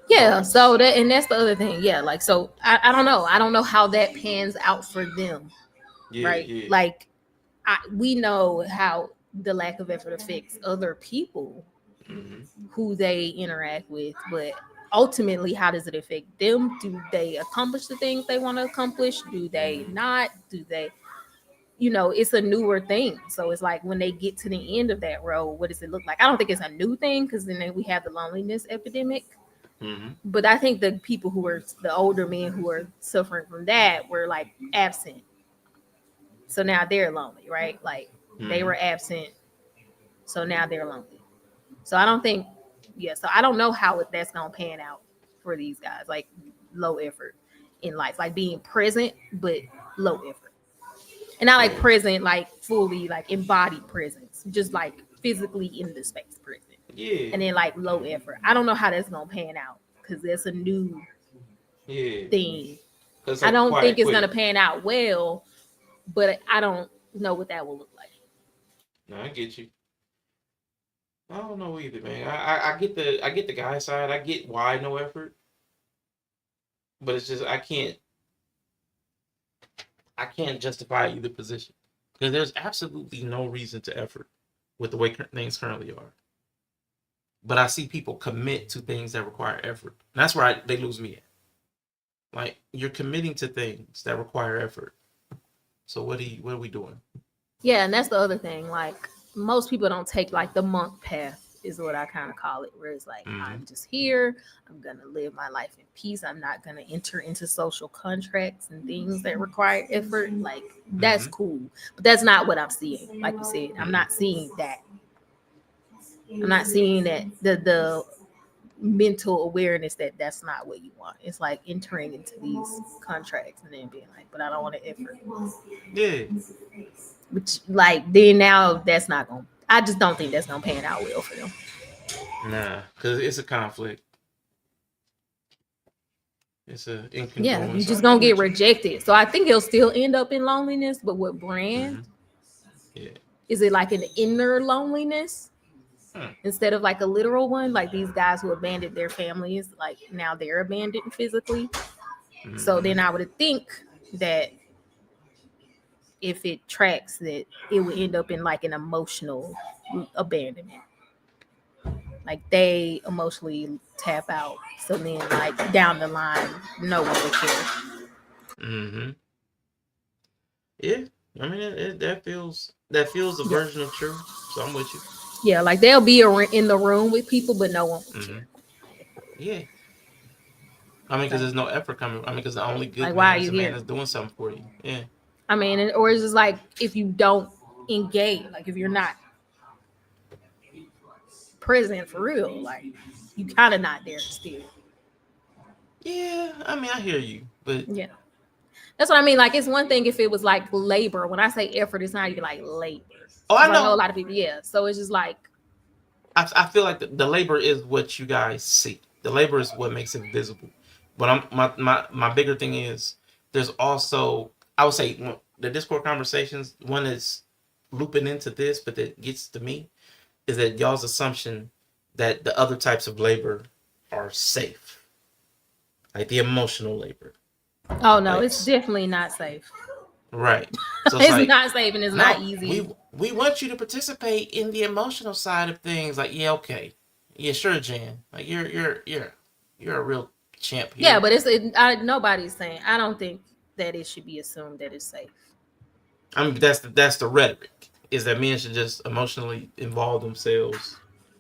Yeah, so that's the other thing. Yeah, like so I don't know. I don't know how that pans out for them. Yeah, right? Yeah. Like we know how the lack of effort affects other people who they interact with, but ultimately, how does it affect them? Do they accomplish the things they want to accomplish? Do they not? Do they? It's a newer thing. So it's like when they get to the end of that road, what does it look like? I don't think it's a new thing because then we have the loneliness epidemic. But I think the people who were the older men who were suffering from that were like absent. So now they're lonely, right? Like they were absent. So now they're lonely. So I don't think, so I don't know how that's going to pan out for these guys, like low effort in life, like being present, but low effort. And not like present, like fully like embodied presence, just like physically in the space present. Yeah. And then like low effort. I don't know how that's going to pan out because that's a new thing. Like I don't think it's going to pan out well, but I don't know what that will look like. No, I get you. I don't know either, man. I get the guy side. I get why no effort, but it's just I can't justify either position because there's absolutely no reason to effort with the way things currently are. But I see people commit to things that require effort. And that's where they lose me at. Like you're committing to things that require effort. So what are we doing? Yeah, and that's the other thing. Like most people don't take like the monk path is what I kind of call it, where it's like I'm just here, I'm gonna live my life in peace, I'm not gonna enter into social contracts and things that require effort. Like that's cool, but that's not what I'm seeing. Like you said, I'm not seeing that. I'm not seeing that the mental awareness that that's not what you want. It's like entering into these contracts and then being like, but I don't want to effort. Yeah. Which like then now that's not gonna, I just don't think that's gonna pan out well for them. Nah, because it's a conflict. It's a incongruence. Yeah, you're just gonna get rejected. So I think he'll still end up in loneliness, but what brand? Yeah. Is it like an inner loneliness instead of like a literal one? Like these guys who abandoned their families, like now they're abandoned physically. So then I would think that if it tracks that it would end up in like an emotional abandonment. Like they emotionally tap out. So then like down the line, no one would care. Yeah. I mean that feels a version of true. So I'm with you. Yeah, like they'll be in the room with people, but no one would care. Yeah. I mean, because there's no effort coming. I mean, because the only good like, why man are is you a man here? that's doing something for you. Yeah. I mean, or it's just like if you don't engage, like if you're not present for real, like you kind of not there still. Yeah, I mean, I hear you, but yeah, that's what I mean. Like it's one thing if it was like labor. When I say effort, it's not even like labor. Oh, I know a lot of people. Yeah, so it's just like I feel like the labor is what you guys see. The labor is what makes it visible. But my bigger thing is there's also, I would say, the Discord conversations, one is looping into this, but that gets to me, is that y'all's assumption that the other types of labor are safe, like the emotional labor. Oh no, like, it's definitely not safe. Right. So it's like, not safe and it's not easy. We want you to participate in the emotional side of things. Like, yeah, okay, yeah, sure, Jan. Like you're a real champ here. Yeah, but nobody's saying. I don't think that it should be assumed that it's safe. I mean, that's the rhetoric, is that men should just emotionally involve themselves.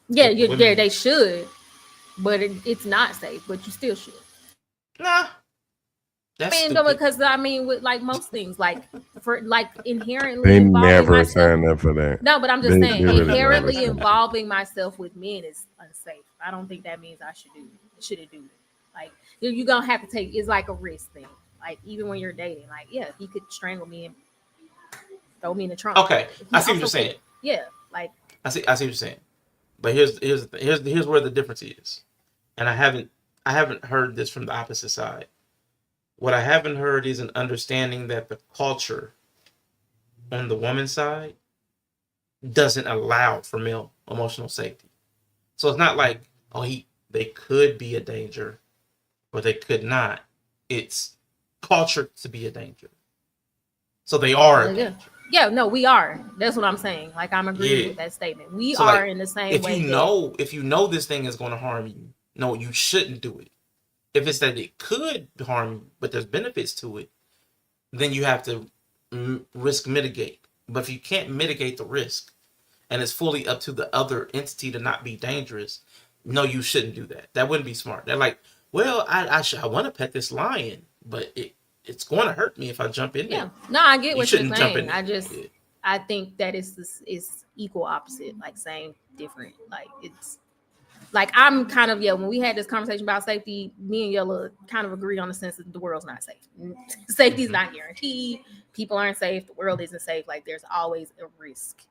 Yeah, they should, but it's not safe. But you still should. Nah. Because I mean, with like most things, like for like inherently, they never sign up for that. No, but I'm just saying, inherently involving myself with men is unsafe. I don't think that means I shouldn't do it. Like you're gonna have to take. It's like a risk thing. Like even when you're dating, like yeah, he could strangle me and throw me in the trunk. Okay, I see what you're saying. Yeah, like I see what you're saying. But here's where the difference is, and I haven't heard this from the opposite side. What I haven't heard is an understanding that the culture on the woman's side doesn't allow for male emotional safety. So it's not like, they could be a danger or they could not. It's culture to be a danger. So they are a danger. Yeah, no, we are. That's what I'm saying. Like I'm agreeing with that statement. We are in the same way. If you know this thing is going to harm you, no, you shouldn't do it. If it's that it could harm you, but there's benefits to it, then you have to risk mitigate. But if you can't mitigate the risk, and it's fully up to the other entity to not be dangerous, no, you shouldn't do that. That wouldn't be smart. They're like, well, I want to pet this lion, but it's going to hurt me if I jump in there. Yeah, no, I get You what you're shouldn't jump in saying. there. I think that is equal opposite, like same, different. Like it's like I'm kind of when we had this conversation about safety, me and Yella kind of agree on the sense that the world's not safe. Safety is not guaranteed. People aren't safe. The world isn't safe. Like there's always a risk,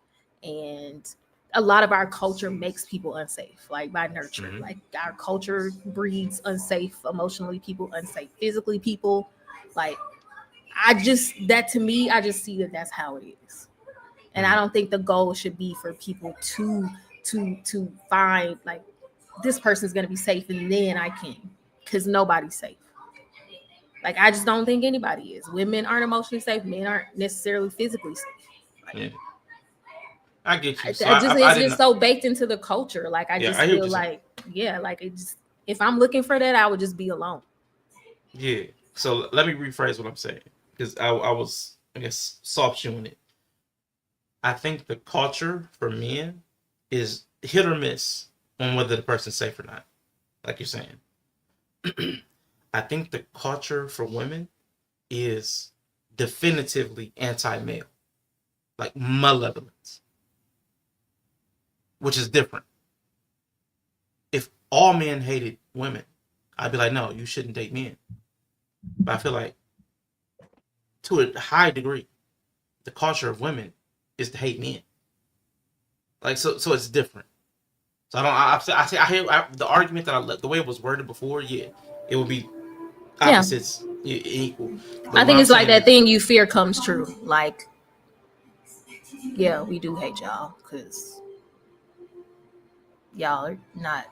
and a lot of our culture makes people unsafe, like by nurture. Like our culture breeds unsafe emotionally people, unsafe physically people. Like that to me, I just see that that's how it is. And I don't think the goal should be for people to find like this person's going to be safe and then I can, because nobody's safe. Like I just don't think anybody is. Women aren't emotionally safe. Men aren't necessarily physically safe. Like, I get you. It's just so baked into the culture. Like I just feel like like it just, if I'm looking for that, I would just be alone. Yeah. So let me rephrase what I'm saying, because I was, I guess, soft shoeing it. I think the culture for men is hit or miss on whether the person's safe or not, like you're saying. I think the culture for women is definitively anti-male, like malevolence, which is different. If all men hated women, I'd be like, no, you shouldn't date men. But I feel like, to a high degree, the culture of women is to hate men. Like so it's different. So I hear the argument that the way it was worded before. Yeah, it would be opposites equal. But I think it's like that thing you fear comes true. Like, yeah, we do hate y'all because y'all are not.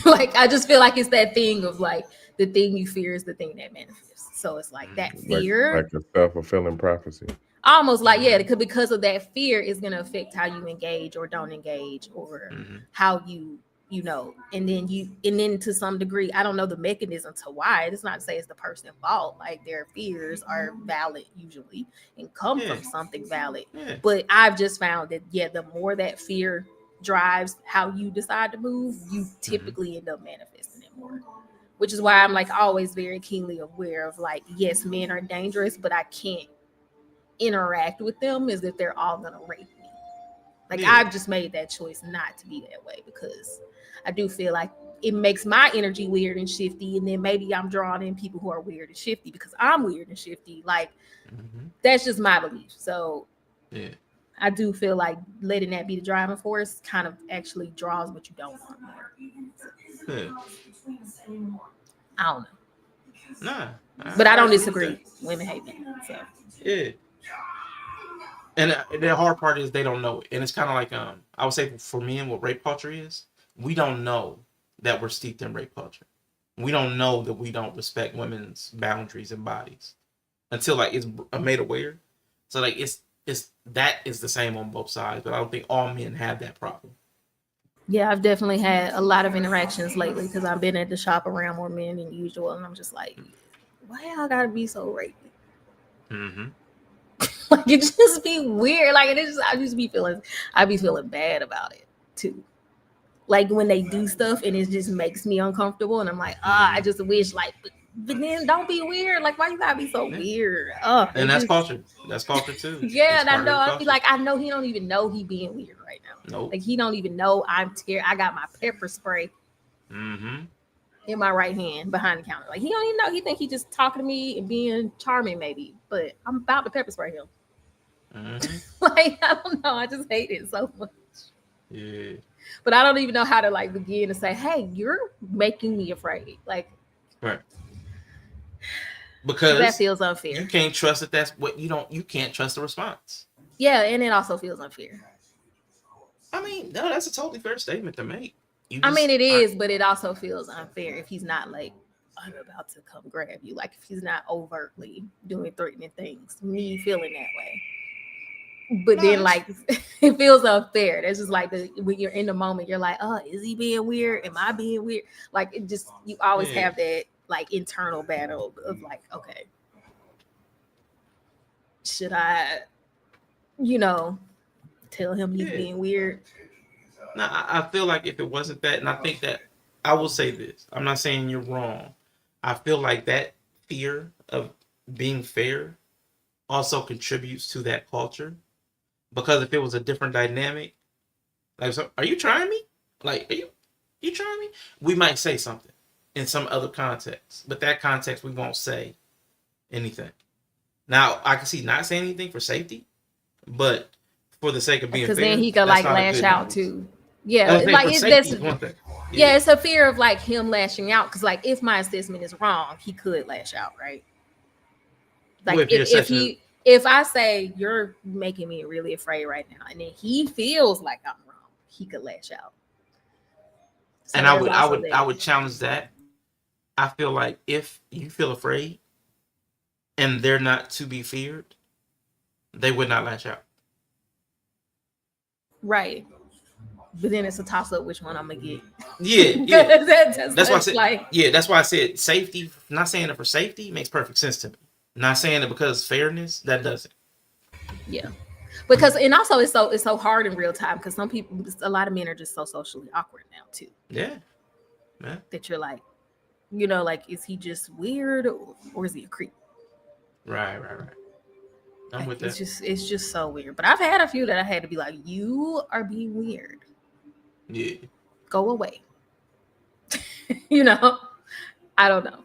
Like I just feel like it's that thing of like the thing you fear is the thing that manifests. So it's like that fear, like a self-fulfilling prophecy. Almost like because of that fear is going to affect how you engage or don't engage, or how you know, and then to some degree, I don't know the mechanism to why. It's not to say it's the person's fault. Like their fears are valid usually and come from something valid. But I've just found that the more that fear drives how you decide to move, you typically end up manifesting it more. Which is why I'm like always very keenly aware of like, yes, men are dangerous, but I can't interact with them as if they're all gonna rape me. Like I've just made that choice not to be that way, because I do feel like it makes my energy weird and shifty, and then maybe I'm drawing in people who are weird and shifty because I'm weird and shifty. Like that's just my belief. So I do feel like letting that be the driving force kind of actually draws what you don't want more. I don't know. Nah, but I don't disagree. Women hate men. So yeah. And the hard part is they don't know it. And it's kind of like, I would say for men, what rape culture is, we don't know that we're steeped in rape culture. We don't know that we don't respect women's boundaries and bodies until like it's made aware. So like that is the same on both sides, but I don't think all men have that problem. Yeah, I've definitely had a lot of interactions lately because I've been at the shop around more men than usual, and I'm just like, why y'all gotta be so rapey? Like it just be weird. Like I be feeling bad about it too. Like when they do stuff and it just makes me uncomfortable, and I'm like, I just wish like, but then don't be weird. Like why you gotta be so weird? And that's culture. That's culture too. Yeah, and I know. I feel like I know he don't even know he being weird right now. Nope. Like he don't even know I got my pepper spray. In my right hand behind the counter. Like he don't even know. He think he just talking to me and being charming maybe, but I'm about to pepper spray him. Like I don't know. I just hate it so much. Yeah. But I don't even know how to like begin to say, hey, you're making me afraid. Like right. Because that feels unfair. You can't trust that that's what you can't trust the response. Yeah, and it also feels unfair. I mean, no, that's a totally fair statement to make. It is, but it also feels unfair if he's not like, I'm about to come grab you. Like if he's not overtly doing threatening things, me feeling that way. But then like it feels unfair. That's just like when you're in the moment, you're like, oh, is he being weird? Am I being weird? Like it just, you always have that like internal battle of like, okay, should I, tell him he's being weird? No, I feel like if it wasn't that, and I think that I will say this. I'm not saying you're wrong. I feel like that fear of being fair also contributes to that culture. Because if it was a different dynamic, like, so, are you trying me? Like, are you trying me? We might say something in some other context, but that context we won't say anything. Now, I can see not saying anything for safety, but for the sake of being fair, because then he could like lash out too. Yeah, like that's one thing. Yeah, it's a fear of like him lashing out because like if my assessment is wrong, he could lash out, right? Like Well, if I say you're making me really afraid right now, and then he feels like I'm wrong, he could lash out. So and I would challenge that. I feel like if you feel afraid and they're not to be feared, they would not lash out. Right. But then it's a toss up which one I'm gonna get. Yeah. That's why I said that's why I said safety. Not saying it for safety makes perfect sense to me. Not saying it because fairness, that doesn't. Yeah. Because and also it's so hard in real time because a lot of men are just so socially awkward now too. Yeah. That you're like, like, is he just weird or is he a creep? Right. I'm with that. It's just so weird. But I've had a few that I had to be like, you are being weird. Yeah. Go away. I don't know.